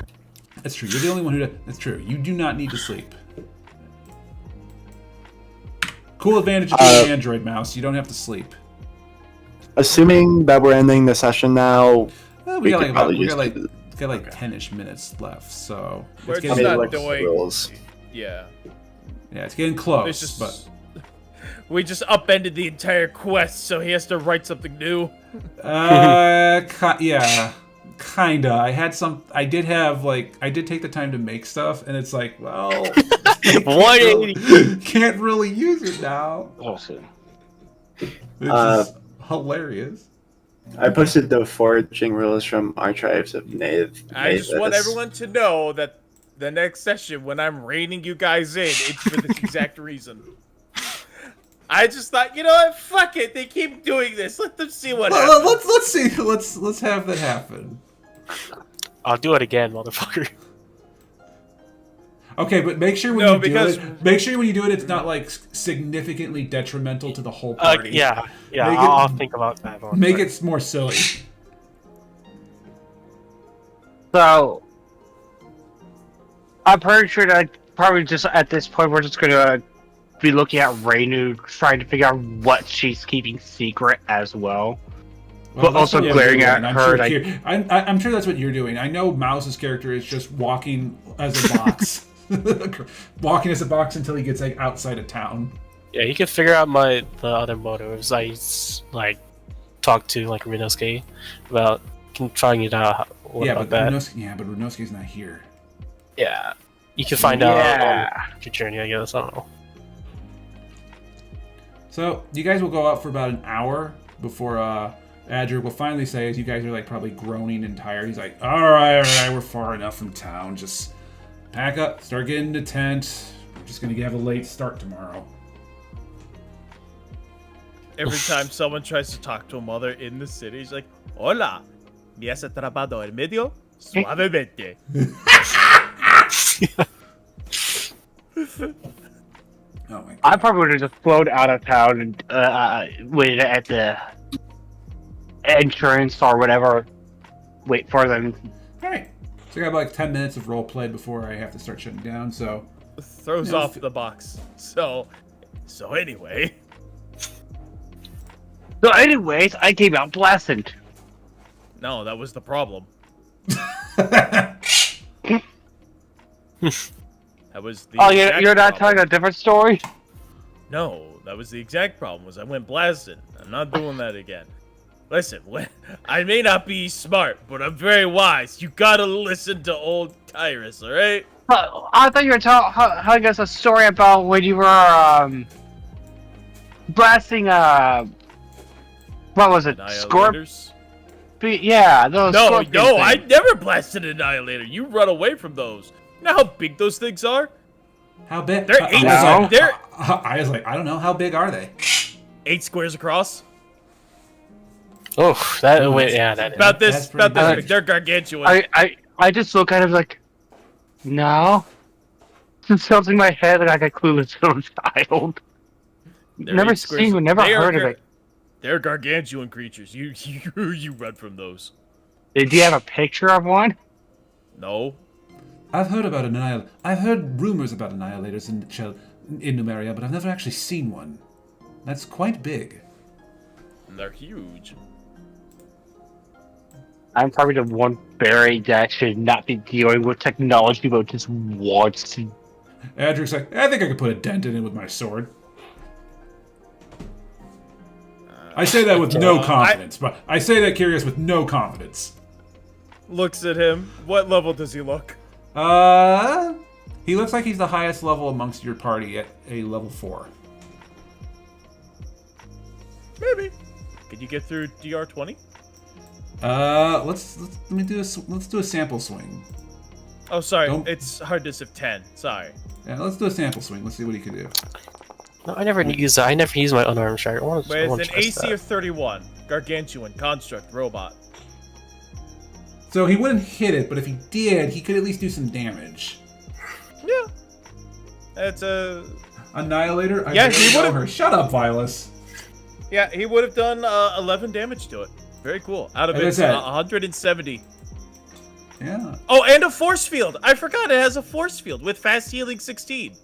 Speaker 7: That's true. You're the only one who. That's true. You do not need to sleep. Cool advantage of being an Android mouse. You don't have to sleep.
Speaker 1: Assuming that we're ending the session now,
Speaker 7: We got
Speaker 1: could probably
Speaker 7: like
Speaker 1: just
Speaker 7: 10ish minutes left, so
Speaker 3: We're
Speaker 7: it's
Speaker 3: just
Speaker 7: getting,
Speaker 3: not doing.
Speaker 1: rules.
Speaker 3: Yeah.
Speaker 7: yeah, it's getting close.
Speaker 3: It's just.
Speaker 7: But
Speaker 3: We just upended the entire quest, so he has to write something new.
Speaker 7: yeah, kinda. I did take the time to make stuff, and it's like, well,
Speaker 4: 180.
Speaker 7: can't really use it now.
Speaker 5: Awesome.
Speaker 7: Which is hilarious.
Speaker 1: I posted the foraging rules from Archives of Native.
Speaker 3: I just want everyone to know that the next session, when I'm reining you guys in, it's for this exact reason. I just thought, you know what? Fuck it. They keep doing this. Let them see what happens.
Speaker 2: Let's see. Let's have that happen.
Speaker 4: I'll do it again, motherfucker.
Speaker 2: Okay, but make sure when
Speaker 3: No,
Speaker 2: you
Speaker 3: because-
Speaker 2: do it, make sure when you do it, it's not like significantly detrimental to the whole party.
Speaker 4: Yeah,
Speaker 2: Make
Speaker 4: I'll
Speaker 2: it-
Speaker 4: think about that one.
Speaker 2: Make it more silly.
Speaker 5: So, I'm pretty sure that probably just at this point we're just gonna be looking at Renu, trying to figure out what she's keeping secret as well. But
Speaker 2: that's
Speaker 5: also
Speaker 2: what you're
Speaker 5: glaring
Speaker 2: doing.
Speaker 5: at
Speaker 2: I'm
Speaker 5: her,
Speaker 2: Sure
Speaker 5: like-
Speaker 2: I'm sure that's what you're doing. I know Mouse's character is just walking as a box, walking as a box until he gets like outside of town.
Speaker 4: Yeah, you can figure out the other motives. I like talk to like Rinosuke about trying it out. What
Speaker 2: Yeah,
Speaker 4: about
Speaker 2: but
Speaker 4: that?
Speaker 2: Rinosuke's not here.
Speaker 4: Yeah, you can find out on your journey. I guess I don't know.
Speaker 2: So you guys will go out for about an hour before Adger will finally say, as you guys are like probably groaning and tired, he's like, all right, we're far enough from town. Just pack up, start getting the tent. We're just gonna have a late start tomorrow.
Speaker 3: Every time someone tries to talk to a mother in the city, he's like, hola, ¿me has atrapado en medio? Suavemente.
Speaker 2: Oh my god.
Speaker 5: I probably would have just flown out of town and waited at the entrance or whatever. Wait for them.
Speaker 2: Alright. So I got like 10 minutes of roleplay before I have to start shutting down, so
Speaker 3: Throws
Speaker 2: No,
Speaker 3: off the box. So anyway.
Speaker 5: So, anyways, I came out blasted.
Speaker 3: No, that was the problem. That was the
Speaker 5: Oh,
Speaker 3: exact
Speaker 5: you're not
Speaker 3: problem.
Speaker 5: telling a different story?
Speaker 3: No, that was the exact problem. Was I went blasting. I'm not doing that again. Listen, I may not be smart, but I'm very wise. You gotta listen to old Tyrus, all right?
Speaker 5: I thought you were telling us a story about when you were blasting what was it? Scorpion?
Speaker 3: Annihilators.
Speaker 5: Yeah, those.
Speaker 3: No,
Speaker 5: scorpion
Speaker 3: I
Speaker 5: things.
Speaker 3: never blasted an annihilator. You run away from those. You know how big those things are?
Speaker 2: how big?
Speaker 3: They're
Speaker 2: I was like, I don't know, how big are they?
Speaker 3: 8 squares across.
Speaker 4: Oh, that wait, yeah, that.
Speaker 3: About
Speaker 2: That's
Speaker 3: this,
Speaker 2: pretty
Speaker 3: about this
Speaker 2: big.
Speaker 3: big. They're gargantuan.
Speaker 5: I just look at him like, no. Just tilting my head like a clueless little child.
Speaker 3: They're
Speaker 5: Never
Speaker 3: 8 squares.
Speaker 5: seen one, never
Speaker 3: They are
Speaker 5: heard of it.
Speaker 3: They're gargantuan creatures. You run from those.
Speaker 5: Do you have a picture of one?
Speaker 3: No.
Speaker 2: I've heard about I've heard rumors about annihilators in Numeria, but I've never actually seen one. That's quite big.
Speaker 3: And they're huge.
Speaker 5: I'm probably the one berry that should not be dealing with technology, but just wants to.
Speaker 2: Adric's like, I think I could put a dent in it with my sword. I say that with no confidence, but I say that curious with no confidence.
Speaker 3: Looks at him. What level does he look?
Speaker 2: He looks like he's the highest level amongst your party at a level 4.
Speaker 3: Maybe. Could you get through DR20?
Speaker 2: Let's do a sample swing.
Speaker 3: Oh, sorry.
Speaker 2: Don't-
Speaker 3: It's hardness of 10. Sorry.
Speaker 2: Yeah, let's do a sample swing. Let's see what he can do.
Speaker 4: No, I never use that. I never use my unarmed strike. I want to.
Speaker 3: With an AC of 31. Gargantuan. Construct. Robot.
Speaker 2: So he wouldn't hit it, but if he did, he could at least do some damage.
Speaker 3: Yeah. It's a...
Speaker 2: Annihilator? I
Speaker 3: Yeah,
Speaker 2: barely
Speaker 3: he
Speaker 2: know
Speaker 3: would've-
Speaker 2: her. Shut up, Vilas.
Speaker 3: Yeah, he would have done 11 damage to it. Very cool. Out of
Speaker 2: Like I
Speaker 3: its
Speaker 2: said-
Speaker 3: 170.
Speaker 2: Yeah.
Speaker 3: Oh, and a force field. I forgot it has a force field with fast healing 16.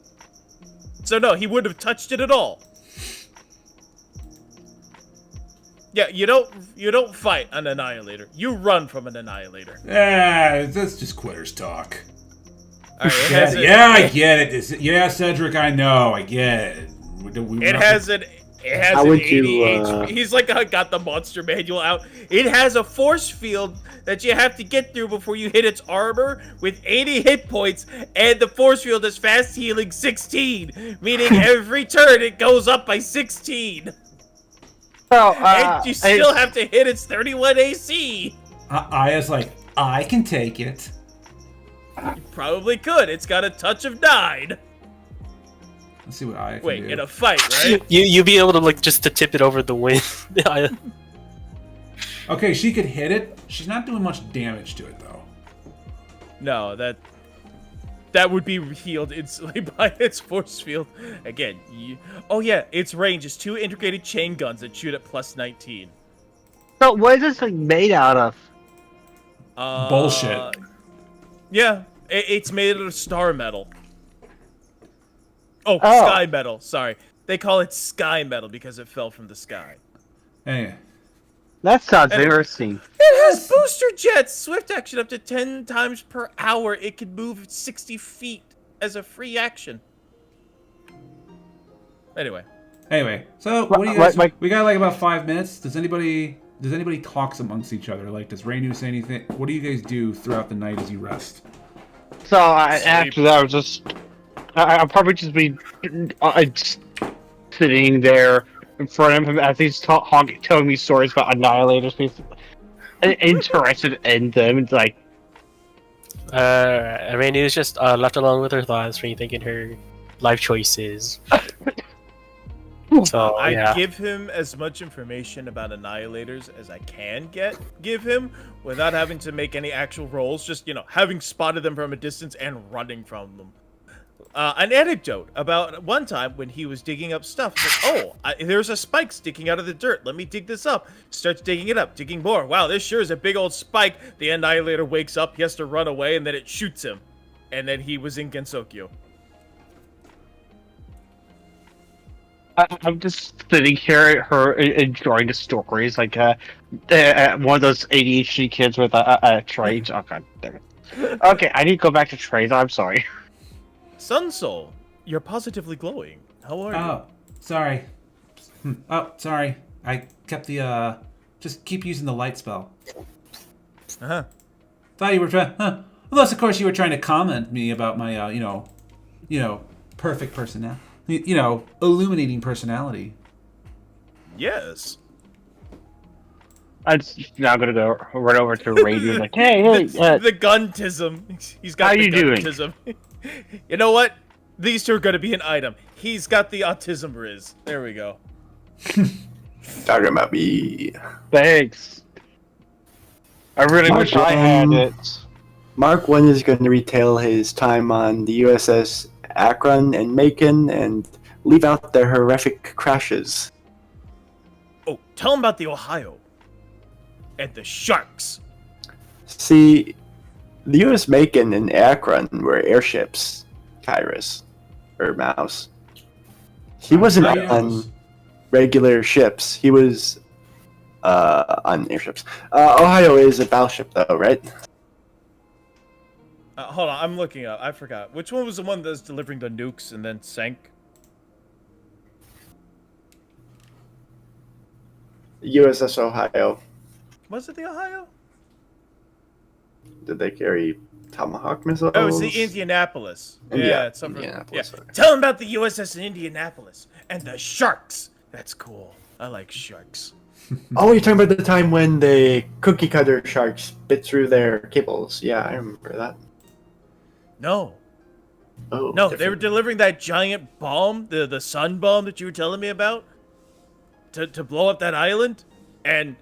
Speaker 3: So no, he wouldn't have touched it at all. Yeah, you don't fight an annihilator. You run from an annihilator.
Speaker 2: That's just quitters talk.
Speaker 3: All right, it
Speaker 2: Yeah,
Speaker 3: has
Speaker 2: I get it. Yeah, Cedric, I know. I get it.
Speaker 3: It has an
Speaker 1: How
Speaker 3: an
Speaker 1: would
Speaker 3: 80
Speaker 1: you,
Speaker 3: HP. He's like got the monster manual out. It has a force field that you have to get through before you hit its armor with 80 hit points, and the force field is fast healing 16, meaning every turn it goes up by 16.
Speaker 5: So,
Speaker 3: And you still have to hit its 31 AC.
Speaker 2: Aya's like, I can take it.
Speaker 3: You probably could. It's got a touch of 9.
Speaker 2: Let's see what Aya can
Speaker 3: Wait,
Speaker 2: do.
Speaker 3: in a fight, right?
Speaker 4: You be able to like just to tip it over the wind.
Speaker 2: Okay, she could hit it. She's not doing much damage to it though.
Speaker 3: No, that would be healed instantly by its force field. Again, oh yeah, its range is 2 integrated chain guns that shoot at plus 19.
Speaker 5: So what is this thing made out of?
Speaker 2: Bullshit.
Speaker 3: Yeah, it's made out of star metal. Oh,
Speaker 5: Oh.
Speaker 3: sky metal. Sorry, they call it sky metal because it fell from the sky.
Speaker 2: Hey,
Speaker 5: That sounds interesting.
Speaker 3: It has booster jets, swift action up to 10 times per hour. It can move 60 feet as a free action. Anyway,
Speaker 2: so what do you guys?
Speaker 5: Like-
Speaker 2: We got like about 5 minutes. Does anybody talk amongst each other? Like, does Rainu say anything? What do you guys do throughout the night as you rest?
Speaker 5: So after that, I was just, I'll probably just be sitting there in front of him as he's telling me stories about annihilators. Basically, interested in them. It's like,
Speaker 4: Rainy is just left alone with her thoughts, rethinking her life choices. So
Speaker 3: I give him as much information about annihilators as I can give him without having to make any actual rolls. Just, having spotted them from a distance and running from them. An anecdote about one time when he was digging up stuff. Like, there's a spike sticking out of the dirt. Let me dig this up. Starts digging it up, digging more. Wow, this sure is a big old spike. The annihilator wakes up. He has to run away, and then it shoots him. And then he was in Gensokyo.
Speaker 5: I'm just sitting here, her enjoying the stories, like one of those ADHD kids with a trade. Oh god, damn it. Okay, I need to go back to trades. I'm sorry.
Speaker 3: Sun Soul, you're positively glowing. How are you?
Speaker 2: Oh, sorry. Oh, sorry. I kept the just keep using the light spell.
Speaker 3: Uh-huh.
Speaker 2: Thought you were trying. Unless, of course, you were trying to comment me about my perfect personality. Illuminating personality.
Speaker 3: Yes.
Speaker 5: I'm just now gonna go run over to Radio like, hey,
Speaker 3: the guntism. He's got
Speaker 5: how
Speaker 3: the
Speaker 5: you doing?
Speaker 3: guntism. You know what? These two are gonna be an item. He's got the autism riz. There we go.
Speaker 1: Talking about me.
Speaker 5: Thanks. I really wish I had it.
Speaker 1: Mark 1 is going to retell his time on the USS Akron and Macon and leave out the horrific crashes.
Speaker 3: Oh, tell him about the Ohio. And the sharks.
Speaker 1: See, the US Macon and Akron were airships, Kyrus, or Mouse. He wasn't on regular ships. He was on airships. Ohio is a battleship, though, right?
Speaker 3: Hold on, I'm looking up. I forgot. Which one was the one that was delivering the nukes and then sank?
Speaker 1: USS Ohio.
Speaker 3: Was it the Ohio?
Speaker 1: Did they carry Tomahawk missiles?
Speaker 3: Oh, it was the Indianapolis. Yeah, it's something.
Speaker 1: Indianapolis,
Speaker 3: Yeah.
Speaker 1: okay.
Speaker 3: Tell him about the USS in Indianapolis and the sharks. That's cool. I like sharks.
Speaker 1: Oh, you're talking about the time when the cookie cutter sharks bit through their cables. Yeah, I remember that.
Speaker 3: No.
Speaker 1: Oh,
Speaker 3: No, they were
Speaker 1: different.
Speaker 3: delivering that giant bomb, the sun bomb that you were telling me about, to blow up that island, and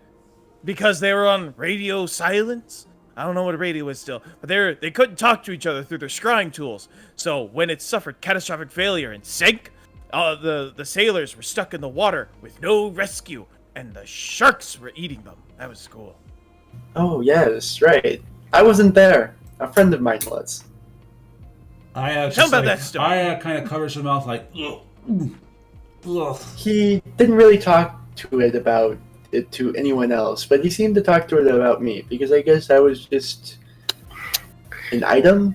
Speaker 3: because they were on radio silence, I don't know what a radio is still, but they couldn't talk to each other through their scrying tools. So when it suffered catastrophic failure and sank, the sailors were stuck in the water with no rescue, and the sharks were eating them. That was cool.
Speaker 1: Oh, yes, right. I wasn't there. A friend of mine was.
Speaker 3: Tell him about that story.
Speaker 2: I kind of covers her mouth like, ugh, ugh.
Speaker 1: He didn't really talk to it about it to anyone else, but he seemed to talk to it about me because I guess I was just an item,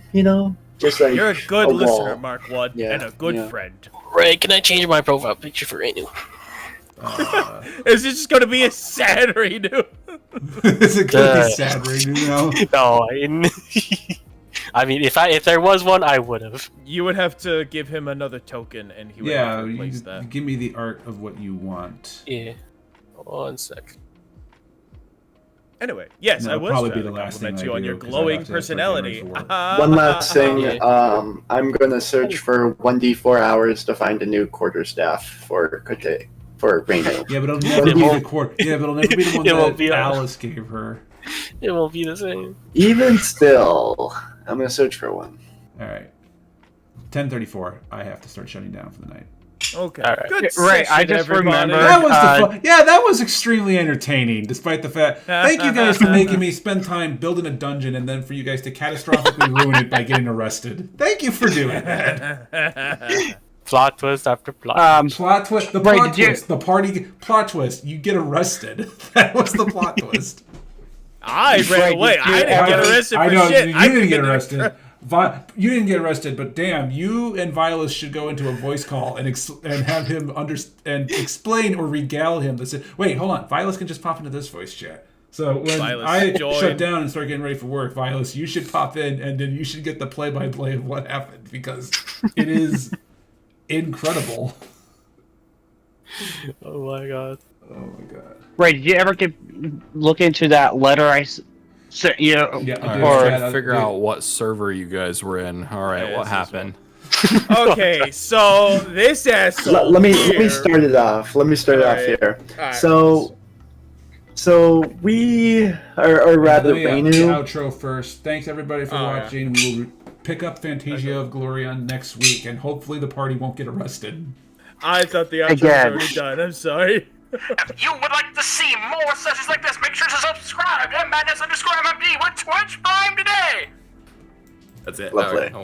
Speaker 1: just like
Speaker 3: You're a good
Speaker 1: wall.
Speaker 3: listener, Mark 1,
Speaker 1: Yeah,
Speaker 3: and a good
Speaker 1: yeah.
Speaker 3: friend.
Speaker 4: Ray, can I change my profile picture for Rainu?
Speaker 3: Is it just going to be a sad redo?
Speaker 2: Is it gonna be sad right now?
Speaker 4: No, I mean, if there was one, I would have.
Speaker 3: You would have to give him another token, and he would
Speaker 2: Yeah,
Speaker 3: have to
Speaker 2: you
Speaker 3: replace that.
Speaker 2: give me the art of what you want.
Speaker 4: Yeah. 1 sec.
Speaker 3: Anyway, yes,
Speaker 2: That'll
Speaker 3: I was
Speaker 2: probably
Speaker 3: trying
Speaker 2: be
Speaker 3: to
Speaker 2: the last
Speaker 3: compliment
Speaker 2: thing
Speaker 3: you
Speaker 2: I
Speaker 3: on
Speaker 2: do,
Speaker 3: your
Speaker 2: 'cause I
Speaker 3: glowing
Speaker 2: have to start getting ready
Speaker 3: personality.
Speaker 2: for work.
Speaker 1: One last thing.
Speaker 8: Yeah.
Speaker 1: I'm gonna search for 1d4 hours to find a new quarterstaff for Rainu.
Speaker 2: Yeah, but it'll never be the court. Yeah, but it'll never be the one
Speaker 4: It won't
Speaker 2: that
Speaker 4: be a-
Speaker 2: Alice gave her.
Speaker 4: It won't be the same.
Speaker 1: Even still, I'm gonna search for one.
Speaker 2: All right. 10:34. I have to start shutting down for the night.
Speaker 3: Okay.
Speaker 4: All right.
Speaker 3: Good
Speaker 5: Right, I
Speaker 3: session,
Speaker 5: just
Speaker 3: everybody.
Speaker 5: remembered-
Speaker 2: That was the fun. Yeah, that was extremely entertaining, despite the fact. Thank you guys for making me spend time building a dungeon and then for you guys to catastrophically ruin it by getting arrested. Thank you for doing that.
Speaker 4: Plot twist after plot.
Speaker 2: Plot twist. The
Speaker 5: Right,
Speaker 2: plot
Speaker 5: did you-
Speaker 2: twist. The party plot twist. You get arrested. That was the plot twist.
Speaker 3: I ran away. I didn't get arrested for
Speaker 2: I know
Speaker 3: shit.
Speaker 2: you
Speaker 3: I
Speaker 2: didn't get
Speaker 3: committed a
Speaker 2: arrested. You didn't get arrested, but damn, you and Violus should go into a voice call and have him and explain or regale him. Wait, hold on. Violus can just pop into this voice chat. So when
Speaker 3: Violus,
Speaker 2: I
Speaker 3: join.
Speaker 2: shut down and start getting ready for work, Violus, you should pop in and then you should get the play-by-play of what happened because it is incredible.
Speaker 4: Oh my god.
Speaker 2: Oh my god.
Speaker 5: Ray, did you ever look into that letter I sent you?
Speaker 2: Yeah,
Speaker 8: All
Speaker 2: I'll do
Speaker 8: right,
Speaker 2: it.
Speaker 8: trying
Speaker 2: Yeah,
Speaker 8: to
Speaker 2: I'll
Speaker 8: figure
Speaker 2: do it.
Speaker 8: out what server you guys were in. All right,
Speaker 3: Yeah,
Speaker 8: what
Speaker 3: this is
Speaker 8: happened?
Speaker 3: Okay, so this asshole.
Speaker 1: Let me
Speaker 3: here-
Speaker 1: start it off. Let me start it off
Speaker 3: Alright.
Speaker 1: here.
Speaker 3: Alright.
Speaker 1: So we, or rather,
Speaker 2: Let me, the
Speaker 1: Rainu.
Speaker 2: outro first. Thanks everybody for
Speaker 3: Oh, yeah.
Speaker 2: watching. We will pick up Fantasia of Golarion next week, and hopefully the party won't get arrested.
Speaker 3: I thought the outro was
Speaker 5: Again.
Speaker 3: already done. I'm sorry.
Speaker 9: If you would like to see more sessions like this, make sure to subscribe to MMadness_MMD with Twitch Prime today!
Speaker 8: That's it.
Speaker 1: Lovely.
Speaker 8: All right.